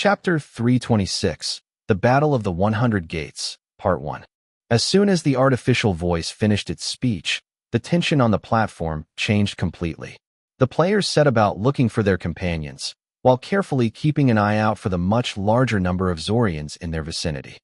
Chapter 326, The Battle of the 100 Gates, Part 1. As soon as the artificial voice finished its speech, the tension on the platform changed completely. The players set about looking for their companions, while carefully keeping an eye out for the much larger number of Zorians in their vicinity.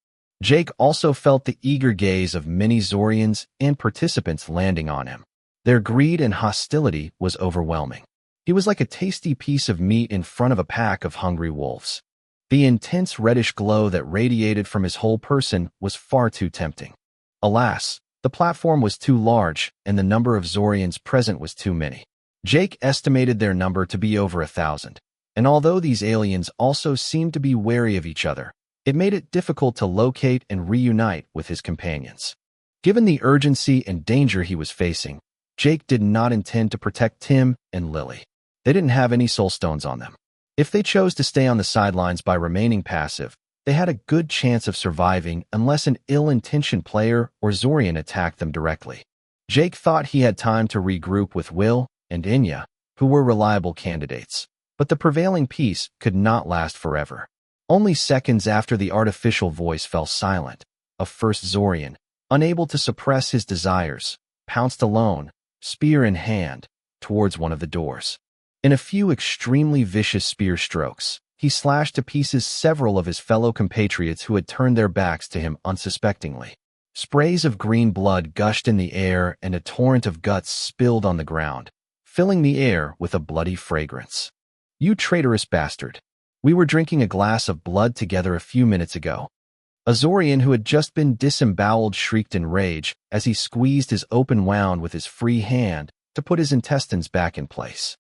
Jake also felt the eager gaze of many Zorians and participants landing on him. Their greed and hostility was overwhelming. He was like a tasty piece of meat in front of a pack of hungry wolves. The intense reddish glow that radiated from his whole person was far too tempting. Alas, the platform was too large, and the number of Zorians present was too many. Jake estimated their number to be over 1,000, and although these aliens also seemed to be wary of each other, it made it difficult to locate and reunite with his companions. Given the urgency and danger he was facing, Jake did not intend to protect Tim and Lily. They didn't have any soul stones on them. If they chose to stay on the sidelines by remaining passive, they had a good chance of surviving unless an ill-intentioned player or Zorian attacked them directly. Jake thought he had time to regroup with Will and Inya, who were reliable candidates, but the prevailing peace could not last forever. Only seconds after the artificial voice fell silent, a first Zorian, unable to suppress his desires, pounced alone, spear in hand, towards one of the doors. In a few extremely vicious spear strokes, he slashed to pieces several of his fellow compatriots who had turned their backs to him unsuspectingly. Sprays of green blood gushed in the air and a torrent of guts spilled on the ground, filling the air with a bloody fragrance. "You traitorous bastard. We were drinking a glass of blood together a few minutes ago." A Zorian who had just been disemboweled shrieked in rage as he squeezed his open wound with his free hand to put his intestines back in place.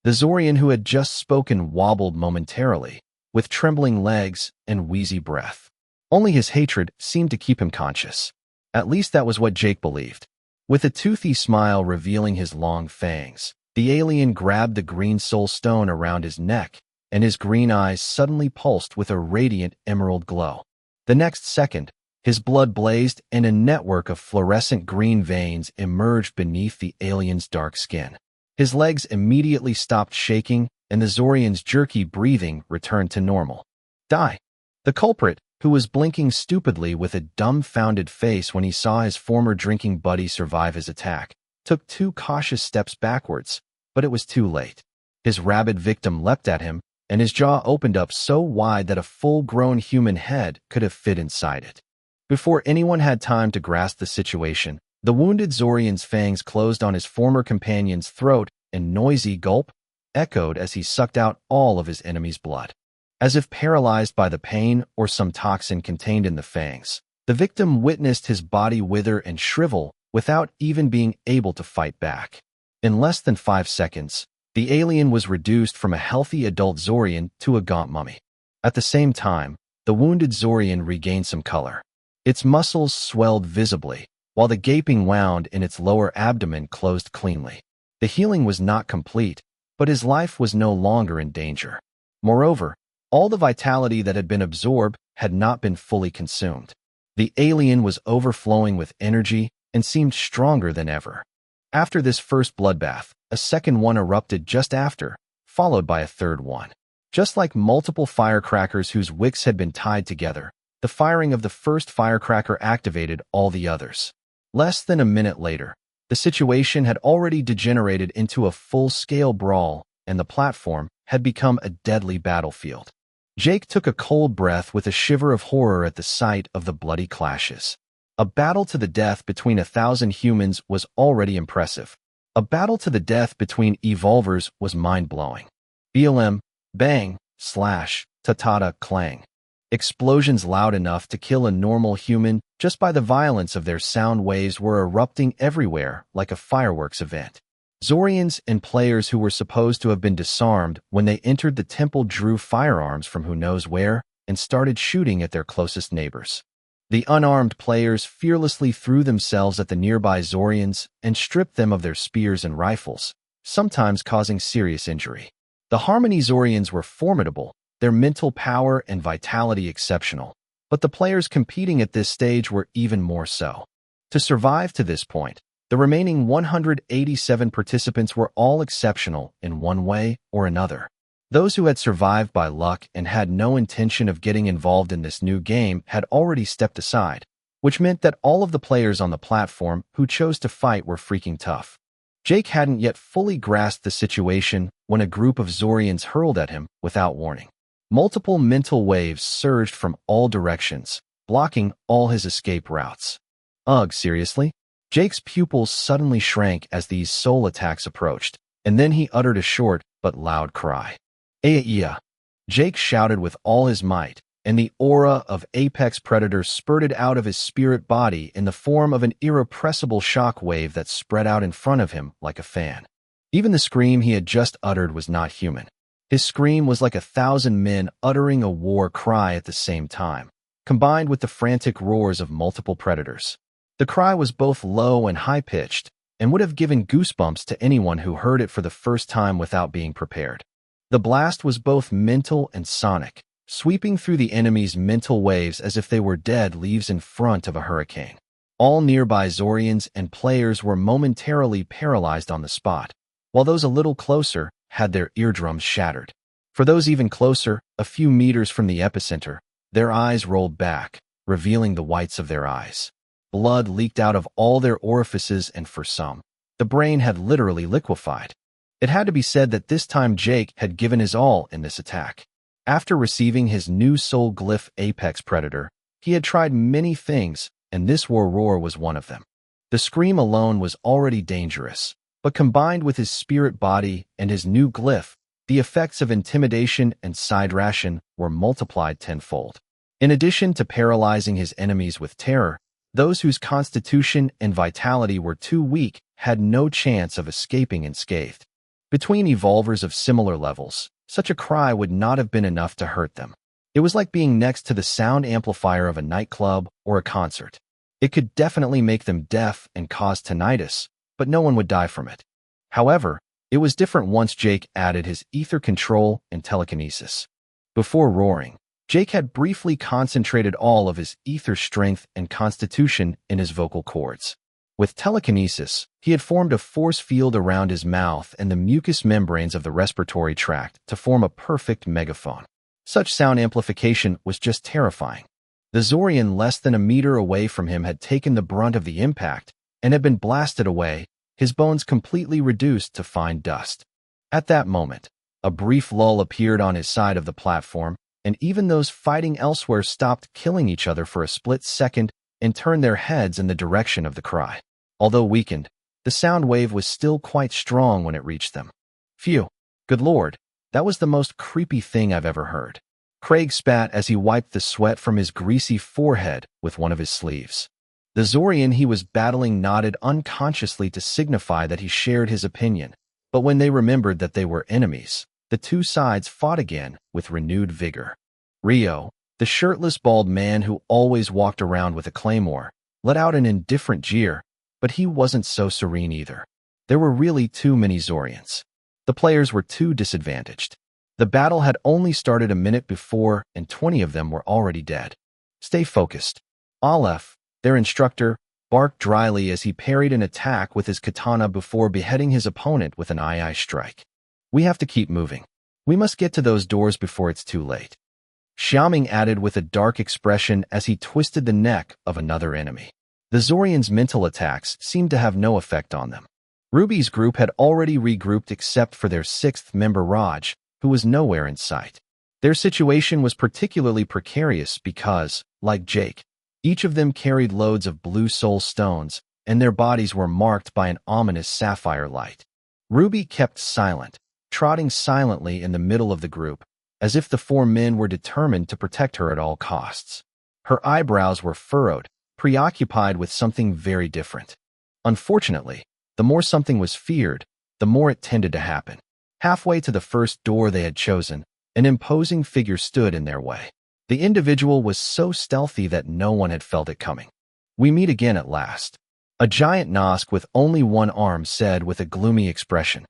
The Zorian who had just spoken wobbled momentarily, with trembling legs and wheezy breath. Only his hatred seemed to keep him conscious. At least that was what Jake believed. With a toothy smile revealing his long fangs, the alien grabbed the green soul stone around his neck, and his green eyes suddenly pulsed with a radiant emerald glow. The next second, his blood blazed and a network of fluorescent green veins emerged beneath the alien's dark skin. His legs immediately stopped shaking, and the Zorian's jerky breathing returned to normal. "Die!" The culprit, who was blinking stupidly with a dumbfounded face when he saw his former drinking buddy survive his attack, took 2 cautious steps backwards, but it was too late. His rabid victim leapt at him, and his jaw opened up so wide that a full-grown human head could have fit inside it. Before anyone had time to grasp the situation, the wounded Zorian's fangs closed on his former companion's throat, and noisy gulp echoed as he sucked out all of his enemy's blood. As if paralyzed by the pain or some toxin contained in the fangs, the victim witnessed his body wither and shrivel without even being able to fight back. In less than 5 seconds, the alien was reduced from a healthy adult Zorian to a gaunt mummy. At the same time, the wounded Zorian regained some color. Its muscles swelled visibly, while the gaping wound in its lower abdomen closed cleanly. The healing was not complete, but his life was no longer in danger. Moreover, all the vitality that had been absorbed had not been fully consumed. The alien was overflowing with energy and seemed stronger than ever. After this first bloodbath, a second one erupted just after, followed by a third one. Just like multiple firecrackers whose wicks had been tied together, the firing of the first firecracker activated all the others. Less than a minute later, the situation had already degenerated into a full-scale brawl, and the platform had become a deadly battlefield. Jake took a cold breath with a shiver of horror at the sight of the bloody clashes. A battle to the death between 1,000 humans was already impressive. A battle to the death between evolvers was mind-blowing. BLM, bang, slash, ta-ta-ta, clang. Explosions loud enough to kill a normal human just by the violence of their sound waves were erupting everywhere like a fireworks event. Zorians and players who were supposed to have been disarmed when they entered the temple drew firearms from who knows where and started shooting at their closest neighbors. The unarmed players fearlessly threw themselves at the nearby Zorians and stripped them of their spears and rifles, sometimes causing serious injury. The Harmony Zorians were formidable, their mental power and vitality exceptional, but the players competing at this stage were even more so. To survive to this point, the remaining 187 participants were all exceptional in one way or another. Those who had survived by luck and had no intention of getting involved in this new game had already stepped aside, which meant that all of the players on the platform who chose to fight were freaking tough. Jake hadn't yet fully grasped the situation when a group of Zorians hurled at him without warning. Multiple mental waves surged from all directions, blocking all his escape routes. Ugh, seriously? Jake's pupils suddenly shrank as these soul attacks approached, and then he uttered a short but loud cry. "Aya!" Jake shouted with all his might, and the aura of apex predator spurted out of his spirit body in the form of an irrepressible shock wave that spread out in front of him like a fan. Even the scream he had just uttered was not human. His scream was like 1,000 men uttering a war cry at the same time, combined with the frantic roars of multiple predators. The cry was both low and high-pitched, and would have given goosebumps to anyone who heard it for the first time without being prepared. The blast was both mental and sonic, sweeping through the enemy's mental waves as if they were dead leaves in front of a hurricane. All nearby Zorians and players were momentarily paralyzed on the spot, while those a little closer had their eardrums shattered. For those even closer, a few meters from the epicenter, their eyes rolled back, revealing the whites of their eyes. Blood leaked out of all their orifices, and for some, the brain had literally liquefied. It had to be said that this time Jake had given his all in this attack. After receiving his new soul glyph Apex Predator, he had tried many things, and this war roar was one of them. The scream alone was already dangerous, but combined with his spirit body and his new glyph, the effects of intimidation and side ration were multiplied tenfold. In addition to paralyzing his enemies with terror, those whose constitution and vitality were too weak had no chance of escaping unscathed. Between evolvers of similar levels, such a cry would not have been enough to hurt them. It was like being next to the sound amplifier of a nightclub or a concert. It could definitely make them deaf and cause tinnitus, but no one would die from it. However, it was different once Jake added his ether control and telekinesis. Before roaring, Jake had briefly concentrated all of his ether strength and constitution in his vocal cords. With telekinesis, he had formed a force field around his mouth and the mucous membranes of the respiratory tract to form a perfect megaphone. Such sound amplification was just terrifying. The Zorian less than a meter away from him had taken the brunt of the impact and had been blasted away, his bones completely reduced to fine dust. At that moment, a brief lull appeared on his side of the platform, and even those fighting elsewhere stopped killing each other for a split second and turned their heads in the direction of the cry. Although weakened, the sound wave was still quite strong when it reached them. Phew, good lord, that was the most creepy thing I've ever heard. Craig spat as he wiped the sweat from his greasy forehead with one of his sleeves. The Zorian he was battling nodded unconsciously to signify that he shared his opinion, but when they remembered that they were enemies, the two sides fought again with renewed vigor. Rio, the shirtless bald man who always walked around with a claymore, let out an indifferent jeer, but he wasn't so serene either. There were really too many Zorians. The players were too disadvantaged. The battle had only started a minute before, and 20 of them were already dead. Stay focused. Aleph, their instructor, barked dryly as he parried an attack with his katana before beheading his opponent with an eye strike. We have to keep moving. We must get to those doors before it's too late. Xiaoming added with a dark expression as he twisted the neck of another enemy. The Zorians' mental attacks seemed to have no effect on them. Ruby's group had already regrouped except for their sixth member Raj, who was nowhere in sight. Their situation was particularly precarious because, like Jake, each of them carried loads of blue soul stones, and their bodies were marked by an ominous sapphire light. Ruby kept silent, trotting silently in the middle of the group, as if the four men were determined to protect her at all costs. Her eyebrows were furrowed, preoccupied with something very different. Unfortunately, the more something was feared, the more it tended to happen. Halfway to the first door they had chosen, an imposing figure stood in their way. The individual was so stealthy that no one had felt it coming. We meet again at last. A giant Nosk with only one arm said with a gloomy expression.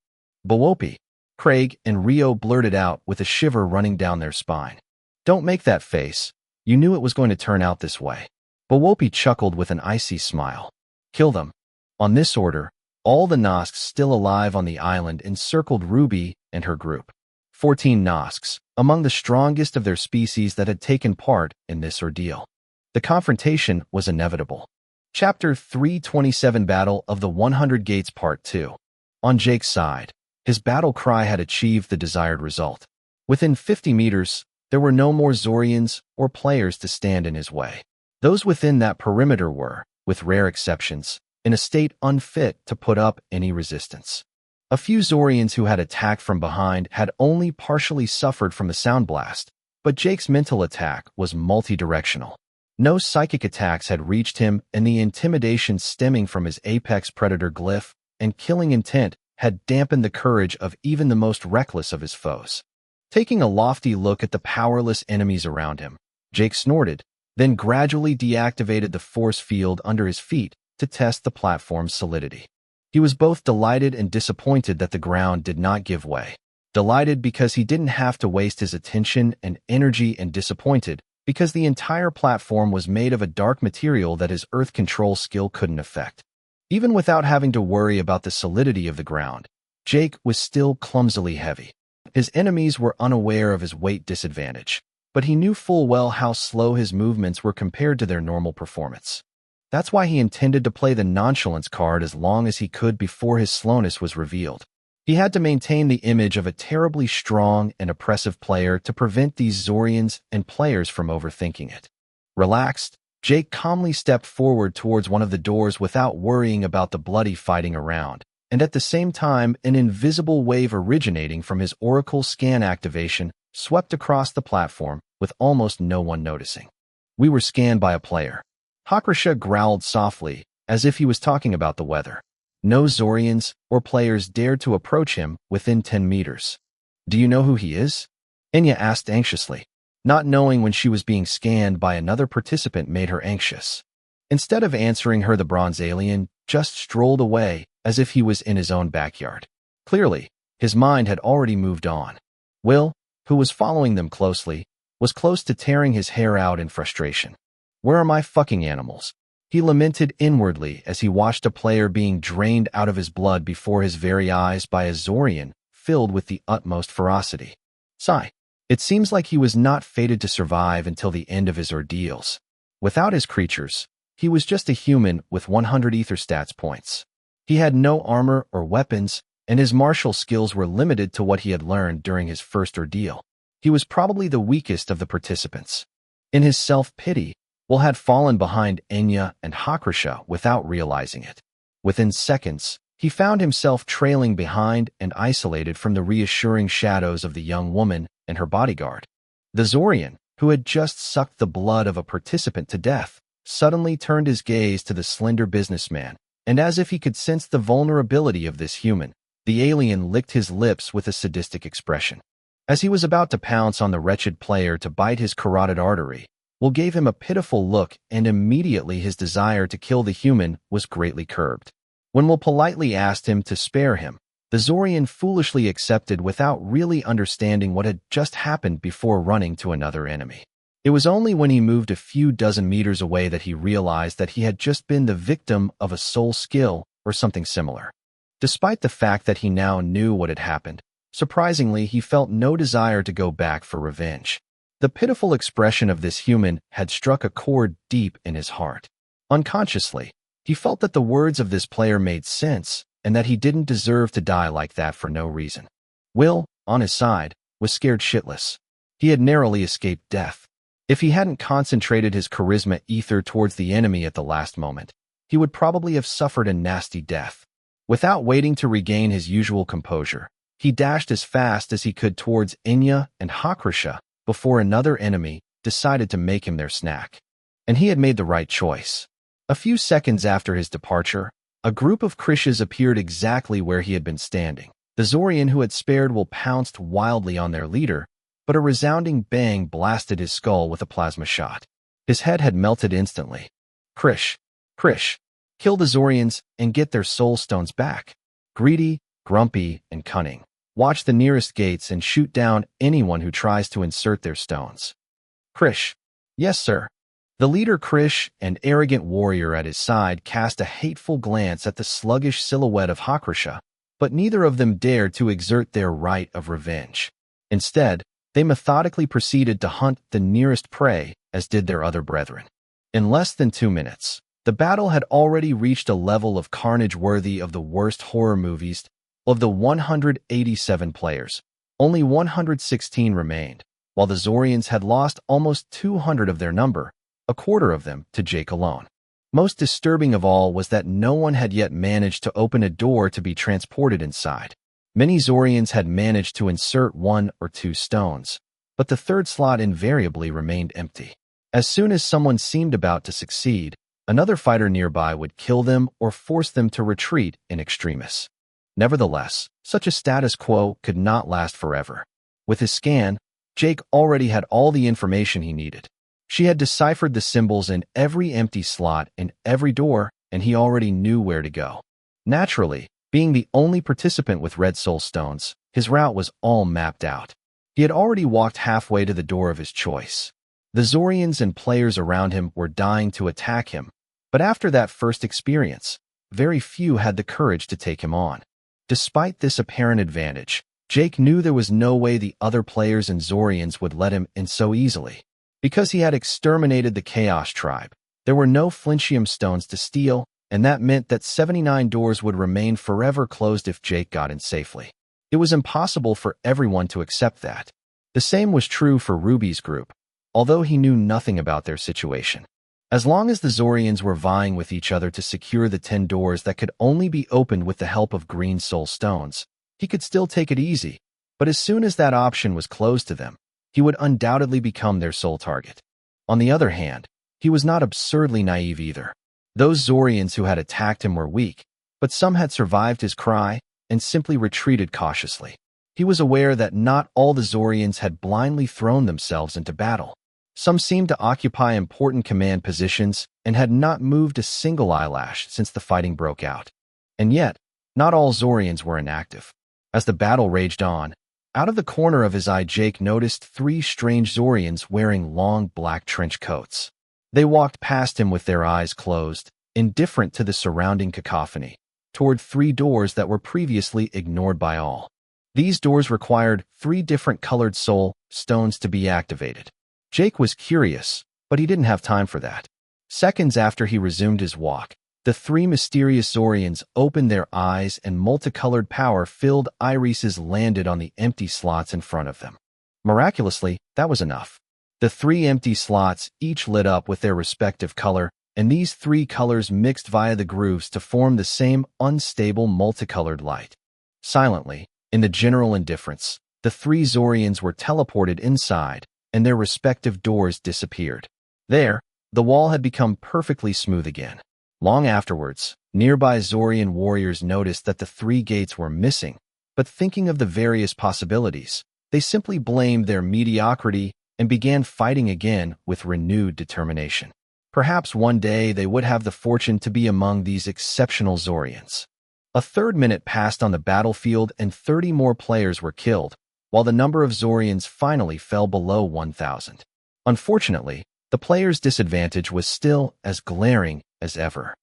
Bawopi, Craig and Rio blurted out with a shiver running down their spine. Don't make that face. You knew it was going to turn out this way. Bawopi chuckled with an icy smile. Kill them. On this order, all the Nosks still alive on the island encircled Ruby and her group. 14 Nosks, among the strongest of their species that had taken part in this ordeal. The confrontation was inevitable. Chapter 327 Battle of the 100 Gates Part 2. On Jake's side, his battle cry had achieved the desired result. Within 50 meters, there were no more Zorians or players to stand in his way. Those within that perimeter were, with rare exceptions, in a state unfit to put up any resistance. A few Zorians who had attacked from behind had only partially suffered from the sound blast, but Jake's mental attack was multi-directional. No psychic attacks had reached him, and the intimidation stemming from his apex predator glyph and killing intent had dampened the courage of even the most reckless of his foes. Taking a lofty look at the powerless enemies around him, Jake snorted, then gradually deactivated the force field under his feet to test the platform's solidity. He was both delighted and disappointed that the ground did not give way. Delighted because he didn't have to waste his attention and energy, and disappointed because the entire platform was made of a dark material that his earth control skill couldn't affect. Even without having to worry about the solidity of the ground, Jake was still clumsily heavy. His enemies were unaware of his weight disadvantage, but he knew full well how slow his movements were compared to their normal performance. That's why he intended to play the nonchalance card as long as he could before his slowness was revealed. He had to maintain the image of a terribly strong and oppressive player to prevent these Zorians and players from overthinking it. Relaxed, Jake calmly stepped forward towards one of the doors without worrying about the bloody fighting around, and at the same time an invisible wave originating from his Oracle scan activation swept across the platform with almost no one noticing. We were scanned by a player. Hakrasha growled softly, as if he was talking about the weather. No Zorians or players dared to approach him within 10 meters. Do you know who he is? Enya asked anxiously. Not knowing when she was being scanned by another participant made her anxious. Instead of answering her, the bronze alien just strolled away as if he was in his own backyard. Clearly, his mind had already moved on. Will, who was following them closely, was close to tearing his hair out in frustration. Where are my fucking animals? He lamented inwardly as he watched a player being drained out of his blood before his very eyes by a Zorian filled with the utmost ferocity. Sigh. It seems like he was not fated to survive until the end of his ordeals. Without his creatures, he was just a human with 100 ether stats points. He had no armor or weapons, and his martial skills were limited to what he had learned during his first ordeal. He was probably the weakest of the participants. In his self-pity, Will had fallen behind Enya and Hakrasha without realizing it. Within seconds, he found himself trailing behind and isolated from the reassuring shadows of the young woman and her bodyguard. The Zorian, who had just sucked the blood of a participant to death, suddenly turned his gaze to the slender businessman, and as if he could sense the vulnerability of this human, the alien licked his lips with a sadistic expression. As he was about to pounce on the wretched player to bite his carotid artery, Will gave him a pitiful look, and immediately his desire to kill the human was greatly curbed. When Will politely asked him to spare him, the Zorian foolishly accepted without really understanding what had just happened before running to another enemy. It was only when he moved a few dozen meters away that he realized that he had just been the victim of a soul skill or something similar. Despite the fact that he now knew what had happened, surprisingly he felt no desire to go back for revenge. The pitiful expression of this human had struck a chord deep in his heart. Unconsciously, he felt that the words of this player made sense, and that he didn't deserve to die like that for no reason. Will, on his side, was scared shitless. He had narrowly escaped death. If he hadn't concentrated his charisma ether towards the enemy at the last moment, he would probably have suffered a nasty death. Without waiting to regain his usual composure, he dashed as fast as he could towards Enya and Hakrasha before another enemy decided to make him their snack. And he had made the right choice. A few seconds after his departure, a group of Krishas appeared exactly where he had been standing. The Zorian who had spared Will pounced wildly on their leader, but a resounding bang blasted his skull with a plasma shot. His head had melted instantly. Krish, kill the Zorians and get their soul stones back. Greedy, grumpy, and cunning. Watch the nearest gates and shoot down anyone who tries to insert their stones. Krish. Yes, sir. The leader Krish, an arrogant warrior at his side, cast a hateful glance at the sluggish silhouette of Hakrasha, but neither of them dared to exert their right of revenge. Instead, they methodically proceeded to hunt the nearest prey, as did their other brethren. In less than 2 minutes, the battle had already reached a level of carnage worthy of the worst horror movies. Of the 187 players, only 116 remained, while the Zorians had lost almost 200 of their number, a quarter of them to Jake alone. Most disturbing of all was that no one had yet managed to open a door to be transported inside. Many Zorians had managed to insert 1 or 2 stones, but the third slot invariably remained empty. As soon as someone seemed about to succeed, another fighter nearby would kill them or force them to retreat in extremis. Nevertheless, such a status quo could not last forever. With his scan, Jake already had all the information he needed. She had deciphered the symbols in every empty slot in every door, and he already knew where to go. Naturally, being the only participant with red soul stones, his route was all mapped out. He had already walked halfway to the door of his choice. The Zorians and players around him were dying to attack him, but after that first experience, very few had the courage to take him on. Despite this apparent advantage, Jake knew there was no way the other players and Zorians would let him in so easily. Because he had exterminated the Chaos Tribe, there were no Flintium stones to steal, and that meant that 79 doors would remain forever closed if Jake got in safely. It was impossible for everyone to accept that. The same was true for Ruby's group, although he knew nothing about their situation. As long as the Zorians were vying with each other to secure the 10 doors that could only be opened with the help of green soul stones, he could still take it easy, but as soon as that option was closed to them, he would undoubtedly become their sole target. On the other hand, he was not absurdly naive either. Those Zorians who had attacked him were weak, but some had survived his cry and simply retreated cautiously. He was aware that not all the Zorians had blindly thrown themselves into battle. Some seemed to occupy important command positions and had not moved a single eyelash since the fighting broke out. And yet, not all Zorians were inactive. As the battle raged on, out of the corner of his eye Jake noticed 3 strange Zorians wearing long black trench coats. They walked past him with their eyes closed, indifferent to the surrounding cacophony, toward 3 doors that were previously ignored by all. These doors required 3 different colored soul stones to be activated. Jake was curious, but he didn't have time for that. Seconds after he resumed his walk, the 3 mysterious Zorians opened their eyes and multicolored power-filled irises landed on the empty slots in front of them. Miraculously, that was enough. The 3 empty slots each lit up with their respective color, and these 3 colors mixed via the grooves to form the same unstable multicolored light. Silently, in the general indifference, the 3 Zorians were teleported inside, and their respective doors disappeared. There, the wall had become perfectly smooth again. Long afterwards, nearby Zorian warriors noticed that the 3 gates were missing, but thinking of the various possibilities, they simply blamed their mediocrity and began fighting again with renewed determination. Perhaps one day they would have the fortune to be among these exceptional Zorians. A third minute passed on the battlefield and 30 more players were killed, while the number of Zorians finally fell below 1,000. Unfortunately, the players' disadvantage was still as glaring as ever.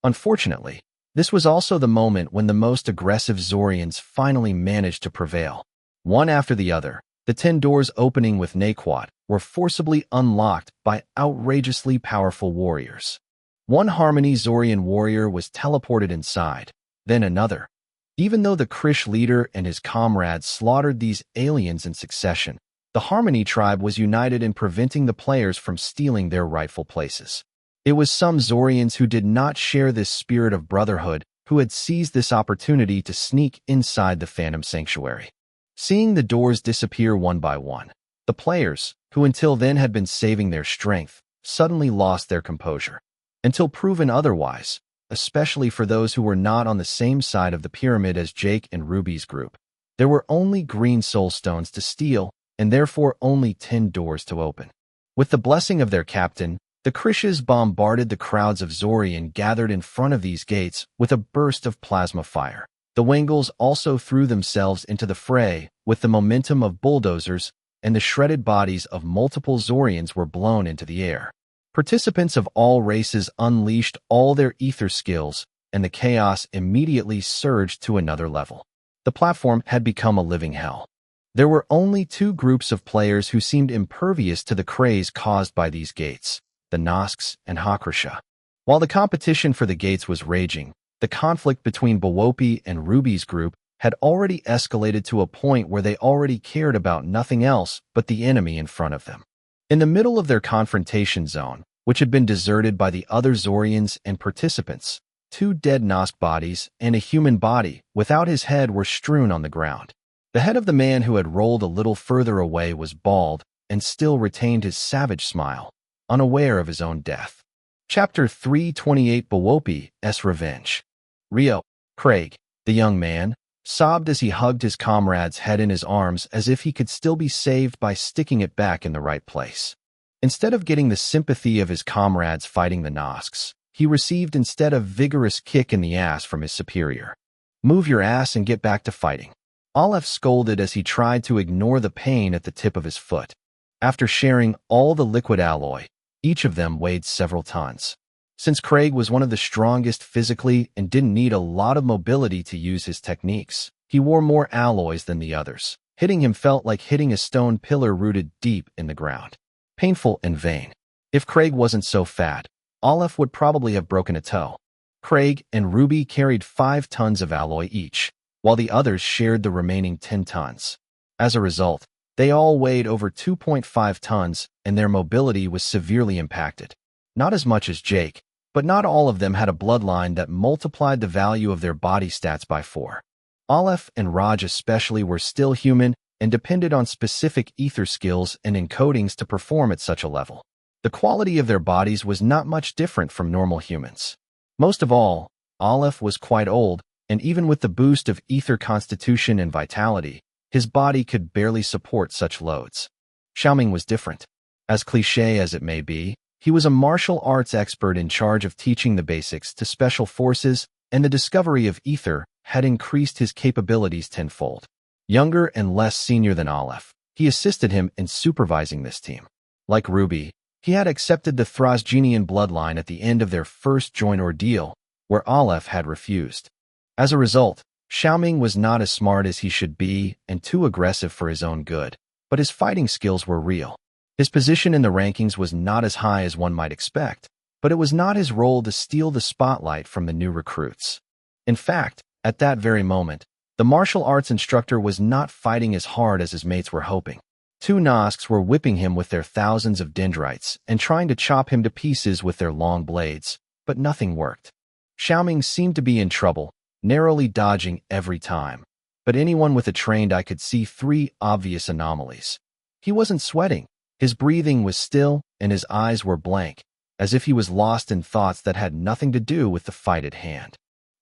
Unfortunately, this was also the moment when the most aggressive Zorians finally managed to prevail. One after the other, the 10 doors opening with Naquat were forcibly unlocked by outrageously powerful warriors. One Harmony Zorian warrior was teleported inside, then another. Even though the Krish leader and his comrades slaughtered these aliens in succession, the Harmony tribe was united in preventing the players from stealing their rightful places. It was some Zorians who did not share this spirit of brotherhood who had seized this opportunity to sneak inside the Phantom Sanctuary. Seeing the doors disappear one by one, the players, who until then had been saving their strength, suddenly lost their composure. Until proven otherwise, especially for those who were not on the same side of the pyramid as Jake and Ruby's group, there were only green soul stones to steal, and therefore only 10 doors to open. With the blessing of their captain, the Krishes bombarded the crowds of Zorian gathered in front of these gates with a burst of plasma fire. The Wengels also threw themselves into the fray with the momentum of bulldozers, and the shredded bodies of multiple Zorians were blown into the air. Participants of all races unleashed all their ether skills, and the chaos immediately surged to another level. The platform had become a living hell. There were only two groups of players who seemed impervious to the craze caused by these gates, the Nosks and Hakrasha. While the competition for the gates was raging, the conflict between Bawopi and Ruby's group had already escalated to a point where they already cared about nothing else but the enemy in front of them. In the middle of their confrontation zone, which had been deserted by the other Zorians and participants, two dead Nosk bodies and a human body without his head were strewn on the ground. The head of the man who had rolled a little further away was bald and still retained his savage smile, unaware of his own death. Chapter 328 Bawopi's Revenge. Rio, Craig, the young man, sobbed as he hugged his comrade's head in his arms as if he could still be saved by sticking it back in the right place. Instead of getting the sympathy of his comrades fighting the Nosks, he received instead a vigorous kick in the ass from his superior. "Move your ass and get back to fighting," Aleph scolded as he tried to ignore the pain at the tip of his foot. After sharing all the liquid alloy, each of them weighed several tons. Since Craig was one of the strongest physically and didn't need a lot of mobility to use his techniques, he wore more alloys than the others. Hitting him felt like hitting a stone pillar rooted deep in the ground. Painful and vain. If Craig wasn't so fat, Aleph would probably have broken a toe. Craig and Ruby carried 5 tons of alloy each, while the others shared the remaining 10 tons. As a result, they all weighed over 2.5 tons, and their mobility was severely impacted. Not as much as Jake, but not all of them had a bloodline that multiplied the value of their body stats by 4. Aleph and Raj especially were still human and depended on specific ether skills and encodings to perform at such a level. The quality of their bodies was not much different from normal humans. Most of all, Aleph was quite old, and even with the boost of ether constitution and vitality, his body could barely support such loads. Xiaoming was different. As cliché as it may be, he was a martial arts expert in charge of teaching the basics to special forces, and the discovery of ether had increased his capabilities tenfold. Younger and less senior than Aleph, he assisted him in supervising this team. Like Ruby, he had accepted the Thrasgenian bloodline at the end of their first joint ordeal, where Aleph had refused. As a result, Xiaoming was not as smart as he should be and too aggressive for his own good, but his fighting skills were real. His position in the rankings was not as high as one might expect, but it was not his role to steal the spotlight from the new recruits. In fact, at that very moment, the martial arts instructor was not fighting as hard as his mates were hoping. 2 Nosks were whipping him with their thousands of dendrites and trying to chop him to pieces with their long blades, but nothing worked. Xiaoming seemed to be in trouble, narrowly dodging every time, but anyone with a trained eye could see 3 obvious anomalies. He wasn't sweating, his breathing was still, and his eyes were blank, as if he was lost in thoughts that had nothing to do with the fight at hand.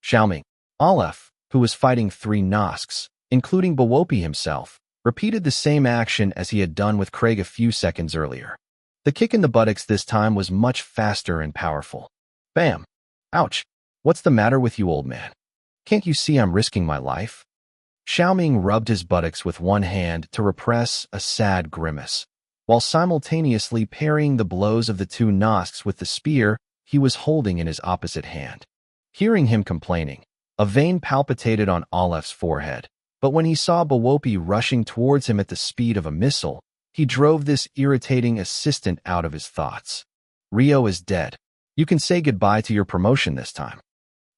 Xiaoming, Aleph, who was fighting 3 Nosks, including Bawopi himself, repeated the same action as he had done with Craig a few seconds earlier. The kick in the buttocks this time was much faster and powerful. Bam! Ouch! What's the matter with you, old man? Can't you see I'm risking my life? Xiaoming rubbed his buttocks with one hand to repress a sad grimace, while simultaneously parrying the blows of the 2 Nosks with the spear he was holding in his opposite hand. Hearing him complaining, a vein palpitated on Aleph's forehead, but when he saw Bawopi rushing towards him at the speed of a missile, he drove this irritating assistant out of his thoughts. Rio is dead. You can say goodbye to your promotion this time.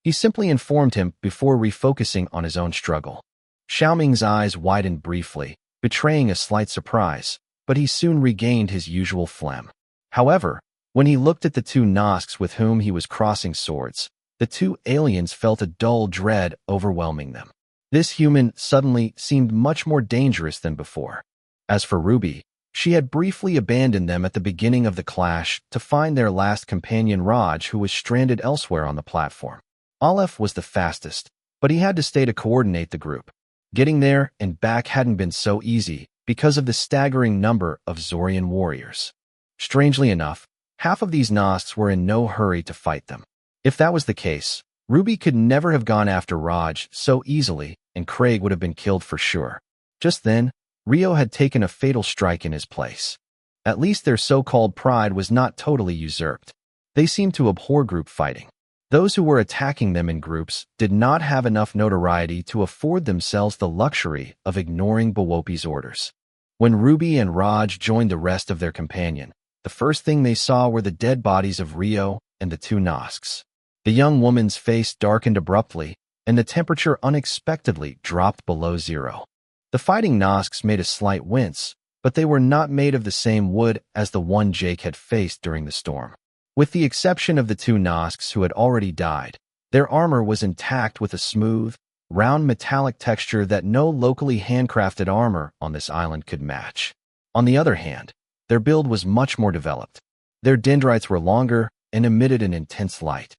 He simply informed him before refocusing on his own struggle. Xiaoming's eyes widened briefly, betraying a slight surprise, but he soon regained his usual phlegm. However, when he looked at the 2 Nosks with whom he was crossing swords, the 2 aliens felt a dull dread overwhelming them. This human suddenly seemed much more dangerous than before. As for Ruby, she had briefly abandoned them at the beginning of the clash to find their last companion Raj, who was stranded elsewhere on the platform. Aleph was the fastest, but he had to stay to coordinate the group. Getting there and back hadn't been so easy because of the staggering number of Zorian warriors. Strangely enough, half of these Nosks were in no hurry to fight them. If that was the case, Ruby could never have gone after Raj so easily, and Craig would have been killed for sure. Just then, Rio had taken a fatal strike in his place. At least their so-called pride was not totally usurped. They seemed to abhor group fighting. Those who were attacking them in groups did not have enough notoriety to afford themselves the luxury of ignoring Bawopi's orders. When Ruby and Raj joined the rest of their companion, the first thing they saw were the dead bodies of Rio and the two Nosks. The young woman's face darkened abruptly, and the temperature unexpectedly dropped below zero. The fighting Nosks made a slight wince, but they were not made of the same wood as the one Jake had faced during the storm. With the exception of the two Nosks who had already died, their armor was intact with a smooth, round metallic texture that no locally handcrafted armor on this island could match. On the other hand, their build was much more developed. Their dendrites were longer and emitted an intense light.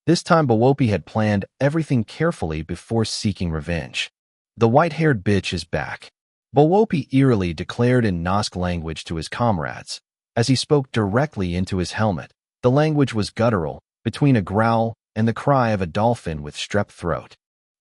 This time Bawopi had planned everything carefully before seeking revenge. "The white-haired bitch is back," Bawopi eerily declared in Nosk language to his comrades, as he spoke directly into his helmet. The language was guttural, between a growl and the cry of a dolphin with strep throat.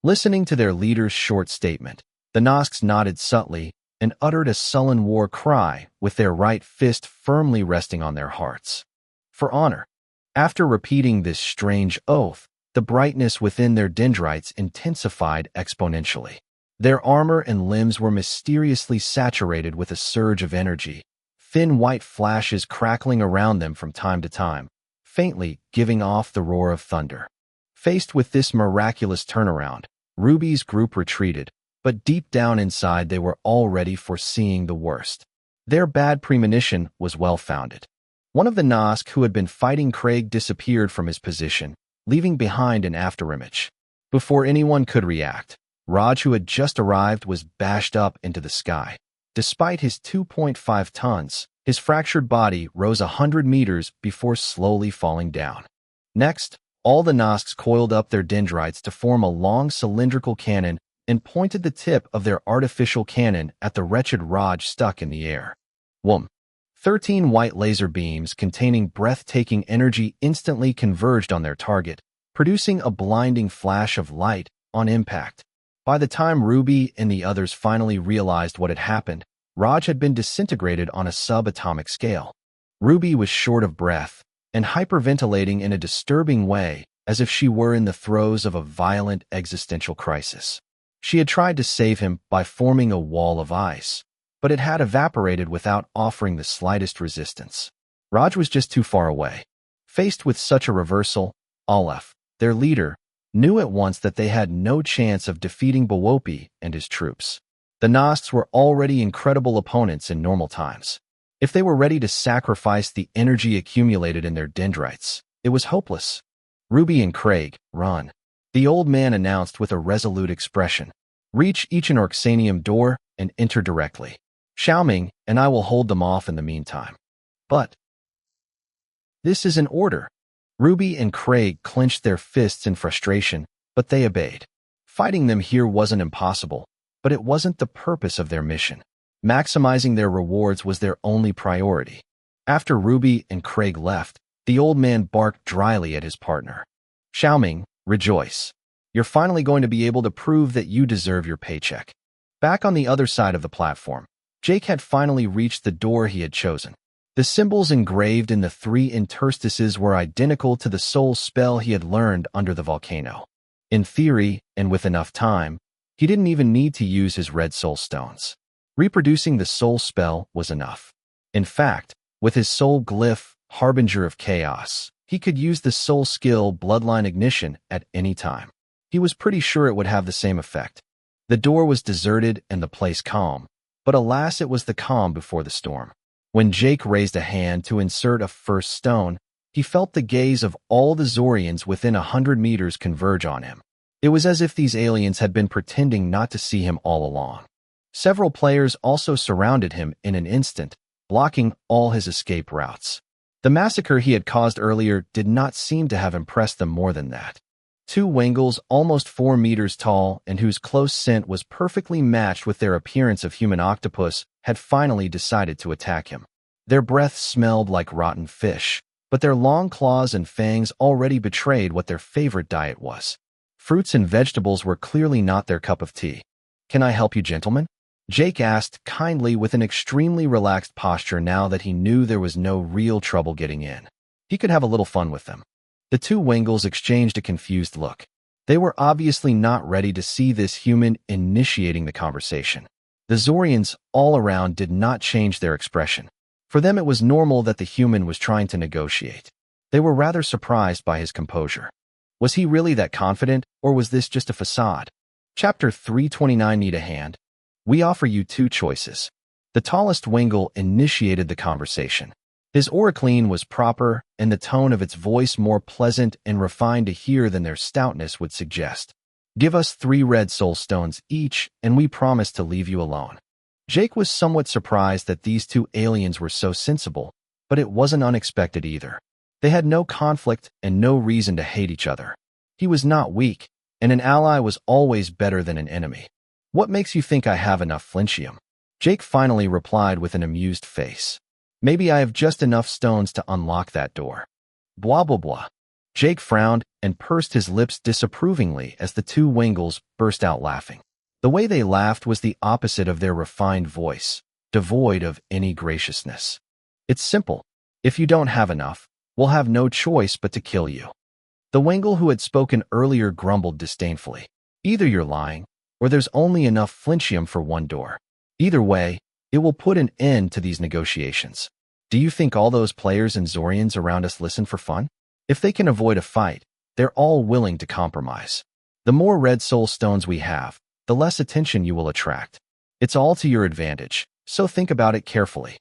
Listening to their leader's short statement, the Nosks nodded subtly and uttered a sullen war cry with their right fist firmly resting on their hearts. For honor. After repeating this strange oath, the brightness within their dendrites intensified exponentially. Their armor and limbs were mysteriously saturated with a surge of energy, thin white flashes crackling around them from time to time, faintly giving off the roar of thunder. Faced with this miraculous turnaround, Ruby's group retreated, but deep down inside they were already foreseeing the worst. Their bad premonition was well-founded. One of the Nosk who had been fighting Craig disappeared from his position, leaving behind an afterimage. Before anyone could react, Raj, who had just arrived, was bashed up into the sky. Despite his 2.5 tons, his fractured body rose 100 meters before slowly falling down. Next, all the Nosks coiled up their dendrites to form a long cylindrical cannon and pointed the tip of their artificial cannon at the wretched Raj stuck in the air. Whoom! 13 white laser beams containing breathtaking energy instantly converged on their target, producing a blinding flash of light on impact. By the time Ruby and the others finally realized what had happened, Raj had been disintegrated on a subatomic scale. Ruby was short of breath and hyperventilating in a disturbing way, as if she were in the throes of a violent existential crisis. She had tried to save him by forming a wall of ice, but it had evaporated without offering the slightest resistance. Raj was just too far away. Faced with such a reversal, Aleph, their leader, knew at once that they had no chance of defeating Bawopi and his troops. The Nosks were already incredible opponents in normal times. If they were ready to sacrifice the energy accumulated in their dendrites, it was hopeless. "Ruby and Craig, run," the old man announced with a resolute expression. "Reach each an Orxanium door and enter directly. Xiaoming and I will hold them off in the meantime." "But this is an order." Ruby and Craig clenched their fists in frustration, but they obeyed. Fighting them here wasn't impossible, but it wasn't the purpose of their mission. Maximizing their rewards was their only priority. After Ruby and Craig left, the old man barked dryly at his partner. "Xiaoming, rejoice. You're finally going to be able to prove that you deserve your paycheck." Back on the other side of the platform, Jake had finally reached the door he had chosen. The symbols engraved in the 3 interstices were identical to the soul spell he had learned under the volcano. In theory, and with enough time, he didn't even need to use his red soul stones. Reproducing the soul spell was enough. In fact, with his soul glyph, Harbinger of Chaos, he could use the soul skill Bloodline Ignition at any time. He was pretty sure it would have the same effect. The door was deserted and the place calm, but alas, it was the calm before the storm. When Jake raised a hand to insert a first stone, he felt the gaze of all the Zorians within 100 meters converge on him. It was as if these aliens had been pretending not to see him all along. Several players also surrounded him in an instant, blocking all his escape routes. The massacre he had caused earlier did not seem to have impressed them more than that. 2 Wengels, almost 4 meters tall and whose close scent was perfectly matched with their appearance of human octopus, had finally decided to attack him. Their breath smelled like rotten fish, but their long claws and fangs already betrayed what their favorite diet was. Fruits and vegetables were clearly not their cup of tea. "Can I help you, gentlemen?" Jake asked kindly with an extremely relaxed posture now that he knew there was no real trouble getting in. He could have a little fun with them. The two Wengels exchanged a confused look. They were obviously not ready to see this human initiating the conversation. The Zorians all around did not change their expression. For them it was normal that the human was trying to negotiate. They were rather surprised by his composure. Was he really that confident, or was this just a facade? Chapter 329. Need a hand? We offer you two choices. The tallest Wengel initiated the conversation. His oraclean was proper, and the tone of its voice more pleasant and refined to hear than their stoutness would suggest. Give us 3 red soul stones each, and we promise to leave you alone. Jake was somewhat surprised that these two aliens were so sensible, but it wasn't unexpected either. They had no conflict and no reason to hate each other. He was not weak, and an ally was always better than an enemy. What makes you think I have enough flinchium? Jake finally replied with an amused face. Maybe I have just enough stones to unlock that door. Blah blah blah. Jake frowned and pursed his lips disapprovingly as the two Wengels burst out laughing. The way they laughed was the opposite of their refined voice, devoid of any graciousness. It's simple. If you don't have enough, we'll have no choice but to kill you. The Wengel who had spoken earlier grumbled disdainfully. Either you're lying, or there's only enough flinchium for one door. Either way, it will put an end to these negotiations. Do you think all those players and Zorians around us listen for fun? If they can avoid a fight, they're all willing to compromise. The more red soul stones we have, the less attention you will attract. It's all to your advantage, so think about it carefully.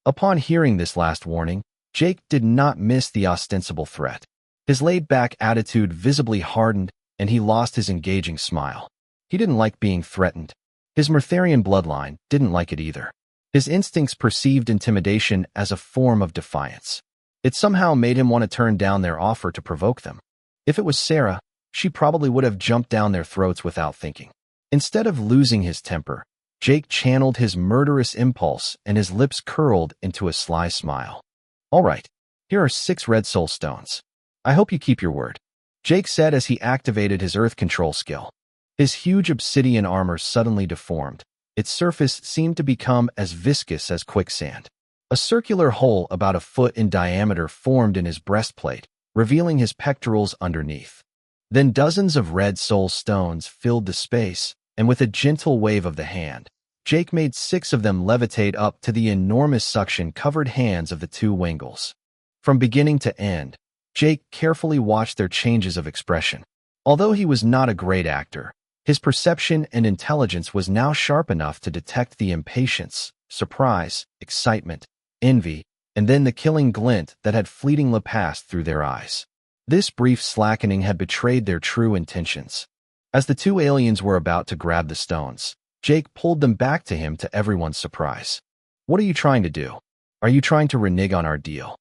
Upon hearing this last warning, Jake did not miss the ostensible threat. His laid-back attitude visibly hardened, and he lost his engaging smile. He didn't like being threatened. His Murtharian bloodline didn't like it either. His instincts perceived intimidation as a form of defiance. It somehow made him want to turn down their offer to provoke them. If it was Sarah, she probably would have jumped down their throats without thinking. Instead of losing his temper, Jake channeled his murderous impulse and his lips curled into a sly smile. All right, here are 6 red soul stones. I hope you keep your word, Jake said as he activated his earth control skill. His huge obsidian armor suddenly deformed. Its surface seemed to become as viscous as quicksand. A circular hole about a foot in diameter formed in his breastplate, revealing his pectorals underneath. Then dozens of red soul stones filled the space, and with a gentle wave of the hand, Jake made 6 of them levitate up to the enormous suction-covered hands of the two Wengels. From beginning to end, Jake carefully watched their changes of expression. Although he was not a great actor, his perception and intelligence was now sharp enough to detect the impatience, surprise, excitement, envy, and then the killing glint that had fleetingly passed through their eyes. This brief slackening had betrayed their true intentions. As the two aliens were about to grab the stones, Jake pulled them back to him to everyone's surprise. What are you trying to do? Are you trying to renege on our deal?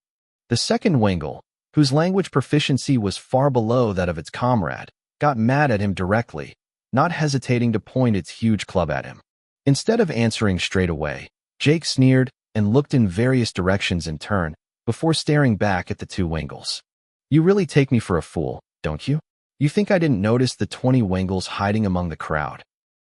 The second Wengel, whose language proficiency was far below that of its comrade, got mad at him directly, not hesitating to point its huge club at him. Instead of answering straight away, Jake sneered and looked in various directions in turn before staring back at the two Wengels. You really take me for a fool, don't you? You think I didn't notice the 20 Wengels hiding among the crowd?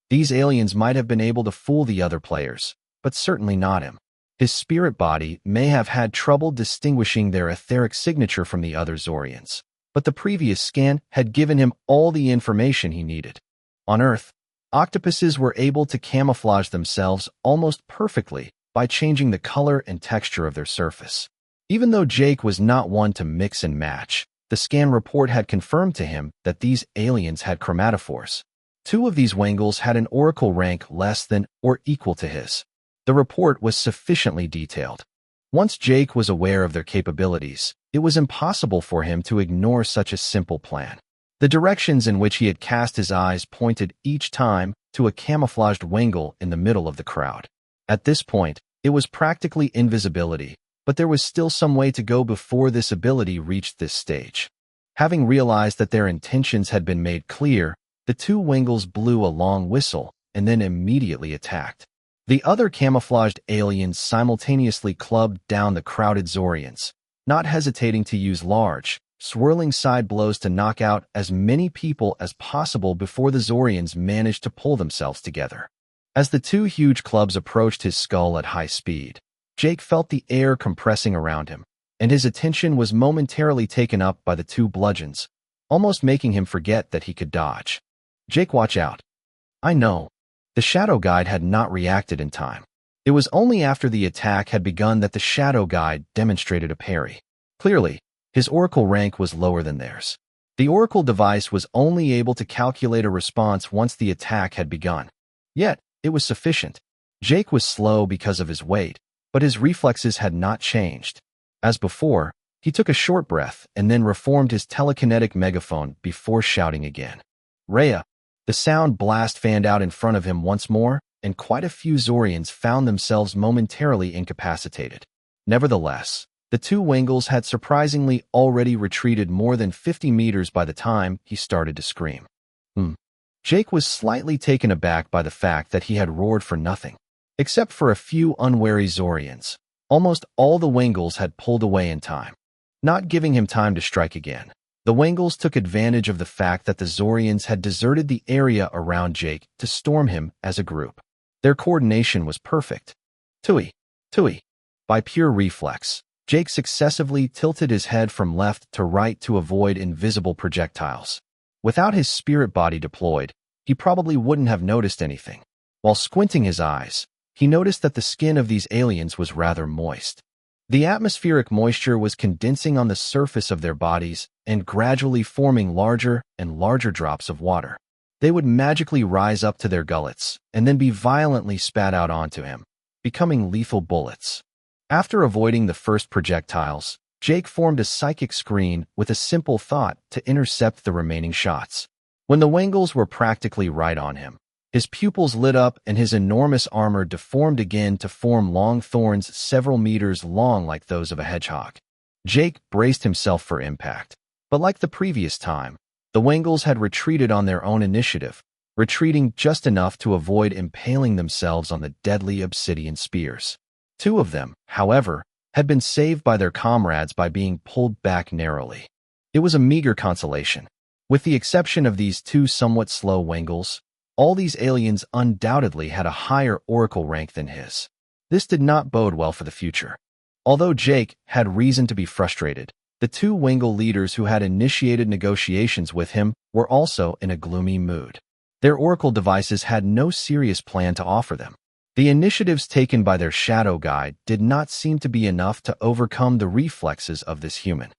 These aliens might have been able to fool the other players, but certainly not him. His spirit body may have had trouble distinguishing their etheric signature from the other Zorians, but the previous scan had given him all the information he needed. On Earth, octopuses were able to camouflage themselves almost perfectly by changing the color and texture of their surface. Even though Jake was not one to mix and match, the scan report had confirmed to him that these aliens had chromatophores. 2 of these Wengels had an oracle rank less than or equal to his. The report was sufficiently detailed. Once Jake was aware of their capabilities, it was impossible for him to ignore such a simple plan. The directions in which he had cast his eyes pointed each time to a camouflaged Wengel in the middle of the crowd. At this point, it was practically invisibility, but there was still some way to go before this ability reached this stage. Having realized that their intentions had been made clear, the two Wengels blew a long whistle and then immediately attacked. The other camouflaged aliens simultaneously clubbed down the crowded Zorians, not hesitating to use large, swirling side blows to knock out as many people as possible before the Zorians managed to pull themselves together. As the 2 huge clubs approached his skull at high speed, Jake felt the air compressing around him. and his attention was momentarily taken up by the two bludgeons, almost making him forget that he could dodge. "Jake, watch out." "I know." The shadow guide had not reacted in time. It was only after the attack had begun that the shadow guide demonstrated a parry. Clearly, his oracle rank was lower than theirs. The oracle device was only able to calculate a response once the attack had begun. Yet, it was sufficient. Jake was slow because of his weight, but his reflexes had not changed. As before, he took a short breath and then reformed his telekinetic megaphone before shouting again. "Rhea!" The sound blast fanned out in front of him once more, and quite a few Zorians found themselves momentarily incapacitated. Nevertheless, the two Wengels had surprisingly already retreated more than 50 meters by the time he started to scream. Jake was slightly taken aback by the fact that he had roared for nothing. Except for a few unwary Zorians, almost all the Wengels had pulled away in time, not giving him time to strike again. The Wengels took advantage of the fact that the Zorians had deserted the area around Jake to storm him as a group. Their coordination was perfect. Tui, tui. By pure reflex, Jake successively tilted his head from left to right to avoid invisible projectiles. Without his spirit body deployed, he probably wouldn't have noticed anything. While squinting his eyes, he noticed that the skin of these aliens was rather moist. The atmospheric moisture was condensing on the surface of their bodies and gradually forming larger and larger drops of water. They would magically rise up to their gullets and then be violently spat out onto him, becoming lethal bullets. After avoiding the first projectiles, Jake formed a psychic screen with a simple thought to intercept the remaining shots. When the Wengels were practically right on him, his pupils lit up and his enormous armor deformed again to form long thorns several meters long like those of a hedgehog. Jake braced himself for impact, but like the previous time, the Wengels had retreated on their own initiative, retreating just enough to avoid impaling themselves on the deadly obsidian spears. Two of them, however, had been saved by their comrades by being pulled back narrowly. It was a meager consolation. With the exception of these two somewhat slow Wengels, all these aliens undoubtedly had a higher oracle rank than his. This did not bode well for the future. Although Jake had reason to be frustrated, the two Wengel leaders who had initiated negotiations with him were also in a gloomy mood. Their oracle devices had no serious plan to offer them. The initiatives taken by their shadow guide did not seem to be enough to overcome the reflexes of this human.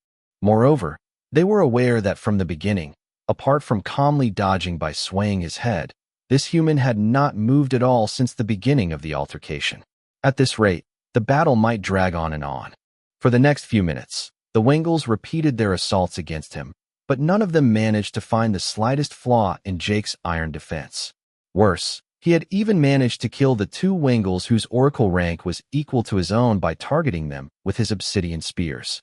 Moreover, they were aware that from the beginning, apart from calmly dodging by swaying his head, this human had not moved at all since the beginning of the altercation. At this rate, the battle might drag on and on. For the next few minutes, the Wengels repeated their assaults against him, but none of them managed to find the slightest flaw in Jake's iron defense. Worse, he had even managed to kill the two Wengels whose oracle rank was equal to his own by targeting them with his obsidian spears.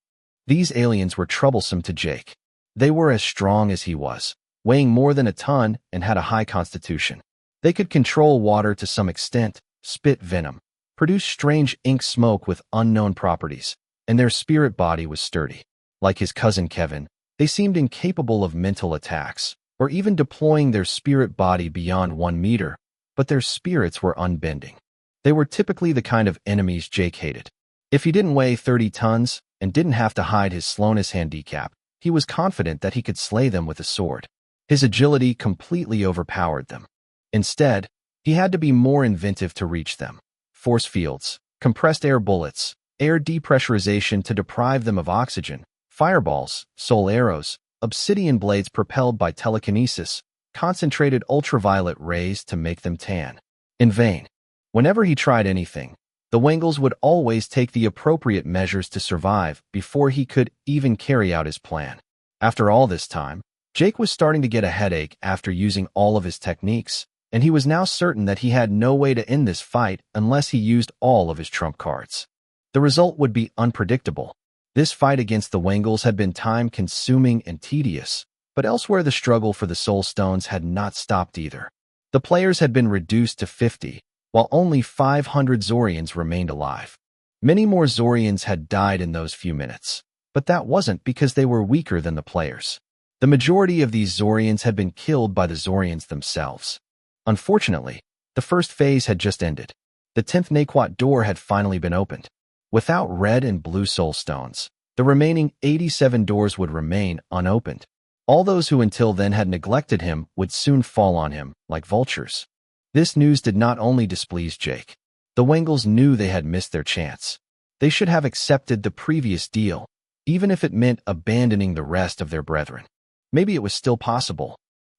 These aliens were troublesome to Jake. They were as strong as he was, weighing more than a ton and had a high constitution. They could control water to some extent, spit venom, produce strange ink smoke with unknown properties, and their spirit body was sturdy. Like his cousin Kevin, they seemed incapable of mental attacks, or even deploying their spirit body beyond 1 meter, but their spirits were unbending. They were typically the kind of enemies Jake hated. If he didn't weigh 30 tons and didn't have to hide his slowness handicap, he was confident that he could slay them with a sword. His agility completely overpowered them. Instead, he had to be more inventive to reach them. Force fields, compressed air bullets, air depressurization to deprive them of oxygen, fireballs, soul arrows, obsidian blades propelled by telekinesis, concentrated ultraviolet rays to make them tan. In vain. Whenever he tried anything, the Wengels would always take the appropriate measures to survive before he could even carry out his plan. After all this time, Jake was starting to get a headache after using all of his techniques, and he was now certain that he had no way to end this fight unless he used all of his trump cards. The result would be unpredictable. This fight against the Wengels had been time-consuming and tedious, but elsewhere the struggle for the Soul Stones had not stopped either. The players had been reduced to 50, while only 500 Zorians remained alive. Many more Zorians had died in those few minutes, but that wasn't because they were weaker than the players. The majority of these Zorians had been killed by the Zorians themselves. Unfortunately, the first phase had just ended. The 10th Naquat door had finally been opened. Without red and blue soul stones, The remaining 87 doors would remain unopened. All those who until then had neglected him would soon fall on him like vultures. This news did not only displease Jake. The Wengels knew they had missed their chance. They should have accepted the previous deal, even if it meant abandoning the rest of their brethren. Maybe it was still possible.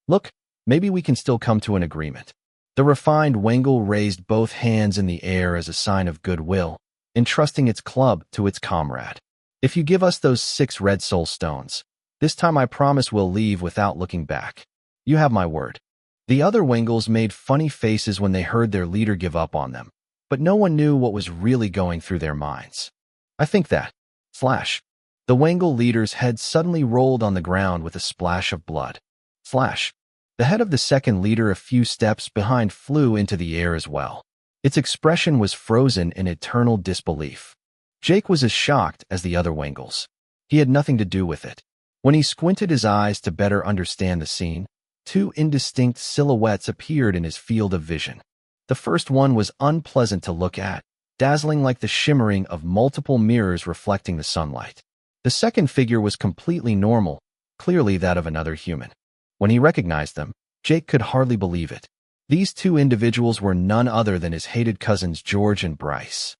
Look, maybe we can still come to an agreement. The refined Wengel raised both hands in the air as a sign of goodwill, entrusting its club to its comrade. If you give us those 6 red soul stones, this time I promise we'll leave without looking back. You have my word. The other Wengels made funny faces when they heard their leader give up on them, but no one knew what was really going through their minds. I think that, slash. The Wengel leader's head suddenly rolled on the ground with a splash of blood. Slash. The head of the second leader a few steps behind flew into the air as well. Its expression was frozen in eternal disbelief. Jake was as shocked as the other Wengels. He had nothing to do with it. When he squinted his eyes to better understand the scene, 2 indistinct silhouettes appeared in his field of vision. The first one was unpleasant to look at, dazzling like the shimmering of multiple mirrors reflecting the sunlight. The second figure was completely normal, clearly that of another human. When he recognized them, Jake could hardly believe it. These 2 individuals were none other than his hated cousins George and Bryce.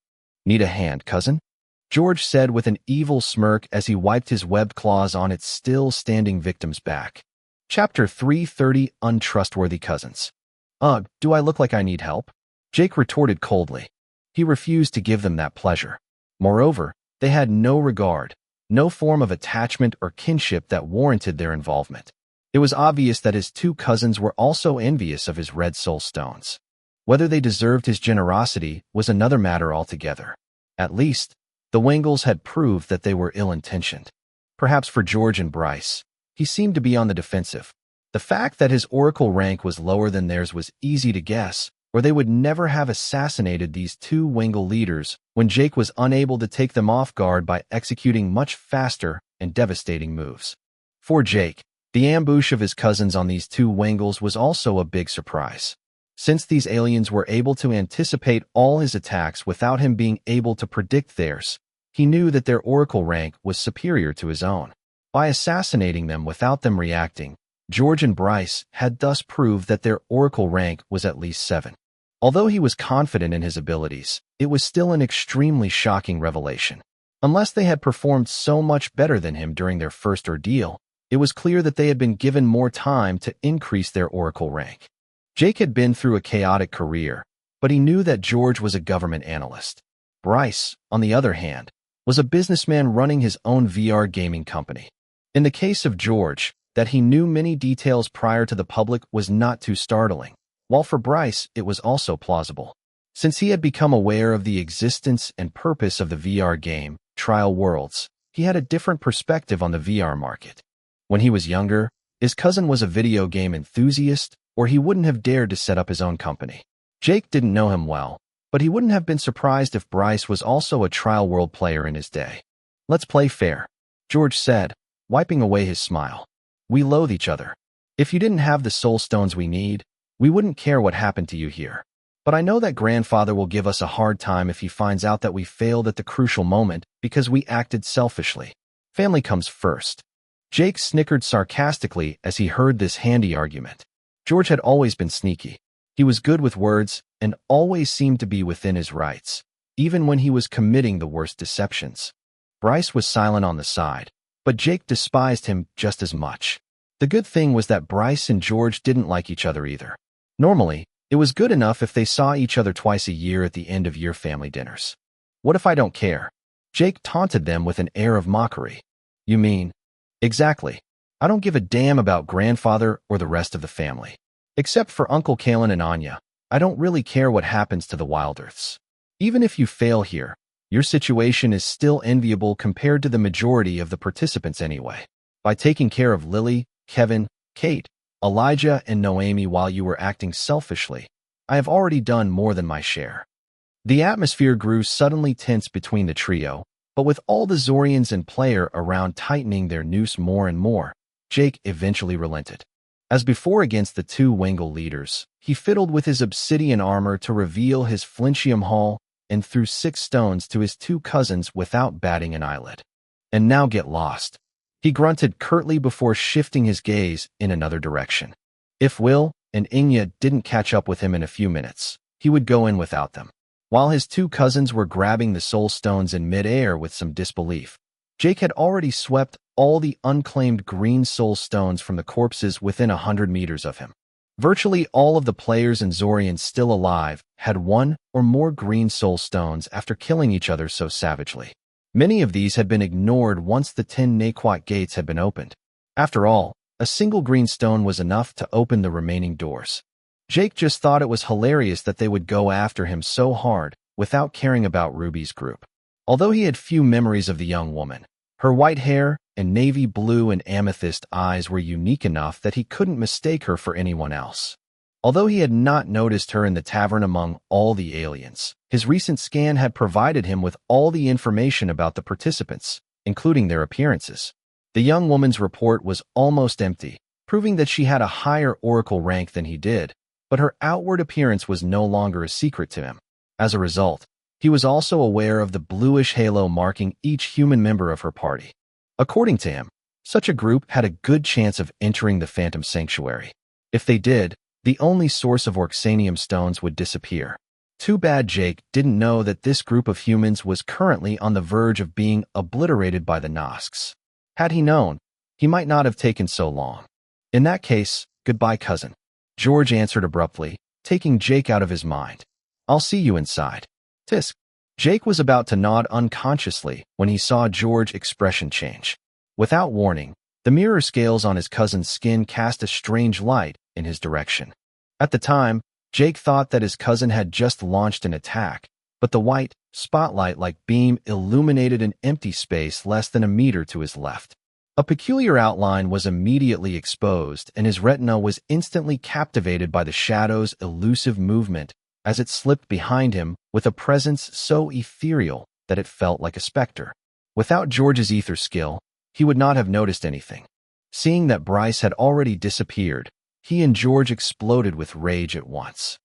Need a hand, cousin? George said with an evil smirk as he wiped his webbed claws on its still-standing victim's back. Chapter 330, Untrustworthy Cousins. Ugh, do I look like I need help? Jake retorted coldly. He refused to give them that pleasure. Moreover, they had no regard, no form of attachment or kinship that warranted their involvement. It was obvious that his 2 cousins were also envious of his red soul stones. Whether they deserved his generosity was another matter altogether. At least, the Wengels had proved that they were ill-intentioned. Perhaps for George and Bryce, he seemed to be on the defensive. The fact that his oracle rank was lower than theirs was easy to guess, or they would never have assassinated these 2 Wengel leaders when Jake was unable to take them off guard by executing much faster and devastating moves. For Jake, the ambush of his cousins on these 2 Wengels was also a big surprise. Since these aliens were able to anticipate all his attacks without him being able to predict theirs, he knew that their oracle rank was superior to his own. By assassinating them without them reacting, George and Bryce had thus proved that their oracle rank was at least 7. Although he was confident in his abilities, it was still an extremely shocking revelation. Unless they had performed so much better than him during their first ordeal, it was clear that they had been given more time to increase their oracle rank. Jake had been through a chaotic career, but he knew that George was a government analyst. Bryce, on the other hand, was a businessman running his own VR gaming company. In the case of George, that he knew many details prior to the public was not too startling, while for Bryce it was also plausible. Since he had become aware of the existence and purpose of the VR game, Trial Worlds, he had a different perspective on the VR market. When he was younger, his cousin was a video game enthusiast, or he wouldn't have dared to set up his own company. Jake didn't know him well, but he wouldn't have been surprised if Bryce was also a Trial World player in his day. Let's play fair, George said, wiping away his smile. We loathe each other. If you didn't have the soul stones we need, we wouldn't care what happened to you here. But I know that grandfather will give us a hard time if he finds out that we failed at the crucial moment because we acted selfishly. Family comes first. Jake snickered sarcastically as he heard this handy argument. George had always been sneaky. He was good with words and always seemed to be within his rights, even when he was committing the worst deceptions. Bryce was silent on the side, but Jake despised him just as much. The good thing was that Bryce and George didn't like each other either. Normally, it was good enough if they saw each other twice a year at the end of year family dinners. What if I don't care? Jake taunted them with an air of mockery. You mean? Exactly. I don't give a damn about grandfather or the rest of the family. Except for Uncle Kalen and Anya, I don't really care what happens to the Wilderths. Even if you fail here, your situation is still enviable compared to the majority of the participants anyway. By taking care of Lily, Kevin, Kate, Elijah, and Noemi while you were acting selfishly, I have already done more than my share. The atmosphere grew suddenly tense between the trio, but with all the Zorians and player around tightening their noose more and more, Jake eventually relented. As before against the 2 Wengel leaders, he fiddled with his obsidian armor to reveal his Flinchium Hall and threw 6 stones to his 2 cousins without batting an eyelid. And now get lost. He grunted curtly before shifting his gaze in another direction. If Will and Inya didn't catch up with him in a few minutes, he would go in without them. While his two cousins were grabbing the soul stones in midair with some disbelief, Jake had already swept all the unclaimed green soul stones from the corpses within 100 meters of him. Virtually all of the players and Zorians still alive had one or more green soul stones after killing each other so savagely. Many of these had been ignored once the 10 Naquat gates had been opened. After all, a single green stone was enough to open the remaining doors. Jake just thought it was hilarious that they would go after him so hard without caring about Ruby's group. Although he had few memories of the young woman, her white hair and navy blue and amethyst eyes were unique enough that he couldn't mistake her for anyone else. Although he had not noticed her in the tavern among all the aliens, his recent scan had provided him with all the information about the participants, including their appearances. The young woman's report was almost empty, proving that she had a higher oracle rank than he did, but her outward appearance was no longer a secret to him. As a result, he was also aware of the bluish halo marking each human member of her party. According to him, such a group had a good chance of entering the Phantom Sanctuary. If they did, the only source of Orxanium stones would disappear. Too bad Jake didn't know that this group of humans was currently on the verge of being obliterated by the Nosks. Had he known, he might not have taken so long. In that case, goodbye, cousin. George answered abruptly, taking Jake out of his mind. I'll see you inside. Tisk. Jake was about to nod unconsciously when he saw George's expression change. Without warning, the mirror scales on his cousin's skin cast a strange light in his direction. At the time, Jake thought that his cousin had just launched an attack, but the white, spotlight-like beam illuminated an empty space less than a meter to his left. A peculiar outline was immediately exposed, and his retina was instantly captivated by the shadow's elusive movement as it slipped behind him with a presence so ethereal that it felt like a specter. Without George's ether skill, he would not have noticed anything. Seeing that Bryce had already disappeared, he and George exploded with rage at once.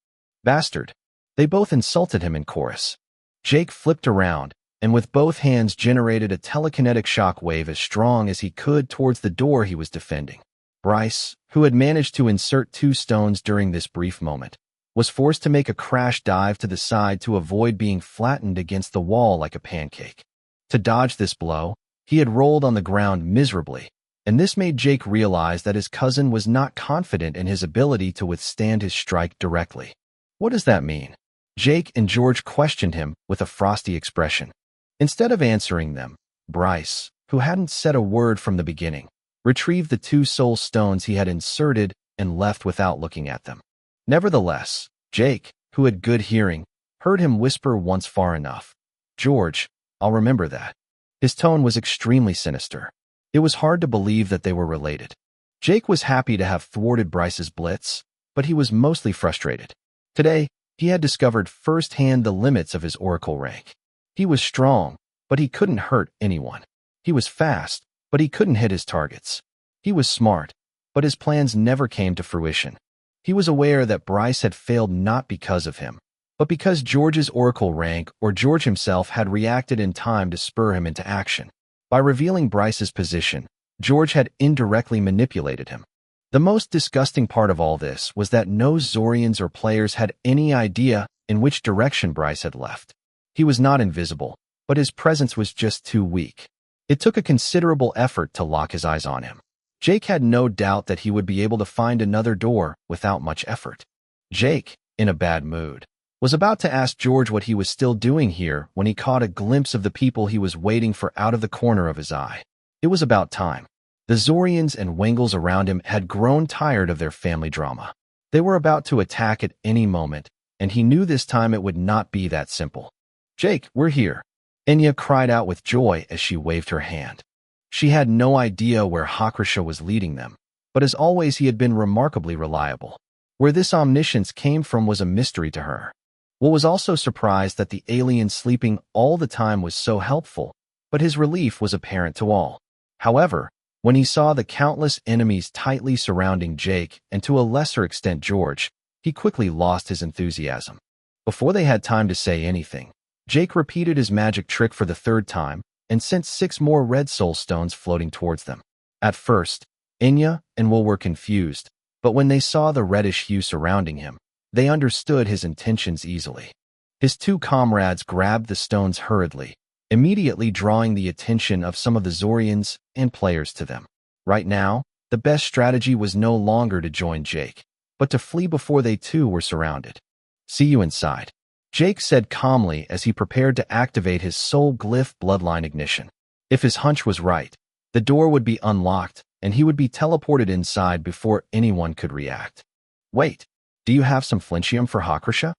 Bastard! They both insulted him in chorus. Jake flipped around, and with both hands generated a telekinetic shockwave as strong as he could towards the door he was defending. Bryce, who had managed to insert 2 stones during this brief moment, was forced to make a crash dive to the side to avoid being flattened against the wall like a pancake. To dodge this blow, he had rolled on the ground miserably, and this made Jake realize that his cousin was not confident in his ability to withstand his strike directly. What does that mean? Jake and George questioned him with a frosty expression. Instead of answering them, Bryce, who hadn't said a word from the beginning, retrieved the 2 soul stones he had inserted and left without looking at them. Nevertheless, Jake, who had good hearing, heard him whisper once far enough. George, I'll remember that. His tone was extremely sinister. It was hard to believe that they were related. Jake was happy to have thwarted Bryce's blitz, but he was mostly frustrated. Today, he had discovered firsthand the limits of his oracle rank. He was strong, but he couldn't hurt anyone. He was fast, but he couldn't hit his targets. He was smart, but his plans never came to fruition. He was aware that Bryce had failed not because of him, but because George's oracle rank or George himself had reacted in time to spur him into action. By revealing Bryce's position, George had indirectly manipulated him. The most disgusting part of all this was that no Zorians or players had any idea in which direction Bryce had left. He was not invisible, but his presence was just too weak. It took a considerable effort to lock his eyes on him. Jake had no doubt that he would be able to find another door without much effort. Jake, in a bad mood, was about to ask George what he was still doing here when he caught a glimpse of the people he was waiting for out of the corner of his eye. It was about time. The Zorians and Wengels around him had grown tired of their family drama. They were about to attack at any moment, and he knew this time it would not be that simple. Jake, we're here. Enya cried out with joy as she waved her hand. She had no idea where Hakrasha was leading them, but as always he had been remarkably reliable. Where this omniscience came from was a mystery to her. Will was also surprised that the alien sleeping all the time was so helpful, but his relief was apparent to all. However, when he saw the countless enemies tightly surrounding Jake and to a lesser extent George, he quickly lost his enthusiasm. Before they had time to say anything, Jake repeated his magic trick for the 3rd time, and sent 6 more red soul stones floating towards them. At first, Enya and Will were confused, but when they saw the reddish hue surrounding him, they understood his intentions easily. His 2 comrades grabbed the stones hurriedly, immediately drawing the attention of some of the Zorians and players to them. Right now, the best strategy was no longer to join Jake, but to flee before they too were surrounded. "See you inside," Jake said calmly as he prepared to activate his soul glyph bloodline ignition. If his hunch was right, the door would be unlocked and he would be teleported inside before anyone could react. "Wait, do you have some flinchium for Hakrasha?"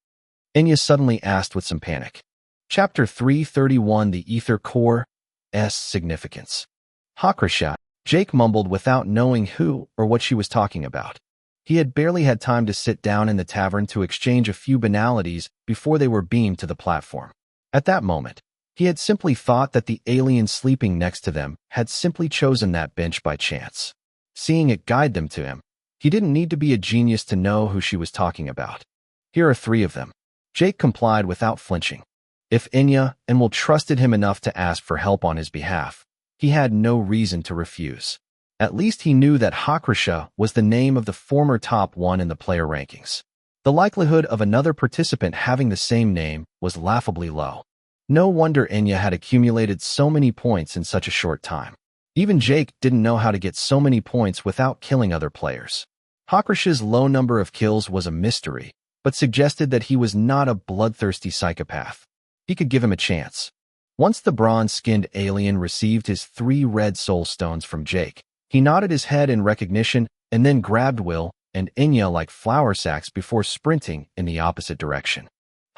Enya suddenly asked with some panic. Chapter 331, The Ether Core's Significance. Hakrasha, Jake mumbled without knowing who or what she was talking about. He had barely had time to sit down in the tavern to exchange a few banalities before they were beamed to the platform. At that moment, he had simply thought that the alien sleeping next to them had simply chosen that bench by chance. Seeing it guide them to him, he didn't need to be a genius to know who she was talking about. "Here are 3 of them." Jake complied without flinching. If Enya and Will trusted him enough to ask for help on his behalf, he had no reason to refuse. At least he knew that Hakrasha was the name of the former top 1 in the player rankings. The likelihood of another participant having the same name was laughably low. No wonder Enya had accumulated so many points in such a short time. Even Jake didn't know how to get so many points without killing other players. Hakrasha's low number of kills was a mystery, but suggested that he was not a bloodthirsty psychopath. He could give him a chance. Once the bronze-skinned alien received his 3 red soul stones from Jake, he nodded his head in recognition and then grabbed Will and Enya like flour sacks before sprinting in the opposite direction.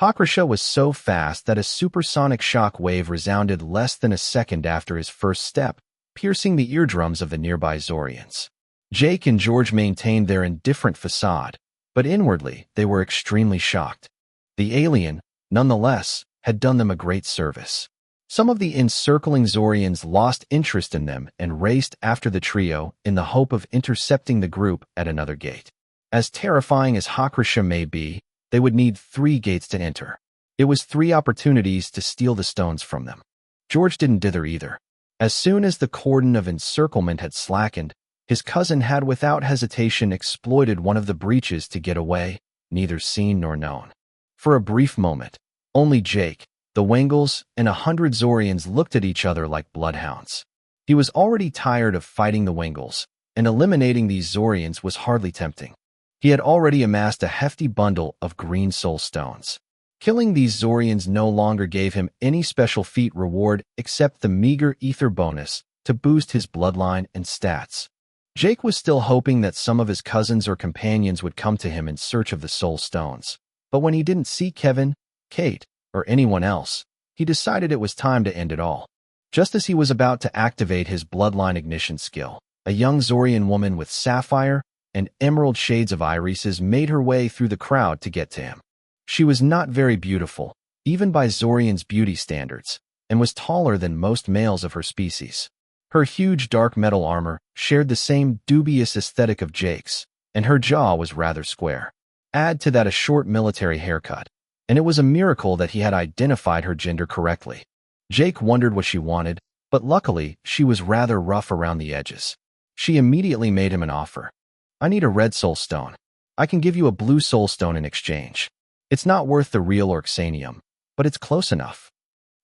Hakrasha was so fast that a supersonic shock wave resounded less than a second after his first step, piercing the eardrums of the nearby Zorians. Jake and George maintained their indifferent facade, but inwardly they were extremely shocked. The alien, nonetheless, had done them a great service. Some of the encircling Zorians lost interest in them and raced after the trio in the hope of intercepting the group at another gate. As terrifying as Hakrasha may be, they would need 3 gates to enter. It was 3 opportunities to steal the stones from them. George didn't dither either. As soon as the cordon of encirclement had slackened, his cousin had without hesitation exploited one of the breaches to get away, neither seen nor known. For a brief moment, only Jake, the Wengels, and 100 Zorians looked at each other like bloodhounds. He was already tired of fighting the Wengels, and eliminating these Zorians was hardly tempting. He had already amassed a hefty bundle of green soul stones. Killing these Zorians no longer gave him any special feat reward except the meager ether bonus to boost his bloodline and stats. Jake was still hoping that some of his cousins or companions would come to him in search of the soul stones, but when he didn't see Kevin, Kate, or anyone else, he decided it was time to end it all. Just as he was about to activate his bloodline ignition skill, a young Zorian woman with sapphire and emerald shades of irises made her way through the crowd to get to him. She was not very beautiful, even by Zorian's beauty standards, and was taller than most males of her species. Her huge dark metal armor shared the same dubious aesthetic of Jake's, and her jaw was rather square. Add to that a short military haircut, and it was a miracle that he had identified her gender correctly. Jake wondered what she wanted, but luckily she was rather rough around the edges. She immediately made him an offer. "I need a red soul stone. I can give you a blue soul stone in exchange. It's not worth the real Orxanium, but it's close enough."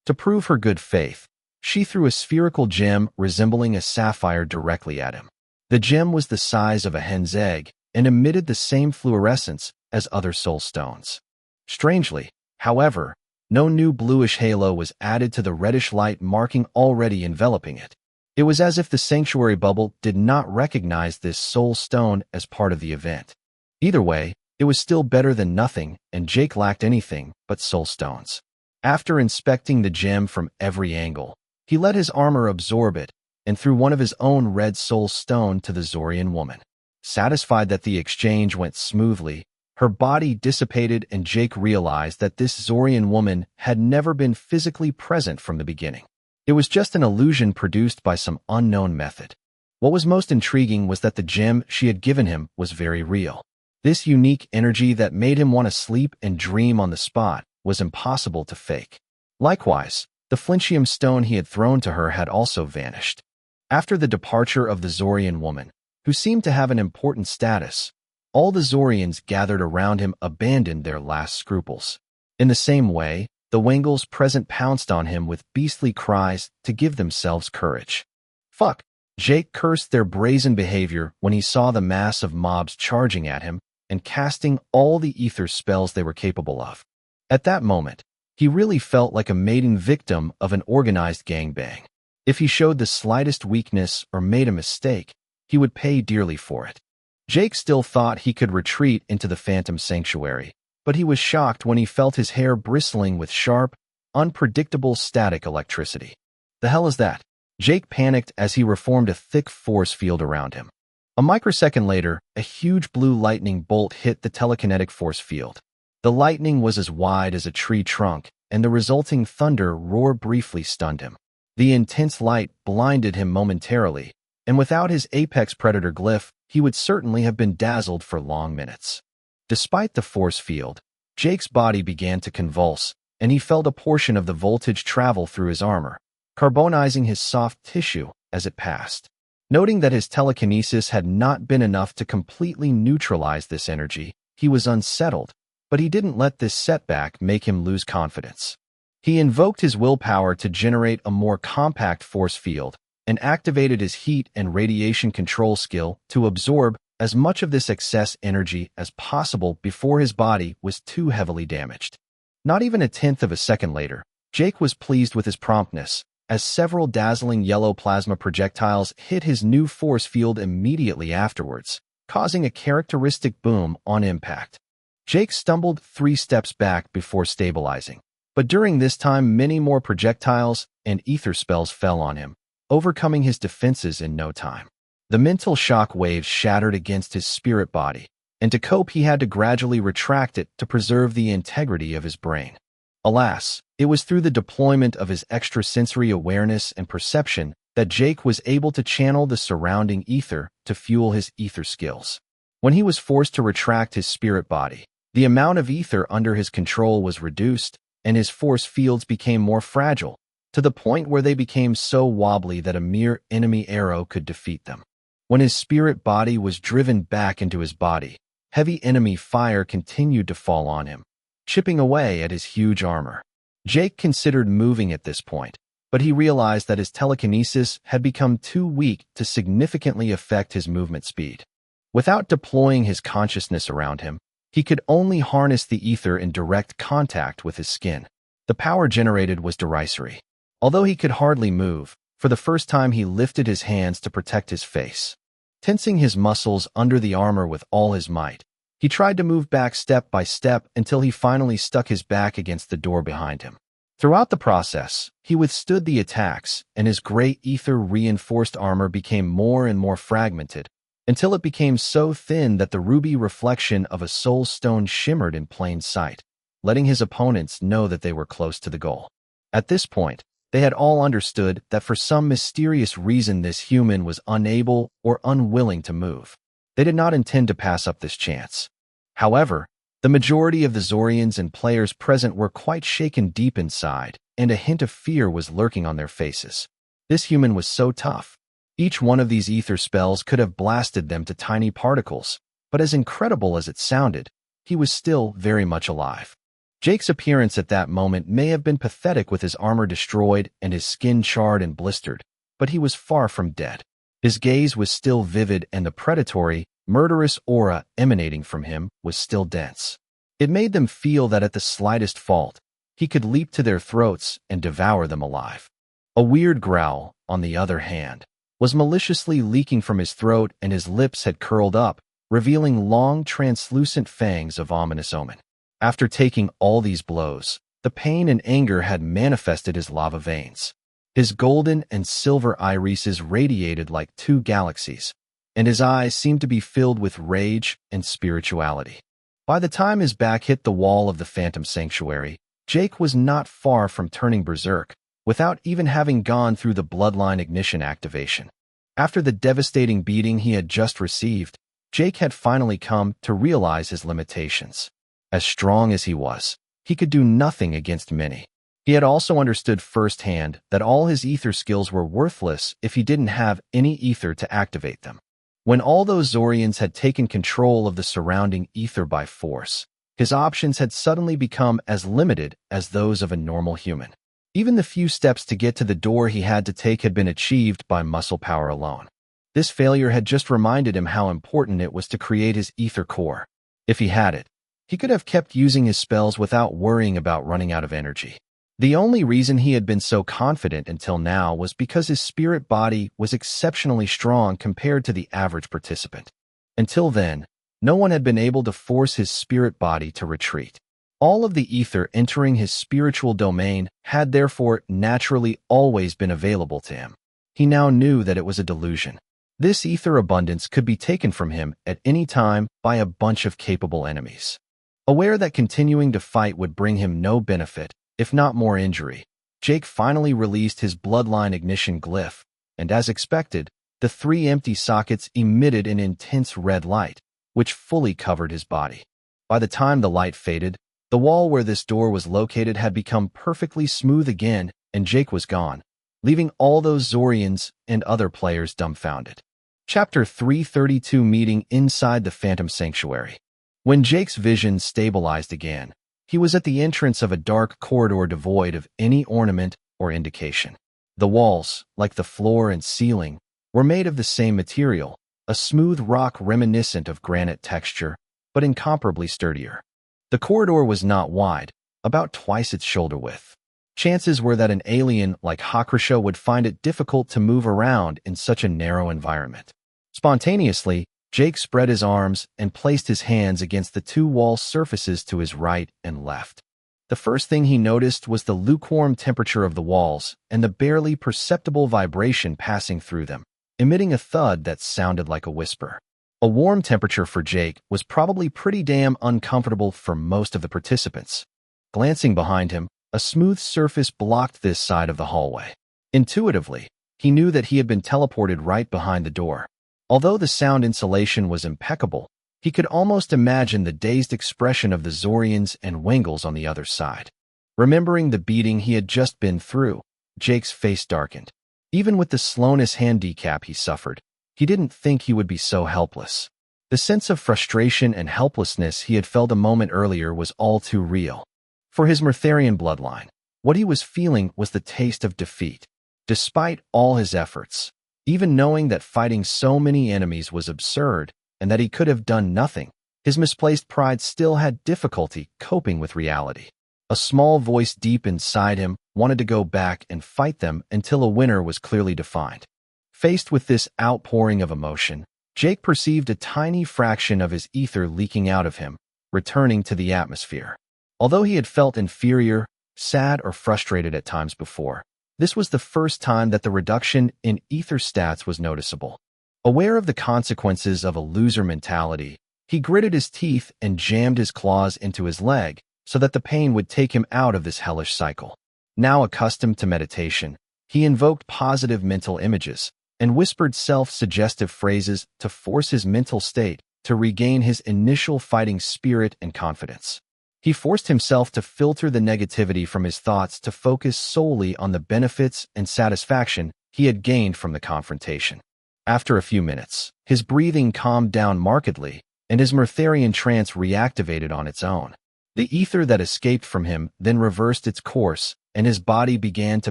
To prove her good faith, she threw a spherical gem resembling a sapphire directly at him. The gem was the size of a hen's egg and emitted the same fluorescence as other soul stones. Strangely, however, no new bluish halo was added to the reddish light marking already enveloping it. It was as if the sanctuary bubble did not recognize this soul stone as part of the event. Either way, it was still better than nothing, and Jake lacked anything but soul stones. After inspecting the gem from every angle, he let his armor absorb it and threw one of his own red soul stone to the Zorian woman. Satisfied that the exchange went smoothly, her body dissipated and Jake realized that this Zorian woman had never been physically present from the beginning. It was just an illusion produced by some unknown method. What was most intriguing was that the gem she had given him was very real. This unique energy that made him want to sleep and dream on the spot was impossible to fake. Likewise, The flintium stone he had thrown to her had also vanished. After the departure of the Zorian woman, who seemed to have an important status, all the Zorians gathered around him abandoned their last scruples. In the same way, the Wengels present pounced on him with beastly cries to give themselves courage. Fuck! Jake cursed their brazen behavior when he saw the mass of mobs charging at him and casting all the ether spells they were capable of. At that moment, he really felt like a maiden victim of an organized gangbang. If he showed the slightest weakness or made a mistake, he would pay dearly for it. Jake still thought he could retreat into the Phantom Sanctuary, but he was shocked when he felt his hair bristling with sharp, unpredictable static electricity. The hell is that? Jake panicked as he reformed a thick force field around him. A microsecond later, a huge blue lightning bolt hit the telekinetic force field. The lightning was as wide as a tree trunk, and the resulting thunder roar briefly stunned him. The intense light blinded him momentarily, and without his apex predator glyph, he would certainly have been dazzled for long minutes. Despite the force field, Jake's body began to convulse, and he felt a portion of the voltage travel through his armor, carbonizing his soft tissue as it passed. Noting that his telekinesis had not been enough to completely neutralize this energy, he was unsettled, but he didn't let this setback make him lose confidence. He invoked his willpower to generate a more compact force field and activated his heat and radiation control skill to absorb as much of this excess energy as possible before his body was too heavily damaged. Not even a tenth of a second later, Jake was pleased with his promptness, as several dazzling yellow plasma projectiles hit his new force field immediately afterwards, causing a characteristic boom on impact. Jake stumbled 3 steps back before stabilizing, but during this time many more projectiles and ether spells fell on him, overcoming his defenses in no time. The mental shock waves shattered against his spirit body, and to cope he had to gradually retract it to preserve the integrity of his brain. Alas, it was through the deployment of his extrasensory awareness and perception that Jake was able to channel the surrounding ether to fuel his ether skills. When he was forced to retract his spirit body, the amount of ether under his control was reduced, and his force fields became more fragile, to the point where they became so wobbly that a mere enemy arrow could defeat them. When his spirit body was driven back into his body, heavy enemy fire continued to fall on him, chipping away at his huge armor. Jake considered moving at this point, but he realized that his telekinesis had become too weak to significantly affect his movement speed. Without deploying his consciousness around him, he could only harness the ether in direct contact with his skin. The power generated was derisory. Although he could hardly move, for the first time he lifted his hands to protect his face. Tensing his muscles under the armor with all his might, he tried to move back step by step until he finally stuck his back against the door behind him. Throughout the process, he withstood the attacks, and his gray ether-reinforced armor became more and more fragmented, until it became so thin that the ruby reflection of a soul stone shimmered in plain sight, letting his opponents know that they were close to the goal. At this point, they had all understood that for some mysterious reason this human was unable or unwilling to move. They did not intend to pass up this chance. However, the majority of the Zorians and players present were quite shaken deep inside, and a hint of fear was lurking on their faces. This human was so tough. Each one of these ether spells could have blasted them to tiny particles, but as incredible as it sounded, he was still very much alive. Jake's appearance at that moment may have been pathetic with his armor destroyed and his skin charred and blistered, but he was far from dead. His gaze was still vivid and the predatory, murderous aura emanating from him was still dense. It made them feel that at the slightest fault, he could leap to their throats and devour them alive. A weird growl, on the other hand, was maliciously leaking from his throat and his lips had curled up, revealing long, translucent fangs of ominous omen. After taking all these blows, the pain and anger had manifested his lava veins. His golden and silver irises radiated like 2 galaxies, and his eyes seemed to be filled with rage and spirituality. By the time his back hit the wall of the Phantom Sanctuary, Jake was not far from turning berserk, without even having gone through the bloodline ignition activation. After the devastating beating he had just received, Jake had finally come to realize his limitations. As strong as he was, he could do nothing against many. He had also understood firsthand that all his ether skills were worthless if he didn't have any ether to activate them. When all those Zorians had taken control of the surrounding ether by force, his options had suddenly become as limited as those of a normal human. Even the few steps to get to the door he had to take had been achieved by muscle power alone. This failure had just reminded him how important it was to create his ether core. If he had it, he could have kept using his spells without worrying about running out of energy. The only reason he had been so confident until now was because his spirit body was exceptionally strong compared to the average participant. Until then, no one had been able to force his spirit body to retreat. All of the ether entering his spiritual domain had therefore naturally always been available to him. He now knew that it was a delusion. This ether abundance could be taken from him at any time by a bunch of capable enemies. Aware that continuing to fight would bring him no benefit, if not more injury, Jake finally released his bloodline ignition glyph, and as expected, the 3 empty sockets emitted an intense red light, which fully covered his body. By the time the light faded, the wall where this door was located had become perfectly smooth again, and Jake was gone, leaving all those Zorians and other players dumbfounded. Chapter 332 Meeting Inside the Phantom Sanctuary. When Jake's vision stabilized again, he was at the entrance of a dark corridor devoid of any ornament or indication. The walls, like the floor and ceiling, were made of the same material, a smooth rock reminiscent of granite texture, but incomparably sturdier. The corridor was not wide, about twice its shoulder width. Chances were that an alien like Hakusho would find it difficult to move around in such a narrow environment. Spontaneously, Jake spread his arms and placed his hands against the 2 wall surfaces to his right and left. The first thing he noticed was the lukewarm temperature of the walls and the barely perceptible vibration passing through them, emitting a thud that sounded like a whisper. A warm temperature for Jake was probably pretty damn uncomfortable for most of the participants. Glancing behind him, a smooth surface blocked this side of the hallway. Intuitively, he knew that he had been teleported right behind the door. Although the sound insulation was impeccable, he could almost imagine the dazed expression of the Zorians and Wengels on the other side. Remembering the beating he had just been through, Jake's face darkened. Even with the slowness handicap he suffered, he didn't think he would be so helpless. The sense of frustration and helplessness he had felt a moment earlier was all too real. For his Murtharian bloodline, what he was feeling was the taste of defeat. Despite all his efforts, even knowing that fighting so many enemies was absurd and that he could have done nothing, his misplaced pride still had difficulty coping with reality. A small voice deep inside him wanted to go back and fight them until a winner was clearly defined. Faced with this outpouring of emotion, Jake perceived a tiny fraction of his ether leaking out of him, returning to the atmosphere. Although he had felt inferior, sad, or frustrated at times before, this was the first time that the reduction in ether stats was noticeable. Aware of the consequences of a loser mentality, he gritted his teeth and jammed his claws into his leg so that the pain would take him out of this hellish cycle. Now accustomed to meditation, he invoked positive mental images and whispered self-suggestive phrases to force his mental state to regain his initial fighting spirit and confidence. He forced himself to filter the negativity from his thoughts to focus solely on the benefits and satisfaction he had gained from the confrontation. After a few minutes, his breathing calmed down markedly, and his Murtharian trance reactivated on its own. The ether that escaped from him then reversed its course, and his body began to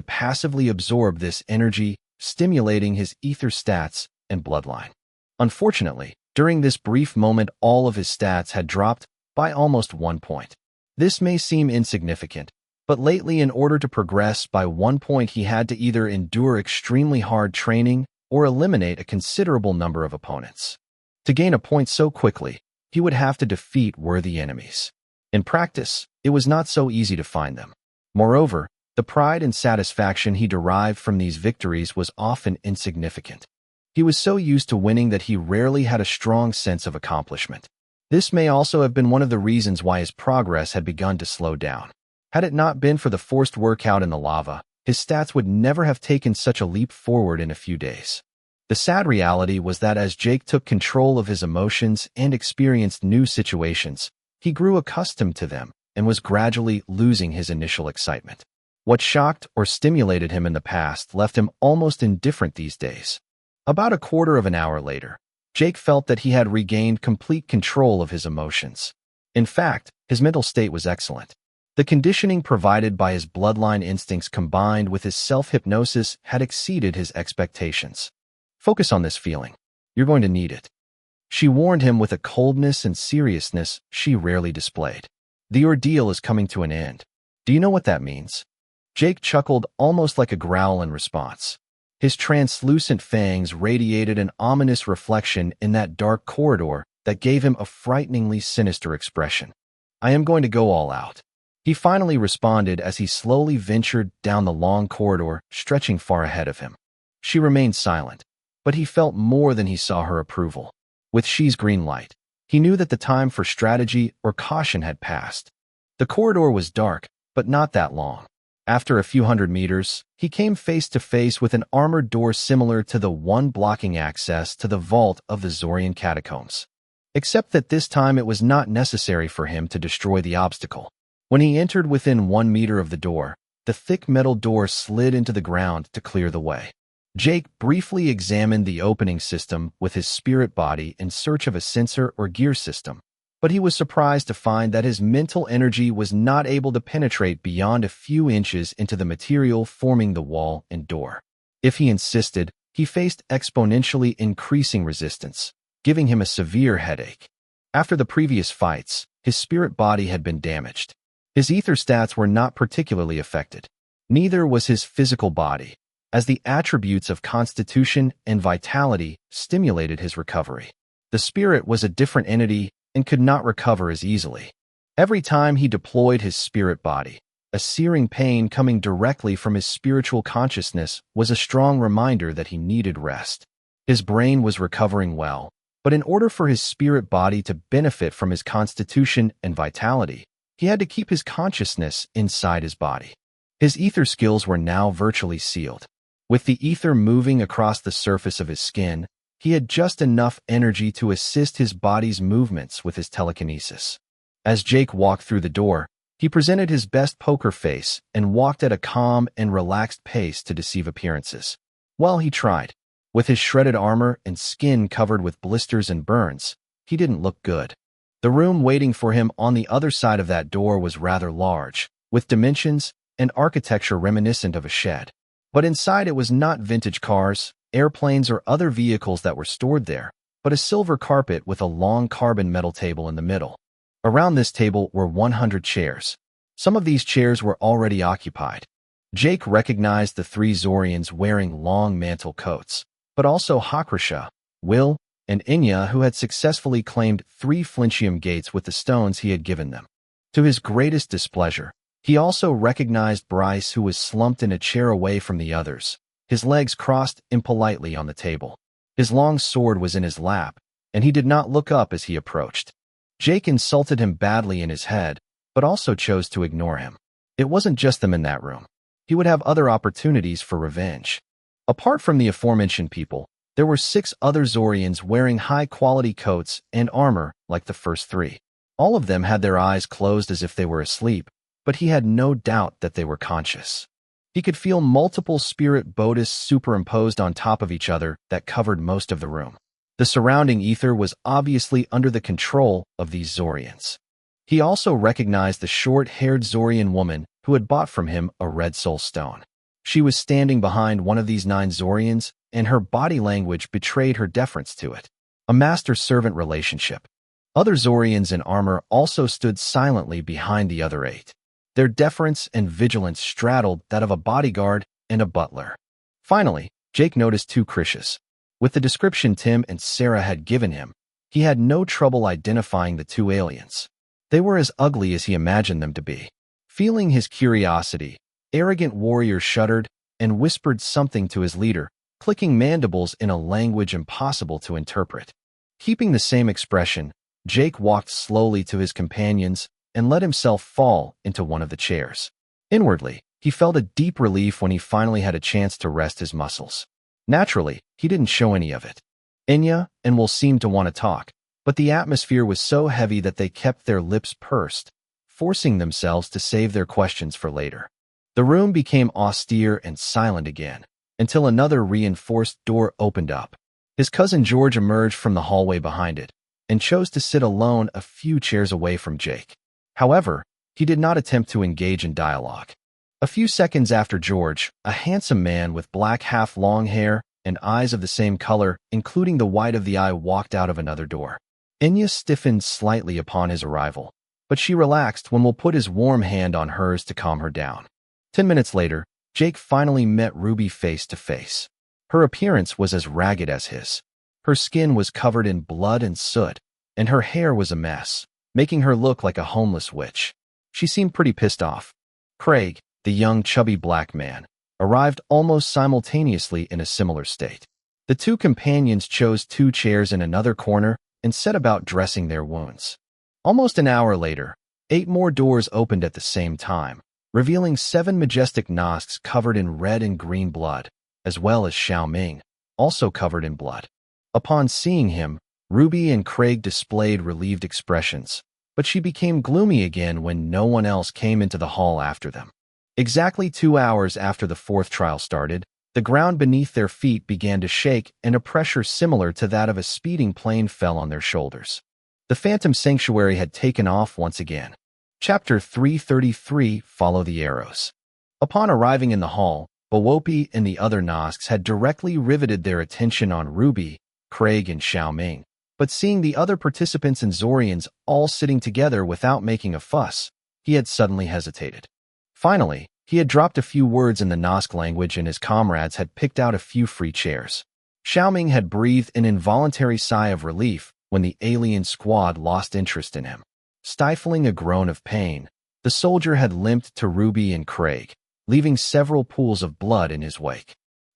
passively absorb this energy, stimulating his ether stats and bloodline. Unfortunately, during this brief moment, all of his stats had dropped by almost 1 point. This may seem insignificant, but lately, in order to progress by 1 point, he had to either endure extremely hard training or eliminate a considerable number of opponents. To gain a point so quickly, he would have to defeat worthy enemies. In practice, it was not so easy to find them. Moreover, the pride and satisfaction he derived from these victories was often insignificant. He was so used to winning that he rarely had a strong sense of accomplishment. This may also have been one of the reasons why his progress had begun to slow down. Had it not been for the forced workout in the lava, his stats would never have taken such a leap forward in a few days. The sad reality was that as Jake took control of his emotions and experienced new situations, he grew accustomed to them and was gradually losing his initial excitement. What shocked or stimulated him in the past left him almost indifferent these days. About a quarter of an hour later, Jake felt that he had regained complete control of his emotions. In fact, his mental state was excellent. The conditioning provided by his bloodline instincts combined with his self-hypnosis had exceeded his expectations. Focus on this feeling. You're going to need it. She warned him with a coldness and seriousness she rarely displayed. The ordeal is coming to an end. Do you know what that means? Jake chuckled almost like a growl in response. His translucent fangs radiated an ominous reflection in that dark corridor that gave him a frighteningly sinister expression. I am going to go all out. He finally responded as he slowly ventured down the long corridor, stretching far ahead of him. She remained silent, but he felt more than he saw her approval. With She's green light, he knew that the time for strategy or caution had passed. The corridor was dark, but not that long. After a few hundred meters, he came face to face with an armored door similar to the one blocking access to the vault of the Zorian catacombs. Except that this time it was not necessary for him to destroy the obstacle. When he entered within 1 meter of the door, the thick metal door slid into the ground to clear the way. Jake briefly examined the opening system with his spirit body in search of a sensor or gear system, but he was surprised to find that his mental energy was not able to penetrate beyond a few inches into the material forming the wall and door. If he insisted, he faced exponentially increasing resistance, giving him a severe headache. After the previous fights, his spirit body had been damaged. His ether stats were not particularly affected. Neither was his physical body, as the attributes of constitution and vitality stimulated his recovery. The spirit was a different entity and could not recover as easily. Every time he deployed his spirit body, a searing pain coming directly from his spiritual consciousness was a strong reminder that he needed rest. His brain was recovering well, but in order for his spirit body to benefit from his constitution and vitality, he had to keep his consciousness inside his body. His ether skills were now virtually sealed. With the ether moving across the surface of his skin, he had just enough energy to assist his body's movements with his telekinesis. As Jake walked through the door, he presented his best poker face and walked at a calm and relaxed pace to deceive appearances. Well, he tried. With his shredded armor and skin covered with blisters and burns, he didn't look good. The room waiting for him on the other side of that door was rather large, with dimensions and architecture reminiscent of a shed. But inside it was not vintage cars, airplanes, or other vehicles that were stored there, but a silver carpet with a long carbon metal table in the middle. Around this table were 100 chairs. Some of these chairs were already occupied. Jake recognized the 3 Zorians wearing long mantle coats, but also Hakrasha, Will, and Inya, who had successfully claimed 3 Flinchium gates with the stones he had given them. To his greatest displeasure, he also recognized Bryce, who was slumped in a chair away from the others, his legs crossed impolitely on the table. His long sword was in his lap, and he did not look up as he approached. Jake insulted him badly in his head, but also chose to ignore him. It wasn't just them in that room. He would have other opportunities for revenge. Apart from the aforementioned people, there were 6 other Zorians wearing high-quality coats and armor like the first 3. All of them had their eyes closed as if they were asleep, but he had no doubt that they were conscious. He could feel multiple spirit bodies superimposed on top of each other that covered most of the room. The surrounding ether was obviously under the control of these Zorians. He also recognized the short-haired Zorian woman who had bought from him a red soul stone. She was standing behind one of these 9 Zorians, and her body language betrayed her deference to it. A master-servant relationship. Other Zorians in armor also stood silently behind the other 8. Their deference and vigilance straddled that of a bodyguard and a butler. Finally, Jake noticed 2 Krishas. With the description Tim and Sarah had given him, he had no trouble identifying the 2 aliens. They were as ugly as he imagined them to be. Feeling his curiosity, arrogant warrior shuddered and whispered something to his leader, clicking mandibles in a language impossible to interpret. Keeping the same expression, Jake walked slowly to his companions and let himself fall into one of the chairs. Inwardly, he felt a deep relief when he finally had a chance to rest his muscles. Naturally, he didn't show any of it. Inya and Will seemed to want to talk, but the atmosphere was so heavy that they kept their lips pursed, forcing themselves to save their questions for later. The room became austere and silent again, until another reinforced door opened up. His cousin George emerged from the hallway behind it, and chose to sit alone a few chairs away from Jake. However, he did not attempt to engage in dialogue. A few seconds after George, a handsome man with black half-long hair and eyes of the same color, including the white of the eye, walked out of another door. Enya stiffened slightly upon his arrival, but she relaxed when Will put his warm hand on hers to calm her down. 10 minutes later, Jake finally met Ruby face to face. Her appearance was as ragged as his. Her skin was covered in blood and soot, and her hair was a mess, making her look like a homeless witch. She seemed pretty pissed off. Craig, the young chubby black man, arrived almost simultaneously in a similar state. The two companions chose 2 chairs in another corner and set about dressing their wounds. Almost an hour later, 8 more doors opened at the same time, revealing 7 majestic Nosks covered in red and green blood, as well as Xiao Ming, also covered in blood. Upon seeing him, Ruby and Craig displayed relieved expressions, but she became gloomy again when no one else came into the hall after them. Exactly 2 hours after the 4th trial started, the ground beneath their feet began to shake and a pressure similar to that of a speeding plane fell on their shoulders. The Phantom Sanctuary had taken off once again. Chapter 333, Follow the Arrows. Upon arriving in the hall, Bawopi and the other Nosks had directly riveted their attention on Ruby, Craig, and Xiao Ming, but seeing the other participants and Zorians all sitting together without making a fuss, he had suddenly hesitated. Finally, he had dropped a few words in the Nosk language and his comrades had picked out a few free chairs. Xiao Ming had breathed an involuntary sigh of relief when the alien squad lost interest in him. Stifling a groan of pain, the soldier had limped to Ruby and Craig, leaving several pools of blood in his wake.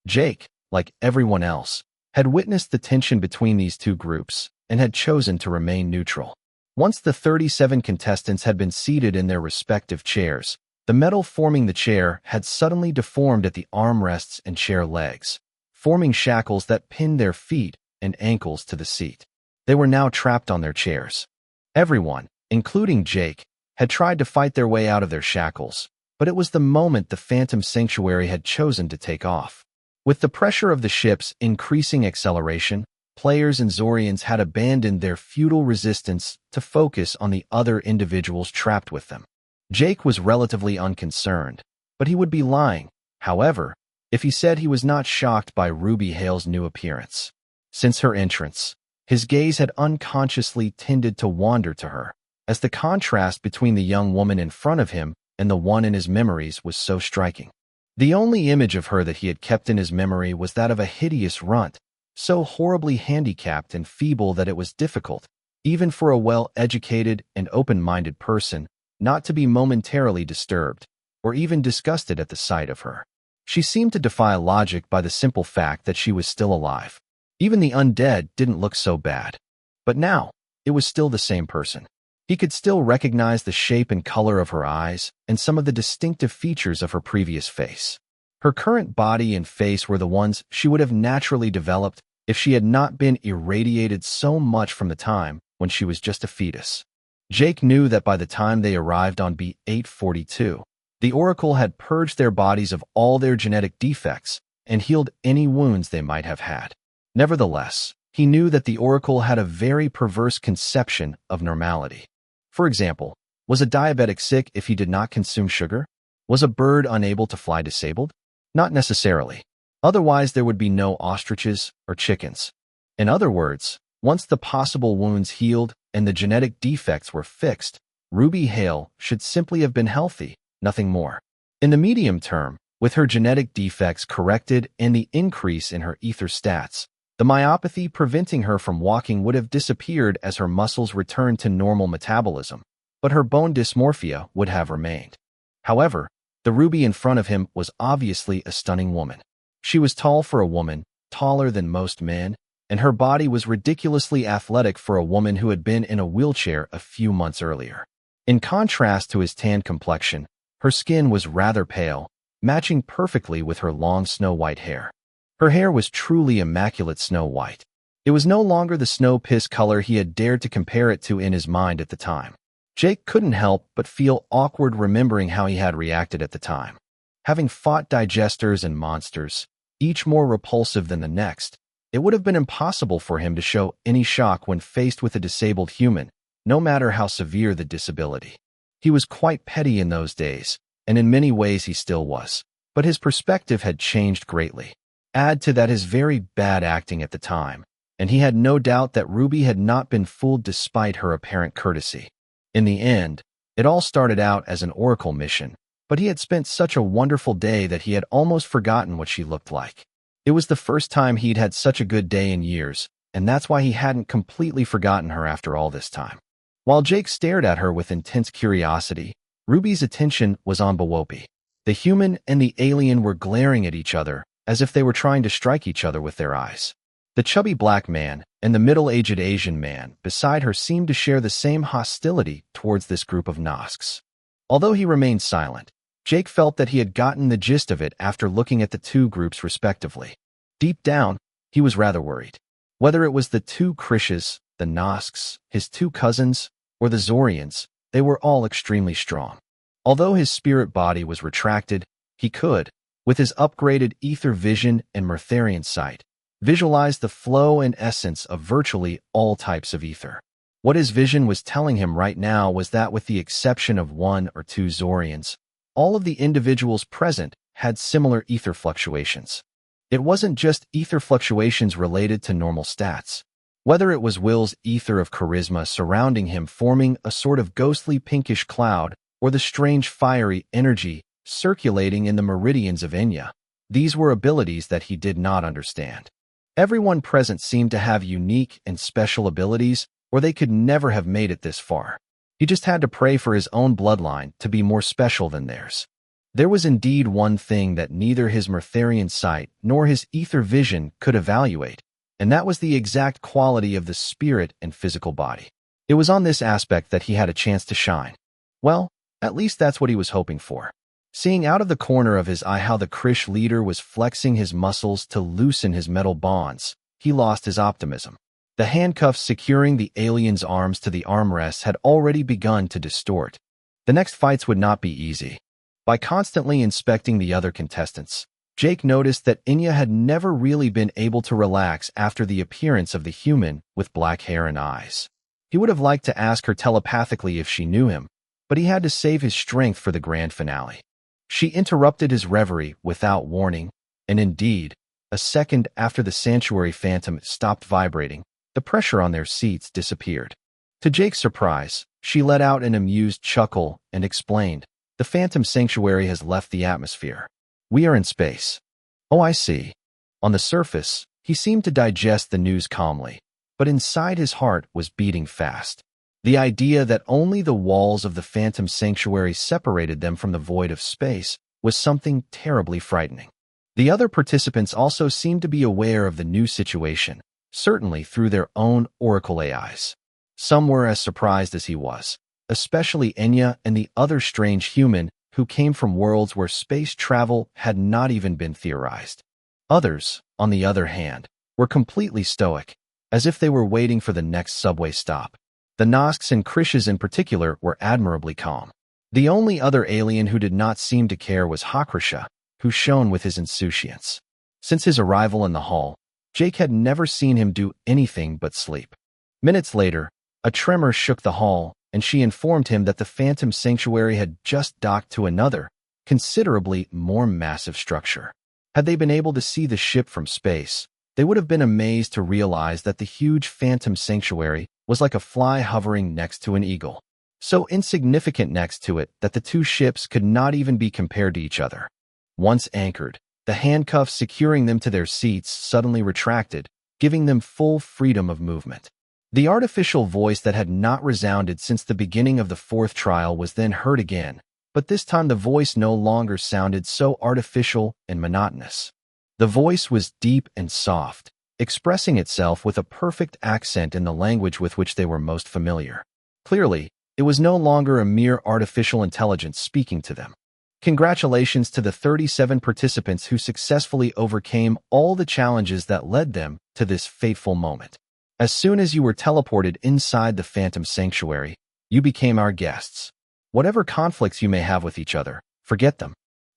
Jake, like everyone else, had witnessed the tension between these two groups and had chosen to remain neutral. Once the 37 contestants had been seated in their respective chairs, the metal forming the chair had suddenly deformed at the armrests and chair legs, forming shackles that pinned their feet and ankles to the seat. They were now trapped on their chairs. Everyone, including Jake, had tried to fight their way out of their shackles, but it was the moment the Phantom Sanctuary had chosen to take off. With the pressure of the ship's increasing acceleration, players and Zorians had abandoned their futile resistance to focus on the other individuals trapped with them. Jake was relatively unconcerned, but he would be lying, however, if he said he was not shocked by Ruby Hale's new appearance. Since her entrance, his gaze had unconsciously tended to wander to her, as the contrast between the young woman in front of him and the one in his memories was so striking. The only image of her that he had kept in his memory was that of a hideous runt, so horribly handicapped and feeble that it was difficult, even for a well-educated and open-minded person, not to be momentarily disturbed, or even disgusted at the sight of her. She seemed to defy logic by the simple fact that she was still alive. Even the undead didn't look so bad. But now, it was still the same person. He could still recognize the shape and color of her eyes and some of the distinctive features of her previous face. Her current body and face were the ones she would have naturally developed if she had not been irradiated so much from the time when she was just a fetus. Jake knew that by the time they arrived on B-842, the Oracle had purged their bodies of all their genetic defects and healed any wounds they might have had. Nevertheless, he knew that the Oracle had a very perverse conception of normality. For example, was a diabetic sick if he did not consume sugar? Was a bird unable to fly disabled? Not necessarily. Otherwise, there would be no ostriches or chickens. In other words, once the possible wounds healed and the genetic defects were fixed, Ruby Hale should simply have been healthy, nothing more. In the medium term, with her genetic defects corrected and the increase in her ether stats, the myopathy preventing her from walking would have disappeared as her muscles returned to normal metabolism, but her bone dysmorphia would have remained. However, the Ruby in front of him was obviously a stunning woman. She was tall for a woman, taller than most men, and her body was ridiculously athletic for a woman who had been in a wheelchair a few months earlier. In contrast to his tan complexion, her skin was rather pale, matching perfectly with her long snow-white hair. Her hair was truly immaculate snow-white. It was no longer the snow-piss color he had dared to compare it to in his mind at the time. Jake couldn't help but feel awkward remembering how he had reacted at the time. Having fought digesters and monsters, each more repulsive than the next, it would have been impossible for him to show any shock when faced with a disabled human, no matter how severe the disability. He was quite petty in those days, and in many ways he still was, but his perspective had changed greatly. Add to that his very bad acting at the time, and he had no doubt that Ruby had not been fooled despite her apparent courtesy. In the end, it all started out as an oracle mission, but he had spent such a wonderful day that he had almost forgotten what she looked like. It was the first time he'd had such a good day in years, and that's why he hadn't completely forgotten her after all this time. While Jake stared at her with intense curiosity, Ruby's attention was on Bawopi. The human and the alien were glaring at each other, as if they were trying to strike each other with their eyes. The chubby black man and the middle-aged Asian man beside her seemed to share the same hostility towards this group of Nosks. Although he remained silent, Jake felt that he had gotten the gist of it after looking at the two groups respectively. Deep down, he was rather worried. Whether it was the two Krishes, the Nosks, his two cousins, or the Zorians, they were all extremely strong. Although his spirit body was retracted, he could, with his upgraded ether vision and Murtharian sight, visualize the flow and essence of virtually all types of ether. What his vision was telling him right now was that with the exception of one or two Zorians, all of the individuals present had similar ether fluctuations. It wasn't just ether fluctuations related to normal stats. Whether it was Will's ether of charisma surrounding him forming a sort of ghostly pinkish cloud, or the strange fiery energy circulating in the meridians of Enya, these were abilities that he did not understand. Everyone present seemed to have unique and special abilities, or they could never have made it this far. He just had to pray for his own bloodline to be more special than theirs. There was indeed one thing that neither his Murtharian sight nor his ether vision could evaluate, and that was the exact quality of the spirit and physical body. It was on this aspect that he had a chance to shine. Well, at least that's what he was hoping for. Seeing out of the corner of his eye how the Krish leader was flexing his muscles to loosen his metal bonds, he lost his optimism. The handcuffs securing the alien's arms to the armrests had already begun to distort. The next fights would not be easy. By constantly inspecting the other contestants, Jake noticed that Enya had never really been able to relax after the appearance of the human with black hair and eyes. He would have liked to ask her telepathically if she knew him, but he had to save his strength for the grand finale. She interrupted his reverie without warning, and indeed, a second after the sanctuary phantom stopped vibrating, the pressure on their seats disappeared. To Jake's surprise, she let out an amused chuckle and explained, "The phantom sanctuary has left the atmosphere. We are in space." "Oh, I see." On the surface, he seemed to digest the news calmly, but inside his heart was beating fast. The idea that only the walls of the phantom sanctuary separated them from the void of space was something terribly frightening. The other participants also seemed to be aware of the new situation, certainly through their own Oracle AIs. Some were as surprised as he was, especially Enya and the other strange human who came from worlds where space travel had not even been theorized. Others, on the other hand, were completely stoic, as if they were waiting for the next subway stop. The Nosks and Krishes in particular were admirably calm. The only other alien who did not seem to care was Hakrasha, who shone with his insouciance. Since his arrival in the hall, Jake had never seen him do anything but sleep. Minutes later, a tremor shook the hall, and she informed him that the Phantom Sanctuary had just docked to another, considerably more massive structure. Had they been able to see the ship from space, they would have been amazed to realize that the huge Phantom Sanctuary was like a fly hovering next to an eagle, so insignificant next to it that the two ships could not even be compared to each other. Once anchored, the handcuffs securing them to their seats suddenly retracted, giving them full freedom of movement. The artificial voice that had not resounded since the beginning of the fourth trial was then heard again, but this time the voice no longer sounded so artificial and monotonous. The voice was deep and soft, expressing itself with a perfect accent in the language with which they were most familiar. Clearly, it was no longer a mere artificial intelligence speaking to them. Congratulations to the 37 participants who successfully overcame all the challenges that led them to this fateful moment. As soon as you were teleported inside the Phantom Sanctuary, you became our guests. Whatever conflicts you may have with each other, forget them.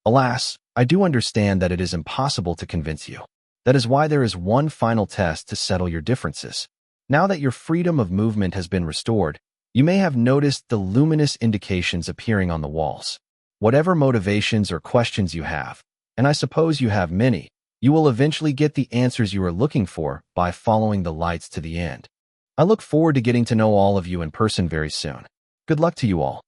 Alas, I do understand that it is impossible to convince you. That is why there is one final test to settle your differences. Now that your freedom of movement has been restored, you may have noticed the luminous indications appearing on the walls. Whatever motivations or questions you have, and I suppose you have many, you will eventually get the answers you are looking for by following the lights to the end. I look forward to getting to know all of you in person very soon. Good luck to you all.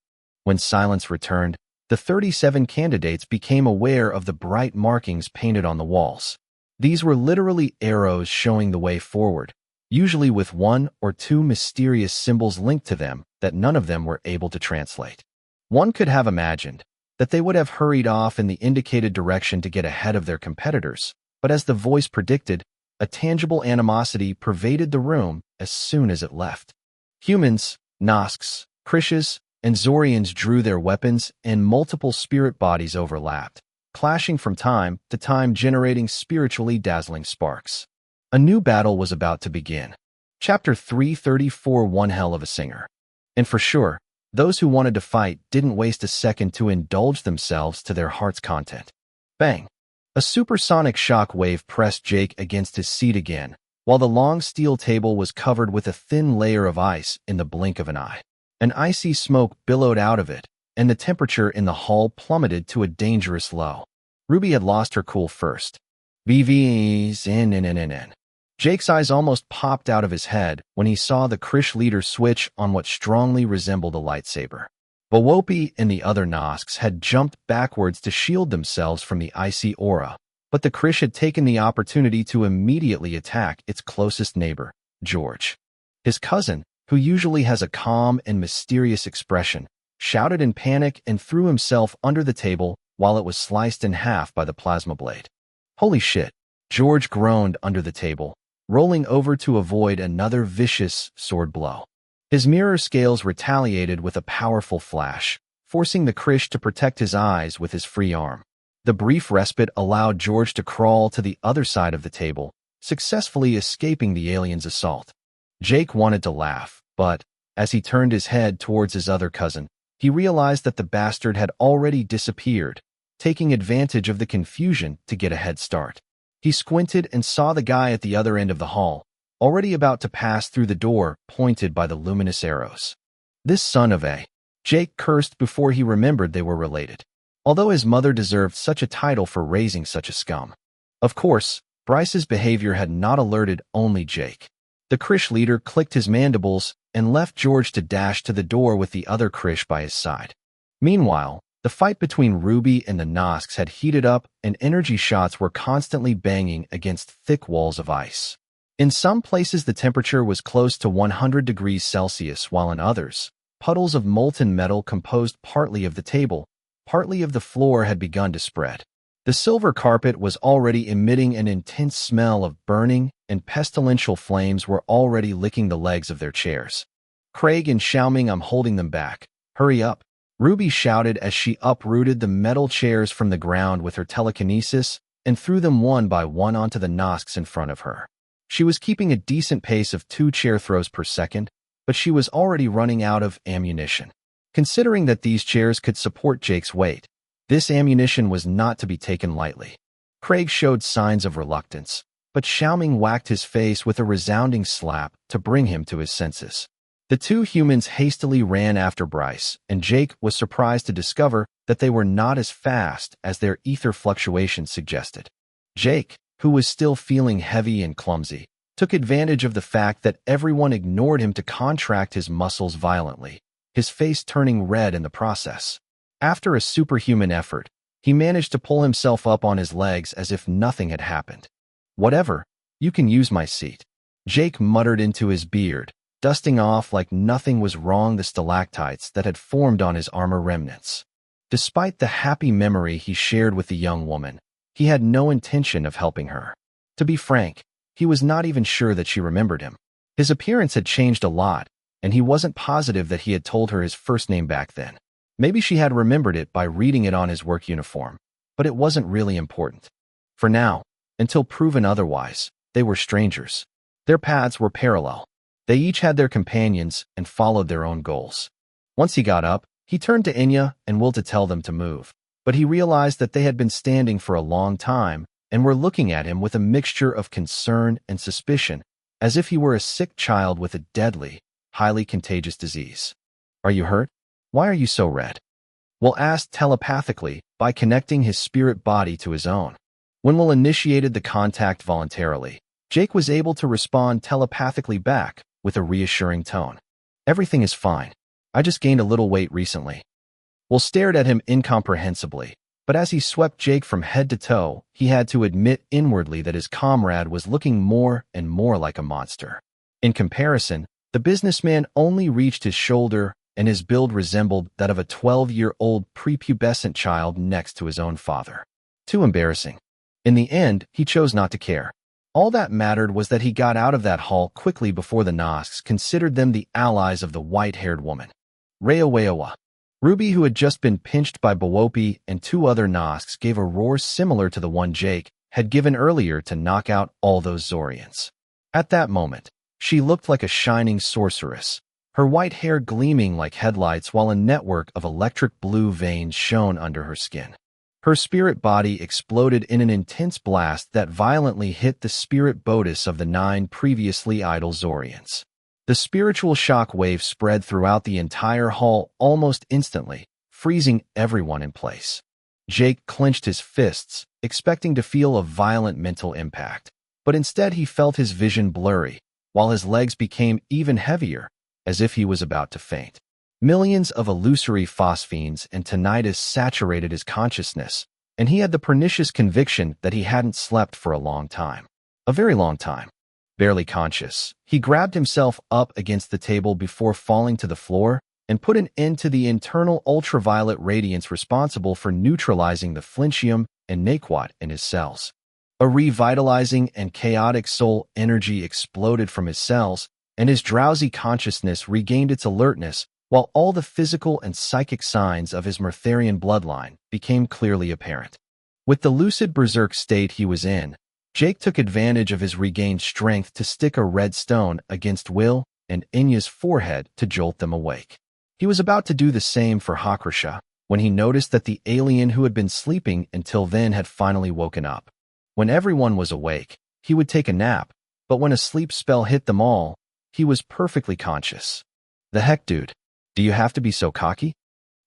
When silence returned, the 37 candidates became aware of the bright markings painted on the walls. These were literally arrows showing the way forward, usually with one or two mysterious symbols linked to them that none of them were able to translate. One could have imagined that they would have hurried off in the indicated direction to get ahead of their competitors, but as the voice predicted, a tangible animosity pervaded the room as soon as it left. Humans, Nosks, Krishes, and Zorians drew their weapons, and multiple spirit bodies overlapped, clashing from time to time, generating spiritually dazzling sparks. A new battle was about to begin. Chapter 334, One Hell of a Singer. And for sure, those who wanted to fight didn't waste a second to indulge themselves to their heart's content. Bang! A supersonic shock wave pressed Jake against his seat again, while the long steel table was covered with a thin layer of ice in the blink of an eye. An icy smoke billowed out of it, and the temperature in the hall plummeted to a dangerous low. Ruby had lost her cool first. VVs. Jake's eyes almost popped out of his head when he saw the Krish leader switch on what strongly resembled a lightsaber. Bawopi and the other Nosks had jumped backwards to shield themselves from the icy aura, but the Krish had taken the opportunity to immediately attack its closest neighbor, George. His cousin, who usually has a calm and mysterious expression, shouted in panic and threw himself under the table while it was sliced in half by the plasma blade. Holy shit, George groaned under the table, rolling over to avoid another vicious sword blow. His mirror scales retaliated with a powerful flash, forcing the Krish to protect his eyes with his free arm. The brief respite allowed George to crawl to the other side of the table, successfully escaping the alien's assault. Jake wanted to laugh, but, as he turned his head towards his other cousin, he realized that the bastard had already disappeared, taking advantage of the confusion to get a head start. He squinted and saw the guy at the other end of the hall, already about to pass through the door pointed by the luminous arrows. This son of a... Jake cursed before he remembered they were related, although his mother deserved such a title for raising such a scum. Of course, Bryce's behavior had not alerted only Jake. The Krish leader clicked his mandibles and left George to dash to the door with the other Krish by his side. Meanwhile, the fight between Ruby and the Nosks had heated up, and energy shots were constantly banging against thick walls of ice. In some places the temperature was close to 100 degrees Celsius, while in others, puddles of molten metal composed partly of the table, partly of the floor had begun to spread. The silver carpet was already emitting an intense smell of burning, and pestilential flames were already licking the legs of their chairs. Craig and Xiaoming, I'm holding them back. Hurry up. Ruby shouted as she uprooted the metal chairs from the ground with her telekinesis and threw them one by one onto the Nosks in front of her. She was keeping a decent pace of 2 chair throws per second, but she was already running out of ammunition. Considering that these chairs could support Jake's weight, this ammunition was not to be taken lightly. Craig showed signs of reluctance, but Xiaoming whacked his face with a resounding slap to bring him to his senses. The two humans hastily ran after Bryce, and Jake was surprised to discover that they were not as fast as their ether fluctuations suggested. Jake, who was still feeling heavy and clumsy, took advantage of the fact that everyone ignored him to contract his muscles violently, his face turning red in the process. After a superhuman effort, he managed to pull himself up on his legs as if nothing had happened. Whatever, you can use my seat. Jake muttered into his beard, dusting off like nothing was wrong the stalactites that had formed on his armor remnants. Despite the happy memory he shared with the young woman, he had no intention of helping her. To be frank, he was not even sure that she remembered him. His appearance had changed a lot, and he wasn't positive that he had told her his first name back then. Maybe she had remembered it by reading it on his work uniform, but it wasn't really important. For now, until proven otherwise, they were strangers. Their paths were parallel. They each had their companions and followed their own goals. Once he got up, he turned to Enya and Will to tell them to move. but he realized that they had been standing for a long time and were looking at him with a mixture of concern and suspicion, as if he were a sick child with a deadly, highly contagious disease. "Are you hurt? Why are you so red?" Will asked telepathically by connecting his spirit body to his own. When Will initiated the contact voluntarily, Jake was able to respond telepathically back with a reassuring tone. "Everything is fine. I just gained a little weight recently." Will stared at him incomprehensibly, but as he swept Jake from head to toe, he had to admit inwardly that his comrade was looking more and more like a monster. In comparison, the businessman only reached his shoulder, and his build resembled that of a 12-year-old prepubescent child next to his own father. Too embarrassing. In the end, he chose not to care. All that mattered was that he got out of that hall quickly before the Nosks considered them the allies of the white-haired woman. Reaweawa. Ruby, who had just been pinched by Bawopi and two other Nosks, gave a roar similar to the one Jake had given earlier to knock out all those Zorians. At that moment, she looked like a shining sorceress, her white hair gleaming like headlights while a network of electric blue veins shone under her skin. Her spirit body exploded in an intense blast that violently hit the spirit bodis of the 9 previously idle Zorians. The spiritual shock wave spread throughout the entire hall almost instantly, freezing everyone in place. Jake clenched his fists, expecting to feel a violent mental impact, but instead he felt his vision blurry, while his legs became even heavier, as if he was about to faint. Millions of illusory phosphenes and tinnitus saturated his consciousness, and he had the pernicious conviction that he hadn't slept for a long time. A very long time. Barely conscious, he grabbed himself up against the table before falling to the floor and put an end to the internal ultraviolet radiance responsible for neutralizing the flinchium and naquat in his cells. A revitalizing and chaotic soul energy exploded from his cells, and his drowsy consciousness regained its alertness, while all the physical and psychic signs of his Murtharian bloodline became clearly apparent. With the lucid berserk state he was in, Jake took advantage of his regained strength to stick a red stone against Will and Inya's forehead to jolt them awake. He was about to do the same for Hakrasha when he noticed that the alien who had been sleeping until then had finally woken up. When everyone was awake, he would take a nap, but when a sleep spell hit them all, he was perfectly conscious. "The heck, dude? Do you have to be so cocky?"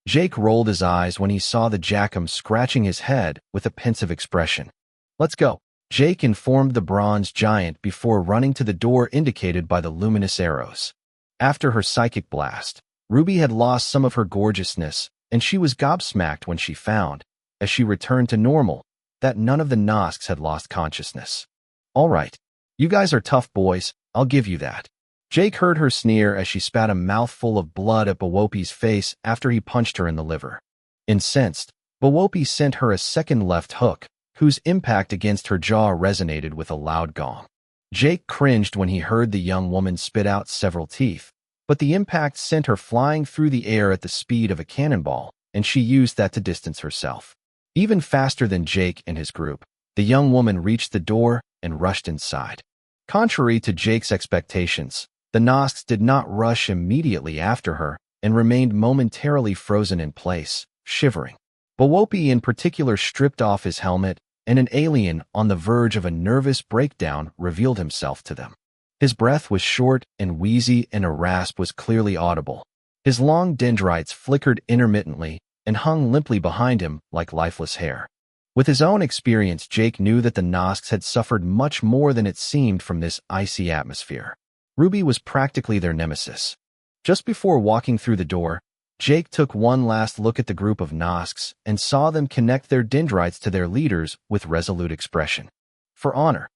Jake rolled his eyes when he saw the Jackum scratching his head with a pensive expression. "Let's go," Jake informed the bronze giant before running to the door indicated by the luminous arrows. After her psychic blast, Ruby had lost some of her gorgeousness, and she was gobsmacked when she found, as she returned to normal, that none of the Nosks had lost consciousness. "All right. You guys are tough boys, I'll give you that." Jake heard her sneer as she spat a mouthful of blood at Bawopi's face after he punched her in the liver. Incensed, Bawopi sent her a second left hook, whose impact against her jaw resonated with a loud gong. Jake cringed when he heard the young woman spit out several teeth, but the impact sent her flying through the air at the speed of a cannonball, and she used that to distance herself. Even faster than Jake and his group, the young woman reached the door and rushed inside. Contrary to Jake's expectations, the Nosks did not rush immediately after her and remained momentarily frozen in place, shivering. Bawopi in particular stripped off his helmet, and an alien on the verge of a nervous breakdown revealed himself to them. His breath was short and wheezy, and a rasp was clearly audible. His long dendrites flickered intermittently and hung limply behind him like lifeless hair. With his own experience, Jake knew that the Nosks had suffered much more than it seemed from this icy atmosphere. Ruby was practically their nemesis. Just before walking through the door, Jake took one last look at the group of Nosks and saw them connect their dendrites to their leaders with resolute expression. For honor.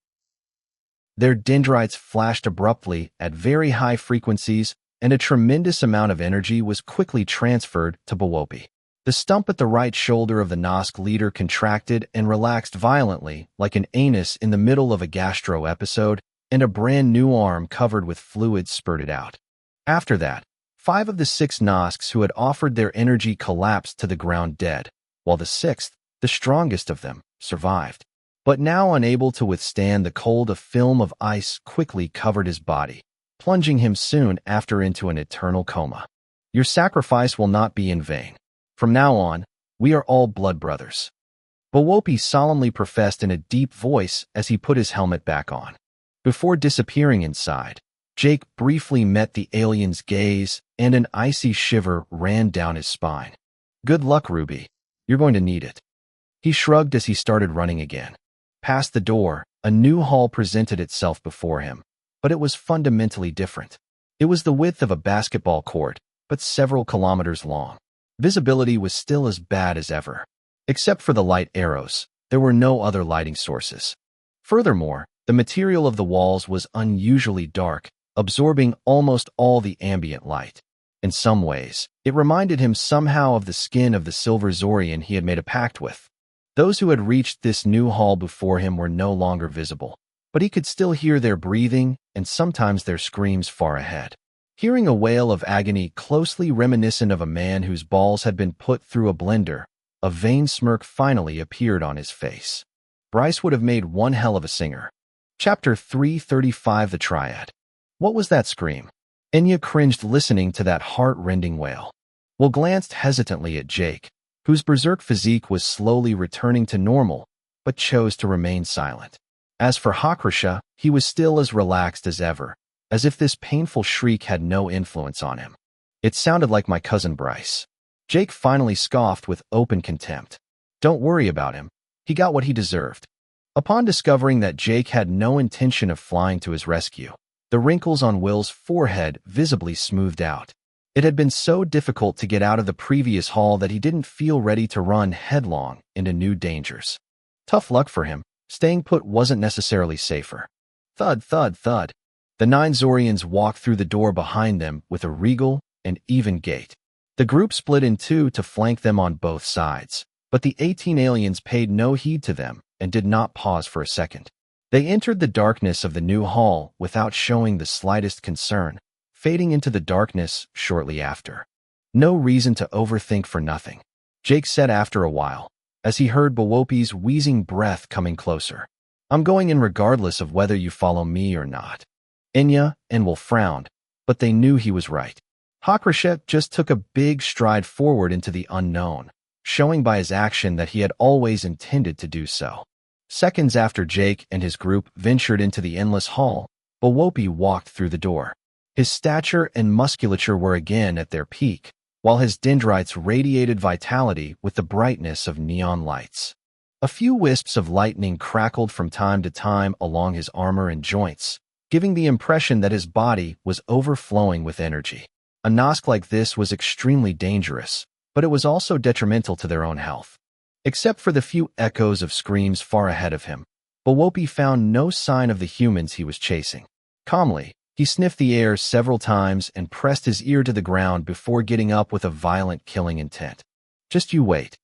Their dendrites flashed abruptly at very high frequencies, and a tremendous amount of energy was quickly transferred to Bawopi. The stump at the right shoulder of the Nosk leader contracted and relaxed violently like an anus in the middle of a gastro episode, and a brand new arm covered with fluid spurted out. After that, 5 of the 6 Nosks who had offered their energy collapsed to the ground dead, while the 6th, the strongest of them, survived. But now unable to withstand the cold, a film of ice quickly covered his body, plunging him soon after into an eternal coma. Your sacrifice will not be in vain. From now on, We are all blood brothers. Bowopi solemnly professed in a deep voice as he put his helmet back on. Before disappearing inside, Jake briefly met the alien's gaze, and an icy shiver ran down his spine. Good luck, Ruby. You're going to need it. He shrugged as he started running again. Past the door, a new hall presented itself before him, but it was fundamentally different. It was the width of a basketball court, but several kilometers long. Visibility was still as bad as ever. Except for the light arrows, there were no other lighting sources. Furthermore, the material of the walls was unusually dark, absorbing almost all the ambient light. In some ways, it reminded him somehow of the skin of the Silver Zorian he had made a pact with. Those who had reached this new hall before him were no longer visible, but he could still hear their breathing and sometimes their screams far ahead. Hearing a wail of agony closely reminiscent of a man whose balls had been put through a blender, a vain smirk finally appeared on his face. Bryce would have made one hell of a singer. Chapter 335, The Triad. What was that scream? Enya cringed listening to that heart-rending wail. Will glanced hesitantly at Jake, whose berserk physique was slowly returning to normal, but chose to remain silent. As for Hakrasha, he was still as relaxed as ever, as if this painful shriek had no influence on him. It sounded like my cousin Bryce. Jake finally scoffed with open contempt. Don't worry about him. He got what he deserved. Upon discovering that Jake had no intention of flying to his rescue, the wrinkles on Will's forehead visibly smoothed out. It had been so difficult to get out of the previous hall that he didn't feel ready to run headlong into new dangers. Tough luck for him. Staying put wasn't necessarily safer. Thud, thud, thud. The 9 Zorians walked through the door behind them with a regal and even gait. The group split in two to flank them on both sides, but the 18 aliens paid no heed to them and did not pause for a second. They entered the darkness of the new hall without showing the slightest concern, fading into the darkness shortly after. No reason to overthink for nothing, Jake said after a while, as he heard Bowopi's wheezing breath coming closer. I'm going in regardless of whether you follow me or not. Enya and Will frowned, but they knew he was right. Hakrasha just took a big stride forward into the unknown, showing by his action that he had always intended to do so. Seconds after Jake and his group ventured into the endless hall, Bowopi walked through the door. His stature and musculature were again at their peak, while his dendrites radiated vitality with the brightness of neon lights. A few wisps of lightning crackled from time to time along his armor and joints, giving the impression that his body was overflowing with energy. A Nosk like this was extremely dangerous, but it was also detrimental to their own health. Except for the few echoes of screams far ahead of him, Bowopi found no sign of the humans he was chasing. Calmly, he sniffed the air several times and pressed his ear to the ground before getting up with a violent killing intent. Just you wait.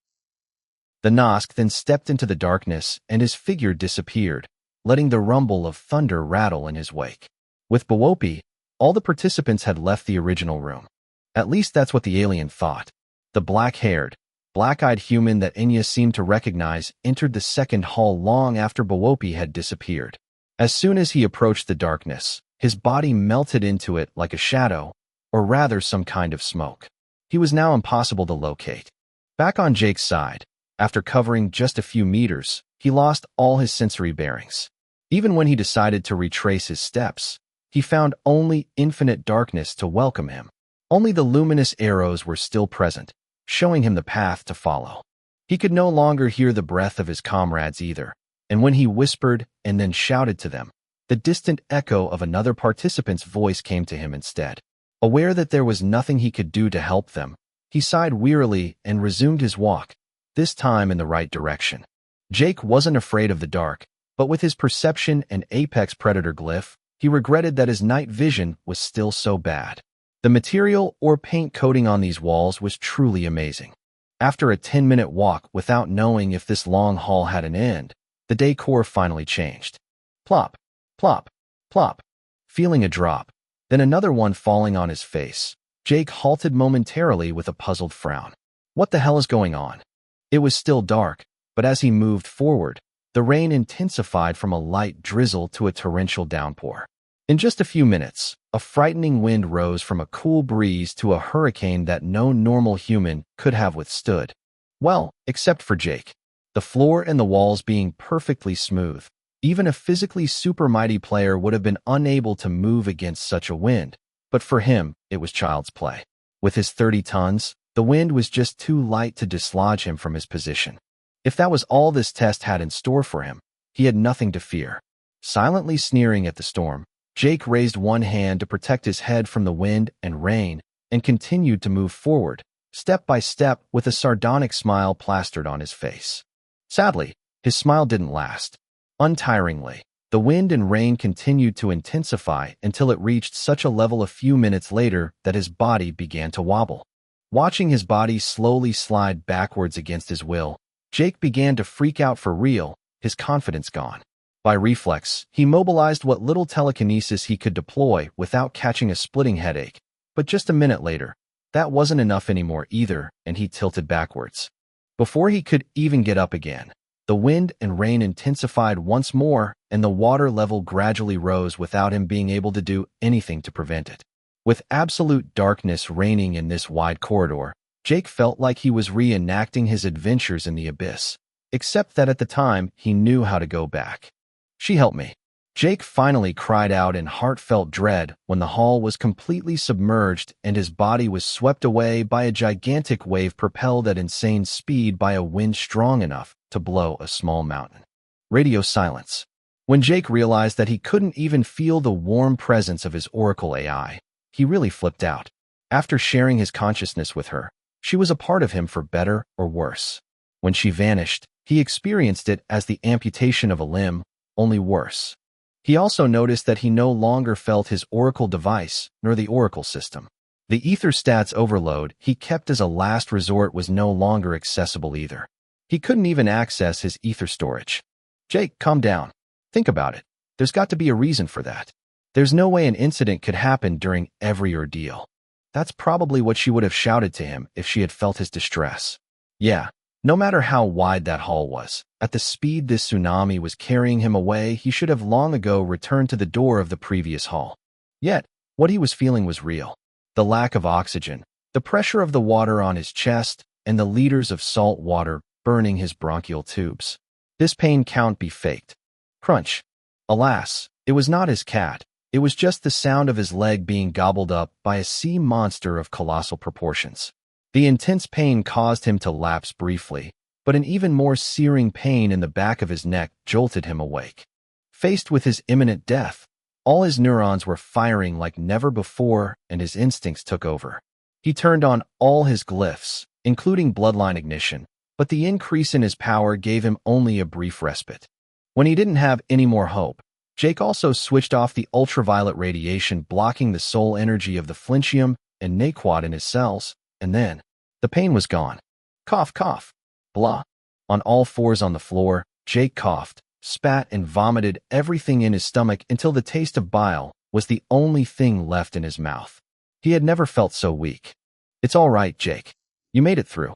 The Nosk then stepped into the darkness and his figure disappeared, letting the rumble of thunder rattle in his wake. With Bowopi, all the participants had left the original room. At least that's what the alien thought. The black-haired, black-eyed human that Enya seemed to recognize entered the second hall long after Bowopi had disappeared. As soon as he approached the darkness, his body melted into it like a shadow, or rather some kind of smoke. He was now impossible to locate. Back on Jake's side, after covering just a few meters, he lost all his sensory bearings. Even when he decided to retrace his steps, he found only infinite darkness to welcome him. Only the luminous arrows were still present, showing him the path to follow. He could no longer hear the breath of his comrades either, and when he whispered and then shouted to them, the distant echo of another participant's voice came to him instead. Aware that there was nothing he could do to help them, he sighed wearily and resumed his walk, this time in the right direction. Jake wasn't afraid of the dark, but with his perception and apex predator glyph, he regretted that his night vision was still so bad. The material or paint coating on these walls was truly amazing. After a 10-minute walk without knowing if this long haul had an end, the decor finally changed. Plop, plop, plop. Feeling a drop, then another one falling on his face, Jake halted momentarily with a puzzled frown. What the hell is going on? It was still dark, but as he moved forward, the rain intensified from a light drizzle to a torrential downpour. In just a few minutes, a frightening wind rose from a cool breeze to a hurricane that no normal human could have withstood. Well, except for Jake. The floor and the walls being perfectly smooth. Even a physically super mighty player would have been unable to move against such a wind, but for him, it was child's play. With his 30 tons, the wind was just too light to dislodge him from his position. If that was all this test had in store for him, he had nothing to fear. Silently sneering at the storm, Jake raised one hand to protect his head from the wind and rain and continued to move forward, step by step, with a sardonic smile plastered on his face. Sadly, his smile didn't last. Untiringly, the wind and rain continued to intensify until it reached such a level a few minutes later that his body began to wobble. Watching his body slowly slide backwards against his will, Jake began to freak out for real, his confidence gone. By reflex, he mobilized what little telekinesis he could deploy without catching a splitting headache. But just a minute later, that wasn't enough anymore either, and he tilted backwards. Before he could even get up again, the wind and rain intensified once more, and the water level gradually rose without him being able to do anything to prevent it. With absolute darkness reigning in this wide corridor, Jake felt like he was reenacting his adventures in the abyss, except that at the time he knew how to go back. "She helped me." Jake finally cried out in heartfelt dread when the hall was completely submerged and his body was swept away by a gigantic wave propelled at insane speed by a wind strong enough to blow a small mountain. Radio silence. When Jake realized that he couldn't even feel the warm presence of his Oracle AI, he really flipped out. After sharing his consciousness with her, she was a part of him for better or worse. When she vanished, he experienced it as the amputation of a limb, only worse. He also noticed that he no longer felt his Oracle device, nor the Oracle system. The ether stats overload he kept as a last resort was no longer accessible either. He couldn't even access his ether storage. "Jake, calm down. Think about it. There's got to be a reason for that. There's no way an incident could happen during every ordeal." That's probably what she would have shouted to him if she had felt his distress. Yeah. No matter how wide that hall was, at the speed this tsunami was carrying him away, he should have long ago returned to the door of the previous hall. Yet, what he was feeling was real. The lack of oxygen, the pressure of the water on his chest, and the liters of salt water burning his bronchial tubes. This pain can't be faked. Crunch. Alas, it was not his cat. It was just the sound of his leg being gobbled up by a sea monster of colossal proportions. The intense pain caused him to lapse briefly, but an even more searing pain in the back of his neck jolted him awake. Faced with his imminent death, all his neurons were firing like never before, and his instincts took over. He turned on all his glyphs, including bloodline ignition, but the increase in his power gave him only a brief respite. When he didn't have any more hope, Jake also switched off the ultraviolet radiation blocking the soul energy of the flintium and naquat in his cells, and then, the pain was gone. Cough, cough. Blah. On all fours on the floor, Jake coughed, spat, and vomited everything in his stomach until the taste of bile was the only thing left in his mouth. He had never felt so weak. "It's all right, Jake. You made it through."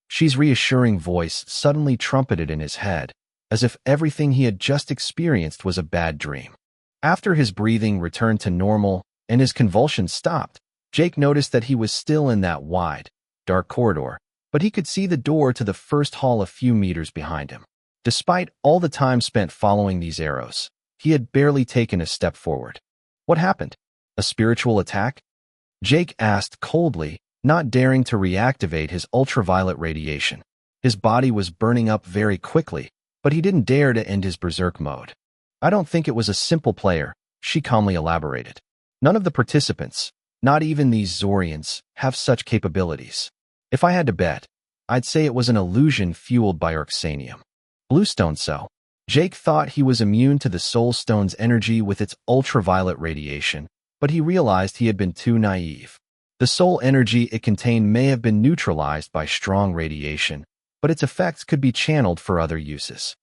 She's reassuring voice suddenly trumpeted in his head, as if everything he had just experienced was a bad dream. After his breathing returned to normal and his convulsions stopped, Jake noticed that he was still in that wide, dark corridor, but he could see the door to the first hall a few meters behind him. Despite all the time spent following these arrows, he had barely taken a step forward. What happened? A spiritual attack? Jake asked coldly, not daring to reactivate his ultraviolet radiation. His body was burning up very quickly, but he didn't dare to end his berserk mode. "I don't think it was a simple player," she calmly elaborated. "None of the participants, not even these Zorians, have such capabilities. If I had to bet, I'd say it was an illusion fueled by Orxanium. Bluestone cell." Jake thought he was immune to the Soul Stone's energy with its ultraviolet radiation, but he realized he had been too naive. The soul energy it contained may have been neutralized by strong radiation, but its effects could be channeled for other uses.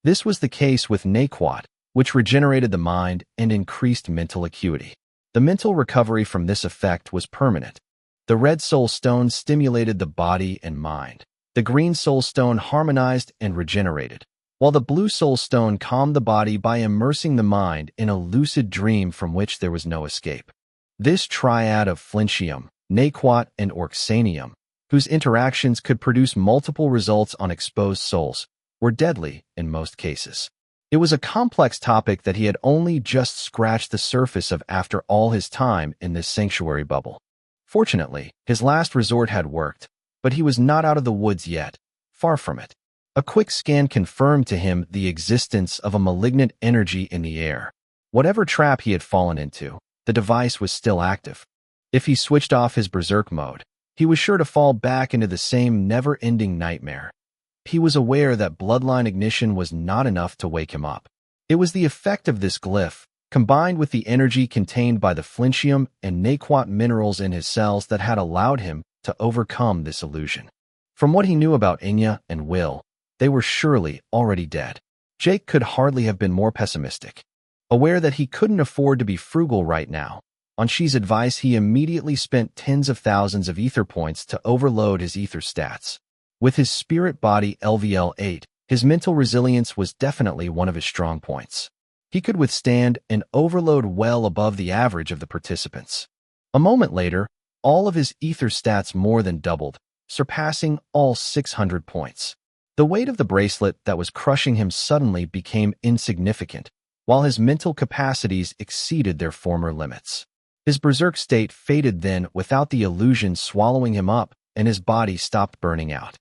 This was the case with naquat, which regenerated the mind and increased mental acuity. The mental recovery from this effect was permanent. The red soul stone stimulated the body and mind. The green soul stone harmonized and regenerated, while the blue soul stone calmed the body by immersing the mind in a lucid dream from which there was no escape. This triad of flintium, naquat, and Orxanium whose interactions could produce multiple results on exposed souls, were deadly in most cases. It was a complex topic that he had only just scratched the surface of after all his time in this sanctuary bubble. Fortunately, his last resort had worked, but he was not out of the woods yet, far from it. A quick scan confirmed to him the existence of a malignant energy in the air. Whatever trap he had fallen into, the device was still active. If he switched off his berserk mode, he was sure to fall back into the same never-ending nightmare. He was aware that bloodline ignition was not enough to wake him up. It was the effect of this glyph, combined with the energy contained by the flintium and naquat minerals in his cells, that had allowed him to overcome this illusion. From what he knew about Inya and Will, they were surely already dead. Jake could hardly have been more pessimistic. Aware that he couldn't afford to be frugal right now, on Shi's advice he immediately spent tens of thousands of ether points to overload his ether stats. With his spirit body LVL8, his mental resilience was definitely one of his strong points. He could withstand an overload well above the average of the participants. A moment later, all of his ether stats more than doubled, surpassing all 600 points. The weight of the bracelet that was crushing him suddenly became insignificant, while his mental capacities exceeded their former limits. His berserk state faded then without the illusion swallowing him up, and his body stopped burning out.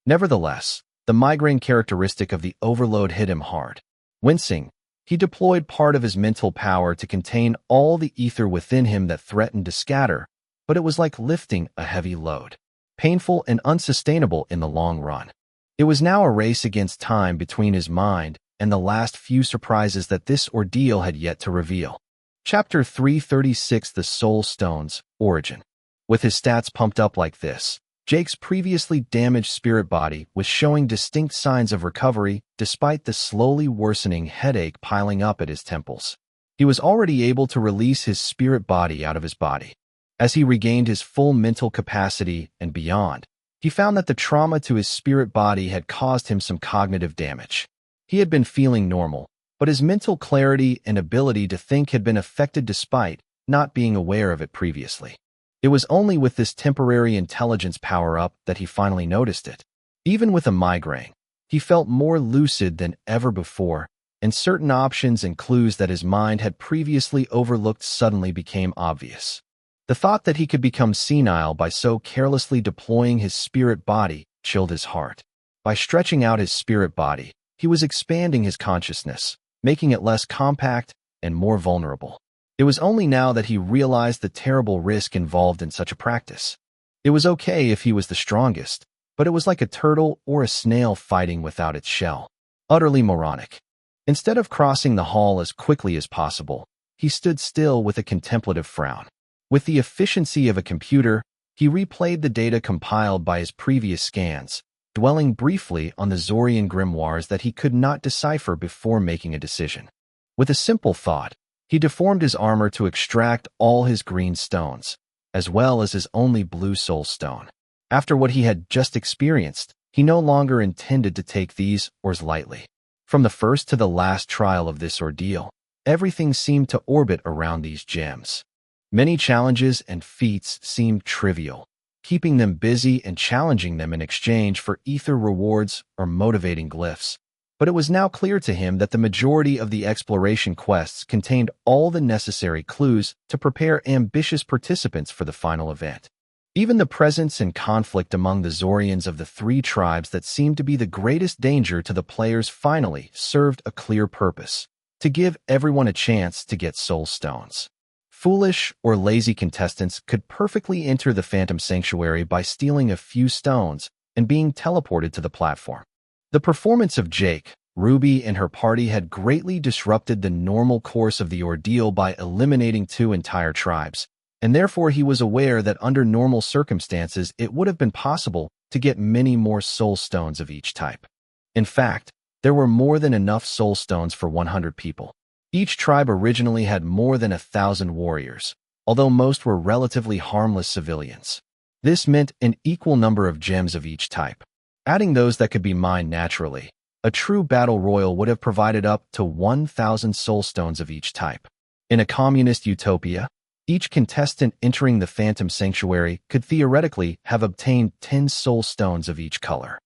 Nevertheless, the migraine characteristic of the overload hit him hard. Wincing, he deployed part of his mental power to contain all the ether within him that threatened to scatter, but it was like lifting a heavy load, painful and unsustainable in the long run. It was now a race against time between his mind and the last few surprises that this ordeal had yet to reveal. Chapter 336: The Soul Stones, Origin. With his stats pumped up like this, Jake's previously damaged spirit body was showing distinct signs of recovery despite the slowly worsening headache piling up at his temples. He was already able to release his spirit body out of his body. As he regained his full mental capacity and beyond, he found that the trauma to his spirit body had caused him some cognitive damage. He had been feeling normal, but his mental clarity and ability to think had been affected despite not being aware of it previously. It was only with this temporary intelligence power-up that he finally noticed it. Even with a migraine, he felt more lucid than ever before, and certain options and clues that his mind had previously overlooked suddenly became obvious. The thought that he could become senile by so carelessly deploying his spirit body chilled his heart. By stretching out his spirit body, he was expanding his consciousness, making it less compact and more vulnerable. It was only now that he realized the terrible risk involved in such a practice. It was okay if he was the strongest, but it was like a turtle or a snail fighting without its shell. Utterly moronic. Instead of crossing the hall as quickly as possible, he stood still with a contemplative frown. With the efficiency of a computer, he replayed the data compiled by his previous scans, dwelling briefly on the Zorian grimoires that he could not decipher before making a decision. With a simple thought, he deformed his armor to extract all his green stones, as well as his only blue soul stone. After what he had just experienced, he no longer intended to take these ores lightly. From the first to the last trial of this ordeal, everything seemed to orbit around these gems. Many challenges and feats seemed trivial, keeping them busy and challenging them in exchange for ether rewards or motivating glyphs. But it was now clear to him that the majority of the exploration quests contained all the necessary clues to prepare ambitious participants for the final event. Even the presence and conflict among the Zorians of the three tribes that seemed to be the greatest danger to the players finally served a clear purpose: to give everyone a chance to get soul stones. Foolish or lazy contestants could perfectly enter the Phantom Sanctuary by stealing a few stones and being teleported to the platform. The performance of Jake, Ruby, and her party had greatly disrupted the normal course of the ordeal by eliminating two entire tribes, and therefore he was aware that under normal circumstances it would have been possible to get many more soul stones of each type. In fact, there were more than enough soul stones for 100 people. Each tribe originally had more than 1,000 warriors, although most were relatively harmless civilians. This meant an equal number of gems of each type. Adding those that could be mined naturally, a true battle royal would have provided up to 1,000 soul stones of each type. In a communist utopia, Each contestant entering the Phantom Sanctuary could theoretically have obtained 10 soul stones of each color.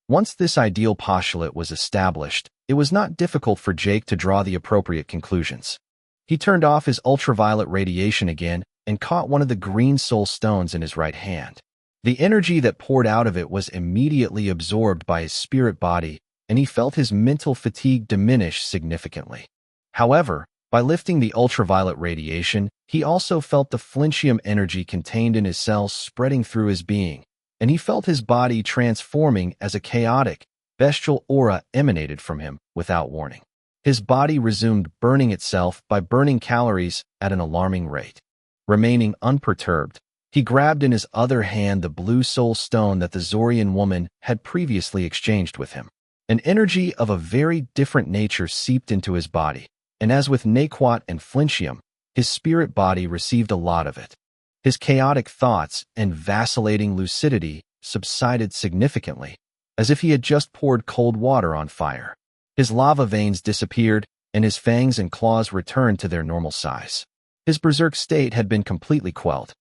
Once this ideal postulate was established, it was not difficult for Jake to draw the appropriate conclusions. He turned off his ultraviolet radiation again and caught one of the green soul stones in his right hand. The energy that poured out of it was immediately absorbed by his spirit body, and he felt his mental fatigue diminish significantly. However, by lifting the ultraviolet radiation, he also felt the flinchium energy contained in his cells spreading through his being, and he felt his body transforming as a chaotic, bestial aura emanated from him without warning. His body resumed burning itself by burning calories at an alarming rate. Remaining unperturbed, he grabbed in his other hand the blue soul stone that the Zorian woman had previously exchanged with him. An energy of a very different nature seeped into his body, and as with Naquat and Flinchium, his spirit body received a lot of it. His chaotic thoughts and vacillating lucidity subsided significantly, as if he had just poured cold water on fire. His lava veins disappeared, and his fangs and claws returned to their normal size. His berserk state had been completely quelled.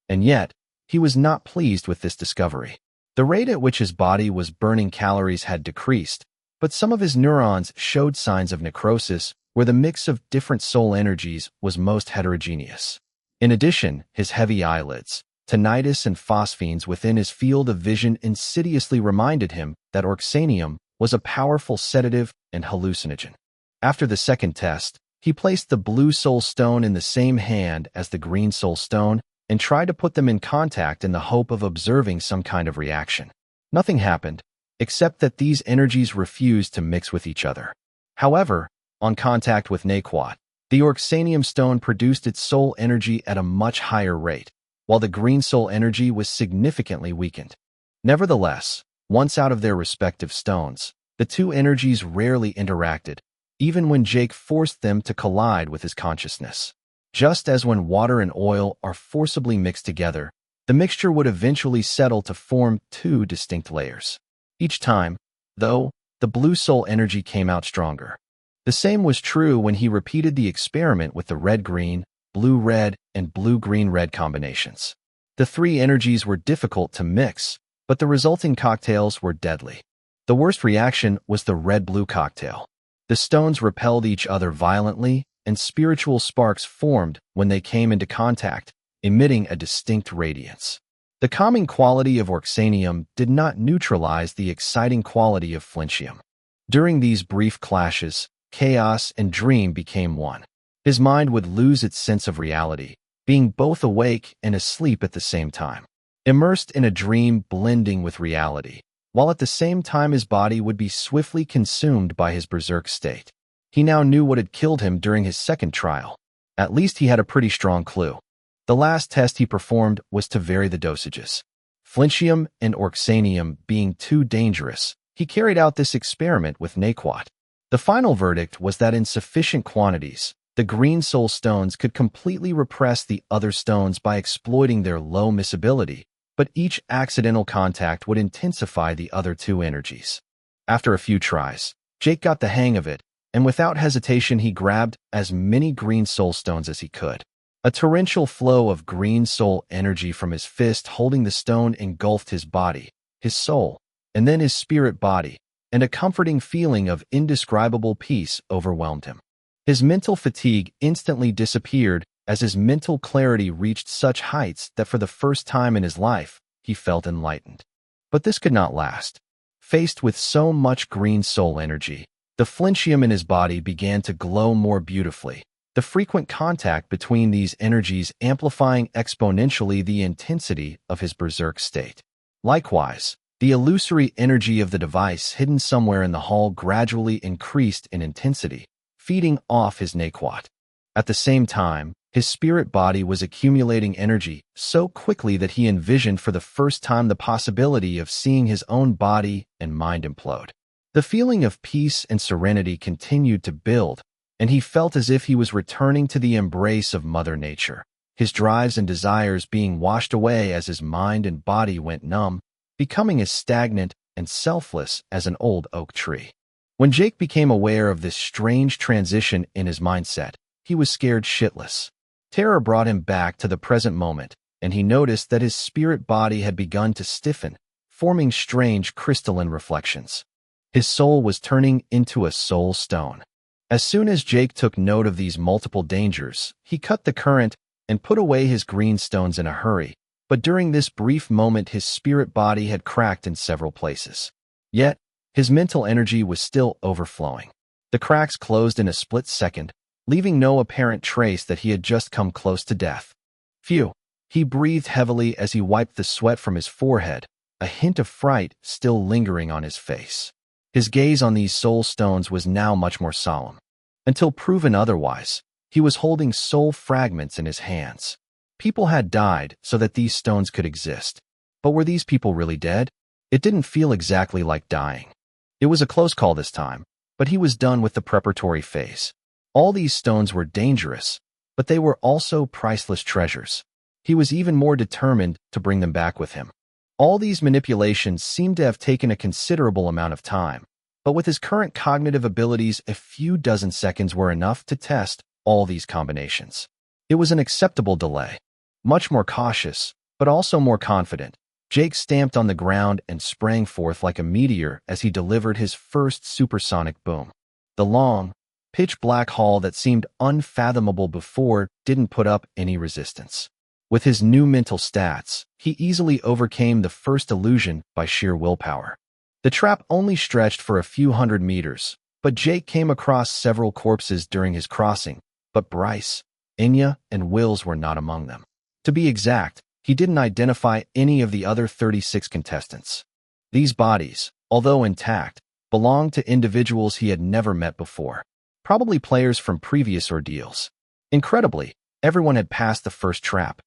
And yet, he was not pleased with this discovery. The rate at which his body was burning calories had decreased, but some of his neurons showed signs of necrosis where the mix of different soul energies was most heterogeneous. In addition, his heavy eyelids, tinnitus and phosphenes within his field of vision insidiously reminded him that Orxanium was a powerful sedative and hallucinogen. After the second test, he placed the blue soul stone in the same hand as the green soul stone and tried to put them in contact in the hope of observing some kind of reaction. Nothing happened, except that these energies refused to mix with each other. However, on contact with Naquat, the Orxanium stone produced its soul energy at a much higher rate, while the green soul energy was significantly weakened. Nevertheless, once out of their respective stones, the two energies rarely interacted, even when Jake forced them to collide with his consciousness. Just as when water and oil are forcibly mixed together, the mixture would eventually settle to form two distinct layers. Each time, though, the blue soul energy came out stronger. The same was true when he repeated the experiment with the red-green, blue-red, and blue-green-red combinations. The three energies were difficult to mix, but the resulting cocktails were deadly. The worst reaction was the red-blue cocktail. The stones repelled each other violently, and spiritual sparks formed when they came into contact, emitting a distinct radiance. The calming quality of Orxanium did not neutralize the exciting quality of Flinchium. During these brief clashes, chaos and dream became one. His mind would lose its sense of reality, being both awake and asleep at the same time, immersed in a dream blending with reality, while at the same time his body would be swiftly consumed by his berserk state. He now knew what had killed him during his second trial. At least he had a pretty strong clue. The last test he performed was to vary the dosages. Flinchium and Orxanium being too dangerous, he carried out this experiment with Naquat. The final verdict was that in sufficient quantities, the green soul stones could completely repress the other stones by exploiting their low miscibility, but each accidental contact would intensify the other two energies. After a few tries, Jake got the hang of it, and without hesitation he grabbed as many green soul stones as he could. A torrential flow of green soul energy from his fist holding the stone engulfed his body, his soul, and then his spirit body, and a comforting feeling of indescribable peace overwhelmed him. His mental fatigue instantly disappeared as his mental clarity reached such heights that for the first time in his life, he felt enlightened. But this could not last. Faced with so much green soul energy, the Flinchium in his body began to glow more beautifully, the frequent contact between these energies amplifying exponentially the intensity of his berserk state. Likewise, the illusory energy of the device hidden somewhere in the hall gradually increased in intensity, feeding off his Naquat. At the same time, his spirit body was accumulating energy so quickly that he envisioned for the first time the possibility of seeing his own body and mind implode. The feeling of peace and serenity continued to build, and he felt as if he was returning to the embrace of Mother Nature, his drives and desires being washed away as his mind and body went numb, becoming as stagnant and selfless as an old oak tree. When Jake became aware of this strange transition in his mindset, he was scared shitless. Terror brought him back to the present moment, and he noticed that his spirit body had begun to stiffen, forming strange crystalline reflections. His soul was turning into a soul stone. As soon as Jake took note of these multiple dangers, he cut the current and put away his green stones in a hurry, but during this brief moment his spirit body had cracked in several places. Yet, his mental energy was still overflowing. The cracks closed in a split second, leaving no apparent trace that he had just come close to death. Phew! He breathed heavily as he wiped the sweat from his forehead, a hint of fright still lingering on his face. His gaze on these soul stones was now much more solemn. Until proven otherwise, he was holding soul fragments in his hands. People had died so that these stones could exist. But were these people really dead? It didn't feel exactly like dying. It was a close call this time, but he was done with the preparatory phase. All these stones were dangerous, but they were also priceless treasures. He was even more determined to bring them back with him. All these manipulations seemed to have taken a considerable amount of time, but with his current cognitive abilities, a few dozen seconds were enough to test all these combinations. It was an acceptable delay. Much more cautious, but also more confident, Jake stamped on the ground and sprang forth like a meteor as he delivered his first supersonic boom. The long, pitch-black hall that seemed unfathomable before didn't put up any resistance. With his new mental stats, he easily overcame the first illusion by sheer willpower. The trap only stretched for a few hundred meters, but Jake came across several corpses during his crossing, but Bryce, Enya, and Wills were not among them. To be exact, he didn't identify any of the other 36 contestants. These bodies, although intact, belonged to individuals he had never met before, probably players from previous ordeals. Incredibly, everyone had passed the first trap.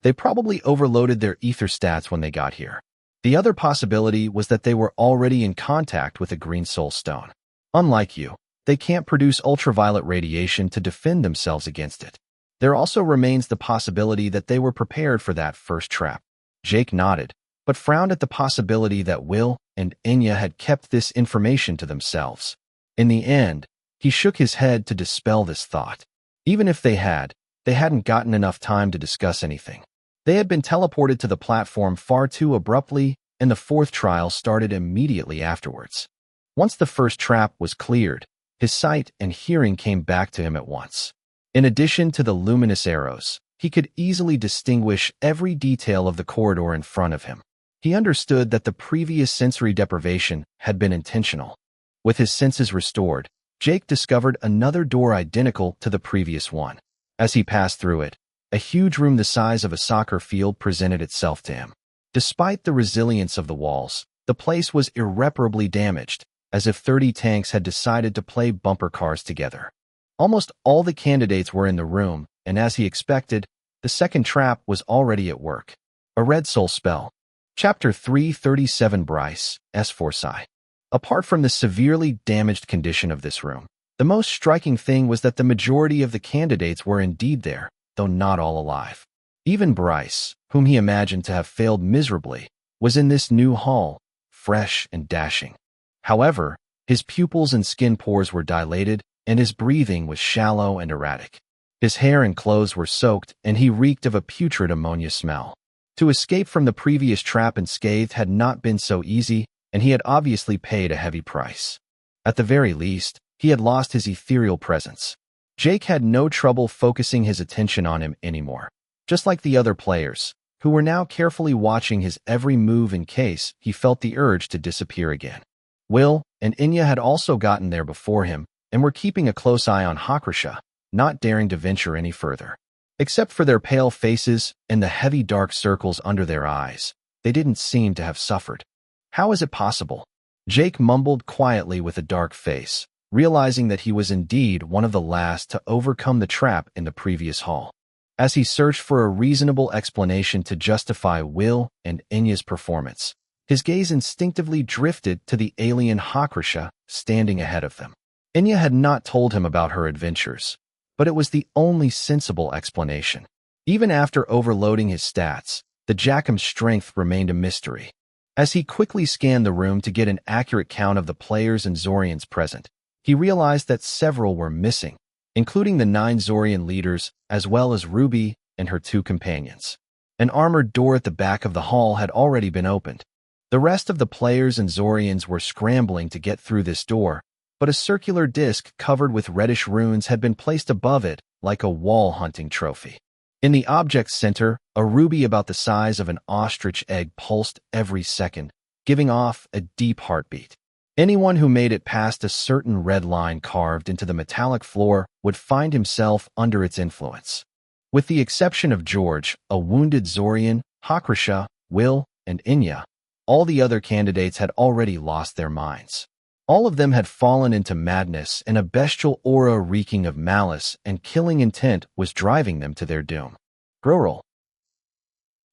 They probably overloaded their ether stats when they got here. The other possibility was that they were already in contact with a green soul stone. Unlike you, they can't produce ultraviolet radiation to defend themselves against it. There also remains the possibility that they were prepared for that first trap. Jake nodded, but frowned at the possibility that Will and Enya had kept this information to themselves. In the end, he shook his head to dispel this thought. Even if they hadn't gotten enough time to discuss anything. They had been teleported to the platform far too abruptly, and the fourth trial started immediately afterwards. Once the first trap was cleared, his sight and hearing came back to him at once. In addition to the luminous arrows, he could easily distinguish every detail of the corridor in front of him. He understood that the previous sensory deprivation had been intentional. With his senses restored, Jake discovered another door identical to the previous one. As he passed through it, a huge room the size of a soccer field presented itself to him. Despite the resilience of the walls, the place was irreparably damaged, as if 30 tanks had decided to play bumper cars together. Almost all the candidates were in the room, and as he expected, the second trap was already at work. A red soul spell. Chapter 337 Bryce, S. Forsyth. Apart from the severely damaged condition of this room, the most striking thing was that the majority of the candidates were indeed there, though not all alive. Even Bryce, whom he imagined to have failed miserably, was in this new hall, fresh and dashing. However, his pupils and skin pores were dilated, and his breathing was shallow and erratic. His hair and clothes were soaked, and he reeked of a putrid ammonia smell. To escape from the previous trap unscathed had not been so easy, and he had obviously paid a heavy price. At the very least, he had lost his ethereal presence. Jake had no trouble focusing his attention on him anymore, just like the other players, who were now carefully watching his every move in case he felt the urge to disappear again. Will and Enya had also gotten there before him and were keeping a close eye on Hakrasha, not daring to venture any further. Except for their pale faces and the heavy dark circles under their eyes, they didn't seem to have suffered. How is it possible? Jake mumbled quietly with a dark face, realizing that he was indeed one of the last to overcome the trap in the previous hall. As he searched for a reasonable explanation to justify Will and Enya's performance, his gaze instinctively drifted to the alien Hakrasha standing ahead of them. Enya had not told him about her adventures, but it was the only sensible explanation. Even after overloading his stats, the Jackam's strength remained a mystery. As he quickly scanned the room to get an accurate count of the players and Zorians present, he realized that several were missing. including the 9 Zorian leaders, as well as Ruby and her 2 companions. An armored door at the back of the hall had already been opened. The rest of the players and Zorians were scrambling to get through this door, but a circular disc covered with reddish runes had been placed above it like a wall hunting trophy. In the object's center, a ruby about the size of an ostrich egg pulsed every second, giving off a deep heartbeat. Anyone who made it past a certain red line carved into the metallic floor would find himself under its influence. With the exception of George, a wounded Zorian, Hakrasha, Will, and Inya, all the other candidates had already lost their minds. All of them had fallen into madness, and a bestial aura reeking of malice and killing intent was driving them to their doom. Grurl.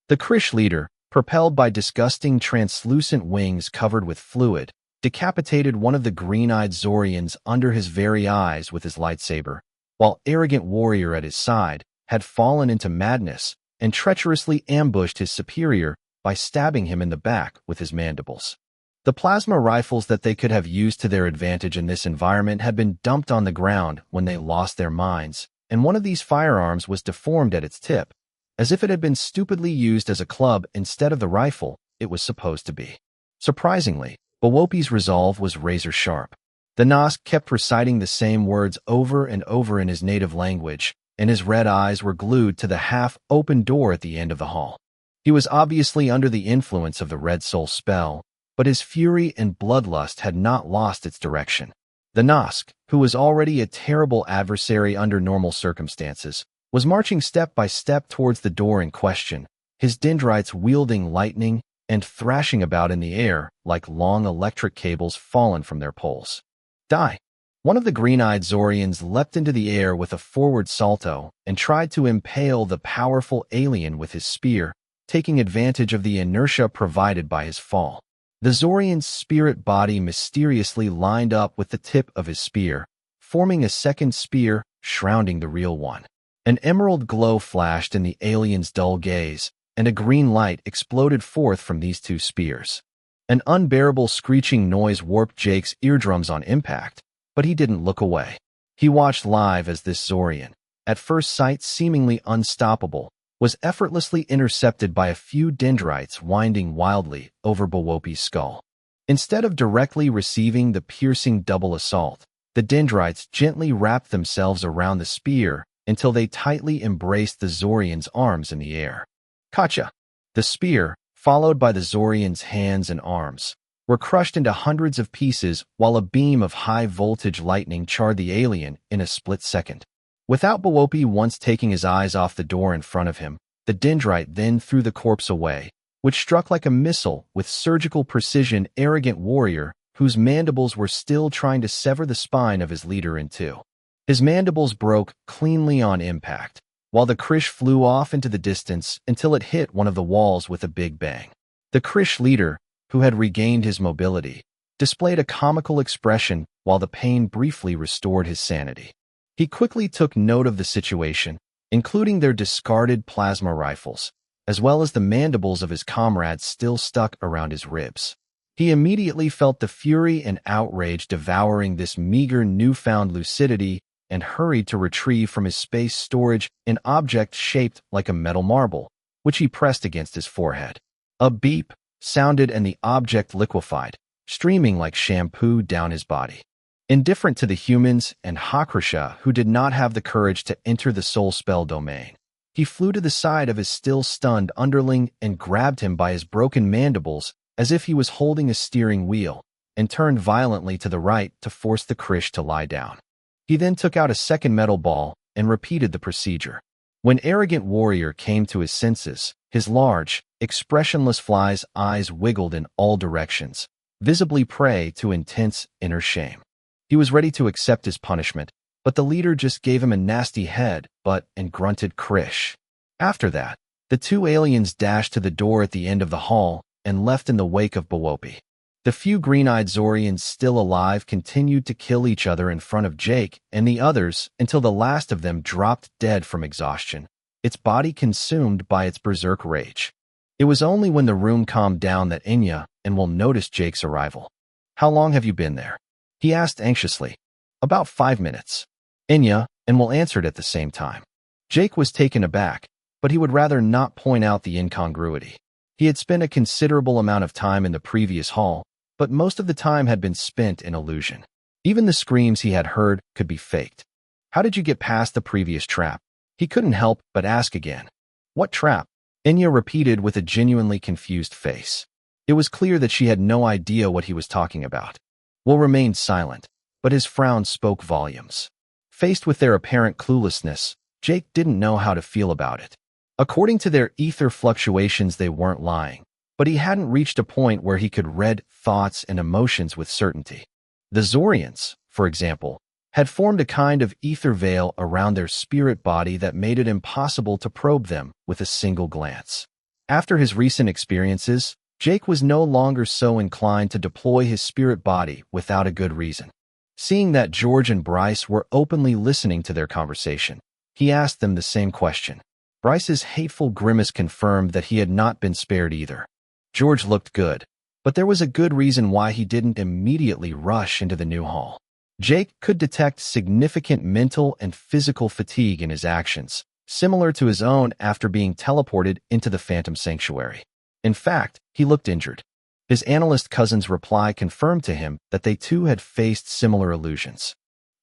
The Krish leader, propelled by disgusting translucent wings covered with fluid, decapitated one of the green-eyed Zorians under his very eyes with his lightsaber, while arrogant warrior at his side had fallen into madness and treacherously ambushed his superior by stabbing him in the back with his mandibles. The plasma rifles that they could have used to their advantage in this environment had been dumped on the ground when they lost their minds, and one of these firearms was deformed at its tip, as if it had been stupidly used as a club instead of the rifle it was supposed to be. Surprisingly, Bawopi's resolve was razor-sharp. The Nosk kept reciting the same words over and over in his native language, and his red eyes were glued to the half-open door at the end of the hall. He was obviously under the influence of the Red Soul spell, but his fury and bloodlust had not lost its direction. The Nosk, who was already a terrible adversary under normal circumstances, was marching step by step towards the door in question, his dendrites wielding lightning and thrashing about in the air like long electric cables fallen from their poles. Die! One of the green-eyed Zorians leapt into the air with a forward salto and tried to impale the powerful alien with his spear, taking advantage of the inertia provided by his fall. The Zorian's spirit body mysteriously lined up with the tip of his spear, forming a second spear shrouding the real one. An emerald glow flashed in the alien's dull gaze, and a green light exploded forth from these 2 spears. An unbearable screeching noise warped Jake's eardrums on impact, but he didn't look away. He watched live as this Zorian, at first sight seemingly unstoppable, was effortlessly intercepted by a few dendrites winding wildly over Bawopi's skull. Instead of directly receiving the piercing double assault, the dendrites gently wrapped themselves around the spear until they tightly embraced the Zorian's arms in the air. Kacha! The spear, followed by the Zorian's hands and arms, were crushed into hundreds of pieces while a beam of high-voltage lightning charred the alien in a split second. Without Bawopi once taking his eyes off the door in front of him, the dendrite then threw the corpse away, which struck like a missile with surgical precision arrogant warrior whose mandibles were still trying to sever the spine of his leader in 2. His mandibles broke cleanly on impact, while the Krish flew off into the distance until it hit one of the walls with a big bang. The Krish leader, who had regained his mobility, displayed a comical expression while the pain briefly restored his sanity. He quickly took note of the situation, including their discarded plasma rifles, as well as the mandibles of his comrades still stuck around his ribs. He immediately felt the fury and outrage devouring this meager newfound lucidity and hurried to retrieve from his space storage an object shaped like a metal marble, which he pressed against his forehead. A beep sounded and the object liquefied, streaming like shampoo down his body. Indifferent to the humans and Hakrasha, who did not have the courage to enter the soul spell domain, he flew to the side of his still-stunned underling and grabbed him by his broken mandibles as if he was holding a steering wheel, and turned violently to the right to force the Krish to lie down. He then took out a second metal ball and repeated the procedure. When arrogant warrior came to his senses, his large, expressionless fly's eyes wiggled in all directions, visibly prey to intense inner shame. He was ready to accept his punishment, but the leader just gave him a nasty head butt and grunted Krish. After that, the 2 aliens dashed to the door at the end of the hall and left in the wake of Bawopi. The few green-eyed Zorians still alive continued to kill each other in front of Jake and the others until the last of them dropped dead from exhaustion, its body consumed by its berserk rage. It was only when the room calmed down that Inya and Will noticed Jake's arrival. "How long have you been there?" he asked anxiously. "About 5 minutes." Inya, and will answer it at the same time. Jake was taken aback, but he would rather not point out the incongruity. He had spent a considerable amount of time in the previous hall, but most of the time had been spent in illusion. Even the screams he had heard could be faked. How did you get past the previous trap? He couldn't help but ask again. What trap? Enya repeated with a genuinely confused face. It was clear that she had no idea what he was talking about. Will remained silent, but his frown spoke volumes. Faced with their apparent cluelessness, Jake didn't know how to feel about it. According to their ether fluctuations, they weren't lying, but he hadn't reached a point where he could read thoughts and emotions with certainty. The Zorians, for example, had formed a kind of ether veil around their spirit body that made it impossible to probe them with a single glance. After his recent experiences, Jake was no longer so inclined to deploy his spirit body without a good reason. Seeing that George and Bryce were openly listening to their conversation, he asked them the same question. Bryce's hateful grimace confirmed that he had not been spared either. George looked good, but there was a good reason why he didn't immediately rush into the new hall. Jake could detect significant mental and physical fatigue in his actions, similar to his own after being teleported into the Phantom Sanctuary. In fact, he looked injured. His analyst cousin's reply confirmed to him that they too had faced similar illusions.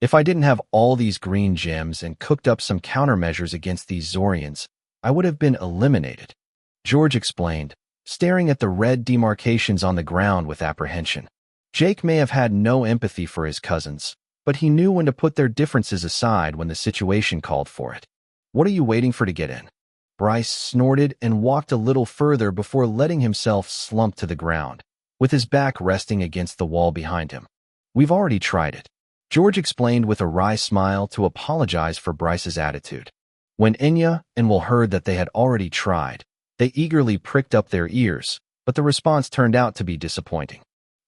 If I didn't have all these green gems and cooked up some countermeasures against these Zorians, I would have been eliminated, George explained, staring at the red demarcations on the ground with apprehension. Jake may have had no empathy for his cousins, but he knew when to put their differences aside when the situation called for it. What are you waiting for to get in? Bryce snorted and walked a little further before letting himself slump to the ground, with his back resting against the wall behind him. We've already tried it, George explained with a wry smile to apologize for Bryce's attitude. When Enya and Will heard that they had already tried, they eagerly pricked up their ears, but the response turned out to be disappointing.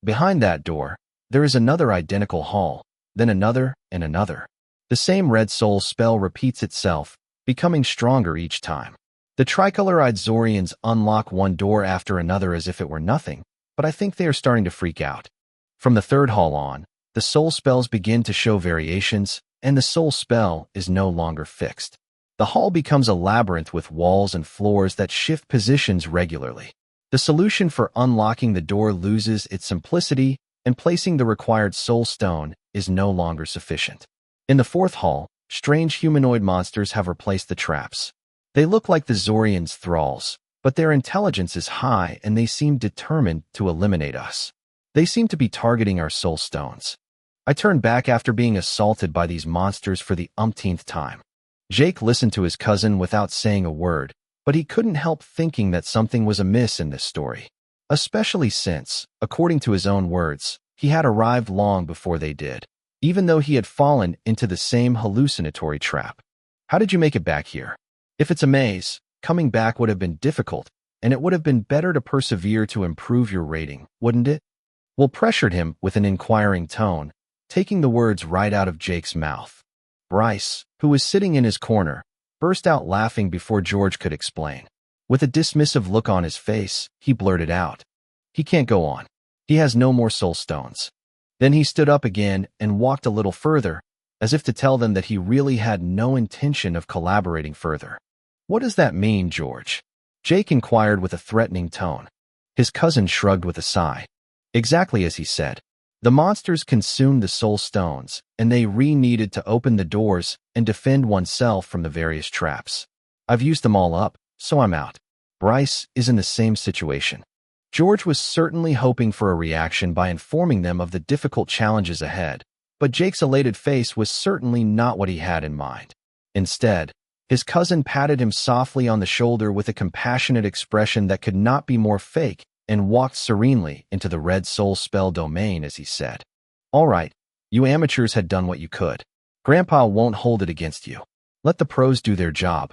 Behind that door, there is another identical hall, then another and another. The same red soul spell repeats itself, becoming stronger each time. The tricolor-eyed Zorians unlock one door after another as if it were nothing, but I think they are starting to freak out. From the third hall on, the soul spells begin to show variations, and the soul spell is no longer fixed. The hall becomes a labyrinth with walls and floors that shift positions regularly. The solution for unlocking the door loses its simplicity, and placing the required soul stone is no longer sufficient. In the fourth hall, strange humanoid monsters have replaced the traps. They look like the Zorians' thralls, but their intelligence is high and they seem determined to eliminate us. They seem to be targeting our soul stones. I turned back after being assaulted by these monsters for the umpteenth time. Jake listened to his cousin without saying a word, but he couldn't help thinking that something was amiss in this story, especially since, according to his own words, he had arrived long before they did, even though he had fallen into the same hallucinatory trap. How did you make it back here? If it's a maze, coming back would have been difficult, and it would have been better to persevere to improve your rating, wouldn't it? Will pressured him with an inquiring tone, taking the words right out of Jake's mouth. Bryce, who was sitting in his corner, burst out laughing before George could explain. With a dismissive look on his face, he blurted out, "He can't go on. He has no more soul stones." Then he stood up again and walked a little further, as if to tell them that he really had no intention of collaborating further. "What does that mean, George?" Jake inquired with a threatening tone. His cousin shrugged with a sigh. Exactly as he said. The monsters consumed the soul stones, and they needed to open the doors and defend oneself from the various traps. I've used them all up, so I'm out. Bryce is in the same situation. George was certainly hoping for a reaction by informing them of the difficult challenges ahead, but Jake's elated face was certainly not what he had in mind. Instead, his cousin patted him softly on the shoulder with a compassionate expression that could not be more fake and walked serenely into the red soul spell domain as he said, "All right, you amateurs had done what you could. Grandpa won't hold it against you. Let the pros do their job."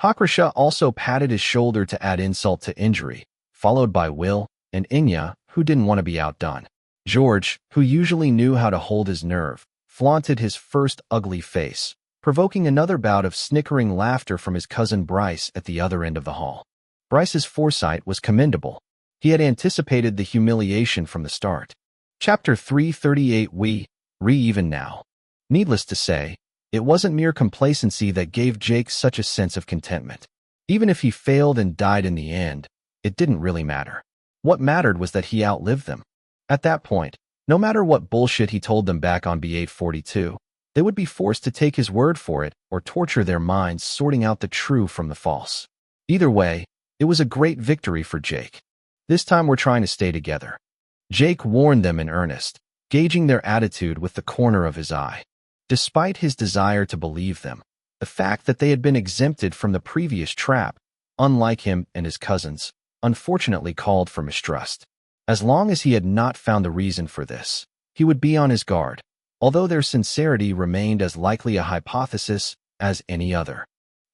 Hakrasha also patted his shoulder to add insult to injury, followed by Will and Enya, who didn't want to be outdone. George, who usually knew how to hold his nerve, flaunted his first ugly face, provoking another bout of snickering laughter from his cousin Bryce at the other end of the hall. Bryce's foresight was commendable. He had anticipated the humiliation from the start. Chapter 338 We, re-even now. Needless to say, It wasn't mere complacency that gave Jake such a sense of contentment. Even if he failed and died in the end, it didn't really matter. What mattered was that he outlived them. At that point, no matter what bullshit he told them back on B842, they would be forced to take his word for it or torture their minds sorting out the true from the false. Either way, it was a great victory for Jake. This time we're trying to stay together. Jake warned them in earnest, gauging their attitude with the corner of his eye. Despite his desire to believe them, the fact that they had been exempted from the previous trap, unlike him and his cousins, unfortunately called for mistrust. As long as he had not found the reason for this, he would be on his guard, although their sincerity remained as likely a hypothesis as any other.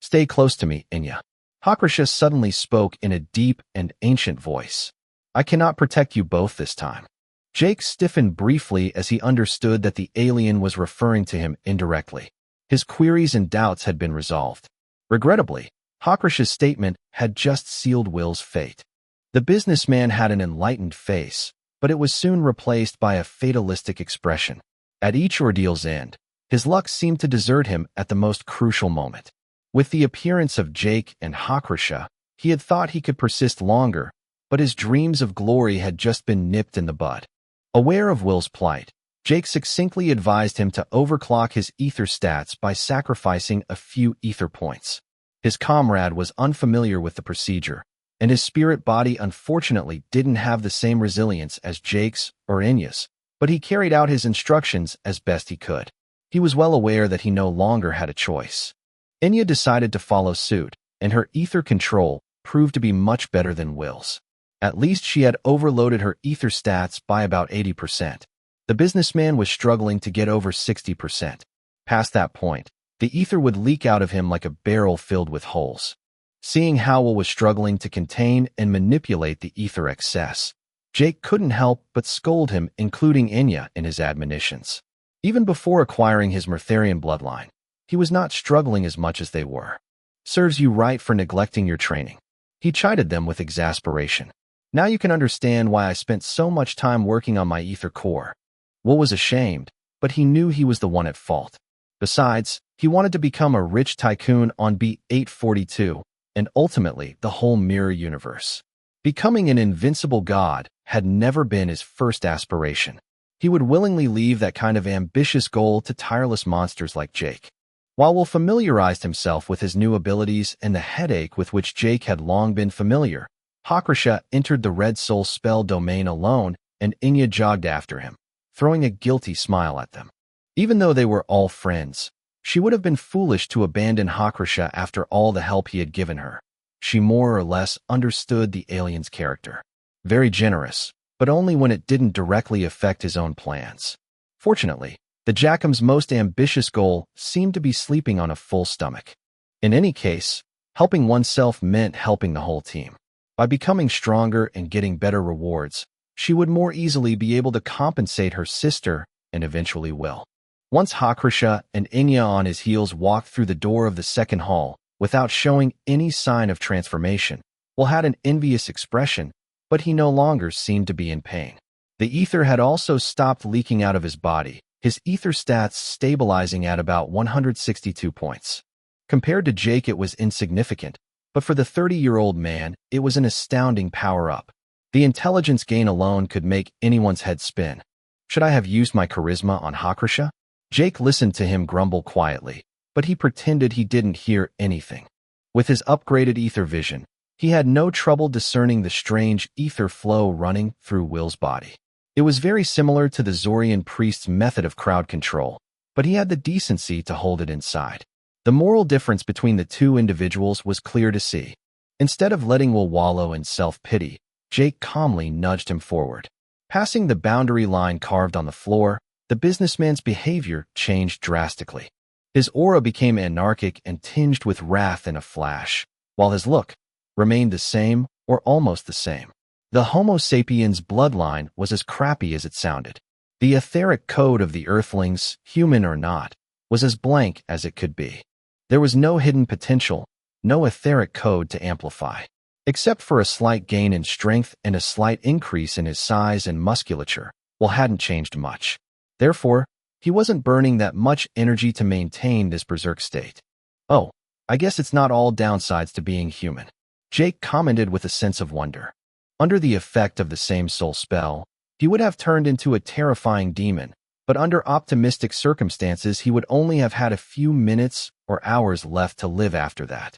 "Stay close to me, Inya." Hakrasha suddenly spoke in a deep and ancient voice. "I cannot protect you both this time." Jake stiffened briefly as he understood that the alien was referring to him indirectly. His queries and doubts had been resolved. Regrettably, Hakrasha's statement had just sealed Will's fate. The businessman had an enlightened face, but it was soon replaced by a fatalistic expression. At each ordeal's end, his luck seemed to desert him at the most crucial moment. With the appearance of Jake and Hakrasha, he had thought he could persist longer, but his dreams of glory had just been nipped in the bud. Aware of Will's plight, Jake succinctly advised him to overclock his ether stats by sacrificing a few ether points. His comrade was unfamiliar with the procedure, and his spirit body unfortunately didn't have the same resilience as Jake's or Inya's, but he carried out his instructions as best he could. He was well aware that he no longer had a choice. Inya decided to follow suit, and her ether control proved to be much better than Will's. At least she had overloaded her ether stats by about 80%. The businessman was struggling to get over 60%. Past that point, the ether would leak out of him like a barrel filled with holes. Seeing how Will was struggling to contain and manipulate the ether excess, Jake couldn't help but scold him, including Inya, in his admonitions. Even before acquiring his Murtharian bloodline, he was not struggling as much as they were. "Serves you right for neglecting your training." He chided them with exasperation. "Now you can understand why I spent so much time working on my ether core." Will was ashamed, but he knew he was the one at fault. Besides, he wanted to become a rich tycoon on B842, and ultimately the whole mirror universe. Becoming an invincible god had never been his first aspiration. He would willingly leave that kind of ambitious goal to tireless monsters like Jake. While Will familiarized himself with his new abilities and the headache with which Jake had long been familiar, Hakrasha entered the Red Soul spell domain alone, and Inya jogged after him, throwing a guilty smile at them. Even though they were all friends, she would have been foolish to abandon Hakrasha after all the help he had given her. She more or less understood the alien's character. Very generous, but only when it didn't directly affect his own plans. Fortunately, the Jackam's most ambitious goal seemed to be sleeping on a full stomach. In any case, helping oneself meant helping the whole team. By becoming stronger and getting better rewards, she would more easily be able to compensate her sister and eventually Will. Once Hakrasha and Inya on his heels walked through the door of the second hall without showing any sign of transformation, Will had an envious expression, but he no longer seemed to be in pain. The ether had also stopped leaking out of his body, his ether stats stabilizing at about 162 points. Compared to Jake, it was insignificant, but for the 30-year-old man, it was an astounding power-up. The intelligence gain alone could make anyone's head spin. Should I have used my charisma on Hakrasha? Jake listened to him grumble quietly, but he pretended he didn't hear anything. With his upgraded ether vision, he had no trouble discerning the strange ether flow running through Will's body. It was very similar to the Zorian priest's method of crowd control, but he had the decency to hold it inside. The moral difference between the two individuals was clear to see. Instead of letting Will wallow in self-pity, Jake calmly nudged him forward. Passing the boundary line carved on the floor, the businessman's behavior changed drastically. His aura became anarchic and tinged with wrath in a flash, while his look remained the same or almost the same. The Homo sapiens bloodline was as crappy as it sounded. The etheric code of the Earthlings, human or not, was as blank as it could be. There was no hidden potential, no etheric code to amplify. Except for a slight gain in strength and a slight increase in his size and musculature, Will hadn't changed much. Therefore, He wasn't burning that much energy to maintain this berserk state. Oh, I guess it's not all downsides to being human, Jake commented with a sense of wonder. Under the effect of the same soul spell, he would have turned into a terrifying demon, but under optimistic circumstances he would only have had a few minutes or hours left to live after that.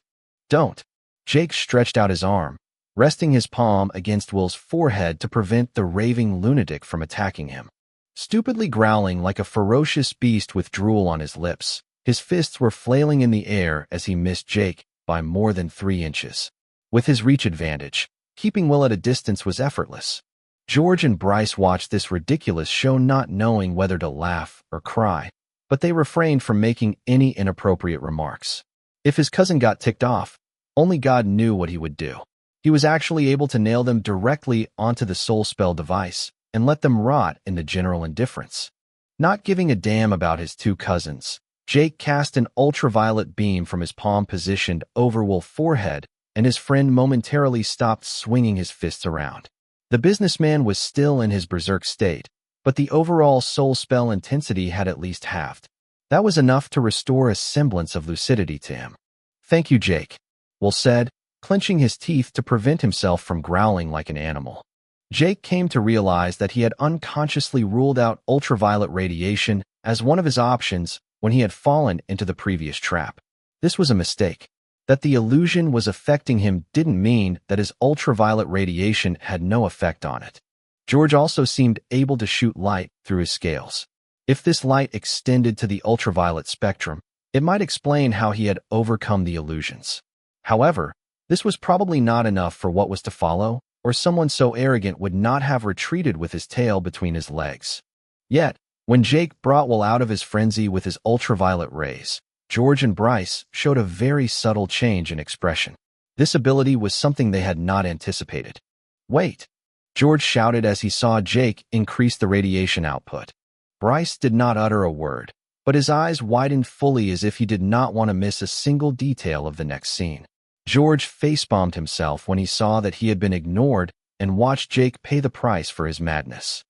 Don't. Jake stretched out his arm, resting his palm against Will's forehead to prevent the raving lunatic from attacking him. Stupidly growling like a ferocious beast with drool on his lips, his fists were flailing in the air as he missed Jake by more than 3 inches. With his reach advantage, keeping Will at a distance was effortless. George and Bryce watched this ridiculous show not knowing whether to laugh or cry, but they refrained from making any inappropriate remarks. If his cousin got ticked off, only God knew what he would do. He was actually able to nail them directly onto the soul spell device and let them rot in the general indifference. Not giving a damn about his 2 cousins, Jake cast an ultraviolet beam from his palm positioned over Will's forehead, and his friend momentarily stopped swinging his fists around. The businessman was still in his berserk state, but the overall soul spell intensity had at least halved. That was enough to restore a semblance of lucidity to him. "Thank you, Jake," Will said, clenching his teeth to prevent himself from growling like an animal. Jake came to realize that he had unconsciously ruled out ultraviolet radiation as one of his options when he had fallen into the previous trap. This was a mistake. That the illusion was affecting him didn't mean that his ultraviolet radiation had no effect on it. George also seemed able to shoot light through his scales. If this light extended to the ultraviolet spectrum, it might explain how he had overcome the illusions. However, this was probably not enough for what was to follow, or someone so arrogant would not have retreated with his tail between his legs. Yet, when Jake brought Will out of his frenzy with his ultraviolet rays, George and Bryce showed a very subtle change in expression. This ability was something they had not anticipated. "Wait!" George shouted as he saw Jake increase the radiation output. Bryce did not utter a word, but his eyes widened fully as if he did not want to miss a single detail of the next scene. George facepalmed himself when he saw that he had been ignored and watched Jake pay the price for his madness.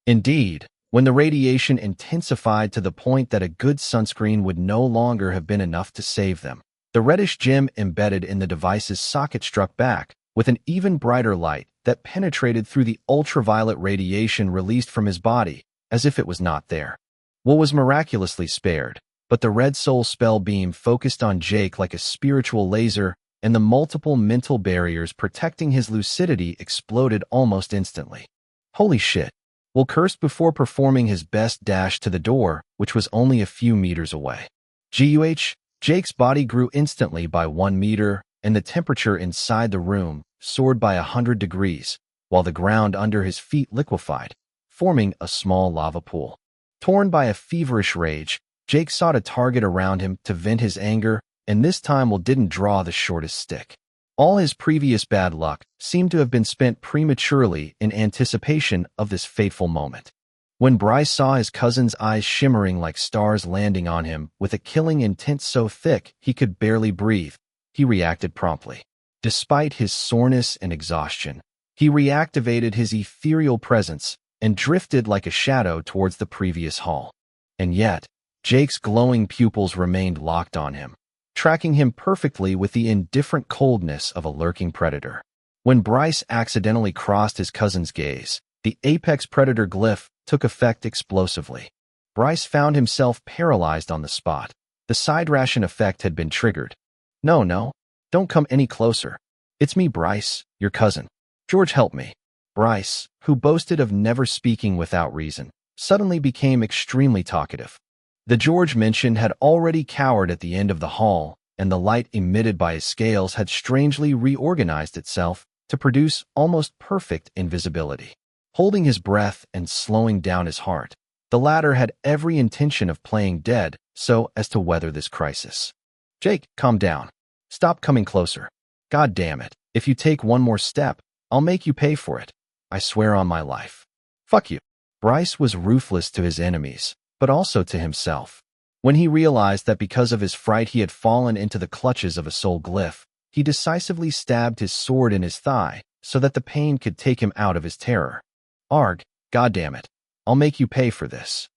Indeed, when the radiation intensified to the point that a good sunscreen would no longer have been enough to save them, the reddish gem embedded in the device's socket struck back with an even brighter light that penetrated through the ultraviolet radiation released from his body as if it was not there. Will was miraculously spared, but the red soul spell beam focused on Jake like a spiritual laser, and the multiple mental barriers protecting his lucidity exploded almost instantly. Holy shit! Will cursed before performing his best dash to the door, which was only a few meters away. Jake's body grew instantly by 1 meter, and the temperature inside the room soared by 100 degrees, while the ground under his feet liquefied, forming a small lava pool. Torn by a feverish rage, Jake sought a target around him to vent his anger, and this time Will didn't draw the shortest stick. All his previous bad luck seemed to have been spent prematurely in anticipation of this fateful moment. When Bryce saw his cousin's eyes shimmering like stars landing on him with a killing intent so thick he could barely breathe, he reacted promptly. Despite his soreness and exhaustion, he reactivated his ethereal presence and drifted like a shadow towards the previous hall. And yet, Jake's glowing pupils remained locked on him, tracking him perfectly with the indifferent coldness of a lurking predator. When Bryce accidentally crossed his cousin's gaze, the apex predator glyph took effect explosively. Bryce found himself paralyzed on the spot. The side ration effect had been triggered. No, don't come any closer. It's me, Bryce, your cousin. George, help me." Bryce, who boasted of never speaking without reason, suddenly became extremely talkative. The George mentioned had already cowered at the end of the hall, and the light emitted by his scales had strangely reorganized itself to produce almost perfect invisibility. Holding his breath and slowing down his heart, the latter had every intention of playing dead so as to weather this crisis. "Jake, calm down. Stop coming closer. God damn it. If you take one more step, I'll make you pay for it. I swear on my life. Fuck you." Bryce was ruthless to his enemies, but also to himself. When he realized that because of his fright he had fallen into the clutches of a soul glyph, he decisively stabbed his sword in his thigh so that the pain could take him out of his terror. "Arg, goddammit. I'll make you pay for this."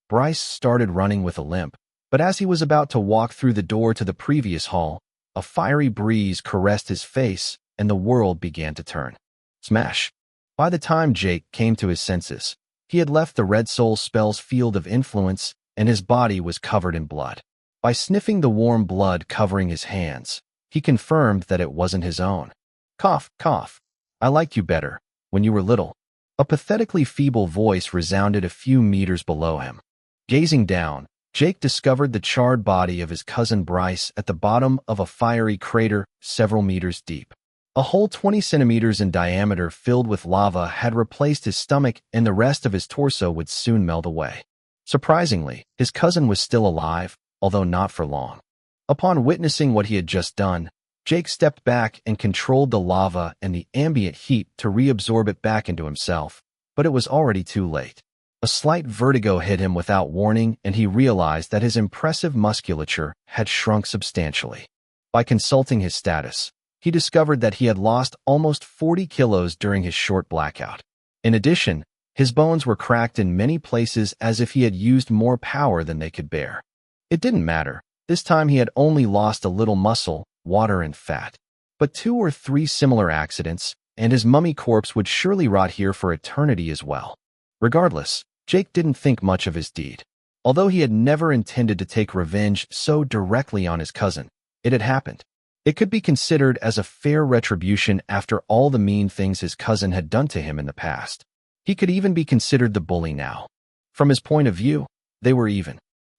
Bryce started running with a limp, but as he was about to walk through the door to the previous hall, a fiery breeze caressed his face and the world began to turn. Smash! By the time Jake came to his senses, he had left the Red Soul spell's field of influence and his body was covered in blood. By sniffing the warm blood covering his hands, he confirmed that it wasn't his own. Cough, cough. I liked you better when you were little. A pathetically feeble voice resounded a few meters below him. Gazing down, Jake discovered the charred body of his cousin Bryce at the bottom of a fiery crater several meters deep. A hole 20 centimeters in diameter filled with lava had replaced his stomach and the rest of his torso would soon melt away. Surprisingly, his cousin was still alive, although not for long. Upon witnessing what he had just done, Jake stepped back and controlled the lava and the ambient heat to reabsorb it back into himself, but it was already too late. A slight vertigo hit him without warning and he realized that his impressive musculature had shrunk substantially. By consulting his status, he discovered that he had lost almost 40 kilos during his short blackout. In addition, his bones were cracked in many places as if he had used more power than they could bear. It didn't matter. This time he had only lost a little muscle, water, and fat. But 2 or 3 similar accidents, and his mummy corpse would surely rot here for eternity as well. Regardless, Jake didn't think much of his deed. Although he had never intended to take revenge so directly on his cousin, it had happened. It could be considered as a fair retribution after all the mean things his cousin had done to him in the past. He could even be considered the bully now. From his point of view, they were even.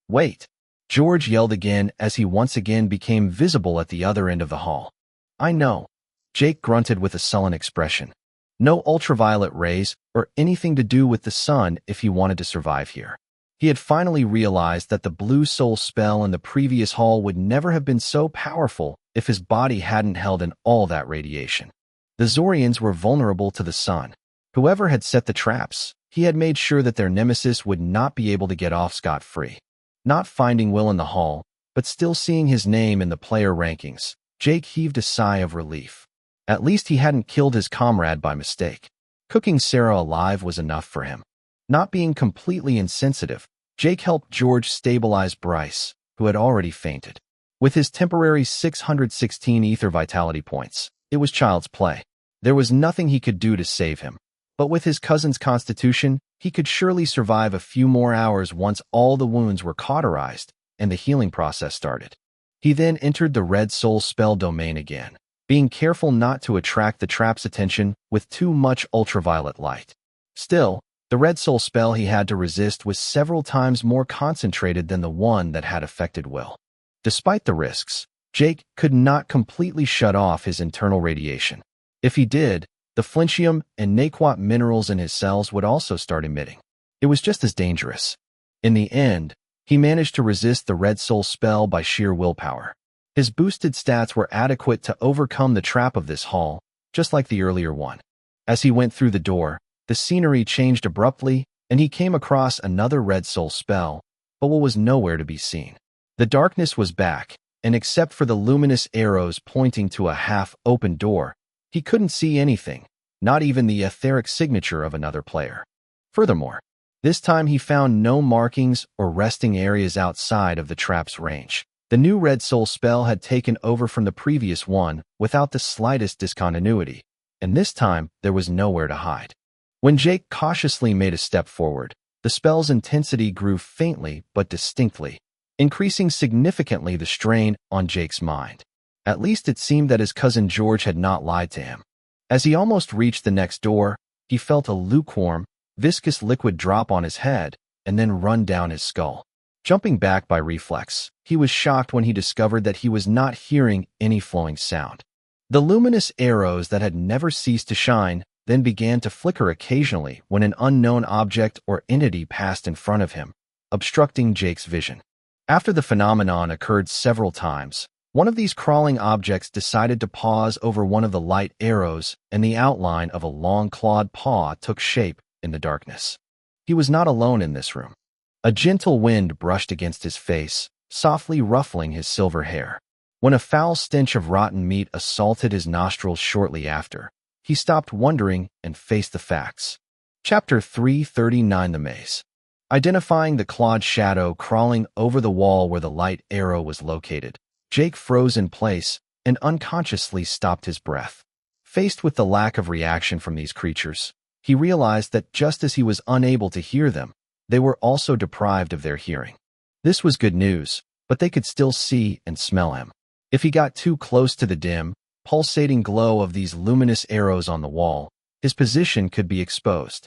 Wait! George yelled again as he once again became visible at the other end of the hall. I know. Jake grunted with a sullen expression. No ultraviolet rays or anything to do with the sun if he wanted to survive here. He had finally realized that the Blue Soul spell in the previous hall would never have been so powerful if his body hadn't held in all that radiation. The Zorians were vulnerable to the sun. Whoever had set the traps, he had made sure that their nemesis would not be able to get off scot-free. Not finding Will in the hall, but still seeing his name in the player rankings, Jake heaved a sigh of relief. At least he hadn't killed his comrade by mistake. Cooking Sarah alive was enough for him. Not being completely insensitive, Jake helped George stabilize Bryce, who had already fainted. With his temporary 616 ether vitality points, it was child's play. There was nothing he could do to save him. But with his cousin's constitution, he could surely survive a few more hours once all the wounds were cauterized and the healing process started. He then entered the Red Soul spell domain again, being careful not to attract the trap's attention with too much ultraviolet light. Still, the Red Soul spell he had to resist was several times more concentrated than the one that had affected Will. Despite the risks, Jake could not completely shut off his internal radiation. If he did, the flintium and naquat minerals in his cells would also start emitting. It was just as dangerous. In the end, he managed to resist the Red Soul spell by sheer willpower. His boosted stats were adequate to overcome the trap of this hall, just like the earlier one. As he went through the door, the scenery changed abruptly, and he came across another Red Soul spell, but Will was nowhere to be seen. The darkness was back, and except for the luminous arrows pointing to a half-open door, he couldn't see anything, not even the etheric signature of another player. Furthermore, this time he found no markings or resting areas outside of the trap's range. The new Red Soul spell had taken over from the previous one without the slightest discontinuity, and this time there was nowhere to hide. When Jake cautiously made a step forward, the spell's intensity grew faintly but distinctly, increasing significantly the strain on Jake's mind. At least it seemed that his cousin George had not lied to him. As he almost reached the next door, he felt a lukewarm, viscous liquid drop on his head and then run down his skull. Jumping back by reflex, he was shocked when he discovered that he was not hearing any flowing sound. The luminous arrows that had never ceased to shine then began to flicker occasionally when an unknown object or entity passed in front of him, obstructing Jake's vision. After the phenomenon occurred several times, one of these crawling objects decided to pause over one of the light arrows, and the outline of a long clawed paw took shape in the darkness. He was not alone in this room. A gentle wind brushed against his face, softly ruffling his silver hair. When a foul stench of rotten meat assaulted his nostrils shortly after, he stopped wondering and faced the facts. Chapter 339: The Maze. Identifying the clawed shadow crawling over the wall where the light arrow was located, Jake froze in place and unconsciously stopped his breath. Faced with the lack of reaction from these creatures, he realized that just as he was unable to hear them, they were also deprived of their hearing. This was good news, but they could still see and smell him. If he got too close to the dim, pulsating glow of these luminous arrows on the wall, his position could be exposed.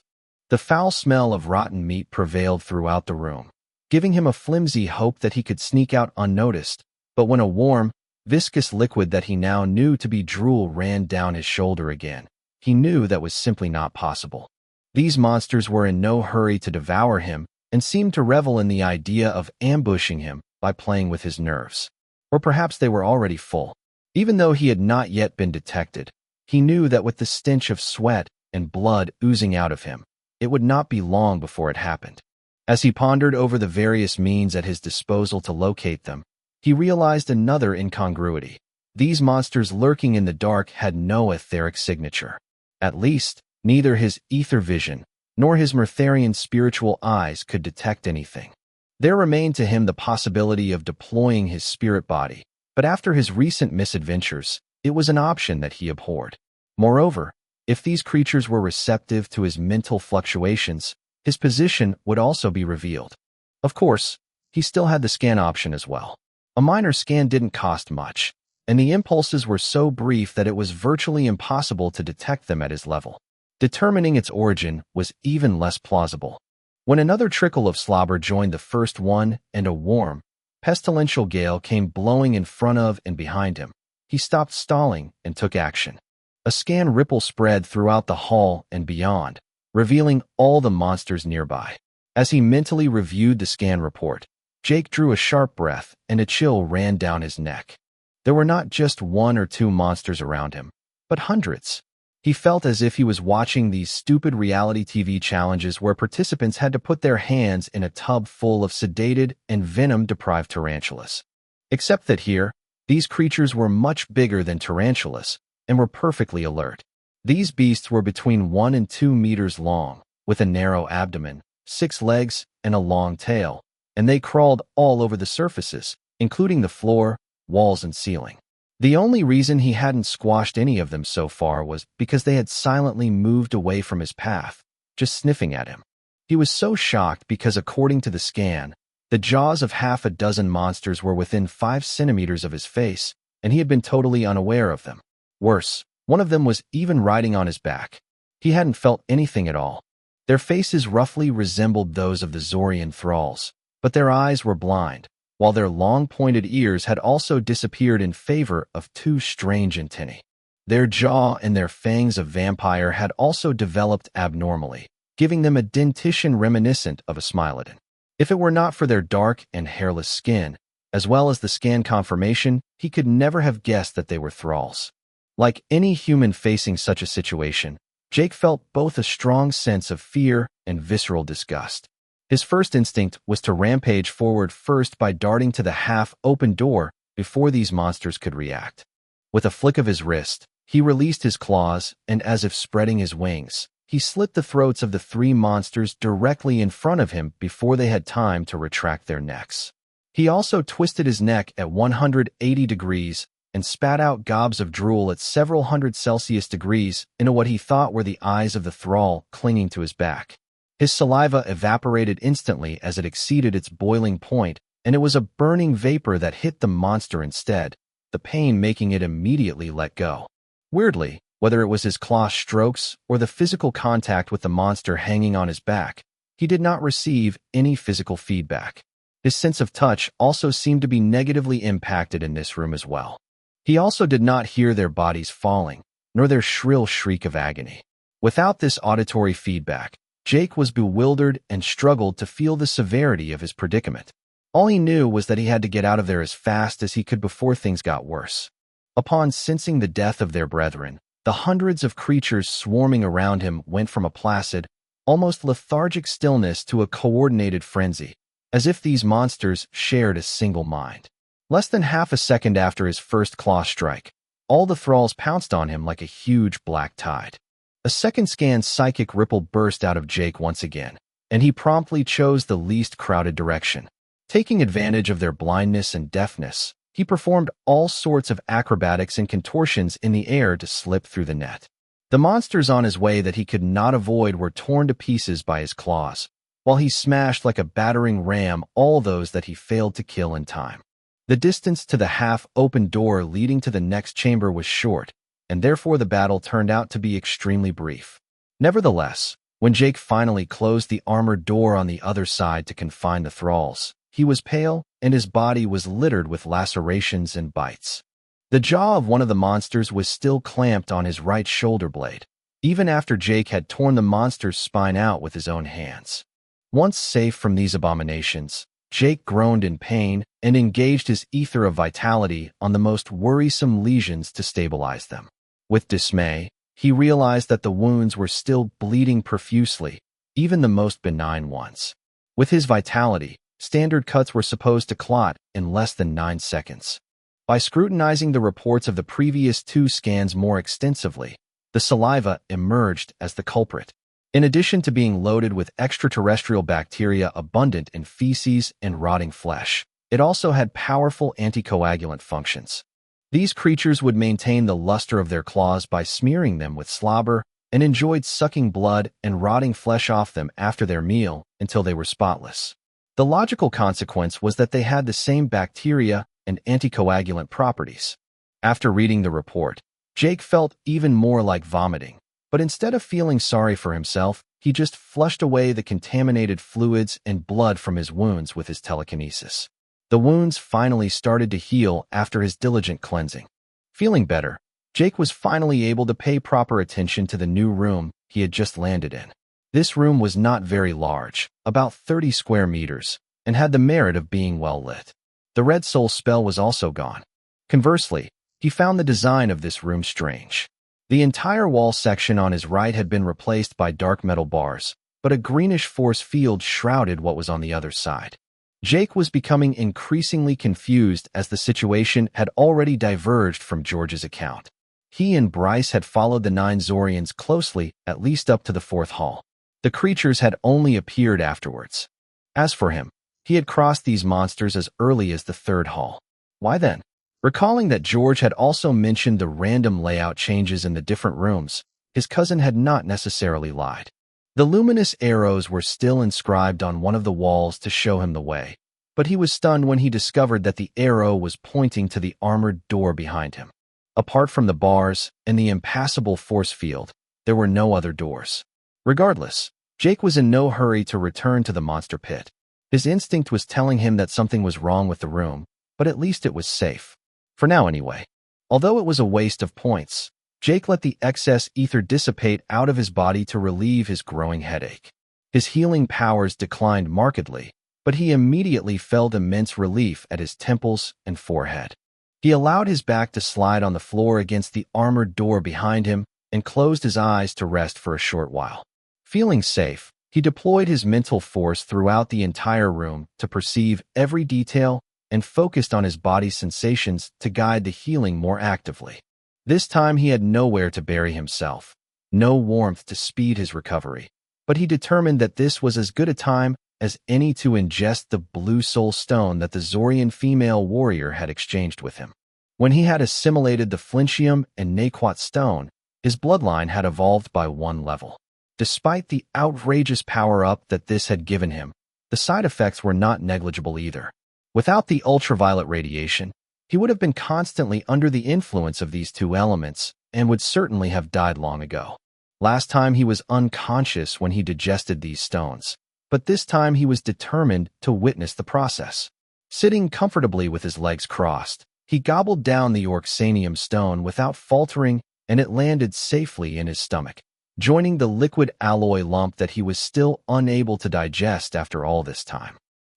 The foul smell of rotten meat prevailed throughout the room, giving him a flimsy hope that he could sneak out unnoticed. But when a warm, viscous liquid that he now knew to be drool ran down his shoulder again, he knew that was simply not possible. These monsters were in no hurry to devour him and seemed to revel in the idea of ambushing him by playing with his nerves. Or perhaps they were already full. Even though he had not yet been detected, he knew that with the stench of sweat and blood oozing out of him, it would not be long before it happened. As he pondered over the various means at his disposal to locate them, he realized another incongruity. These monsters lurking in the dark had no etheric signature. At least, neither his ether vision nor his Murtharian spiritual eyes could detect anything. There remained to him the possibility of deploying his spirit body, but after his recent misadventures, it was an option that he abhorred. Moreover, if these creatures were receptive to his mental fluctuations, his position would also be revealed. Of course, he still had the scan option as well. A minor scan didn't cost much, and the impulses were so brief that it was virtually impossible to detect them at his level. Determining its origin was even less plausible. When another trickle of slobber joined the first one and a warm, pestilential gale came blowing in front of and behind him, he stopped stalling and took action. A scan ripple spread throughout the hall and beyond, revealing all the monsters nearby. As he mentally reviewed the scan report, Jake drew a sharp breath and a chill ran down his neck. There were not just one or two monsters around him, but hundreds. He felt as if he was watching these stupid reality TV challenges where participants had to put their hands in a tub full of sedated and venom-deprived tarantulas. Except that here, these creatures were much bigger than tarantulas and were perfectly alert. These beasts were between 1 and 2 meters long, with a narrow abdomen, 6 legs, and a long tail, and they crawled all over the surfaces, including the floor, walls, and ceiling. The only reason he hadn't squashed any of them so far was because they had silently moved away from his path, just sniffing at him. He was so shocked because, according to the scan, the jaws of half a dozen monsters were within 5 centimeters of his face, and he had been totally unaware of them. Worse, one of them was even riding on his back. He hadn't felt anything at all. Their faces roughly resembled those of the Zorian thralls, but their eyes were blind, while their long pointed ears had also disappeared in favor of 2 strange antennae. Their jaw and their fangs of vampire had also developed abnormally, giving them a dentition reminiscent of a smilodon. If it were not for their dark and hairless skin, as well as the scan confirmation, he could never have guessed that they were thralls. Like any human facing such a situation, Jake felt both a strong sense of fear and visceral disgust. His first instinct was to rampage forward first by darting to the half-open door before these monsters could react. With a flick of his wrist, he released his claws, and as if spreading his wings, he slit the throats of the 3 monsters directly in front of him before they had time to retract their necks. He also twisted his neck at 180 degrees and spat out gobs of drool at several hundred Celsius degrees into what he thought were the eyes of the thrall clinging to his back. His saliva evaporated instantly as it exceeded its boiling point, and it was a burning vapor that hit the monster instead, the pain making it immediately let go. Weirdly, whether it was his claw strokes or the physical contact with the monster hanging on his back, he did not receive any physical feedback. His sense of touch also seemed to be negatively impacted in this room as well. He also did not hear their bodies falling, nor their shrill shriek of agony. Without this auditory feedback, Jake was bewildered and struggled to feel the severity of his predicament. All he knew was that he had to get out of there as fast as he could before things got worse. Upon sensing the death of their brethren, the hundreds of creatures swarming around him went from a placid, almost lethargic stillness to a coordinated frenzy, as if these monsters shared a single mind. Less than half a second after his first claw strike, all the thralls pounced on him like a huge black tide. A second scan's psychic ripple burst out of Jake once again, and he promptly chose the least crowded direction. Taking advantage of their blindness and deafness, he performed all sorts of acrobatics and contortions in the air to slip through the net. The monsters on his way that he could not avoid were torn to pieces by his claws, while he smashed like a battering ram all those that he failed to kill in time. The distance to the half-open door leading to the next chamber was short, and therefore the battle turned out to be extremely brief. Nevertheless, when Jake finally closed the armored door on the other side to confine the thralls, he was pale, and his body was littered with lacerations and bites. The jaw of one of the monsters was still clamped on his right shoulder blade, even after Jake had torn the monster's spine out with his own hands. Once safe from these abominations, Jake groaned in pain and engaged his ether of vitality on the most worrisome lesions to stabilize them. With dismay, he realized that the wounds were still bleeding profusely, even the most benign ones. With his vitality, standard cuts were supposed to clot in less than 9 seconds. By scrutinizing the reports of the previous 2 scans more extensively, the saliva emerged as the culprit. In addition to being loaded with extraterrestrial bacteria abundant in feces and rotting flesh, it also had powerful anticoagulant functions. These creatures would maintain the luster of their claws by smearing them with slobber and enjoyed sucking blood and rotting flesh off them after their meal until they were spotless. The logical consequence was that they had the same bacteria and anticoagulant properties. After reading the report, Jake felt even more like vomiting. But instead of feeling sorry for himself, he just flushed away the contaminated fluids and blood from his wounds with his telekinesis. The wounds finally started to heal after his diligent cleansing. Feeling better, Jake was finally able to pay proper attention to the new room he had just landed in. This room was not very large, about 30 square meters, and had the merit of being well lit. The red soul spell was also gone. Conversely, he found the design of this room strange. The entire wall section on his right had been replaced by dark metal bars, but a greenish force field shrouded what was on the other side. Jake was becoming increasingly confused as the situation had already diverged from George's account. He and Bryce had followed the 9 Zorians closely, at least up to the 4th hall. The creatures had only appeared afterwards. As for him, he had crossed these monsters as early as the 3rd hall. Why then? Recalling that George had also mentioned the random layout changes in the different rooms, his cousin had not necessarily lied. The luminous arrows were still inscribed on one of the walls to show him the way, but he was stunned when he discovered that the arrow was pointing to the armored door behind him. Apart from the bars and the impassable force field, there were no other doors. Regardless, Jake was in no hurry to return to the monster pit. His instinct was telling him that something was wrong with the room, but at least it was safe. For now anyway. Although it was a waste of points, Jake let the excess ether dissipate out of his body to relieve his growing headache. His healing powers declined markedly, but he immediately felt immense relief at his temples and forehead. He allowed his back to slide on the floor against the armored door behind him and closed his eyes to rest for a short while. Feeling safe, he deployed his mental force throughout the entire room to perceive every detail and focused on his body's sensations to guide the healing more actively. This time he had nowhere to bury himself, no warmth to speed his recovery, but he determined that this was as good a time as any to ingest the blue soul stone that the Zorian female warrior had exchanged with him. When he had assimilated the Flintium and Naquat stone, his bloodline had evolved by 1 level. Despite the outrageous power-up that this had given him, the side effects were not negligible either. Without the ultraviolet radiation, he would have been constantly under the influence of these 2 elements and would certainly have died long ago. Last time he was unconscious when he digested these stones, but this time he was determined to witness the process. Sitting comfortably with his legs crossed, he gobbled down the Orxanium stone without faltering, and it landed safely in his stomach, joining the liquid alloy lump that he was still unable to digest after all this time.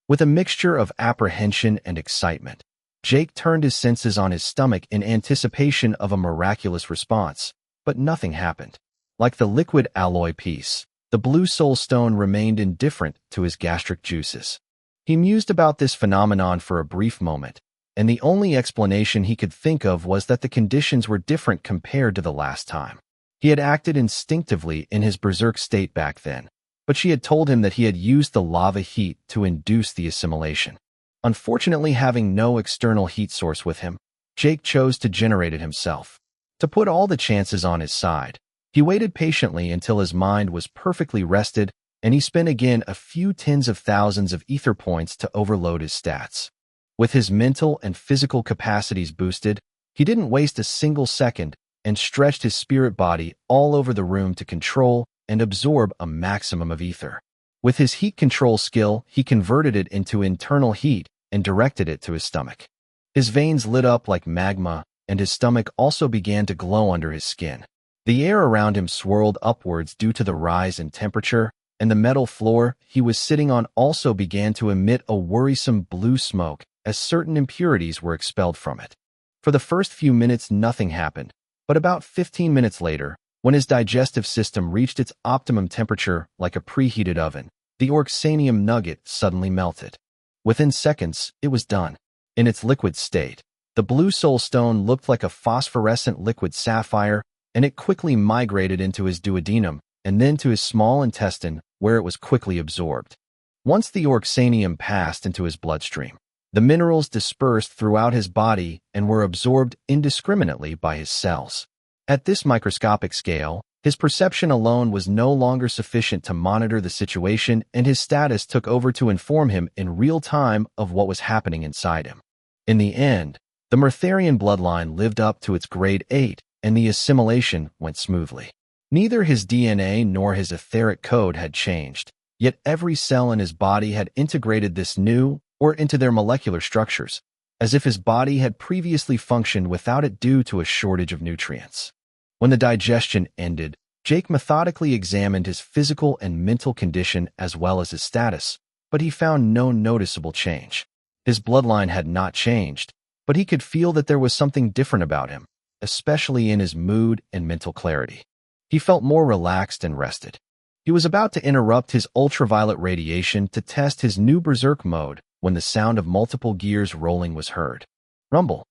With a mixture of apprehension and excitement, Jake turned his senses on his stomach in anticipation of a miraculous response, but nothing happened. Like the liquid alloy piece, the blue soul stone remained indifferent to his gastric juices. He mused about this phenomenon for a brief moment, and the only explanation he could think of was that the conditions were different compared to the last time. He had acted instinctively in his berserk state back then, but she had told him that he had used the lava heat to induce the assimilation. Unfortunately, having no external heat source with him, Jake chose to generate it himself. To put all the chances on his side, he waited patiently until his mind was perfectly rested, and he spent again a few tens of thousands of ether points to overload his stats. With his mental and physical capacities boosted, he didn't waste a single second and stretched his spirit body all over the room to control and absorb a maximum of ether. With his heat control skill, he converted it into internal heat and directed it to his stomach. His veins lit up like magma, and his stomach also began to glow under his skin. The air around him swirled upwards due to the rise in temperature, and the metal floor he was sitting on also began to emit a worrisome blue smoke as certain impurities were expelled from it. For the first few minutes, nothing happened, but about 15 minutes later, when his digestive system reached its optimum temperature like a preheated oven, the Orxanium nugget suddenly melted. Within seconds, it was done. In its liquid state, the blue soul stone looked like a phosphorescent liquid sapphire, and it quickly migrated into his duodenum and then to his small intestine, where it was quickly absorbed. Once the Orxanium passed into his bloodstream, the minerals dispersed throughout his body and were absorbed indiscriminately by his cells. At this microscopic scale, his perception alone was no longer sufficient to monitor the situation, and his status took over to inform him in real time of what was happening inside him. In the end, the Murtharian bloodline lived up to its grade 8, and the assimilation went smoothly. Neither his DNA nor his etheric code had changed, yet every cell in his body had integrated this new or into their molecular structures, as if his body had previously functioned without it due to a shortage of nutrients. When the digestion ended, Jake methodically examined his physical and mental condition as well as his status, but he found no noticeable change. His bloodline had not changed, but he could feel that there was something different about him, especially in his mood and mental clarity. He felt more relaxed and rested. He was about to interrupt his ultraviolet radiation to test his new berserk mode when the sound of multiple gears rolling was heard. Rumble.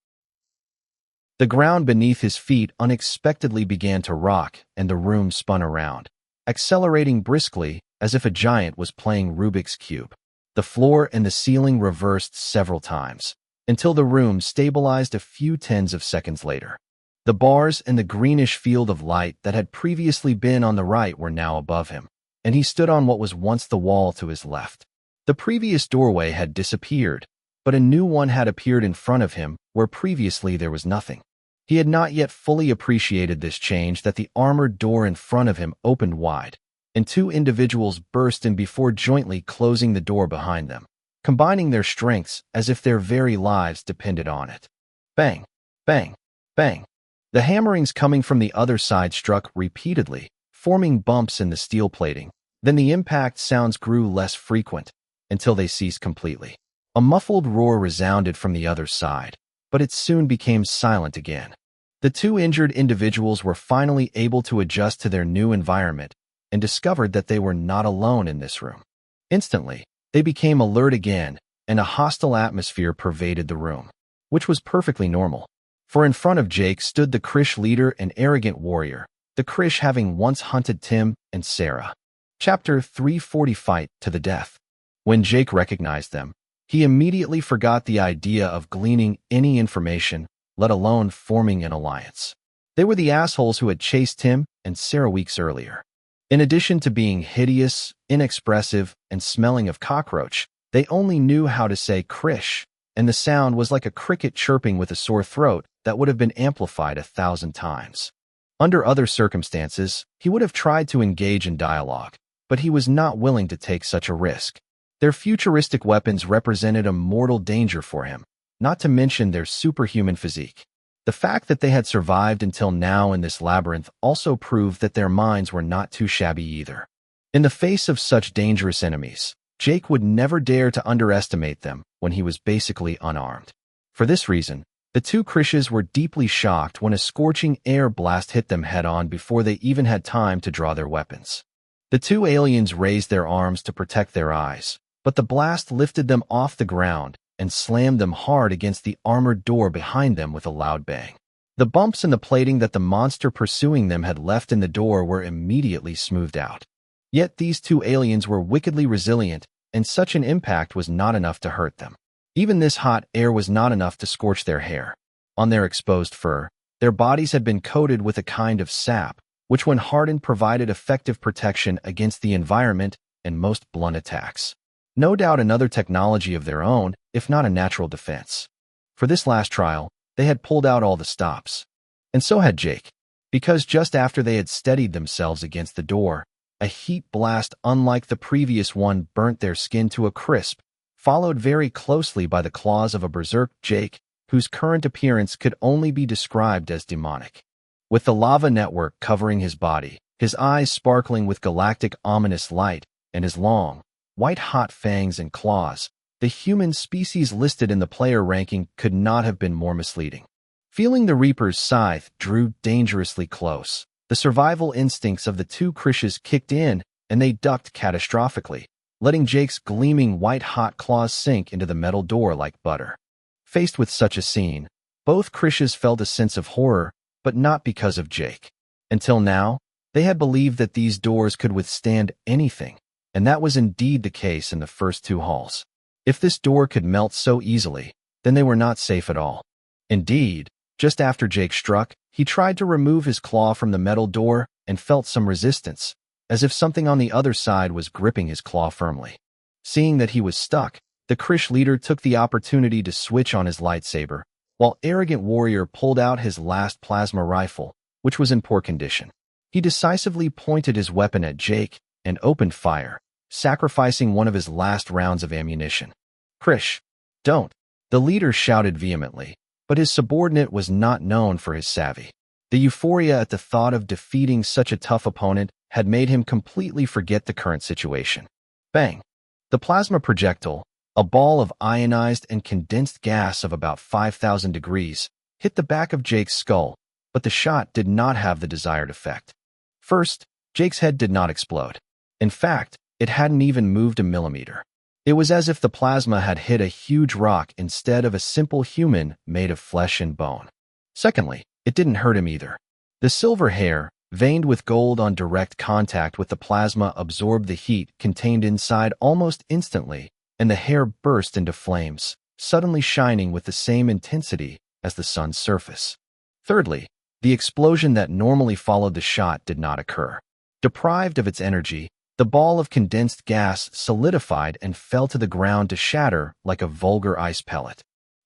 The ground beneath his feet unexpectedly began to rock, and the room spun around, accelerating briskly as if a giant was playing Rubik's Cube. The floor and the ceiling reversed several times, until the room stabilized a few tens of seconds later. The bars and the greenish field of light that had previously been on the right were now above him, and he stood on what was once the wall to his left. The previous doorway had disappeared, but a new one had appeared in front of him where previously there was nothing. He had not yet fully appreciated this change that the armored door in front of him opened wide, and two individuals burst in before jointly closing the door behind them, combining their strengths as if their very lives depended on it. Bang, bang, bang. The hammerings coming from the other side struck repeatedly, forming bumps in the steel plating. Then the impact sounds grew less frequent, until they ceased completely. A muffled roar resounded from the other side, but it soon became silent again. The two injured individuals were finally able to adjust to their new environment and discovered that they were not alone in this room. Instantly, they became alert again, and a hostile atmosphere pervaded the room, which was perfectly normal. For in front of Jake stood the Krish leader and arrogant warrior, the Krish having once hunted Tim and Sarah. Chapter 340 Fight to the Death. When Jake recognized them, he immediately forgot the idea of gleaning any information, let alone forming an alliance. They were the assholes who had chased Tim and Sarah weeks earlier. In addition to being hideous, inexpressive, and smelling of cockroach, they only knew how to say Krish, and the sound was like a cricket chirping with a sore throat that would have been amplified 1,000 times. Under other circumstances, he would have tried to engage in dialogue, but he was not willing to take such a risk. Their futuristic weapons represented a mortal danger for him, not to mention their superhuman physique. The fact that they had survived until now in this labyrinth also proved that their minds were not too shabby either. In the face of such dangerous enemies, Jake would never dare to underestimate them when he was basically unarmed. For this reason, the two Krishes were deeply shocked when a scorching air blast hit them head-on before they even had time to draw their weapons. The two aliens raised their arms to protect their eyes, but the blast lifted them off the ground and slammed them hard against the armored door behind them with a loud bang. The bumps in the plating that the monster pursuing them had left in the door were immediately smoothed out. Yet these two aliens were wickedly resilient, and such an impact was not enough to hurt them. Even this hot air was not enough to scorch their hair. On their exposed fur, their bodies had been coated with a kind of sap, which when hardened provided effective protection against the environment and most blunt attacks. No doubt another technology of their own, if not a natural defense. For this last trial, they had pulled out all the stops. And so had Jake. Because just after they had steadied themselves against the door, a heat blast unlike the previous one burnt their skin to a crisp, followed very closely by the claws of a berserk Jake, whose current appearance could only be described as demonic. With the lava network covering his body, his eyes sparkling with galactic ominous light, and his long, white-hot fangs and claws, the human species listed in the player ranking could not have been more misleading. Feeling the Reaper's scythe drew dangerously close, the survival instincts of the two Krishes kicked in, and they ducked catastrophically, letting Jake's gleaming white-hot claws sink into the metal door like butter. Faced with such a scene, both Krishes felt a sense of horror, but not because of Jake. Until now, they had believed that these doors could withstand anything, and that was indeed the case in the first two halls. If this door could melt so easily, then they were not safe at all. Indeed, just after Jake struck, he tried to remove his claw from the metal door and felt some resistance, as if something on the other side was gripping his claw firmly. Seeing that he was stuck, the Krish leader took the opportunity to switch on his lightsaber, while Arrogant Warrior pulled out his last plasma rifle, which was in poor condition. He decisively pointed his weapon at Jake and opened fire, sacrificing one of his last rounds of ammunition. "Krish, don't!" the leader shouted vehemently, but his subordinate was not known for his savvy. The euphoria at the thought of defeating such a tough opponent had made him completely forget the current situation. Bang! The plasma projectile, a ball of ionized and condensed gas of about 5,000 degrees, hit the back of Jake's skull, but the shot did not have the desired effect. First, Jake's head did not explode. In fact, it hadn't even moved a millimeter. It was as if the plasma had hit a huge rock instead of a simple human made of flesh and bone. Secondly, it didn't hurt him either. The silver hair, veined with gold on direct contact with the plasma, absorbed the heat contained inside almost instantly, and the hair burst into flames, suddenly shining with the same intensity as the sun's surface. Thirdly, the explosion that normally followed the shot did not occur. Deprived of its energy, the ball of condensed gas solidified and fell to the ground to shatter like a vulgar ice pellet.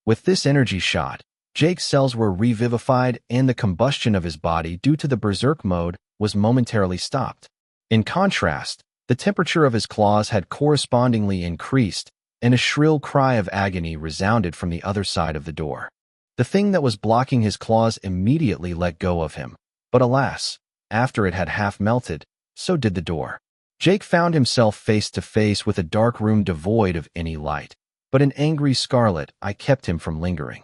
With this energy shot, Jake's cells were revivified and the combustion of his body due to the berserk mode was momentarily stopped. In contrast, the temperature of his claws had correspondingly increased, and a shrill cry of agony resounded from the other side of the door. The thing that was blocking his claws immediately let go of him, but alas, after it had half melted, so did the door. Jake found himself face to face with a dark room devoid of any light, but an angry scarlet eye kept him from lingering.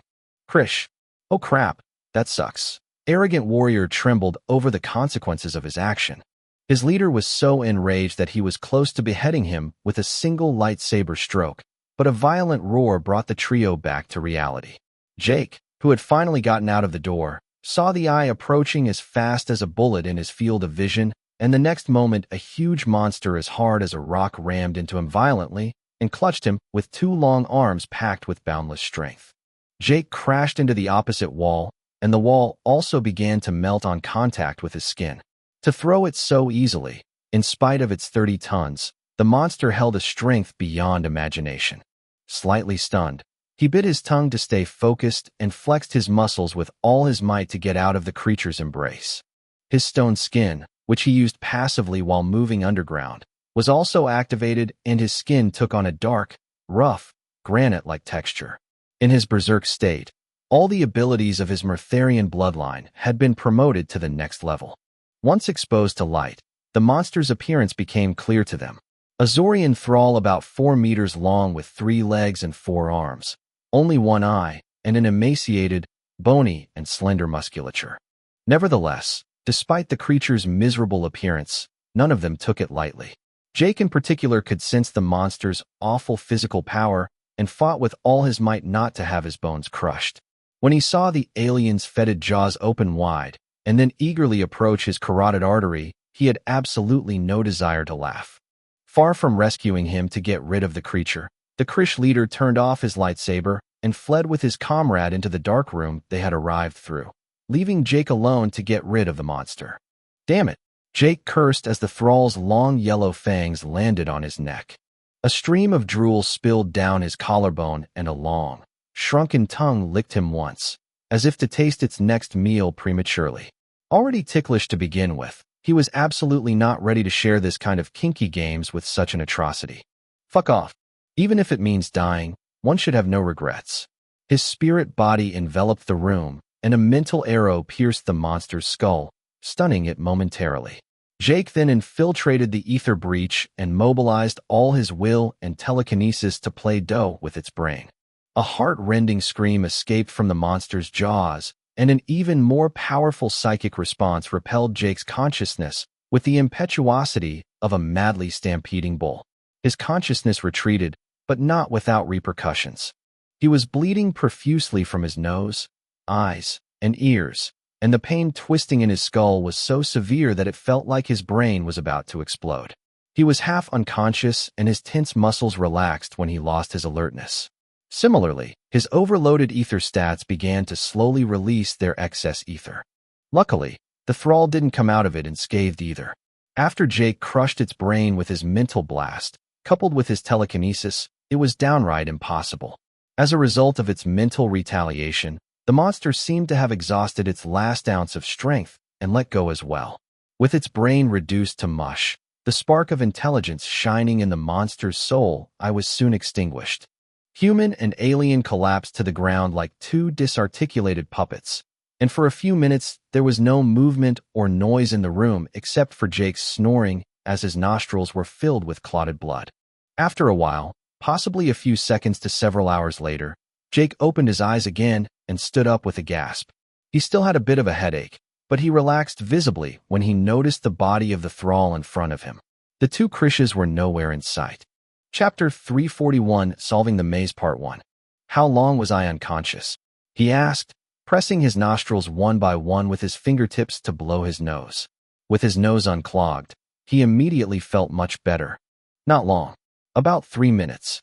"Krish, oh crap, that sucks." Arrogant Warrior trembled over the consequences of his action. His leader was so enraged that he was close to beheading him with a single lightsaber stroke, but a violent roar brought the trio back to reality. Jake, who had finally gotten out of the door, saw the eye approaching as fast as a bullet in his field of vision, and the next moment a huge monster as hard as a rock rammed into him violently and clutched him with two long arms packed with boundless strength. Jake crashed into the opposite wall, and the wall also began to melt on contact with his skin. To throw it so easily, in spite of its 30 tons, the monster held a strength beyond imagination. Slightly stunned, he bit his tongue to stay focused and flexed his muscles with all his might to get out of the creature's embrace. His stone skin, which he used passively while moving underground, was also activated, and his skin took on a dark, rough, granite-like texture. In his berserk state, all the abilities of his Murtharian bloodline had been promoted to the next level. Once exposed to light, the monster's appearance became clear to them. A Zorian thrall about 4 meters long with 3 legs and 4 arms, only 1 eye, and an emaciated, bony, and slender musculature. Nevertheless, despite the creature's miserable appearance, none of them took it lightly. Jake in particular could sense the monster's awful physical power and fought with all his might not to have his bones crushed. When he saw the alien's fetid jaws open wide and then eagerly approach his carotid artery, he had absolutely no desire to laugh. Far from rescuing him to get rid of the creature, the Krish leader turned off his lightsaber and fled with his comrade into the dark room they had arrived through, leaving Jake alone to get rid of the monster. Damn it! Jake cursed as the thrall's long yellow fangs landed on his neck. A stream of drool spilled down his collarbone and a long, shrunken tongue licked him once, as if to taste its next meal prematurely. Already ticklish to begin with, he was absolutely not ready to share this kind of kinky games with such an atrocity. Fuck off. Even if it means dying, one should have no regrets. His spirit body enveloped the room, and a mental arrow pierced the monster's skull, stunning it momentarily. Jake then infiltrated the ether breach and mobilized all his will and telekinesis to play doh with its brain. A heart-rending scream escaped from the monster's jaws, and an even more powerful psychic response repelled Jake's consciousness with the impetuosity of a madly stampeding bull. His consciousness retreated, but not without repercussions. He was bleeding profusely from his nose, eyes, and ears, and the pain twisting in his skull was so severe that it felt like his brain was about to explode. He was half unconscious, and his tense muscles relaxed when he lost his alertness. Similarly, his overloaded ether stats began to slowly release their excess ether. Luckily, the thrall didn't come out of it unscathed either. After Jake crushed its brain with his mental blast, coupled with his telekinesis, it was downright impossible. As a result of its mental retaliation, the monster seemed to have exhausted its last ounce of strength and let go as well. With its brain reduced to mush, the spark of intelligence shining in the monster's soul, I was soon extinguished. Human and alien collapsed to the ground like two disarticulated puppets, and for a few minutes there was no movement or noise in the room except for Jake's snoring as his nostrils were filled with clotted blood. After a while, possibly a few seconds to several hours later, Jake opened his eyes again and stood up with a gasp. He still had a bit of a headache, but he relaxed visibly when he noticed the body of the thrall in front of him. The two Krishes were nowhere in sight. Chapter 341, Solving the Maze Part 1. How long was I unconscious? He asked, pressing his nostrils one by one with his fingertips to blow his nose. With his nose unclogged, he immediately felt much better. Not long. About 3 minutes.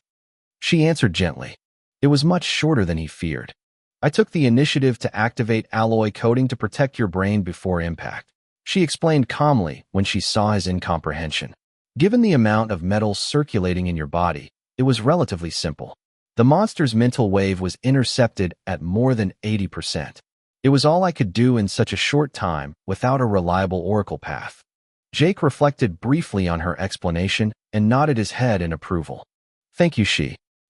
She answered gently. It was much shorter than he feared. I took the initiative to activate alloy coating to protect your brain before impact. She explained calmly when she saw his incomprehension. Given the amount of metal circulating in your body, it was relatively simple. The monster's mental wave was intercepted at more than 80%. It was all I could do in such a short time without a reliable oracle path. Jake reflected briefly on her explanation and nodded his head in approval. Thank you,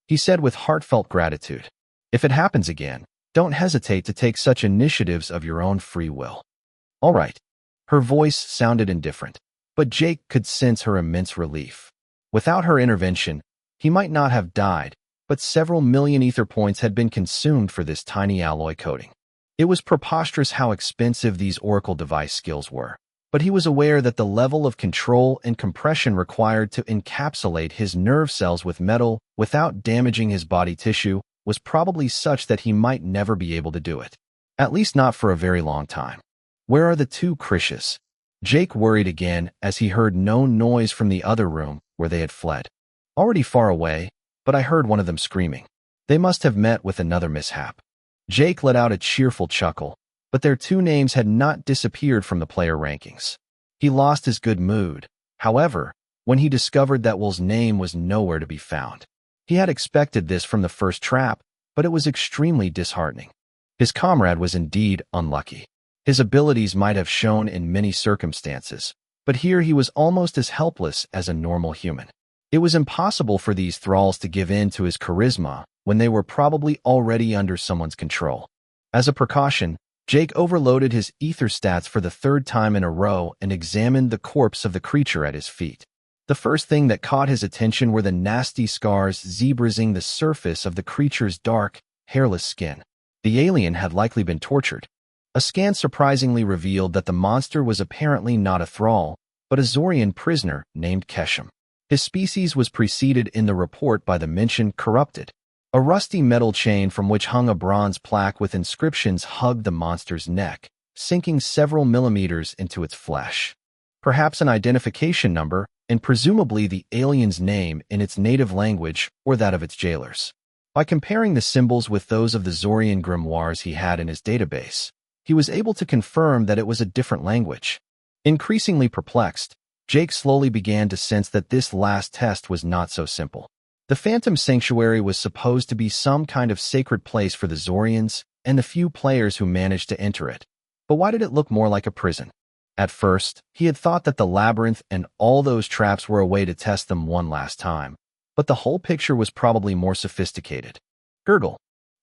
he said with heartfelt gratitude. If it happens again, don't hesitate to take such initiatives of your own free will. All right. Her voice sounded indifferent, but Jake could sense her immense relief. Without her intervention, he might not have died, but several million ether points had been consumed for this tiny alloy coating. It was preposterous how expensive these oracle device skills were, but he was aware that the level of control and compression required to encapsulate his nerve cells with metal without damaging his body tissue was probably such that he might never be able to do it. At least not for a very long time. Where are the two Krishes? Jake worried again as he heard no noise from the other room where they had fled. Already far away, but I heard one of them screaming. They must have met with another mishap. Jake let out a cheerful chuckle, but their two names had not disappeared from the player rankings. He lost his good mood, however, when he discovered that Will's name was nowhere to be found. He had expected this from the first trap, but it was extremely disheartening. His comrade was indeed unlucky. His abilities might have shown in many circumstances, but here he was almost as helpless as a normal human. It was impossible for these thralls to give in to his charisma when they were probably already under someone's control. As a precaution, Jake overloaded his ether stats for the third time in a row and examined the corpse of the creature at his feet. The first thing that caught his attention were the nasty scars zebrazing the surface of the creature's dark, hairless skin. The alien had likely been tortured. A scan surprisingly revealed that the monster was apparently not a thrall, but a Zorian prisoner named Keshem. His species was preceded in the report by the mention corrupted. A rusty metal chain from which hung a bronze plaque with inscriptions hugged the monster's neck, sinking several millimeters into its flesh. perhaps an identification number, and presumably the alien's name in its native language or that of its jailers. By comparing the symbols with those of the Zorian grimoires he had in his database, he was able to confirm that it was a different language. Increasingly perplexed, Jake slowly began to sense that this last test was not so simple. The Phantom Sanctuary was supposed to be some kind of sacred place for the Zorians and the few players who managed to enter it. But why did it look more like a prison? At first, he had thought that the labyrinth and all those traps were a way to test them one last time. But the whole picture was probably more sophisticated. Gurgle.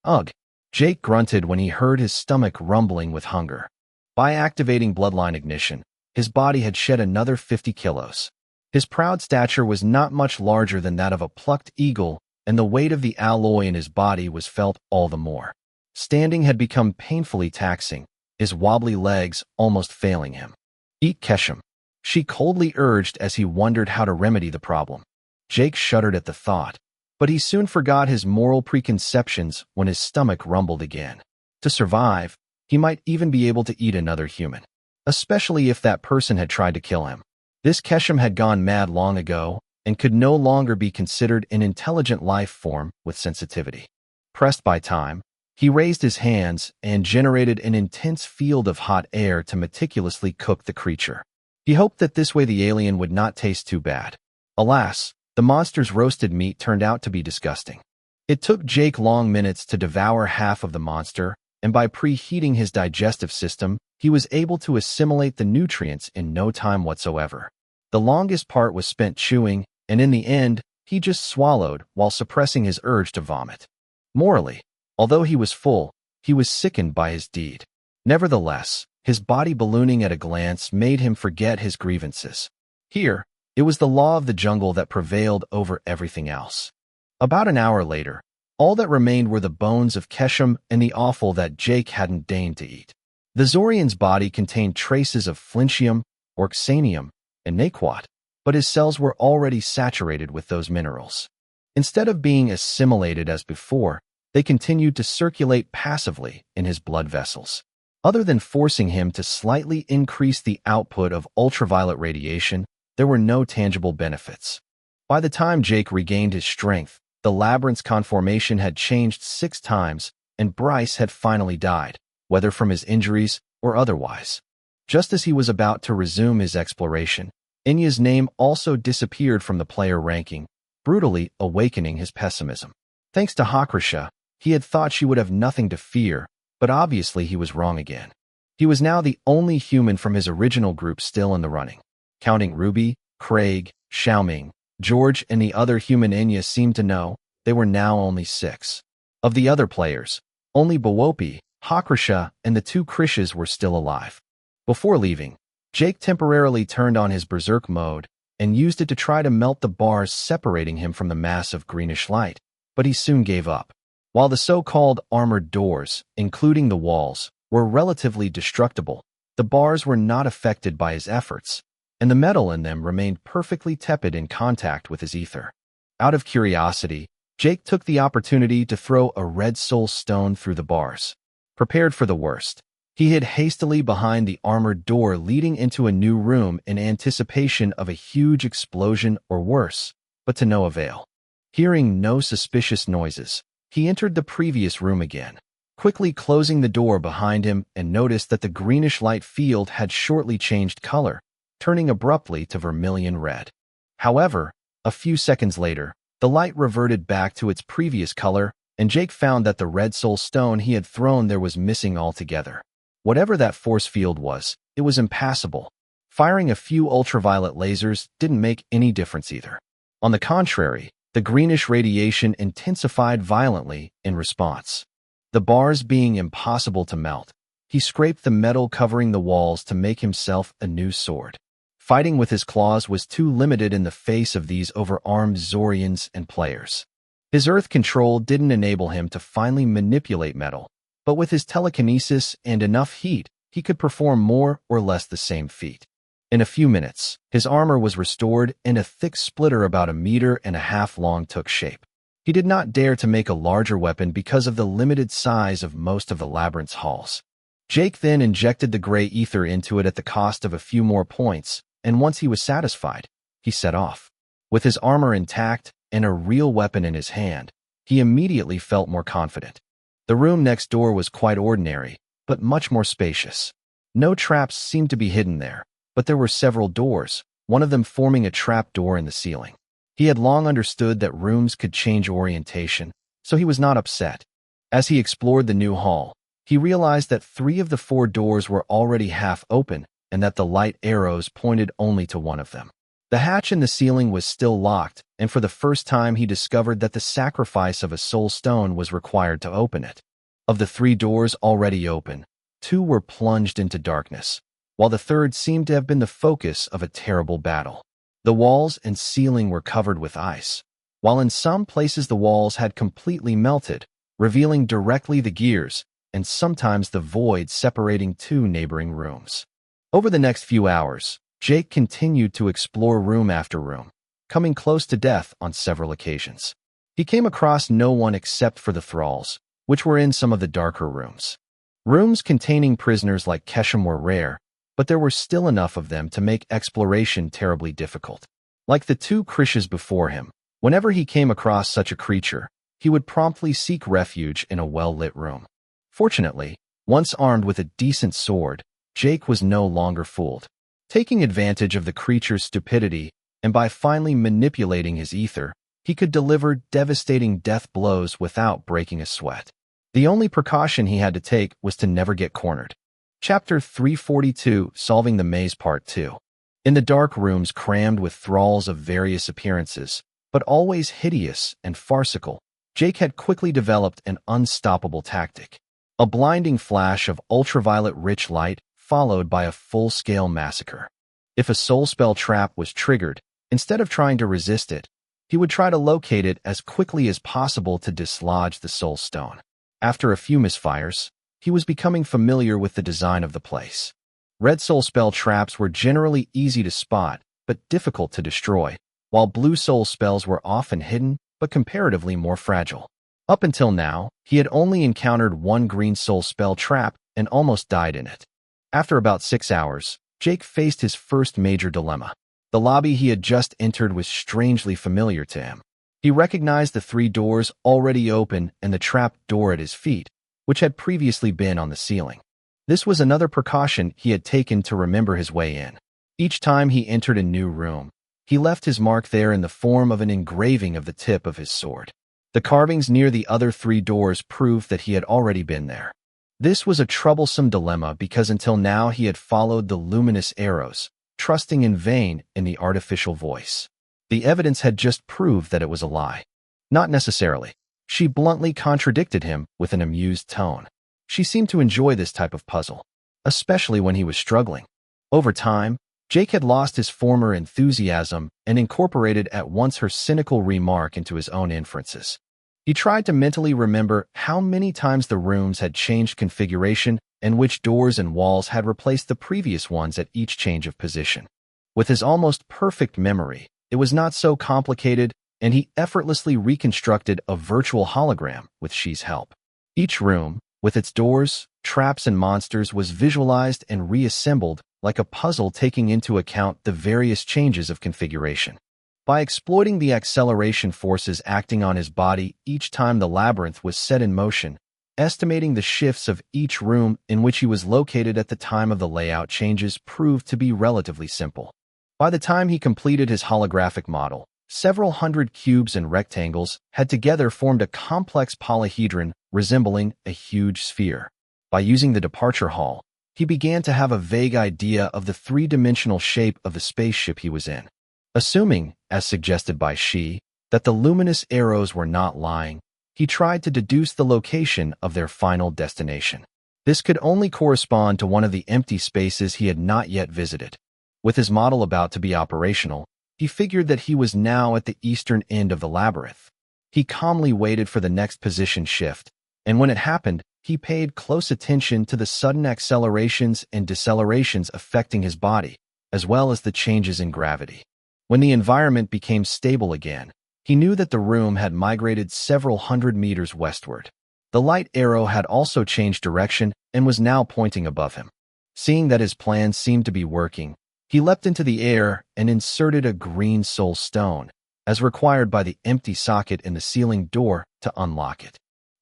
Ugh. Jake grunted when he heard his stomach rumbling with hunger. By activating bloodline ignition, his body had shed another 50 kilos. His proud stature was not much larger than that of a plucked eagle, and the weight of the alloy in his body was felt all the more. Standing had become painfully taxing, his wobbly legs almost failing him. Eat Keshem, she coldly urged as he wondered how to remedy the problem. Jake shuddered at the thought, but he soon forgot his moral preconceptions when his stomach rumbled again. To survive, he might even be able to eat another human, especially if that person had tried to kill him. This Keshem had gone mad long ago and could no longer be considered an intelligent life form with sensitivity. Pressed by time, he raised his hands and generated an intense field of hot air to meticulously cook the creature. He hoped that this way the alien would not taste too bad. Alas, the monster's roasted meat turned out to be disgusting. It took Jake long minutes to devour half of the monster, and by preheating his digestive system, he was able to assimilate the nutrients in no time whatsoever. The longest part was spent chewing, and in the end, he just swallowed while suppressing his urge to vomit. Morally, although he was full, he was sickened by his deed. Nevertheless, his body ballooning at a glance made him forget his grievances. Here, it was the law of the jungle that prevailed over everything else. About an hour later, all that remained were the bones of Keshem and the offal that Jake hadn't deigned to eat. The Zorian's body contained traces of flintium, orxanium, and naquat, but his cells were already saturated with those minerals. Instead of being assimilated as before, they continued to circulate passively in his blood vessels. Other than forcing him to slightly increase the output of ultraviolet radiation, there were no tangible benefits. By the time Jake regained his strength, the labyrinth's conformation had changed 6 times, and Bryce had finally died, whether from his injuries or otherwise. Just as he was about to resume his exploration, Inya's name also disappeared from the player ranking, brutally awakening his pessimism. Thanks to Hakrasha, he had thought she would have nothing to fear, but obviously he was wrong again. He was now the only human from his original group still in the running. Counting Ruby, Craig, Xiaoming, George, and the other human Inya seemed to know, they were now only 6. Of the other players, only Bawopi, Hakrasha, and the 2 Krishas were still alive. Before leaving, Jake temporarily turned on his berserk mode and used it to try to melt the bars separating him from the mass of greenish light, but he soon gave up. While the so-called armored doors, including the walls, were relatively destructible, the bars were not affected by his efforts, and the metal in them remained perfectly tepid in contact with his ether. Out of curiosity, Jake took the opportunity to throw a red soul stone through the bars. Prepared for the worst, he hid hastily behind the armored door leading into a new room in anticipation of a huge explosion or worse, but to no avail. Hearing no suspicious noises, he entered the previous room again, quickly closing the door behind him, and noticed that the greenish light field had shortly changed color, turning abruptly to vermilion red. However, a few seconds later, the light reverted back to its previous color, and Jake found that the red soul stone he had thrown there was missing altogether. Whatever that force field was, it was impassable. Firing a few ultraviolet lasers didn't make any difference either. On the contrary, the greenish radiation intensified violently in response. The bars being impossible to melt, he scraped the metal covering the walls to make himself a new sword. Fighting with his claws was too limited in the face of these overarmed Zorians and players. His earth control didn't enable him to finally manipulate metal, but with his telekinesis and enough heat, he could perform more or less the same feat. In a few minutes, his armor was restored and a thick splitter about 1.5 meters long took shape. He did not dare to make a larger weapon because of the limited size of most of the labyrinth's halls. Jake then injected the gray ether into it at the cost of a few more points, and once he was satisfied, he set off. With his armor intact and a real weapon in his hand, he immediately felt more confident. The room next door was quite ordinary, but much more spacious. No traps seemed to be hidden there, but there were several doors, one of them forming a trap door in the ceiling. He had long understood that rooms could change orientation, so he was not upset. As he explored the new hall, he realized that 3 of the 4 doors were already half open and that the light arrows pointed only to one of them. The hatch in the ceiling was still locked, and for the first time he discovered that the sacrifice of a soul stone was required to open it. Of the 3 doors already open, 2 were plunged into darkness, while the third seemed to have been the focus of a terrible battle. The walls and ceiling were covered with ice, while in some places the walls had completely melted, revealing directly the gears and sometimes the void separating 2 neighboring rooms. Over the next few hours, Jake continued to explore room after room, coming close to death on several occasions. He came across no one except for the thralls, which were in some of the darker rooms. Rooms containing prisoners like Keshem were rare, but there were still enough of them to make exploration terribly difficult. Like the 2 Krishas before him, whenever he came across such a creature, he would promptly seek refuge in a well-lit room. Fortunately, once armed with a decent sword, Jake was no longer fooled. Taking advantage of the creature's stupidity, and by finally manipulating his ether, he could deliver devastating death blows without breaking a sweat. The only precaution he had to take was to never get cornered. Chapter 342, Solving the Maze Part 2. In the dark rooms crammed with thralls of various appearances, but always hideous and farcical, Jake had quickly developed an unstoppable tactic. A blinding flash of ultraviolet rich light followed by a full-scale massacre. If a soul spell trap was triggered, instead of trying to resist it, he would try to locate it as quickly as possible to dislodge the soul stone. After a few misfires, he was becoming familiar with the design of the place. Red soul spell traps were generally easy to spot, but difficult to destroy, while blue soul spells were often hidden, but comparatively more fragile. Up until now, he had only encountered 1 green soul spell trap and almost died in it. After about 6 hours, Jake faced his first major dilemma. The lobby he had just entered was strangely familiar to him. He recognized the 3 doors already open and the trap door at his feet, which had previously been on the ceiling. This was another precaution he had taken to remember his way in. Each time he entered a new room, he left his mark there in the form of an engraving of the tip of his sword. The carvings near the other 3 doors proved that he had already been there. This was a troublesome dilemma because until now he had followed the luminous arrows, trusting in vain in the artificial voice. The evidence had just proved that it was a lie. Not necessarily. She bluntly contradicted him with an amused tone. She seemed to enjoy this type of puzzle, especially when he was struggling. Over time, Jake had lost his former enthusiasm and incorporated at once her cynical remark into his own inferences. He tried to mentally remember how many times the rooms had changed configuration and which doors and walls had replaced the previous ones at each change of position. With his almost perfect memory, it was not so complicated, and he effortlessly reconstructed a virtual hologram with She's help. Each room, with its doors, traps, and monsters, was visualized and reassembled like a puzzle, taking into account the various changes of configuration. By exploiting the acceleration forces acting on his body each time the labyrinth was set in motion, estimating the shifts of each room in which he was located at the time of the layout changes proved to be relatively simple. By the time he completed his holographic model, several hundred cubes and rectangles had together formed a complex polyhedron resembling a huge sphere. By using the departure hall, he began to have a vague idea of the 3-dimensional shape of the spaceship he was in. Assuming, as suggested by She, that the luminous arrows were not lying, he tried to deduce the location of their final destination. This could only correspond to one of the empty spaces he had not yet visited. With his model about to be operational, he figured that he was now at the eastern end of the labyrinth. He calmly waited for the next position shift, and when it happened, he paid close attention to the sudden accelerations and decelerations affecting his body, as well as the changes in gravity. When the environment became stable again, he knew that the room had migrated several hundred meters westward. The light arrow had also changed direction and was now pointing above him. Seeing that his plan seemed to be working, He leapt into the air and inserted a green soul stone, as required by the empty socket in the ceiling door, to unlock it.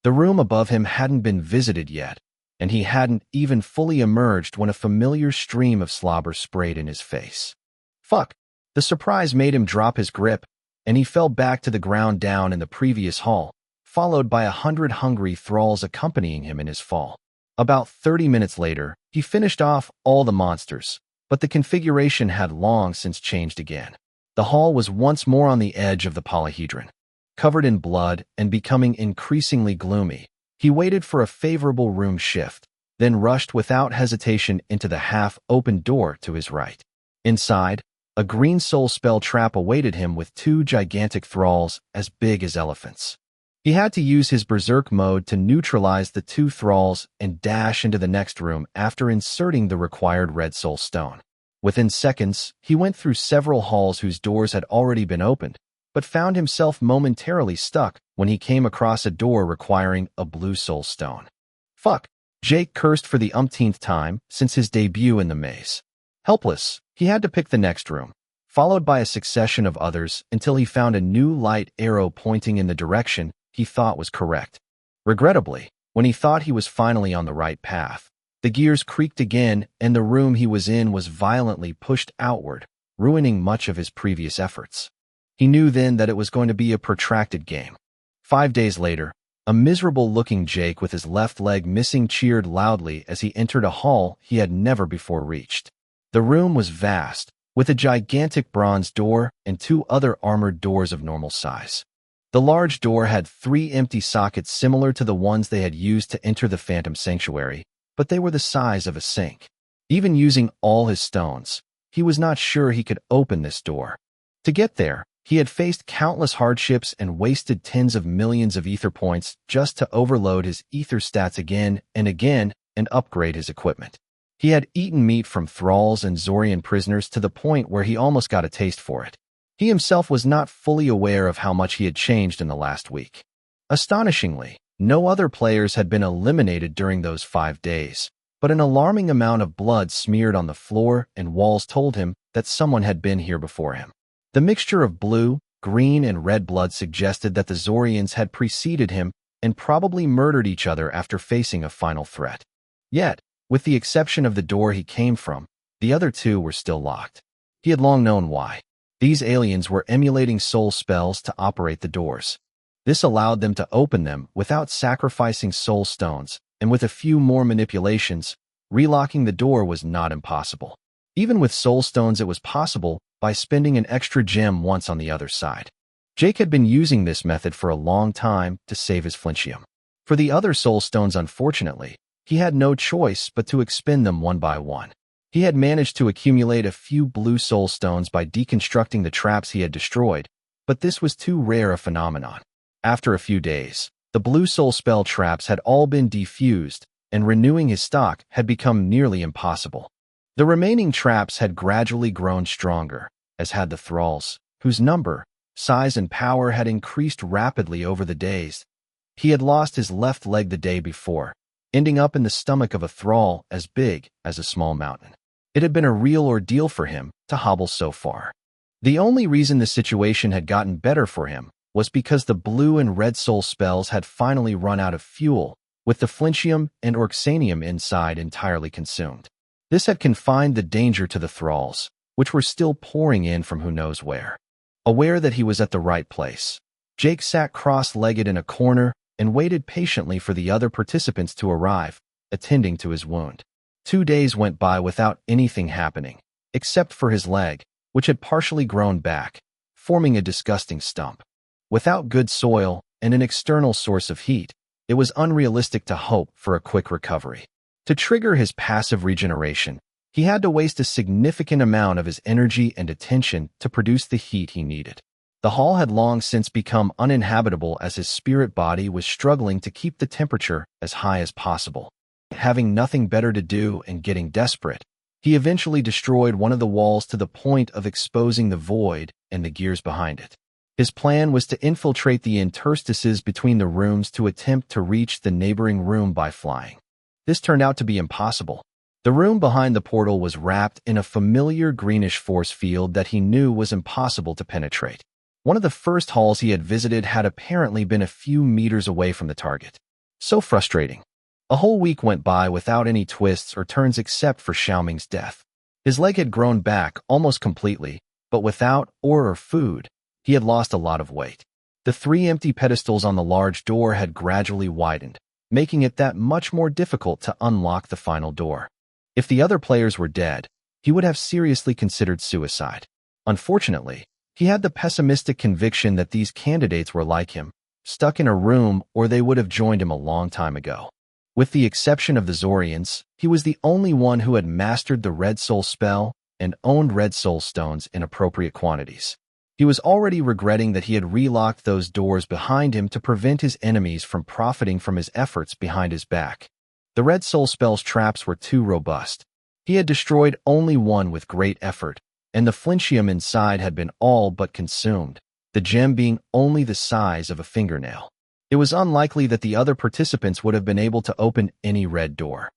The room above him hadn't been visited yet, and he hadn't even fully emerged when a familiar stream of slobber sprayed in his face. Fuck! The surprise made him drop his grip, and he fell back to the ground down in the previous hall, followed by 100 hungry thralls accompanying him in his fall. About 30 minutes later, he finished off all the monsters, but the configuration had long since changed again. The hall was once more on the edge of the polyhedron. Covered in blood and becoming increasingly gloomy, he waited for a favorable room shift, then rushed without hesitation into the half-open door to his right. Inside, a green soul spell trap awaited him with 2 gigantic thralls as big as elephants. He had to use his berserk mode to neutralize the 2 thralls and dash into the next room after inserting the required red soul stone. Within seconds, he went through several halls whose doors had already been opened, but found himself momentarily stuck when he came across a door requiring a blue soul stone. Fuck! Jake cursed for the umpteenth time since his debut in the maze. Helpless, he had to pick the next room, followed by a succession of others until he found a new light arrow pointing in the direction he thought was correct. Regrettably, when he thought he was finally on the right path, the gears creaked again and the room he was in was violently pushed outward, ruining much of his previous efforts. He knew then that it was going to be a protracted game. 5 days later, a miserable-looking Jake with his left leg missing cheered loudly as he entered a hall he had never before reached. The room was vast, with a gigantic bronze door and 2 other armored doors of normal size. The large door had 3 empty sockets similar to the ones they had used to enter the Phantom Sanctuary, but they were the size of a sink. Even using all his stones, he was not sure he could open this door. To get there, he had faced countless hardships and wasted tens of millions of ether points just to overload his ether stats again and upgrade his equipment. He had eaten meat from thralls and Zorian prisoners to the point where he almost got a taste for it. He himself was not fully aware of how much he had changed in the last week. Astonishingly, no other players had been eliminated during those 5 days, but an alarming amount of blood smeared on the floor and walls told him that someone had been here before him. The mixture of blue, green, and red blood suggested that the Zorians had preceded him and probably murdered each other after facing a final threat. Yet, with the exception of the door he came from, the other 2 were still locked. He had long known why. These aliens were emulating soul spells to operate the doors. This allowed them to open them without sacrificing soul stones, and with a few more manipulations, relocking the door was not impossible. Even with soul stones it was possible by spending an extra gem once on the other side. Jake had been using this method for a long time to save his flinchium. For the other soul stones, unfortunately, he had no choice but to expend them one by one. He had managed to accumulate a few blue soul stones by deconstructing the traps he had destroyed, but this was too rare a phenomenon. After a few days, the blue soul spell traps had all been defused, and renewing his stock had become nearly impossible. The remaining traps had gradually grown stronger, as had the thralls, whose number, size, and power had increased rapidly over the days. He had lost his left leg the day before, ending up in the stomach of a thrall as big as a small mountain. It had been a real ordeal for him to hobble so far. The only reason the situation had gotten better for him was because the blue and red soul spells had finally run out of fuel, with the flinchium and orxanium inside entirely consumed. This had confined the danger to the thralls, which were still pouring in from who knows where. Aware that he was at the right place, Jake sat cross-legged in a corner and waited patiently for the other participants to arrive, attending to his wound. 2 days went by without anything happening, except for his leg, which had partially grown back, forming a disgusting stump. Without good soil and an external source of heat, it was unrealistic to hope for a quick recovery. To trigger his passive regeneration, he had to waste a significant amount of his energy and attention to produce the heat he needed. The hall had long since become uninhabitable as his spirit body was struggling to keep the temperature as high as possible. Having nothing better to do and getting desperate, he eventually destroyed one of the walls to the point of exposing the void and the gears behind it. His plan was to infiltrate the interstices between the rooms to attempt to reach the neighboring room by flying. This turned out to be impossible. The room behind the portal was wrapped in a familiar greenish force field that he knew was impossible to penetrate. One of the first halls he had visited had apparently been a few meters away from the target. So frustrating. A whole week went by without any twists or turns except for Xiaoming's death. His leg had grown back almost completely, but without ore or food, he had lost a lot of weight. The 3 empty pedestals on the large door had gradually widened, making it that much more difficult to unlock the final door. If the other players were dead, he would have seriously considered suicide. Unfortunately, he had the pessimistic conviction that these candidates were like him, stuck in a room, or they would have joined him a long time ago. With the exception of the Zorians, he was the only one who had mastered the Red Soul spell and owned Red Soul stones in appropriate quantities. He was already regretting that he had relocked those doors behind him to prevent his enemies from profiting from his efforts behind his back. The Red Soul spell's traps were too robust. He had destroyed only one with great effort, and the flinchium inside had been all but consumed, the gem being only the size of a fingernail. It was unlikely that the other participants would have been able to open any red door.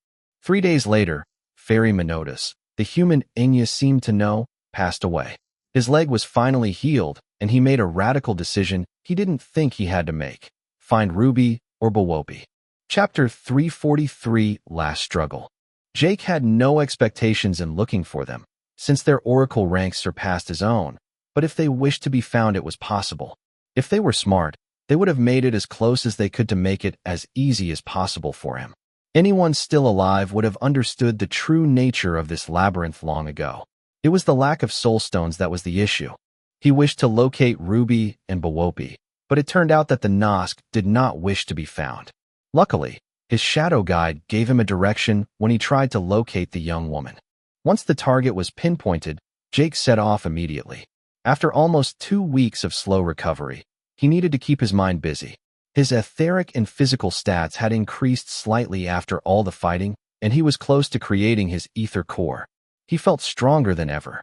3 days later, Fairy Minotas, the human Enya seemed to know, passed away. His leg was finally healed, and he made a radical decision he didn't think he had to make: find Ruby or Bawopi. Chapter 343, Last Struggle. Jake had no expectations in looking for them, since their oracle ranks surpassed his own, but if they wished to be found, it was possible. If they were smart, they would have made it as close as they could to make it as easy as possible for him. Anyone still alive would have understood the true nature of this labyrinth long ago. It was the lack of soul stones that was the issue. He wished to locate Ruby and Bawopi, but it turned out that the Nosk did not wish to be found. Luckily, his shadow guide gave him a direction when he tried to locate the young woman. Once the target was pinpointed, Jake set off immediately. After almost 2 weeks of slow recovery, he needed to keep his mind busy. His etheric and physical stats had increased slightly after all the fighting, and he was close to creating his ether core. He felt stronger than ever.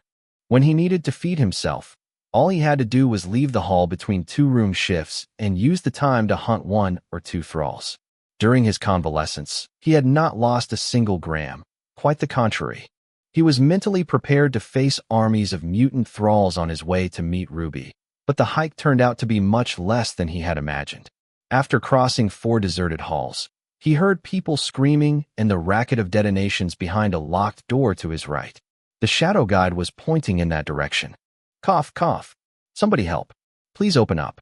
When he needed to feed himself, all he had to do was leave the hall between 2-room shifts and use the time to hunt 1 or 2 thralls. During his convalescence, he had not lost a single gram. Quite the contrary. He was mentally prepared to face armies of mutant thralls on his way to meet Ruby, but the hike turned out to be much less than he had imagined. After crossing 4 deserted halls, he heard people screaming and the racket of detonations behind a locked door to his right. The shadow guide was pointing in that direction. Cough, cough. Somebody help. Please open up.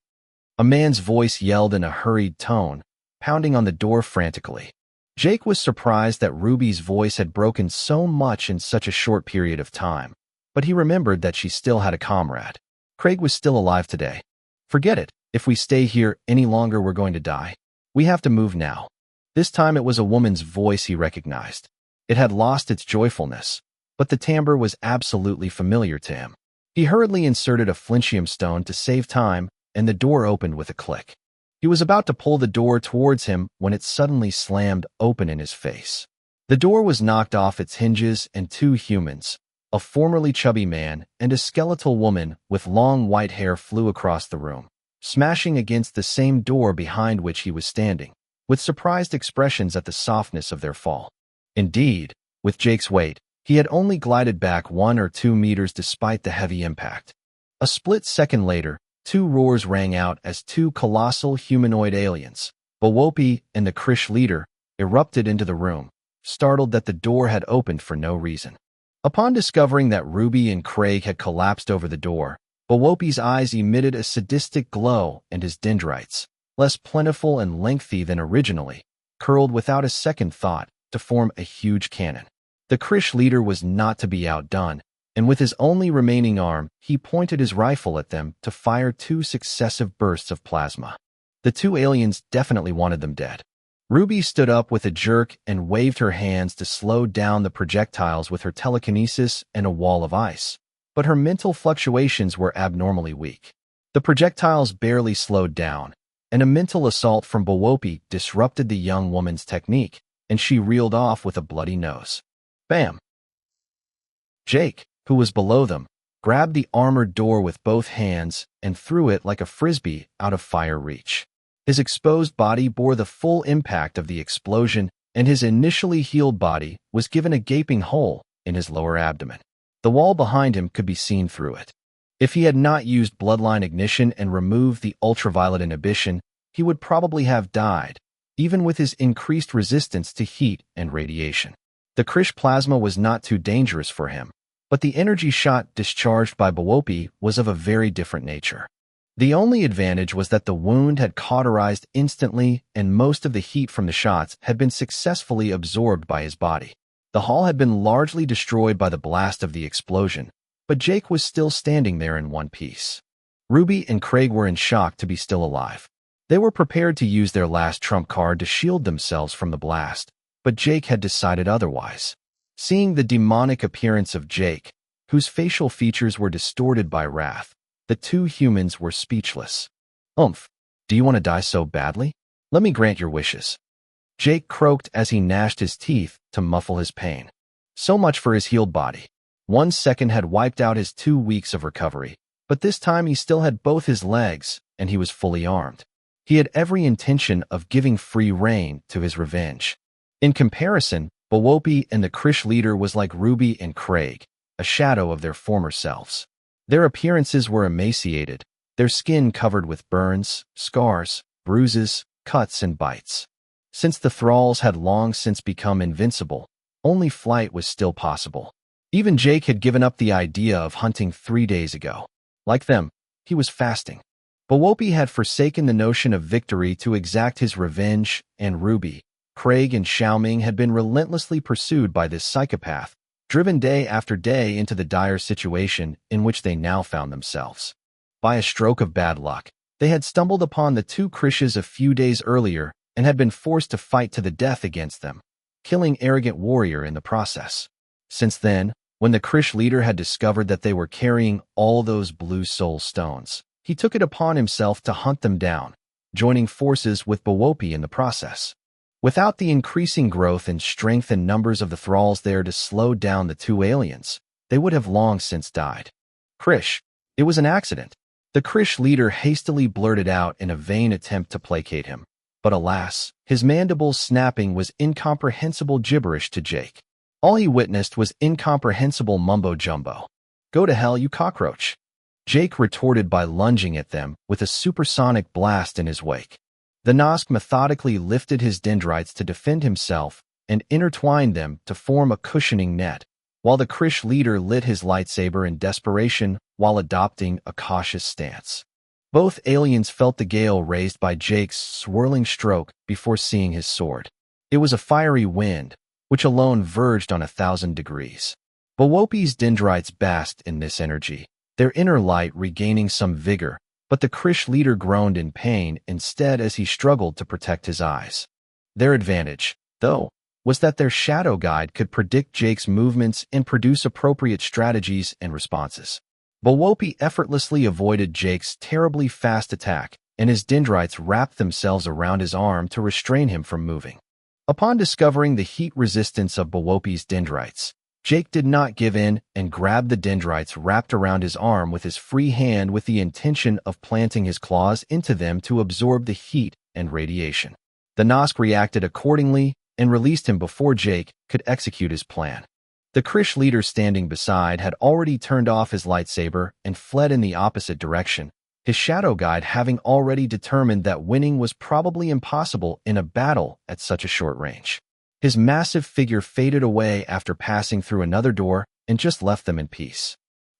A man's voice yelled in a hurried tone, pounding on the door frantically. Jake was surprised that Ruby's voice had broken so much in such a short period of time, but he remembered that she still had a comrade. Craig was still alive today. Forget it. If we stay here any longer, we're going to die. We have to move now. This time it was a woman's voice he recognized. It had lost its joyfulness, but the timbre was absolutely familiar to him. He hurriedly inserted a flinchium stone to save time, and the door opened with a click. He was about to pull the door towards him when it suddenly slammed open in his face. The door was knocked off its hinges, and 2 humans, a formerly chubby man and a skeletal woman with long white hair, flew across the room, smashing against the same door behind which he was standing, with surprised expressions at the softness of their fall. Indeed, with Jake's weight, he had only glided back 1 or 2 meters despite the heavy impact. A split second later, 2 roars rang out as 2 colossal humanoid aliens, Bawopi and the Krish leader, erupted into the room, startled that the door had opened for no reason. Upon discovering that Ruby and Craig had collapsed over the door, Bawopi's eyes emitted a sadistic glow, and his dendrites, less plentiful and lengthy than originally, curled without a second thought to form a huge cannon. The Krish leader was not to be outdone, and with his only remaining arm, he pointed his rifle at them to fire 2 successive bursts of plasma. The 2 aliens definitely wanted them dead. Ruby stood up with a jerk and waved her hands to slow down the projectiles with her telekinesis and a wall of ice, but her mental fluctuations were abnormally weak. The projectiles barely slowed down, and a mental assault from Bawopi disrupted the young woman's technique, and she reeled off with a bloody nose. Bam! Jake, who was below them, grabbed the armored door with both hands and threw it like a frisbee out of fire reach. His exposed body bore the full impact of the explosion, and his initially healed body was given a gaping hole in his lower abdomen. The wall behind him could be seen through it. If he had not used bloodline ignition and removed the ultraviolet inhibition, he would probably have died, even with his increased resistance to heat and radiation. The Krish plasma was not too dangerous for him, but the energy shot discharged by Bawopi was of a very different nature. The only advantage was that the wound had cauterized instantly and most of the heat from the shots had been successfully absorbed by his body. The hall had been largely destroyed by the blast of the explosion, but Jake was still standing there in one piece. Ruby and Craig were in shock to be still alive. They were prepared to use their last trump card to shield themselves from the blast, but Jake had decided otherwise. Seeing the demonic appearance of Jake, whose facial features were distorted by wrath, the two humans were speechless. "Oomph, do you want to die so badly? Let me grant your wishes." Jake croaked as he gnashed his teeth to muffle his pain. So much for his healed body. 1 second had wiped out his 2 weeks of recovery, but this time he still had both his legs, and he was fully armed. He had every intention of giving free rein to his revenge. In comparison, Bawopi and the Krish leader was like Ruby and Craig, a shadow of their former selves. Their appearances were emaciated, their skin covered with burns, scars, bruises, cuts, and bites. Since the thralls had long since become invincible, only flight was still possible. Even Jake had given up the idea of hunting 3 days ago. Like them, he was fasting. Bawopi had forsaken the notion of victory to exact his revenge, and Ruby, Craig, and Xiaoming had been relentlessly pursued by this psychopath, driven day after day into the dire situation in which they now found themselves. By a stroke of bad luck, they had stumbled upon the two Krishes a few days earlier and had been forced to fight to the death against them, killing arrogant warrior in the process. Since then, when the Krish leader had discovered that they were carrying all those blue soul stones, he took it upon himself to hunt them down, joining forces with Bawopi in the process. Without the increasing growth in strength and numbers of the thralls there to slow down the two aliens, they would have long since died. "Krish, it was an accident," the Krish leader hastily blurted out in a vain attempt to placate him. But alas, his mandibles snapping was incomprehensible gibberish to Jake. All he witnessed was incomprehensible mumbo-jumbo. "Go to hell, you cockroach," Jake retorted by lunging at them with a supersonic blast in his wake. The Nosk methodically lifted his dendrites to defend himself and intertwined them to form a cushioning net, while the Krish leader lit his lightsaber in desperation while adopting a cautious stance. Both aliens felt the gale raised by Jake's swirling stroke before seeing his sword. It was a fiery wind, which alone verged on 1,000 degrees. Bawopi's dendrites basked in this energy, their inner light regaining some vigor, but the Krish leader groaned in pain instead as he struggled to protect his eyes. Their advantage, though, was that their shadow guide could predict Jake's movements and produce appropriate strategies and responses. Bawopi effortlessly avoided Jake's terribly fast attack, and his dendrites wrapped themselves around his arm to restrain him from moving. Upon discovering the heat resistance of Bawopi's dendrites, Jake did not give in and grabbed the dendrites wrapped around his arm with his free hand with the intention of planting his claws into them to absorb the heat and radiation. The Nosk reacted accordingly and released him before Jake could execute his plan. The Krish leader standing beside had already turned off his lightsaber and fled in the opposite direction, his shadow guide having already determined that winning was probably impossible in a battle at such a short range. His massive figure faded away after passing through another door and just left them in peace.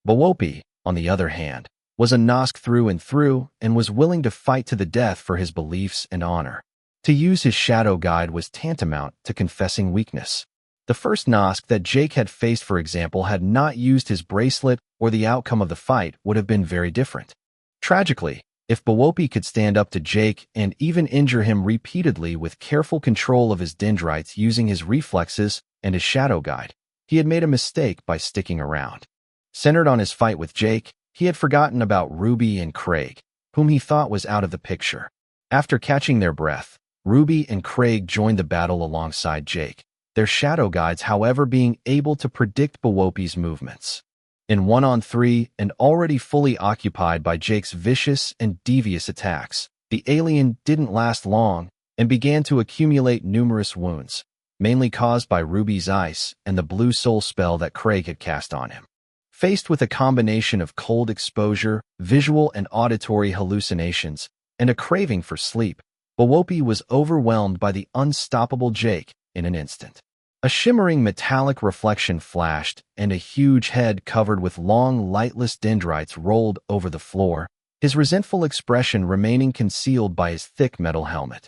Bawopi, on the other hand, was a Nosk through and through and was willing to fight to the death for his beliefs and honor. To use his shadow guide was tantamount to confessing weakness. The first Nosk that Jake had faced, for example, had not used his bracelet, or the outcome of the fight would have been very different. Tragically, if Bawopi could stand up to Jake and even injure him repeatedly with careful control of his dendrites using his reflexes and his shadow guide, he had made a mistake by sticking around. Centered on his fight with Jake, he had forgotten about Ruby and Craig, whom he thought was out of the picture. After catching their breath, Ruby and Craig joined the battle alongside Jake, their shadow guides however being able to predict Bawopi's movements. In 1-on-3 and already fully occupied by Jake's vicious and devious attacks, the alien didn't last long and began to accumulate numerous wounds. mainly caused by Ruby's ice and the blue soul spell that Craig had cast on him. Faced with a combination of cold exposure, visual and auditory hallucinations, and a craving for sleep, Bowopi was overwhelmed by the unstoppable Jake in an instant. A shimmering metallic reflection flashed, and a huge head covered with long, lightless dendrites rolled over the floor, his resentful expression remaining concealed by his thick metal helmet.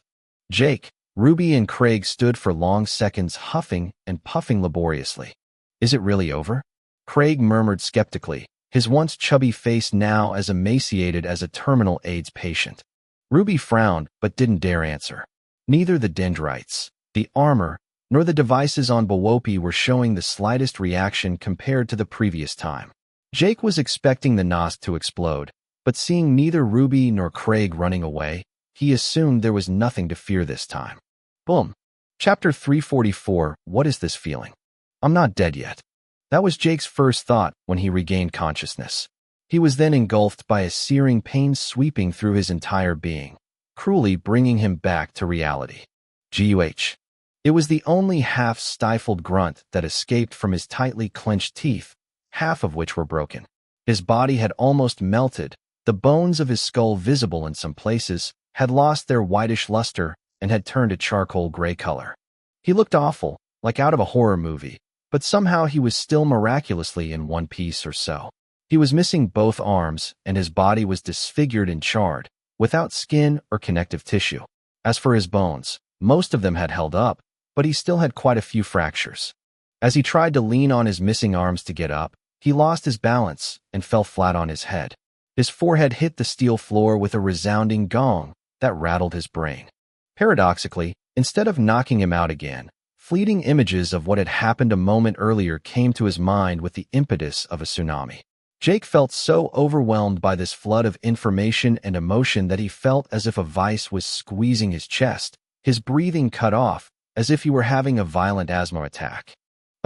Jake, Ruby, and Craig stood for long seconds huffing and puffing laboriously. "Is it really over?" Craig murmured skeptically, his once chubby face now as emaciated as a terminal AIDS patient. Ruby frowned but didn't dare answer. Neither the dendrites, the armor, nor the devices on Bowopi were showing the slightest reaction compared to the previous time. Jake was expecting the Nosk to explode, but seeing neither Ruby nor Craig running away, he assumed there was nothing to fear this time. Boom. Chapter 344, What is this feeling? I'm not dead yet. That was Jake's first thought when he regained consciousness. He was then engulfed by a searing pain sweeping through his entire being, cruelly bringing him back to reality. Guh. It was the only half-stifled grunt that escaped from his tightly clenched teeth, half of which were broken. His body had almost melted, the bones of his skull visible in some places, had lost their whitish luster and had turned a charcoal gray color. He looked awful, like out of a horror movie, but somehow he was still miraculously in one piece or so. He was missing both arms, and his body was disfigured and charred, without skin or connective tissue. As for his bones, most of them had held up, but he still had quite a few fractures. As he tried to lean on his missing arms to get up, he lost his balance and fell flat on his head. His forehead hit the steel floor with a resounding gong that rattled his brain. Paradoxically, instead of knocking him out again, fleeting images of what had happened a moment earlier came to his mind with the impetus of a tsunami. Jake felt so overwhelmed by this flood of information and emotion that he felt as if a vice was squeezing his chest, his breathing cut off, as if he were having a violent asthma attack.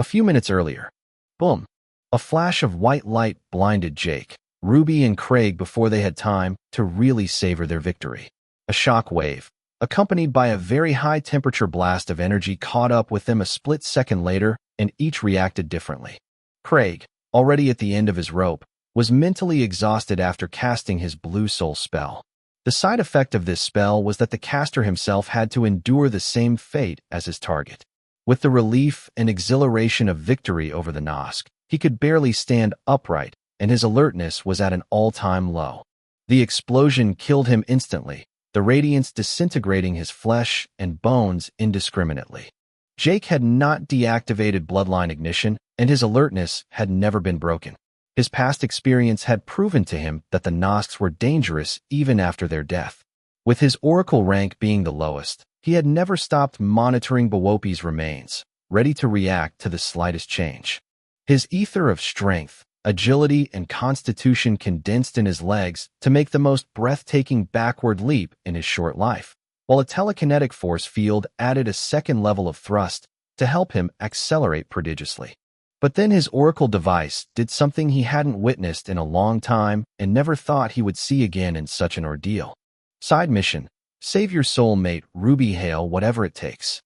A few minutes earlier, boom, a flash of white light blinded Jake, Ruby, and Craig before they had time to really savor their victory. A shock wave, accompanied by a very high-temperature blast of energy, caught up with them a split second later, and each reacted differently. Craig, already at the end of his rope, was mentally exhausted after casting his blue soul spell. The side effect of this spell was that the caster himself had to endure the same fate as his target. With the relief and exhilaration of victory over the Nosk, he could barely stand upright, and his alertness was at an all-time low. The explosion killed him instantly, the radiance disintegrating his flesh and bones indiscriminately. Jake had not deactivated bloodline ignition, and his alertness had never been broken. His past experience had proven to him that the Nosks were dangerous even after their death. With his oracle rank being the lowest, he had never stopped monitoring Bowopi's remains, ready to react to the slightest change. His ether of strength, agility, and constitution condensed in his legs to make the most breathtaking backward leap in his short life, while a telekinetic force field added a second level of thrust to help him accelerate prodigiously. But then his oracle device did something he hadn't witnessed in a long time and never thought he would see again in such an ordeal. Side mission: save your soulmate, Ruby. Hail whatever it takes.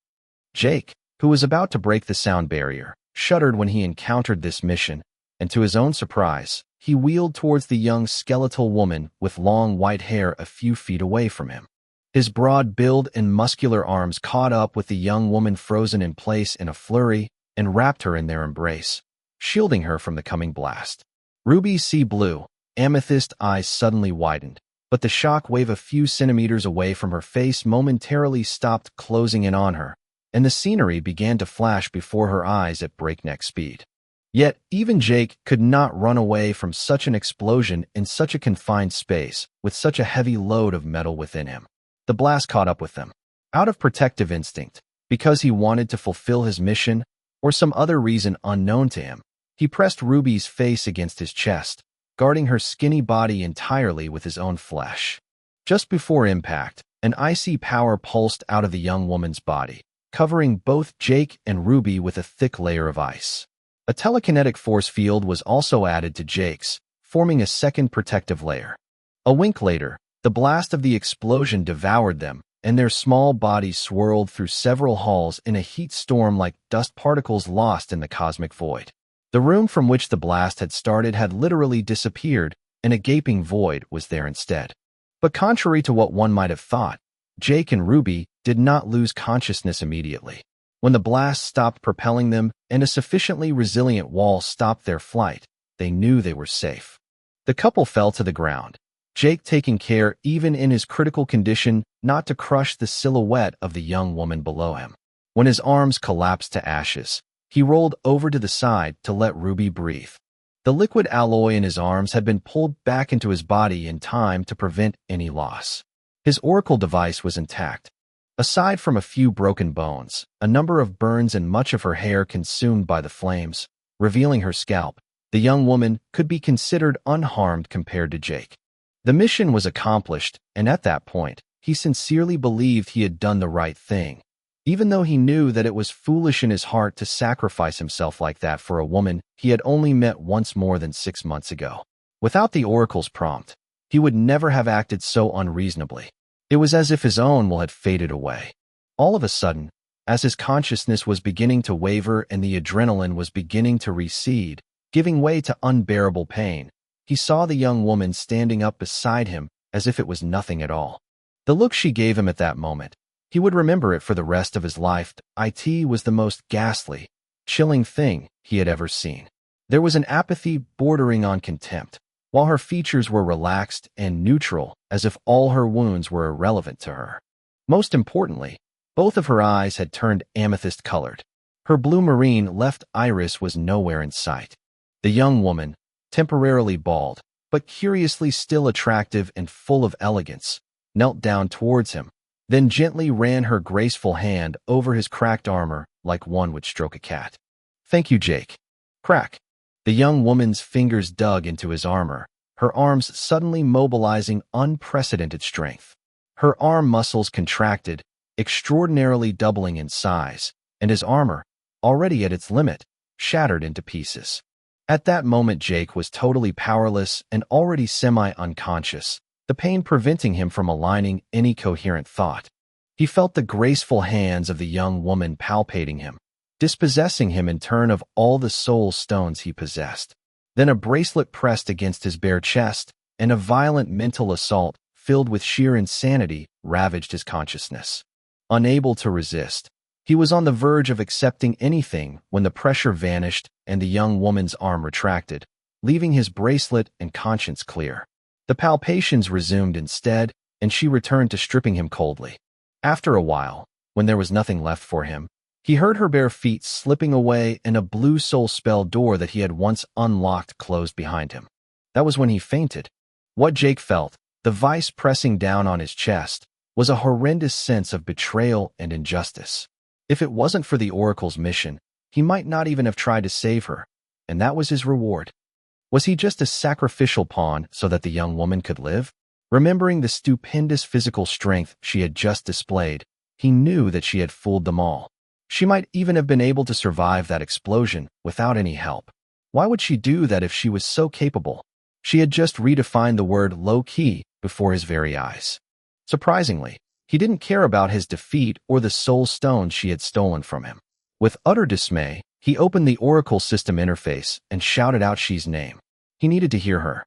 Jake, who was about to break the sound barrier, shuddered when he encountered this mission, and to his own surprise, he wheeled towards the young skeletal woman with long white hair a few feet away from him. His broad build and muscular arms caught up with the young woman, frozen in place in a flurry, and wrapped her in their embrace, shielding her from the coming blast. Ruby's sea blue, amethyst eyes suddenly widened, but the shock wave a few centimeters away from her face momentarily stopped closing in on her, and the scenery began to flash before her eyes at breakneck speed. Yet, even Jake could not run away from such an explosion in such a confined space, with such a heavy load of metal within him. The blast caught up with them. Out of protective instinct, because he wanted to fulfill his mission, or some other reason unknown to him, he pressed Ruby's face against his chest, guarding her skinny body entirely with his own flesh. Just before impact, an icy power pulsed out of the young woman's body, covering both Jake and Ruby with a thick layer of ice. A telekinetic force field was also added to Jake's, forming a second protective layer. A wink later, the blast of the explosion devoured them, and their small bodies swirled through several halls in a heat storm like dust particles lost in the cosmic void. The room from which the blast had started had literally disappeared, and a gaping void was there instead. But contrary to what one might have thought, Jake and Ruby did not lose consciousness immediately. When the blast stopped propelling them and a sufficiently resilient wall stopped their flight, they knew they were safe. The couple fell to the ground, Jake taking care, even in his critical condition, not to crush the silhouette of the young woman below him. When his arms collapsed to ashes, he rolled over to the side to let Ruby breathe. The liquid alloy in his arms had been pulled back into his body in time to prevent any loss. His oracle device was intact. Aside from a few broken bones, a number of burns and much of her hair consumed by the flames, revealing her scalp, the young woman could be considered unharmed compared to Jake. The mission was accomplished, and at that point, he sincerely believed he had done the right thing, even though he knew that it was foolish in his heart to sacrifice himself like that for a woman he had only met once more than 6 months ago. Without the oracle's prompt, he would never have acted so unreasonably. It was as if his own will had faded away. All of a sudden, as his consciousness was beginning to waver and the adrenaline was beginning to recede, giving way to unbearable pain, he saw the young woman standing up beside him as if it was nothing at all. The look she gave him at that moment, he would remember it for the rest of his life. It was the most ghastly, chilling thing he had ever seen. There was an apathy bordering on contempt, while her features were relaxed and neutral, as if all her wounds were irrelevant to her. Most importantly, both of her eyes had turned amethyst-colored. Her blue marine left iris was nowhere in sight. The young woman, temporarily bald, but curiously still attractive and full of elegance, knelt down towards him, then gently ran her graceful hand over his cracked armor like one would stroke a cat. "Thank you, Jake." Crack. The young woman's fingers dug into his armor, her arms suddenly mobilizing unprecedented strength. Her arm muscles contracted, extraordinarily doubling in size, and his armor, already at its limit, shattered into pieces. At that moment, Jake was totally powerless and already semi-unconscious, the pain preventing him from aligning any coherent thought. He felt the graceful hands of the young woman palpating him, dispossessing him in turn of all the soul stones he possessed. Then a bracelet pressed against his bare chest, and a violent mental assault, filled with sheer insanity, ravaged his consciousness. Unable to resist, he was on the verge of accepting anything when the pressure vanished and the young woman's arm retracted, leaving his bracelet and conscience clear. The palpations resumed instead, and she returned to stripping him coldly. After a while, when there was nothing left for him, he heard her bare feet slipping away and a blue soul spell door that he had once unlocked closed behind him. That was when he fainted. What Jake felt, the vice pressing down on his chest, was a horrendous sense of betrayal and injustice. If it wasn't for the Oracle's mission, he might not even have tried to save her, and that was his reward. Was he just a sacrificial pawn so that the young woman could live? Remembering the stupendous physical strength she had just displayed, he knew that she had fooled them all. She might even have been able to survive that explosion without any help. Why would she do that if she was so capable? She had just redefined the word low-key before his very eyes. Surprisingly, he didn't care about his defeat or the soul stones she had stolen from him. With utter dismay, he opened the Oracle system interface and shouted out She's name. He needed to hear her.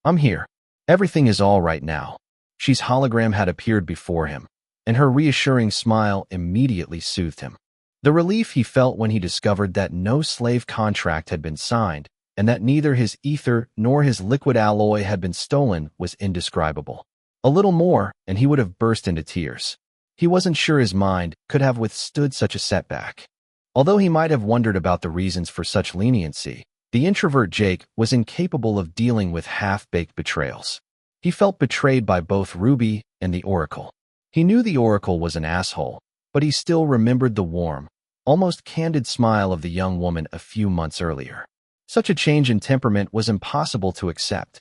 "I'm here. Everything is all right now." She's hologram had appeared before him, and her reassuring smile immediately soothed him. The relief he felt when he discovered that no slave contract had been signed and that neither his ether nor his liquid alloy had been stolen was indescribable. A little more, and he would have burst into tears. He wasn't sure his mind could have withstood such a setback. Although he might have wondered about the reasons for such leniency, the introvert Jake was incapable of dealing with half-baked betrayals. He felt betrayed by both Ruby and the Oracle. He knew the Oracle was an asshole, but he still remembered the warm, almost candid smile of the young woman a few months earlier. Such a change in temperament was impossible to accept.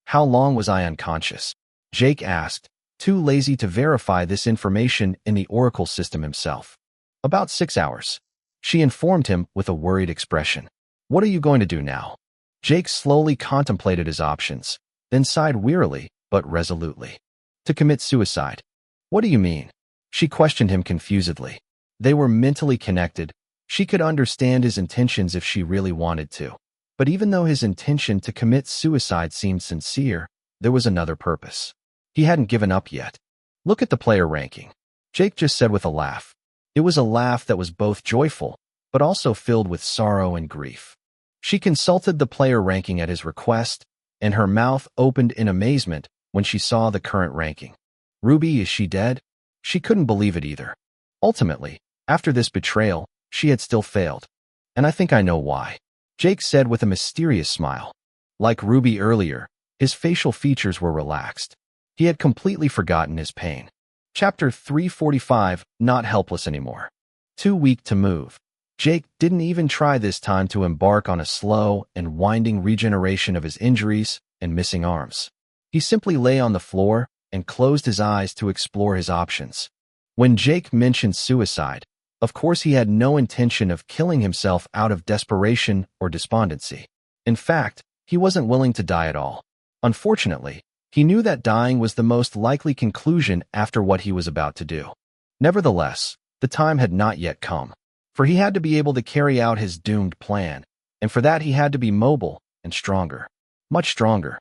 "How long was I unconscious?" Jake asked, too lazy to verify this information in the Oracle system himself. "About 6 hours." She informed him with a worried expression. "What are you going to do now?" Jake slowly contemplated his options, then sighed wearily, but resolutely. "To commit suicide." "What do you mean?" She questioned him confusedly. They were mentally connected. She could understand his intentions if she really wanted to. But even though his intention to commit suicide seemed sincere, there was another purpose. He hadn't given up yet. Look at the player ranking, Jake just said with a laugh. It was a laugh that was both joyful, but also filled with sorrow and grief. She consulted the player ranking at his request, and her mouth opened in amazement when she saw the current ranking. Ruby, is she dead? She couldn't believe it either. Ultimately, after this betrayal, she had still failed. And I think I know why, Jake said with a mysterious smile. Like Ruby earlier, his facial features were relaxed. He had completely forgotten his pain. Chapter 345, Not Helpless Anymore. Too weak to move. Jake didn't even try this time to embark on a slow and winding regeneration of his injuries and missing arms. He simply lay on the floor and closed his eyes to explore his options. When Jake mentioned suicide, of course he had no intention of killing himself out of desperation or despondency. In fact, he wasn't willing to die at all. Unfortunately, he knew that dying was the most likely conclusion after what he was about to do. Nevertheless, the time had not yet come, for he had to be able to carry out his doomed plan, and for that he had to be mobile and stronger. Much stronger.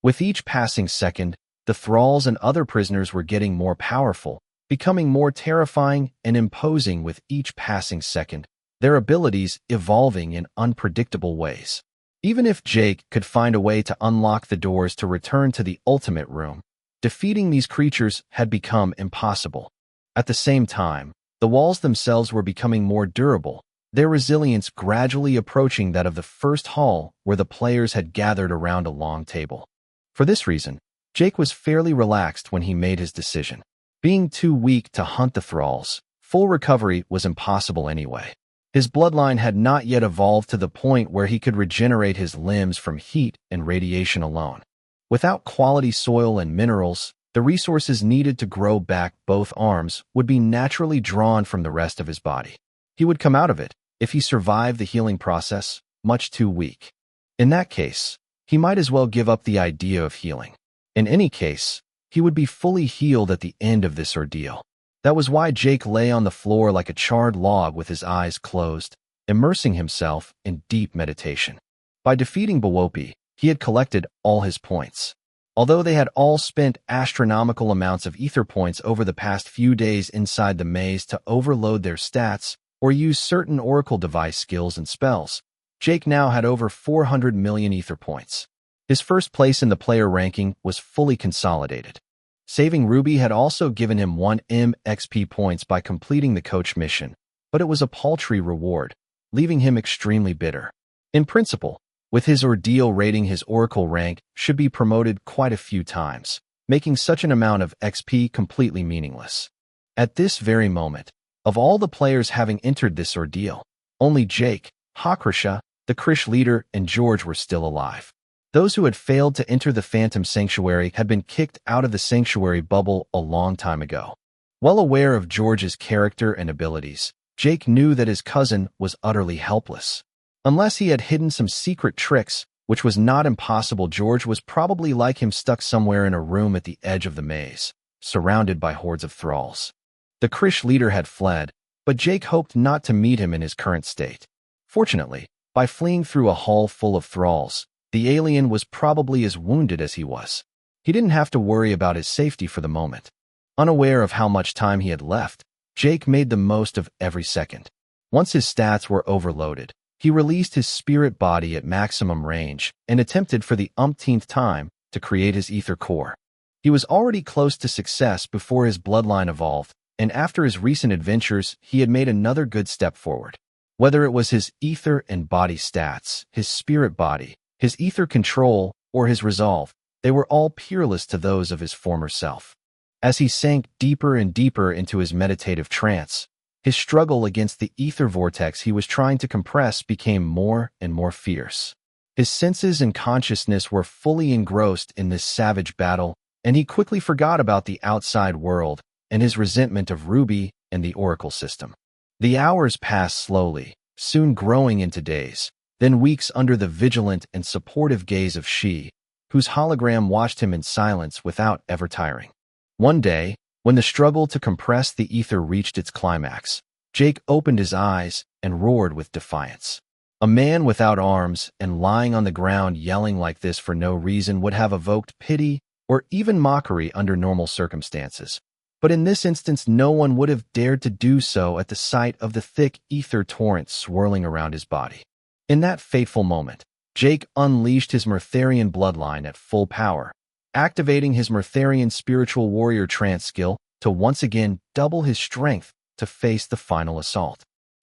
With each passing second, the thralls and other prisoners were getting more powerful, becoming more terrifying and imposing with each passing second, their abilities evolving in unpredictable ways. Even if Jake could find a way to unlock the doors to return to the ultimate room, defeating these creatures had become impossible. At the same time, the walls themselves were becoming more durable, their resilience gradually approaching that of the first hall where the players had gathered around a long table. For this reason, Jake was fairly relaxed when he made his decision. Being too weak to hunt the thralls, full recovery was impossible anyway. His bloodline had not yet evolved to the point where he could regenerate his limbs from heat and radiation alone. Without quality soil and minerals, the resources needed to grow back both arms would be naturally drawn from the rest of his body. He would come out of it, if he survived the healing process, much too weak. In that case, he might as well give up the idea of healing. In any case, he would be fully healed at the end of this ordeal. That was why Jake lay on the floor like a charred log with his eyes closed, immersing himself in deep meditation. By defeating Bawopi, he had collected all his points. Although they had all spent astronomical amounts of ether points over the past few days inside the maze to overload their stats or use certain oracle device skills and spells, Jake now had over 400 million ether points. His first place in the player ranking was fully consolidated. Saving Ruby had also given him 1 XP points by completing the coach mission, but it was a paltry reward, leaving him extremely bitter. In principle, with his ordeal rating, his oracle rank should be promoted quite a few times, making such an amount of XP completely meaningless. At this very moment, of all the players having entered this ordeal, only Jake, Hakrasha, the Krish leader, and George were still alive. Those who had failed to enter the Phantom Sanctuary had been kicked out of the sanctuary bubble a long time ago. Well aware of George's character and abilities, Jake knew that his cousin was utterly helpless. Unless he had hidden some secret tricks, which was not impossible, George was probably like him, stuck somewhere in a room at the edge of the maze, surrounded by hordes of thralls. The Krish leader had fled, but Jake hoped not to meet him in his current state. Fortunately, by fleeing through a hall full of thralls, the alien was probably as wounded as he was. He didn't have to worry about his safety for the moment. Unaware of how much time he had left, Jake made the most of every second. Once his stats were overloaded, he released his spirit body at maximum range and attempted for the umpteenth time to create his ether core. He was already close to success before his bloodline evolved, and after his recent adventures, he had made another good step forward. Whether it was his ether and body stats, his spirit body, his ether control, or his resolve, they were all peerless to those of his former self. As he sank deeper and deeper into his meditative trance, his struggle against the ether vortex he was trying to compress became more and more fierce. His senses and consciousness were fully engrossed in this savage battle, and he quickly forgot about the outside world and his resentment of Ruby and the oracle system. The hours passed slowly, soon growing into days, then weeks under the vigilant and supportive gaze of she, whose hologram watched him in silence without ever tiring. One day, When the struggle to compress the ether reached its climax, Jake opened his eyes and roared with defiance. A man without arms and lying on the ground yelling like this for no reason would have evoked pity or even mockery under normal circumstances. But in this instance, no one would have dared to do so at the sight of the thick ether torrent swirling around his body. In that fateful moment, Jake unleashed his Murtharian bloodline at full power, activating his Murtharian spiritual warrior trance skill to once again double his strength to face the final assault.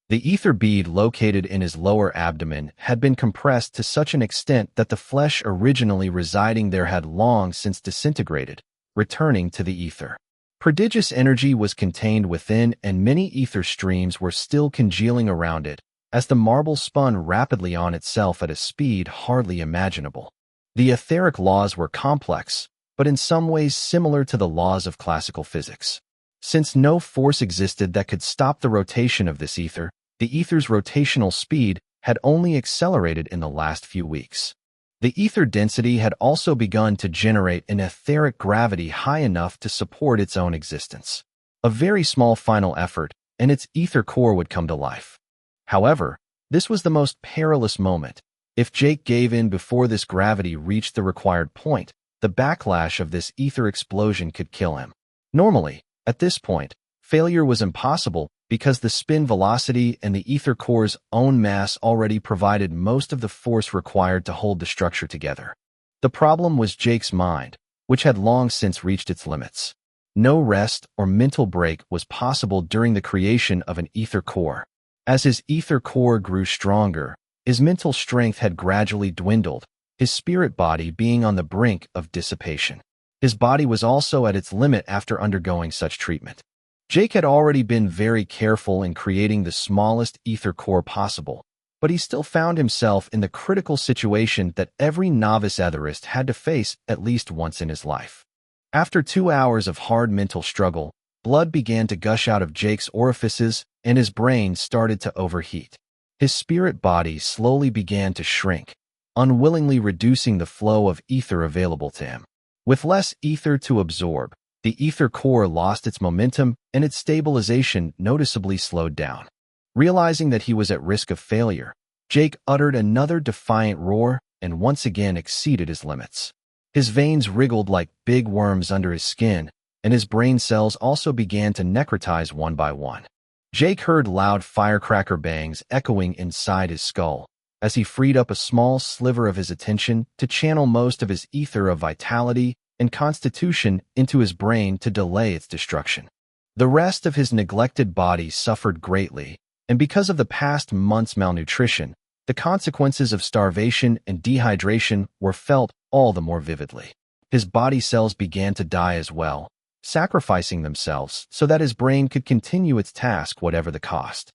The ether bead located in his lower abdomen had been compressed to such an extent that the flesh originally residing there had long since disintegrated, returning to the ether. Prodigious energy was contained within, and many ether streams were still congealing around it, as the marble spun rapidly on itself at a speed hardly imaginable. The etheric laws were complex, but in some ways similar to the laws of classical physics. Since no force existed that could stop the rotation of this ether, the ether's rotational speed had only accelerated in the last few weeks. The ether density had also begun to generate an etheric gravity high enough to support its own existence. A very small final effort, and its ether core would come to life. However, this was the most perilous moment. If Jake gave in before this gravity reached the required point, the backlash of this ether explosion could kill him. Normally, at this point, failure was impossible because the spin velocity and the ether core's own mass already provided most of the force required to hold the structure together. The problem was Jake's mind, which had long since reached its limits. No rest or mental break was possible during the creation of an ether core. As his ether core grew stronger, his mental strength had gradually dwindled, his spirit body being on the brink of dissipation. His body was also at its limit after undergoing such treatment. Jake had already been very careful in creating the smallest ether core possible, but he still found himself in the critical situation that every novice etherist had to face at least once in his life. After 2 hours of hard mental struggle, blood began to gush out of Jake's orifices and his brain started to overheat. His spirit body slowly began to shrink, unwillingly reducing the flow of ether available to him. With less ether to absorb, the ether core lost its momentum and its stabilization noticeably slowed down. Realizing that he was at risk of failure, Jake uttered another defiant roar and once again exceeded his limits. His veins wriggled like big worms under his skin, and his brain cells also began to necrotize one by one. Jake heard loud firecracker bangs echoing inside his skull as he freed up a small sliver of his attention to channel most of his ether of vitality and constitution into his brain to delay its destruction. The rest of his neglected body suffered greatly, and because of the past month's malnutrition, the consequences of starvation and dehydration were felt all the more vividly. His body cells began to die as well, sacrificing themselves so that his brain could continue its task whatever the cost.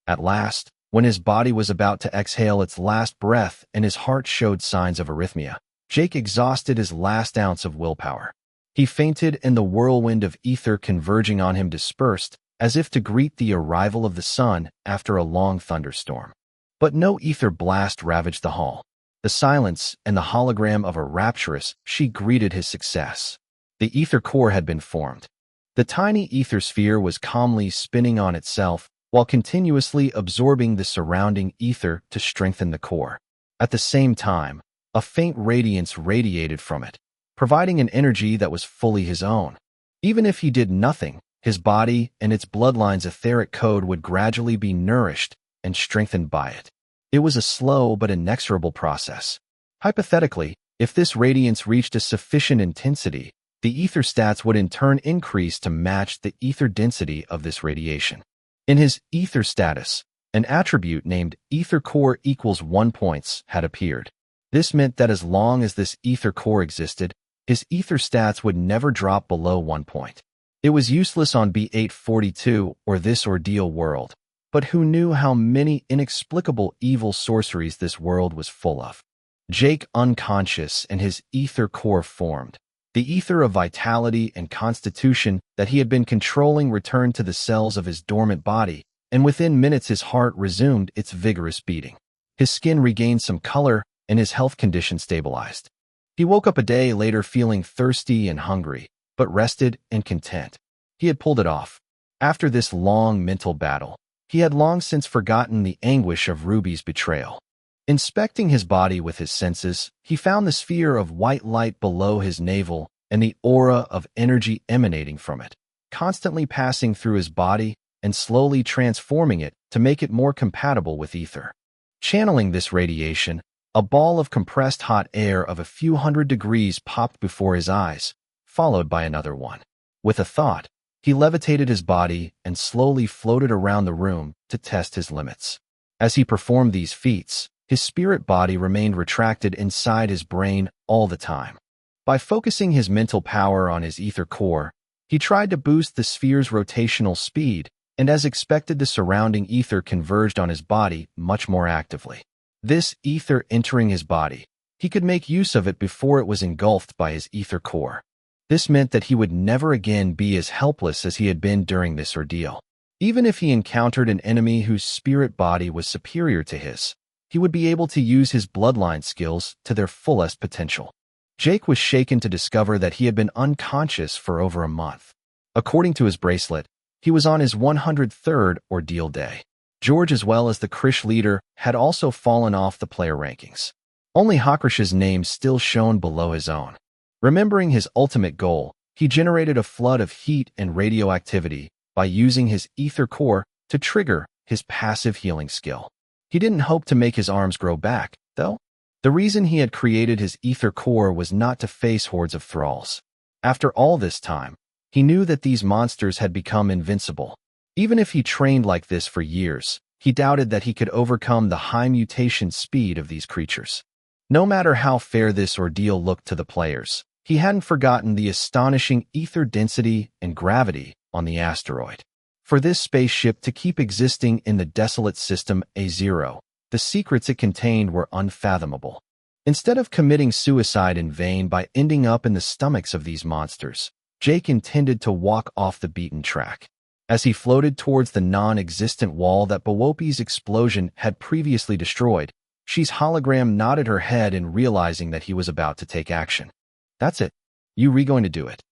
At last, when his body was about to exhale its last breath and his heart showed signs of arrhythmia, Jake exhausted his last ounce of willpower. He fainted and the whirlwind of ether converging on him dispersed, as if to greet the arrival of the sun after a long thunderstorm. But no ether blast ravaged the hall. The silence and the hologram of a rapturous she greeted his success. The ether core had been formed. The tiny ether sphere was calmly spinning on itself, while continuously absorbing the surrounding ether to strengthen the core. At the same time, a faint radiance radiated from it, providing an energy that was fully his own. Even if he did nothing, his body and its bloodline's etheric code would gradually be nourished and strengthened by it. It was a slow but inexorable process. Hypothetically, if this radiance reached a sufficient intensity, the ether stats would in turn increase to match the ether density of this radiation. In his ether status, an attribute named ether core equals 1 points had appeared. This meant that as long as this ether core existed, his ether stats would never drop below 1 point. It was useless on B842 or this ordeal world, but who knew how many inexplicable evil sorceries this world was full of? Jake unconscious and his ether core formed. The ether of vitality and constitution that he had been controlling returned to the cells of his dormant body, and within minutes his heart resumed its vigorous beating. His skin regained some color, and his health condition stabilized. He woke up a day later feeling thirsty and hungry, but rested and content. He had pulled it off. After this long mental battle, he had long since forgotten the anguish of Ruby's betrayal. Inspecting his body with his senses, he found the sphere of white light below his navel and the aura of energy emanating from it, constantly passing through his body and slowly transforming it to make it more compatible with ether. Channeling this radiation, a ball of compressed hot air of a few hundred degrees popped before his eyes, followed by another one. With a thought, he levitated his body and slowly floated around the room to test his limits. As he performed these feats, his spirit body remained retracted inside his brain all the time. By focusing his mental power on his ether core, he tried to boost the sphere's rotational speed, and as expected, the surrounding ether converged on his body much more actively. This ether entering his body, he could make use of it before it was engulfed by his ether core. This meant that he would never again be as helpless as he had been during this ordeal. Even if he encountered an enemy whose spirit body was superior to his, he would be able to use his bloodline skills to their fullest potential. Jake was shaken to discover that he had been unconscious for over a month. According to his bracelet, he was on his 103rd ordeal day. George, as well as the Krish leader, had also fallen off the player rankings. Only Hakrish's name still shone below his own. Remembering his ultimate goal, he generated a flood of heat and radioactivity by using his ether core to trigger his passive healing skill. He didn't hope to make his arms grow back, though. The reason he had created his ether core was not to face hordes of thralls. After all this time, he knew that these monsters had become invincible. Even if he trained like this for years, he doubted that he could overcome the high mutation speed of these creatures. No matter how fair this ordeal looked to the players, he hadn't forgotten the astonishing ether density and gravity on the asteroid. For this spaceship to keep existing in the desolate system A0, the secrets it contained were unfathomable. Instead of committing suicide in vain by ending up in the stomachs of these monsters, Jake intended to walk off the beaten track. As he floated towards the non-existent wall that Bawopi's explosion had previously destroyed, She's hologram nodded her head in realizing that he was about to take action. That's it. You going to do it.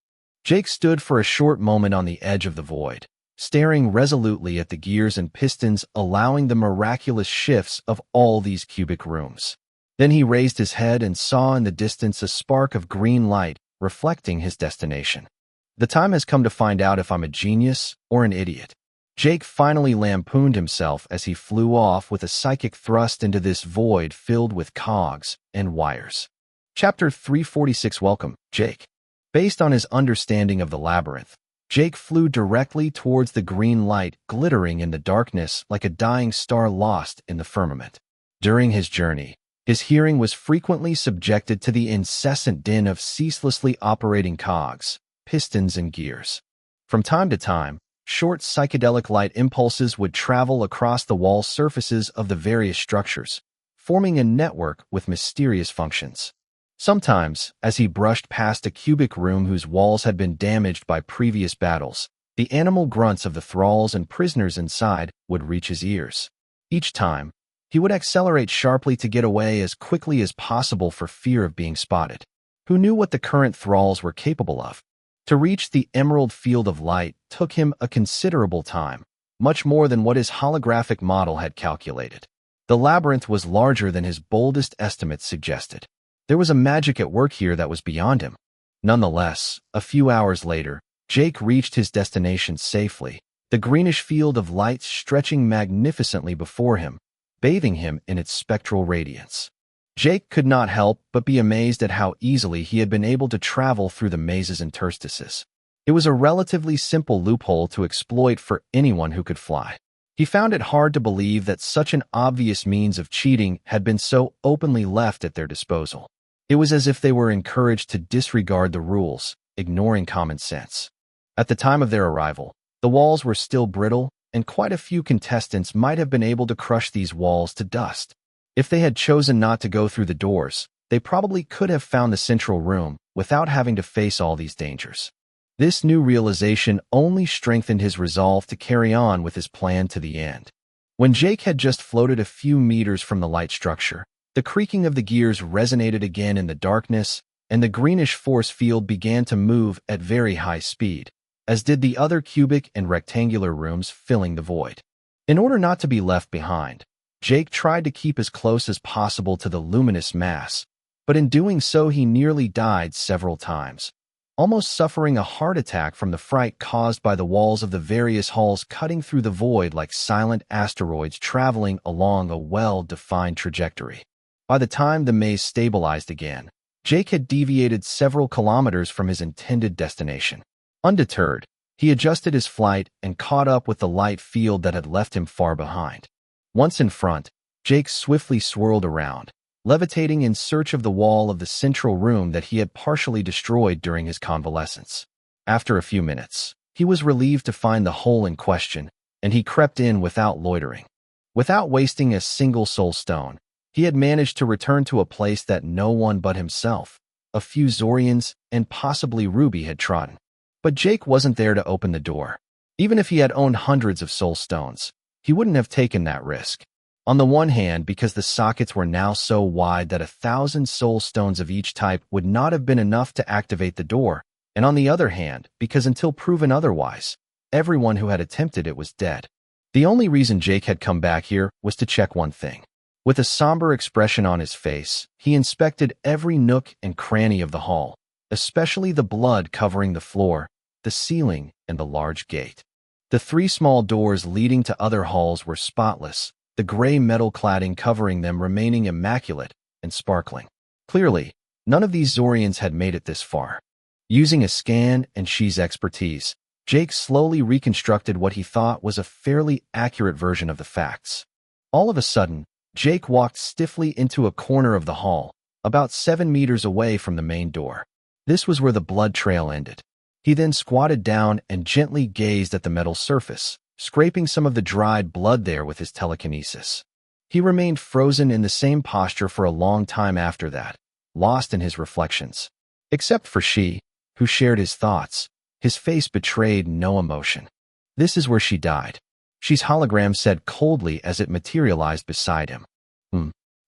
Jake stood for a short moment on the edge of the void, staring resolutely at the gears and pistons allowing the miraculous shifts of all these cubic rooms. Then he raised his head and saw in the distance a spark of green light reflecting his destination. The time has come to find out if I'm a genius or an idiot. Jake finally lampooned himself as he flew off with a psychic thrust into this void filled with cogs and wires. Chapter 346. Welcome, Jake. Based on his understanding of the labyrinth, Jake flew directly towards the green light glittering in the darkness like a dying star lost in the firmament. During his journey, his hearing was frequently subjected to the incessant din of ceaselessly operating cogs, pistons, and gears. From time to time, short psychedelic light impulses would travel across the wall surfaces of the various structures, forming a network with mysterious functions. Sometimes, as he brushed past a cubic room whose walls had been damaged by previous battles, the animal grunts of the thralls and prisoners inside would reach his ears. Each time, he would accelerate sharply to get away as quickly as possible for fear of being spotted. Who knew what the current thralls were capable of? To reach the emerald field of light took him a considerable time, much more than what his holographic model had calculated. The labyrinth was larger than his boldest estimates suggested. There was a magic at work here that was beyond him. Nonetheless, a few hours later, Jake reached his destination safely, the greenish field of light stretching magnificently before him, bathing him in its spectral radiance. Jake could not help but be amazed at how easily he had been able to travel through the mazes and interstices. It was a relatively simple loophole to exploit for anyone who could fly. He found it hard to believe that such an obvious means of cheating had been so openly left at their disposal. It was as if they were encouraged to disregard the rules, ignoring common sense. At the time of their arrival, the walls were still brittle, and quite a few contestants might have been able to crush these walls to dust. If they had chosen not to go through the doors, they probably could have found the central room without having to face all these dangers. This new realization only strengthened his resolve to carry on with his plan to the end. When Jake had just floated a few meters from the light structure, the creaking of the gears resonated again in the darkness, and the greenish force field began to move at very high speed, as did the other cubic and rectangular rooms filling the void. In order not to be left behind, Jake tried to keep as close as possible to the luminous mass, but in doing so he nearly died several times, almost suffering a heart attack from the fright caused by the walls of the various halls cutting through the void like silent asteroids traveling along a well-defined trajectory. By the time the maze stabilized again, Jake had deviated several kilometers from his intended destination. Undeterred, he adjusted his flight and caught up with the light field that had left him far behind. Once in front, Jake swiftly swirled around, levitating in search of the wall of the central room that he had partially destroyed during his convalescence. After a few minutes, he was relieved to find the hole in question, and he crept in without loitering. Without wasting a single soul stone, he had managed to return to a place that no one but himself, a few Zorians, and possibly Ruby had trodden. But Jake wasn't there to open the door. Even if he had owned hundreds of soul stones, he wouldn't have taken that risk. On the one hand, because the sockets were now so wide that 1,000 soul stones of each type would not have been enough to activate the door, and on the other hand, because until proven otherwise, everyone who had attempted it was dead. The only reason Jake had come back here was to check one thing. With a somber expression on his face, he inspected every nook and cranny of the hall, especially the blood covering the floor, the ceiling, and the large gate. The 3 small doors leading to other halls were spotless, the gray metal cladding covering them remaining immaculate and sparkling. Clearly, none of these Zorians had made it this far. Using a scan and Shi's expertise, Jake slowly reconstructed what he thought was a fairly accurate version of the facts. All of a sudden, Jake walked stiffly into a corner of the hall, about 7 meters away from the main door. This was where the blood trail ended. He then squatted down and gently gazed at the metal surface, scraping some of the dried blood there with his telekinesis. He remained frozen in the same posture for a long time after that, lost in his reflections. Except for Shi, who shared his thoughts, his face betrayed no emotion. This is where she died, Shi's hologram said coldly as it materialized beside him.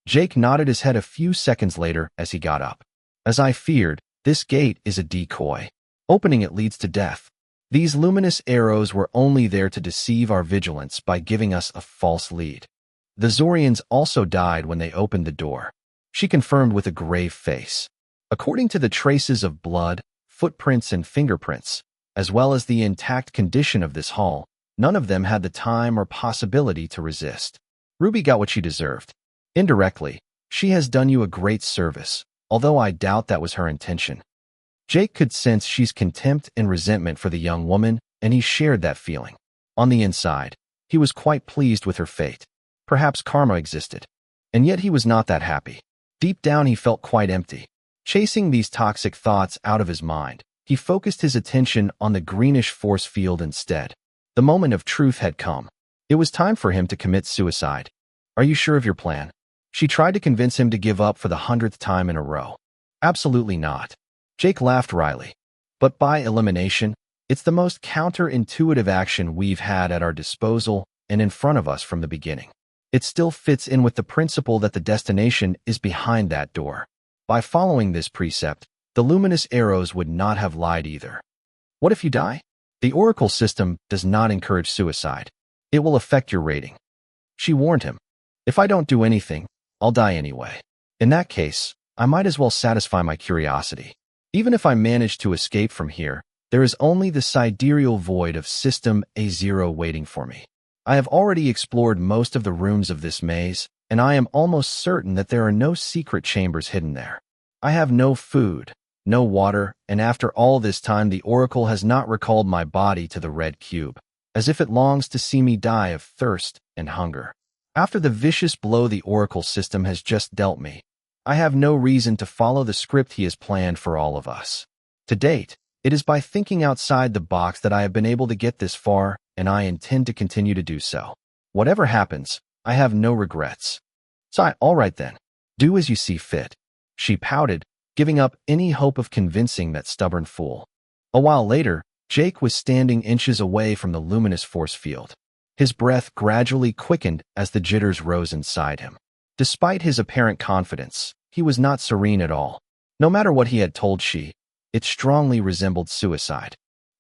Jake nodded his head a few seconds later as he got up. As I feared, this gate is a decoy. Opening it leads to death. These luminous arrows were only there to deceive our vigilance by giving us a false lead. The Zorians also died when they opened the door, she confirmed with a grave face. According to the traces of blood, footprints, and fingerprints, as well as the intact condition of this hall, none of them had the time or possibility to resist. Ruby got what she deserved. Indirectly, she has done you a great service, although I doubt that was her intention. Jake could sense Shi's contempt and resentment for the young woman, and he shared that feeling. On the inside, he was quite pleased with her fate. Perhaps karma existed. And yet he was not that happy. Deep down he felt quite empty. Chasing these toxic thoughts out of his mind, he focused his attention on the greenish force field instead. The moment of truth had come. It was time for him to commit suicide. Are you sure of your plan? She tried to convince him to give up for the 100th time in a row. Absolutely not. Jake laughed wryly. But by elimination, it's the most counterintuitive action we've had at our disposal and in front of us from the beginning. It still fits in with the principle that the destination is behind that door. By following this precept, the luminous arrows would not have lied either. What if you die? The Oracle system does not encourage suicide. It will affect your rating. She warned him. If I don't do anything, I'll die anyway. In that case, I might as well satisfy my curiosity. Even if I manage to escape from here, there is only the sidereal void of System A0 waiting for me. I have already explored most of the rooms of this maze, and I am almost certain that there are no secret chambers hidden there. I have no food, no water, and after all this time the Oracle has not recalled my body to the red cube, as if it longs to see me die of thirst and hunger. After the vicious blow the Oracle system has just dealt me, I have no reason to follow the script he has planned for all of us. To date, it is by thinking outside the box that I have been able to get this far, and I intend to continue to do so. Whatever happens, I have no regrets. All right then. Do as you see fit. She pouted, giving up any hope of convincing that stubborn fool. A while later, Jake was standing inches away from the luminous force field. His breath gradually quickened as the jitters rose inside him. Despite his apparent confidence, he was not serene at all. No matter what he had told Shi, it strongly resembled suicide.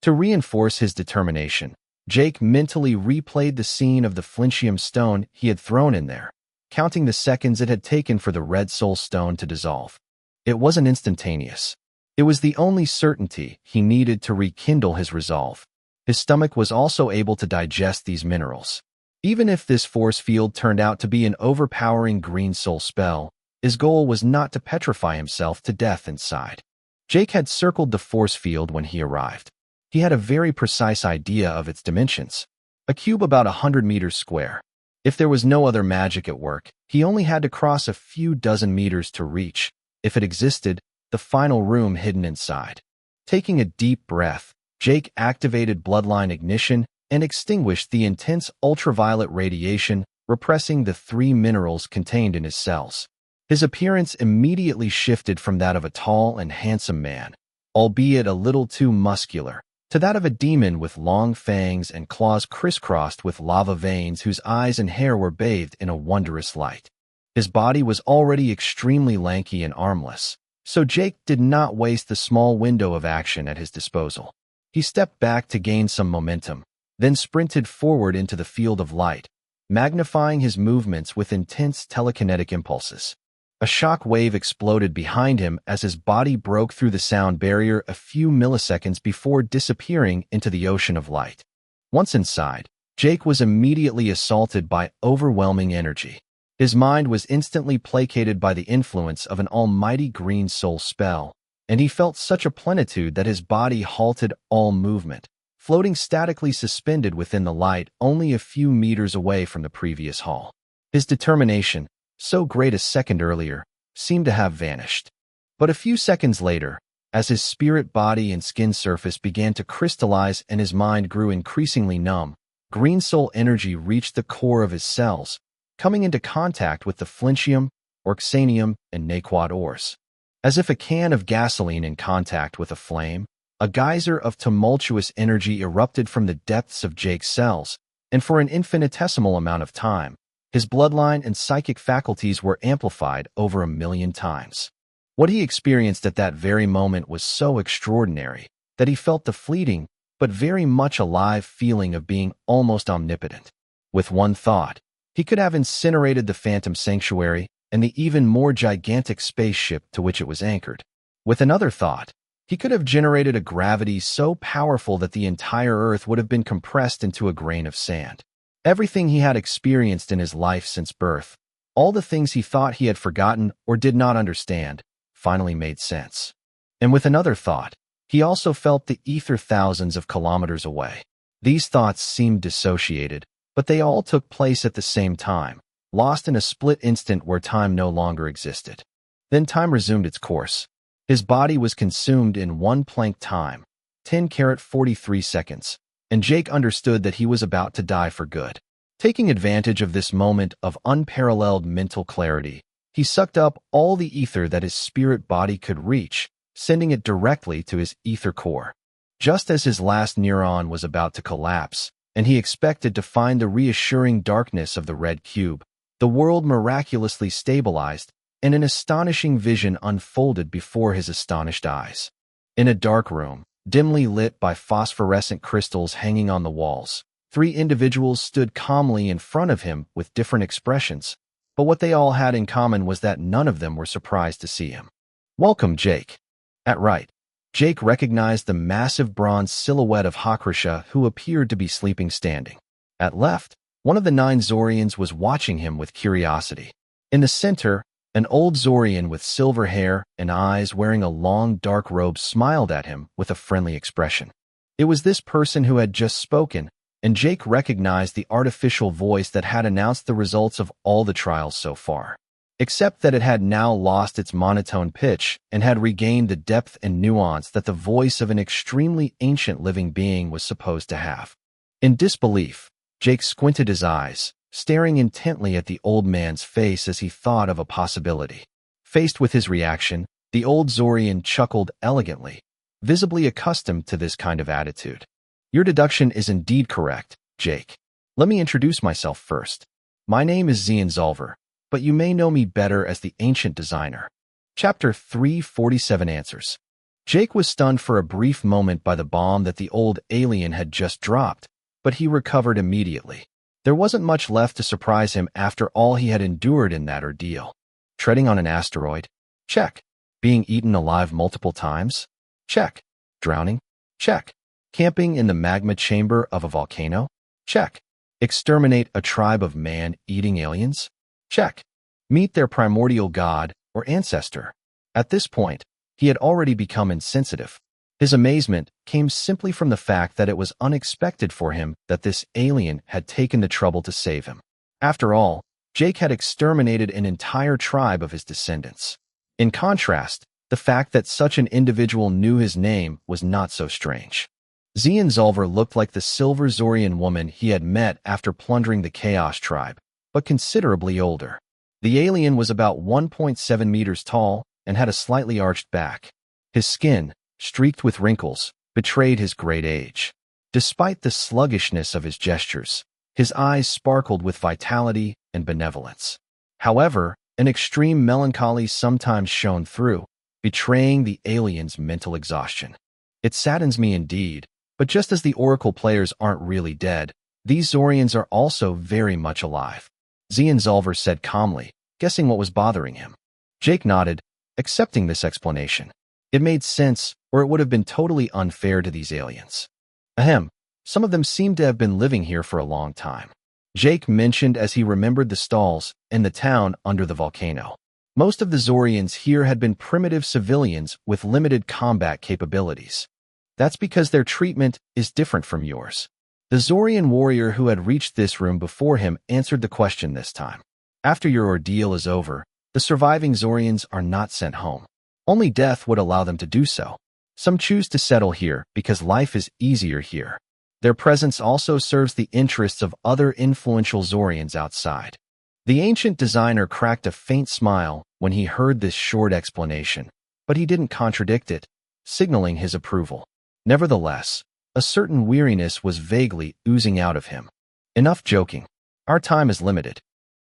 To reinforce his determination, Jake mentally replayed the scene of the flintium stone he had thrown in there, counting the seconds it had taken for the red soul stone to dissolve. It wasn't instantaneous. It was the only certainty he needed to rekindle his resolve. His stomach was also able to digest these minerals. Even if this force field turned out to be an overpowering green soul spell, his goal was not to petrify himself to death inside. Jake had circled the force field when he arrived. He had a very precise idea of its dimensions. A cube about 100 meters square. If there was no other magic at work, he only had to cross a few dozen meters to reach, if it existed, the final room hidden inside. Taking a deep breath, Jake activated bloodline ignition and extinguished the intense ultraviolet radiation, repressing the 3 minerals contained in his cells. His appearance immediately shifted from that of a tall and handsome man, albeit a little too muscular, to that of a demon with long fangs and claws crisscrossed with lava veins whose eyes and hair were bathed in a wondrous light. His body was already extremely lanky and armless, so Jake did not waste the small window of action at his disposal. He stepped back to gain some momentum, then sprinted forward into the field of light, magnifying his movements with intense telekinetic impulses. A shock wave exploded behind him as his body broke through the sound barrier a few milliseconds before disappearing into the ocean of light. Once inside, Jake was immediately assaulted by overwhelming energy. His mind was instantly placated by the influence of an almighty green soul spell, and he felt such a plenitude that his body halted all movement, floating statically suspended within the light only a few meters away from the previous hall. His determination, so great a second earlier, seemed to have vanished. But a few seconds later, as his spirit body and skin surface began to crystallize and his mind grew increasingly numb, green soul energy reached the core of his cells, coming into contact with the flintium, orxanium, and naquad ores. As if a can of gasoline in contact with a flame, a geyser of tumultuous energy erupted from the depths of Jake's cells, and for an infinitesimal amount of time, his bloodline and psychic faculties were amplified over 1,000,000 times. What he experienced at that very moment was so extraordinary that he felt the fleeting, but very much alive feeling of being almost omnipotent. With one thought, he could have incinerated the Phantom Sanctuary and the even more gigantic spaceship to which it was anchored. With another thought, he could have generated a gravity so powerful that the entire Earth would have been compressed into a grain of sand. Everything he had experienced in his life since birth, all the things he thought he had forgotten or did not understand, finally made sense. And with another thought, he also felt the ether thousands of kilometers away. These thoughts seemed dissociated, but they all took place at the same time, lost in a split instant where time no longer existed. Then time resumed its course. His body was consumed in 1 Planck time, 10·43 seconds, and Jake understood that he was about to die for good. Taking advantage of this moment of unparalleled mental clarity, he sucked up all the ether that his spirit body could reach, sending it directly to his ether core. Just as his last neuron was about to collapse, and he expected to find the reassuring darkness of the red cube, the world miraculously stabilized, and an astonishing vision unfolded before his astonished eyes. In a dark room, dimly lit by phosphorescent crystals hanging on the walls, 3 individuals stood calmly in front of him with different expressions, but what they all had in common was that none of them were surprised to see him. "Welcome, Jake." At right, Jake recognized the massive bronze silhouette of Hakrasha, who appeared to be sleeping standing. At left, one of the 9 Zorians was watching him with curiosity. In the center, an old Zorian with silver hair and eyes wearing a long dark robe smiled at him with a friendly expression. It was this person who had just spoken, and Jake recognized the artificial voice that had announced the results of all the trials so far, except that it had now lost its monotone pitch and had regained the depth and nuance that the voice of an extremely ancient living being was supposed to have. In disbelief, Jake squinted his eyes, staring intently at the old man's face as he thought of a possibility. Faced with his reaction, the old Zorian chuckled elegantly, visibly accustomed to this kind of attitude. "Your deduction is indeed correct, Jake. Let me introduce myself first. My name is Zian Zolver, but you may know me better as the Ancient Designer." Chapter 347 Answers. Jake was stunned for a brief moment by the bomb that the old alien had just dropped, but he recovered immediately. There wasn't much left to surprise him after all he had endured in that ordeal. Treading on an asteroid? Check. Being eaten alive multiple times? Check. Drowning? Check. Camping in the magma chamber of a volcano? Check. Exterminate a tribe of man-eating aliens? Check. Meet their primordial god or ancestor. At this point, he had already become insensitive. His amazement came simply from the fact that it was unexpected for him that this alien had taken the trouble to save him. After all, Jake had exterminated an entire tribe of his descendants. In contrast, the fact that such an individual knew his name was not so strange. Zolver looked like the silver Zorian woman he had met after plundering the Chaos tribe, but considerably older. The alien was about 1.7 meters tall and had a slightly arched back. His skin, streaked with wrinkles, betrayed his great age. Despite the sluggishness of his gestures, his eyes sparkled with vitality and benevolence. However, an extreme melancholy sometimes shone through, betraying the alien's mental exhaustion. It saddens me indeed, but just as the Oracle players aren't really dead, these Zorians are also very much alive. Zolver said calmly, guessing what was bothering him. Jake nodded, accepting this explanation. It made sense, or it would have been totally unfair to these aliens. Ahem, some of them seem to have been living here for a long time. Jake mentioned as he remembered the stalls and the town under the volcano. Most of the Zorians here had been primitive civilians with limited combat capabilities. That's because their treatment is different from yours. The Zorian warrior who had reached this room before him answered the question this time. After your ordeal is over, the surviving Zorians are not sent home. Only death would allow them to do so. Some choose to settle here because life is easier here. Their presence also serves the interests of other influential Zorians outside. The ancient designer cracked a faint smile when he heard this short explanation, but he didn't contradict it, signaling his approval. Nevertheless, a certain weariness was vaguely oozing out of him. Enough joking. Our time is limited.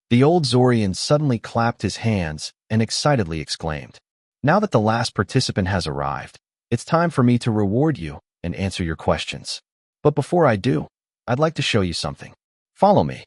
The old Zorian suddenly clapped his hands and excitedly exclaimed, "Now that the last participant has arrived, it's time for me to reward you and answer your questions. But before I do, I'd like to show you something. Follow me."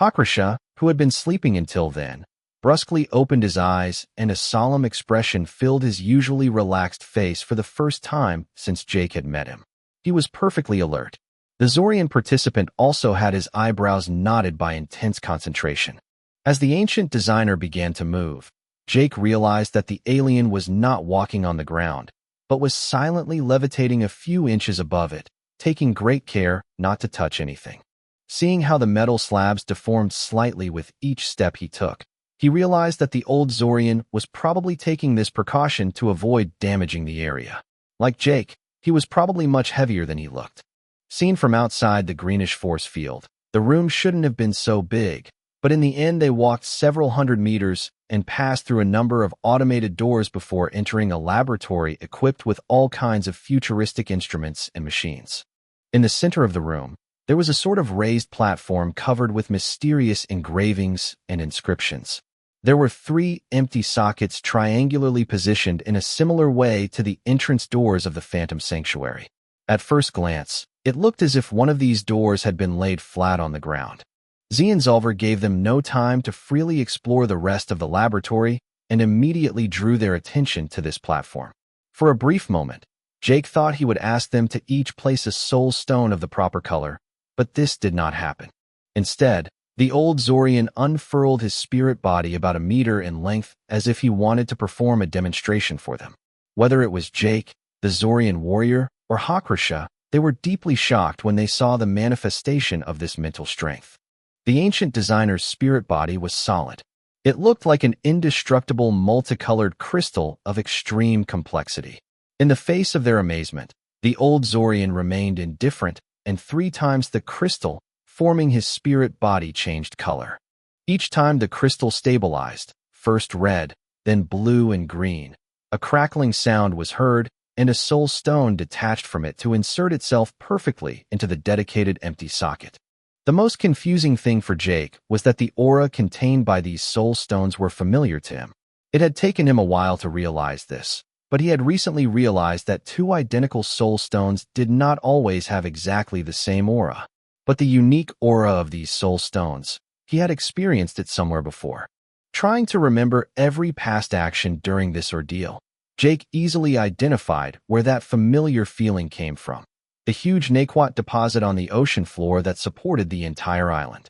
Hakrasha, who had been sleeping until then, brusquely opened his eyes and a solemn expression filled his usually relaxed face for the first time since Jake had met him. He was perfectly alert. The Zorian participant also had his eyebrows knotted by intense concentration. As the ancient designer began to move, Jake realized that the alien was not walking on the ground, but was silently levitating a few inches above it, taking great care not to touch anything. Seeing how the metal slabs deformed slightly with each step he took, he realized that the old Zorian was probably taking this precaution to avoid damaging the area. Like Jake, he was probably much heavier than he looked. Seen from outside the greenish force field, the room shouldn't have been so big, but in the end they walked several hundred meters and passed through a number of automated doors before entering a laboratory equipped with all kinds of futuristic instruments and machines. In the center of the room, there was a sort of raised platform covered with mysterious engravings and inscriptions. There were 3 empty sockets triangularly positioned in a similar way to the entrance doors of the Phantom Sanctuary. At first glance, it looked as if one of these doors had been laid flat on the ground. Zolver gave them no time to freely explore the rest of the laboratory and immediately drew their attention to this platform. For a brief moment, Jake thought he would ask them to each place a soul stone of the proper color, but this did not happen. Instead, the old Zorian unfurled his spirit body about a meter in length as if he wanted to perform a demonstration for them. Whether it was Jake, the Zorian warrior, or Hakrasha, they were deeply shocked when they saw the manifestation of this mental strength. The ancient designer's spirit body was solid. It looked like an indestructible multicolored crystal of extreme complexity. In the face of their amazement, the old Zorian remained indifferent, and 3 times the crystal, forming his spirit body, changed color. Each time the crystal stabilized, first red, then blue and green, a crackling sound was heard, and a soul stone detached from it to insert itself perfectly into the dedicated empty socket. The most confusing thing for Jake was that the aura contained by these soul stones were familiar to him. It had taken him a while to realize this, but he had recently realized that two identical soul stones did not always have exactly the same aura. But the unique aura of these soul stones, he had experienced it somewhere before. Trying to remember every past action during this ordeal, Jake easily identified where that familiar feeling came from: the huge Naquat deposit on the ocean floor that supported the entire island.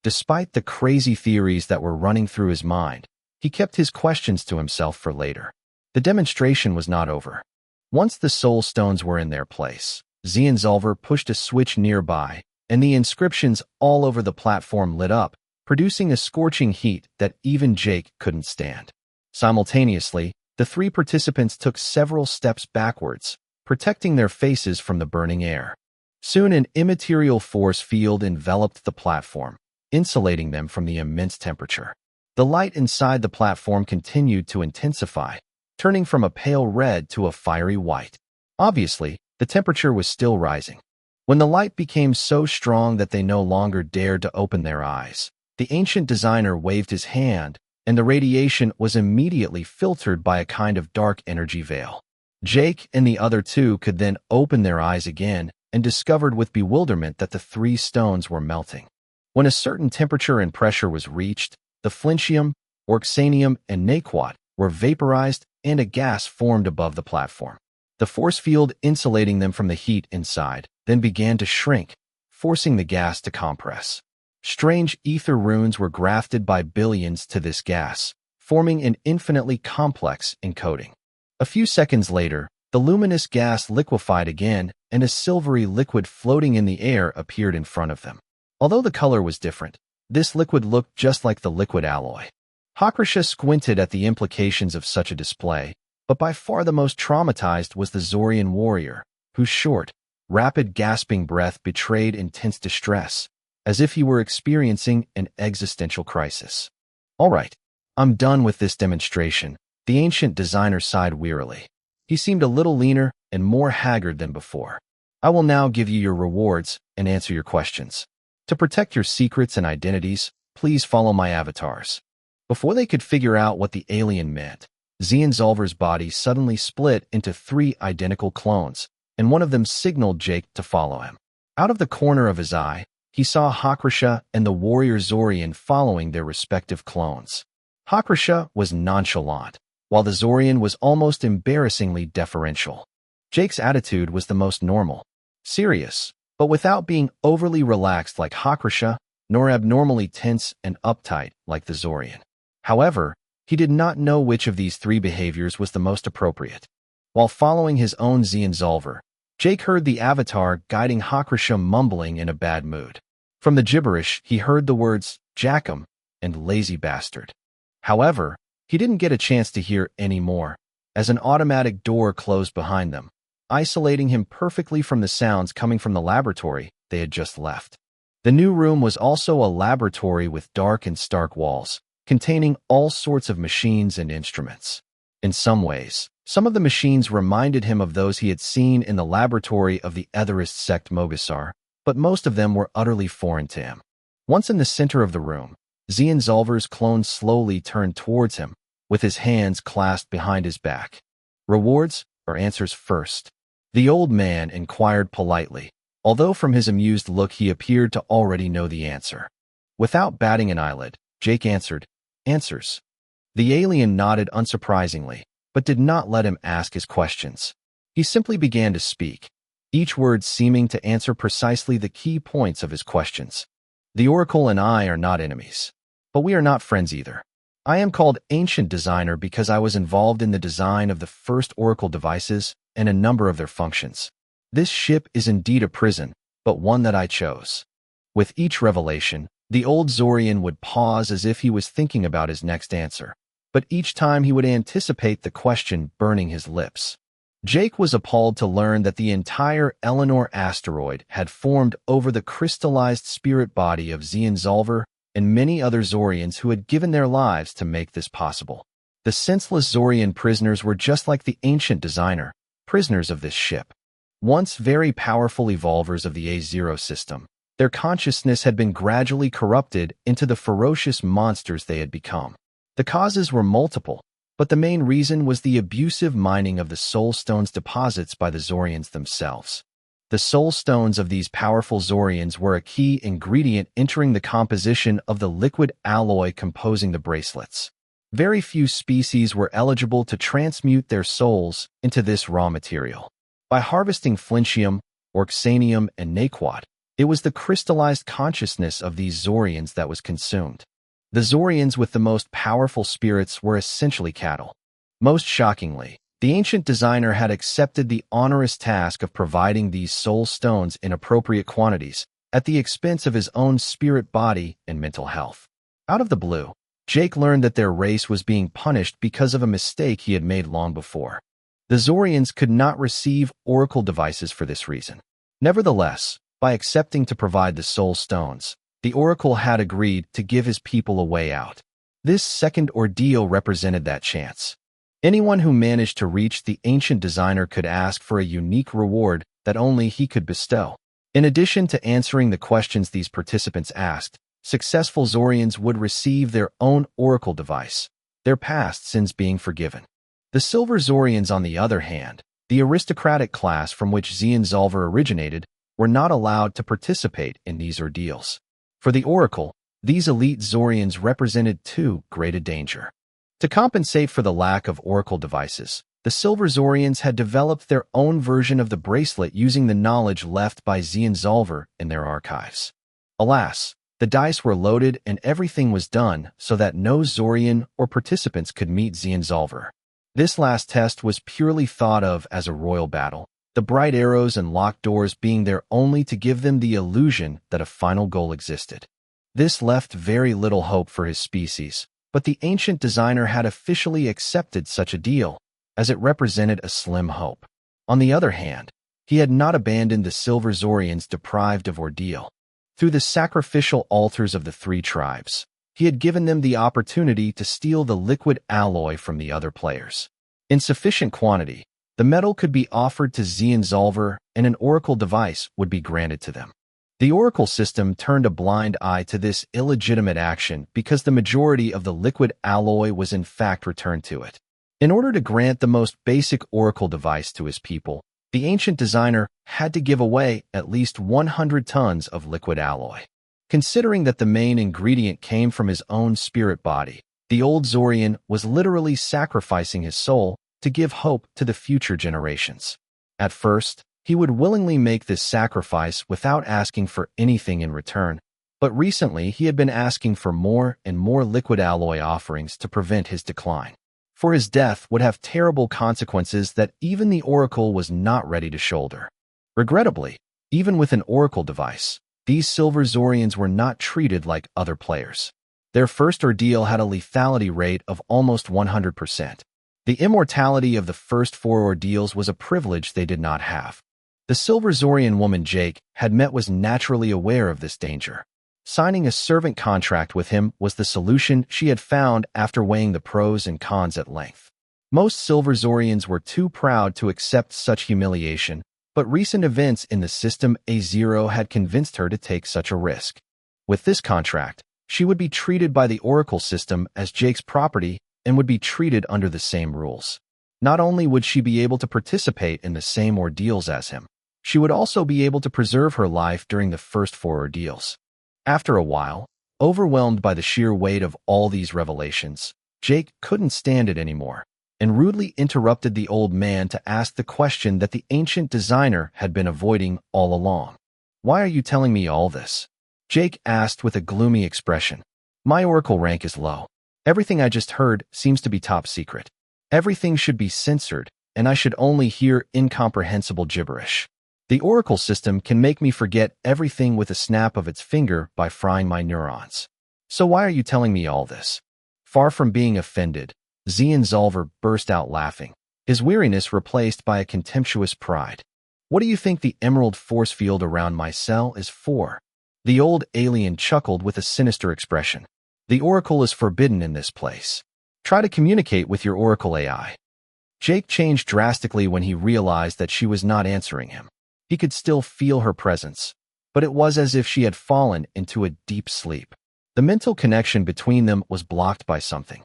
Despite the crazy theories that were running through his mind, he kept his questions to himself for later. The demonstration was not over. Once the soul stones were in their place, Zienzalver pushed a switch nearby, and the inscriptions all over the platform lit up, producing a scorching heat that even Jake couldn't stand. Simultaneously, the three participants took several steps backwards, protecting their faces from the burning air. Soon an immaterial force field enveloped the platform, insulating them from the immense temperature. The light inside the platform continued to intensify, turning from a pale red to a fiery white. Obviously, the temperature was still rising. When the light became so strong that they no longer dared to open their eyes, the ancient designer waved his hand, and the radiation was immediately filtered by a kind of dark energy veil. Jake and the other two could then open their eyes again and discovered with bewilderment that the three stones were melting. When a certain temperature and pressure was reached, the flintium, orxanium, and naquat were vaporized and a gas formed above the platform. The force field insulating them from the heat inside then began to shrink, forcing the gas to compress. Strange ether runes were grafted by billions to this gas, forming an infinitely complex encoding. A few seconds later, the luminous gas liquefied again, and a silvery liquid floating in the air appeared in front of them. Although the color was different, this liquid looked just like the liquid alloy. Hakrasha squinted at the implications of such a display, but by far the most traumatized was the Zorian warrior, whose short, rapid gasping breath betrayed intense distress, as if he were experiencing an existential crisis. "All right, I'm done with this demonstration," the ancient designer sighed wearily. He seemed a little leaner and more haggard than before. "I will now give you your rewards and answer your questions. To protect your secrets and identities, please follow my avatars." Before they could figure out what the alien meant, Zienzalver's body suddenly split into three identical clones, and one of them signaled Jake to follow him. Out of the corner of his eye, he saw Hakrasha and the warrior Zorian following their respective clones. Hakrasha was nonchalant, while the Zorian was almost embarrassingly deferential. Jake's attitude was the most normal, serious, but without being overly relaxed like Hakrasha, nor abnormally tense and uptight like the Zorian. However, he did not know which of these three behaviors was the most appropriate. While following his own Zienzalver, Jake heard the avatar guiding Hakrasha mumbling in a bad mood. From the gibberish, he heard the words "jackum" and "lazy bastard." However, he didn't get a chance to hear any more, as an automatic door closed behind them, isolating him perfectly from the sounds coming from the laboratory they had just left. The new room was also a laboratory with dark and stark walls, containing all sorts of machines and instruments. In some ways, some of the machines reminded him of those he had seen in the laboratory of the Etherist sect Mogasar, but most of them were utterly foreign to him. Once in the center of the room, Zienzalver's clone slowly turned towards him, with his hands clasped behind his back. "Rewards or answers first?" the old man inquired politely, although from his amused look he appeared to already know the answer. Without batting an eyelid, Jake answered, "Answers." The alien nodded unsurprisingly, but did not let him ask his questions. He simply began to speak, each word seeming to answer precisely the key points of his questions. "The Oracle and I are not enemies, but we are not friends either. I am called Ancient Designer because I was involved in the design of the first Oracle devices and a number of their functions. This ship is indeed a prison, but one that I chose." With each revelation, the old Zorian would pause as if he was thinking about his next answer, but each time he would anticipate the question burning his lips. Jake was appalled to learn that the entire Eleanor asteroid had formed over the crystallized spirit body of Zienzalver and many other Zorians who had given their lives to make this possible. The senseless Zorian prisoners were just like the ancient designer, prisoners of this ship. Once very powerful evolvers of the A0 system, their consciousness had been gradually corrupted into the ferocious monsters they had become. The causes were multiple, But the main reason was the abusive mining of the soul stones deposits by the Zorians themselves. The soul stones of these powerful Zorians were a key ingredient entering the composition of the liquid alloy composing the bracelets. Very few species were eligible to transmute their souls into this raw material. By harvesting flintium, orxanium, and naquat, it was the crystallized consciousness of these Zorians that was consumed. The Zorians with the most powerful spirits were essentially cattle. Most shockingly, the ancient designer had accepted the onerous task of providing these soul stones in appropriate quantities at the expense of his own spirit body and mental health. Out of the blue, Jake learned that their race was being punished because of a mistake he had made long before. The Zorians could not receive oracle devices for this reason. Nevertheless, by accepting to provide the soul stones, the oracle had agreed to give his people a way out. This second ordeal represented that chance. Anyone who managed to reach the ancient designer could ask for a unique reward that only he could bestow. In addition to answering the questions these participants asked, successful Zorians would receive their own oracle device, their past sins being forgiven. The Silver Zorians, on the other hand, the aristocratic class from which Zienzalver originated, were not allowed to participate in these ordeals. For the oracle, these elite Zorians represented too great a danger. To compensate for the lack of oracle devices, the Silver Zorians had developed their own version of the bracelet using the knowledge left by Zienzalver in their archives. Alas, the dice were loaded and everything was done so that no Zorian or participants could meet Zienzalver. This last test was purely thought of as a royal battle, the bright arrows and locked doors being there only to give them the illusion that a final goal existed. This left very little hope for his species, but the ancient designer had officially accepted such a deal, as it represented a slim hope. On the other hand, he had not abandoned the Silver Zorians deprived of ordeal. Through the sacrificial altars of the three tribes, he had given them the opportunity to steal the liquid alloy from the other players. In sufficient quantity, the metal could be offered to Zienzalver and an oracle device would be granted to them. The oracle system turned a blind eye to this illegitimate action because the majority of the liquid alloy was in fact returned to it. In order to grant the most basic oracle device to his people, the ancient designer had to give away at least 100 tons of liquid alloy. Considering that the main ingredient came from his own spirit body, the old Zorian was literally sacrificing his soul to give hope to the future generations. At first, he would willingly make this sacrifice without asking for anything in return, but recently he had been asking for more and more liquid alloy offerings to prevent his decline. For his death would have terrible consequences that even the oracle was not ready to shoulder. Regrettably, even with an oracle device, these Silver Zorians were not treated like other players. Their first ordeal had a lethality rate of almost 100%. The immortality of the first 4 ordeals was a privilege they did not have. The Silver Zorian woman Jake had met was naturally aware of this danger. Signing a servant contract with him was the solution she had found after weighing the pros and cons at length. Most Silver Zorians were too proud to accept such humiliation, but recent events in the System A0 had convinced her to take such a risk. With this contract, she would be treated by the Oracle system as Jake's property and would be treated under the same rules. Not only would she be able to participate in the same ordeals as him, she would also be able to preserve her life during the first 4 ordeals. After a while, overwhelmed by the sheer weight of all these revelations, Jake couldn't stand it anymore and rudely interrupted the old man to ask the question that the ancient designer had been avoiding all along. "Why are you telling me all this?" Jake asked with a gloomy expression. "My oracle rank is low. Everything I just heard seems to be top secret. Everything should be censored, and I should only hear incomprehensible gibberish. The oracle system can make me forget everything with a snap of its finger by frying my neurons. So why are you telling me all this?" Far from being offended, Zienzalver burst out laughing, his weariness replaced by a contemptuous pride. "What do you think the emerald force field around my cell is for?" The old alien chuckled with a sinister expression. "The oracle is forbidden in this place. Try to communicate with your oracle AI." Jake changed drastically when he realized that she was not answering him. He could still feel her presence, but it was as if she had fallen into a deep sleep. The mental connection between them was blocked by something.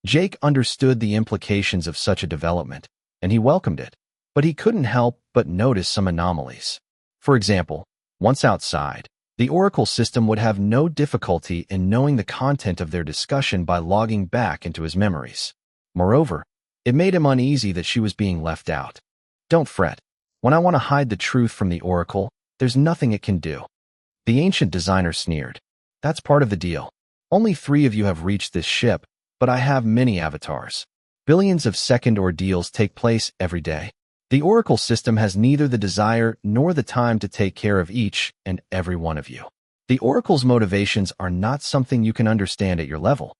Jake understood the implications of such a development, and he welcomed it, but he couldn't help but notice some anomalies. For example, once outside, the Oracle system would have no difficulty in knowing the content of their discussion by logging back into his memories. Moreover, it made him uneasy that she was being left out. Don't fret. When I want to hide the truth from the Oracle, there's nothing it can do. The ancient designer sneered. That's part of the deal. Only 3 of you have reached this ship, but I have many avatars. Billions of second ordeals take place every day. The Oracle system has neither the desire nor the time to take care of each and every one of you. The Oracle's motivations are not something you can understand at your level.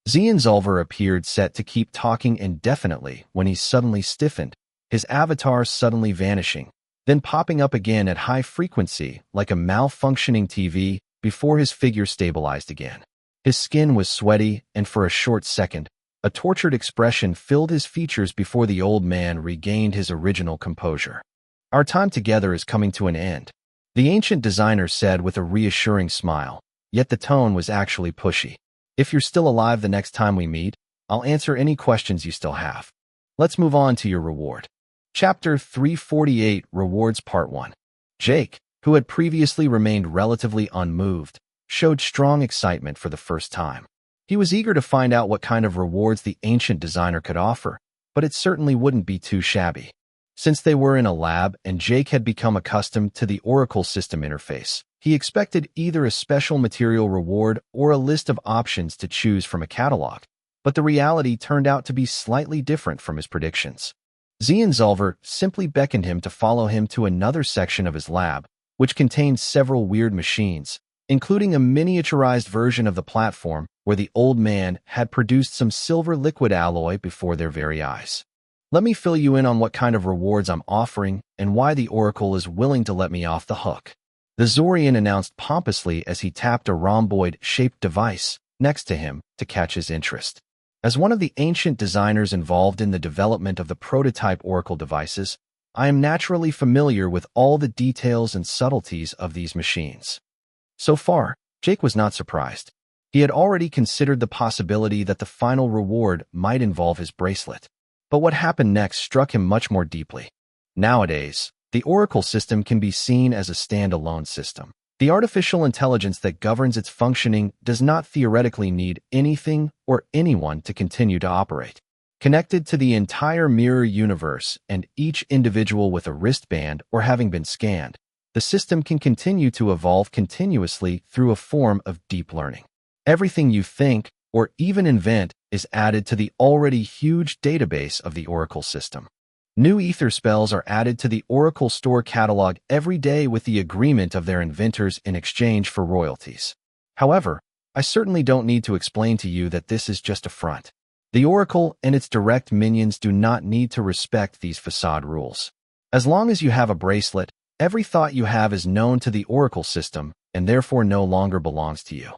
Zolver appeared set to keep talking indefinitely when he suddenly stiffened, his avatar suddenly vanishing, then popping up again at high frequency like a malfunctioning TV before his figure stabilized again. His skin was sweaty, and for a short second, a tortured expression filled his features before the old man regained his original composure. Our time together is coming to an end, the ancient designer said with a reassuring smile, yet the tone was actually pushy. If you're still alive the next time we meet, I'll answer any questions you still have. Let's move on to your reward. Chapter 348, Rewards Part 1. Jake, who had previously remained relatively unmoved, showed strong excitement for the first time. He was eager to find out what kind of rewards the ancient designer could offer, but it certainly wouldn't be too shabby. Since they were in a lab and Jake had become accustomed to the Oracle system interface, he expected either a special material reward or a list of options to choose from a catalog. But the reality turned out to be slightly different from his predictions. Zolver simply beckoned him to follow him to another section of his lab, which contained several weird machines, including a miniaturized version of the platform where the old man had produced some silver liquid alloy before their very eyes. Let me fill you in on what kind of rewards I'm offering and why the Oracle is willing to let me off the hook, the Zorian announced pompously as he tapped a rhomboid-shaped device next to him to catch his interest. As one of the ancient designers involved in the development of the prototype Oracle devices, I am naturally familiar with all the details and subtleties of these machines. So far, Jake was not surprised. He had already considered the possibility that the final reward might involve his bracelet. But what happened next struck him much more deeply. Nowadays, the Oracle system can be seen as a standalone system. The artificial intelligence that governs its functioning does not theoretically need anything or anyone to continue to operate. Connected to the entire mirror universe and each individual with a wristband or having been scanned, the system can continue to evolve continuously through a form of deep learning. Everything you think or even invent is added to the already huge database of the Oracle system. New ether spells are added to the Oracle store catalog every day with the agreement of their inventors in exchange for royalties. However, I certainly don't need to explain to you that this is just a front. The Oracle and its direct minions do not need to respect these facade rules. As long as you have a bracelet, every thought you have is known to the Oracle system and therefore no longer belongs to you.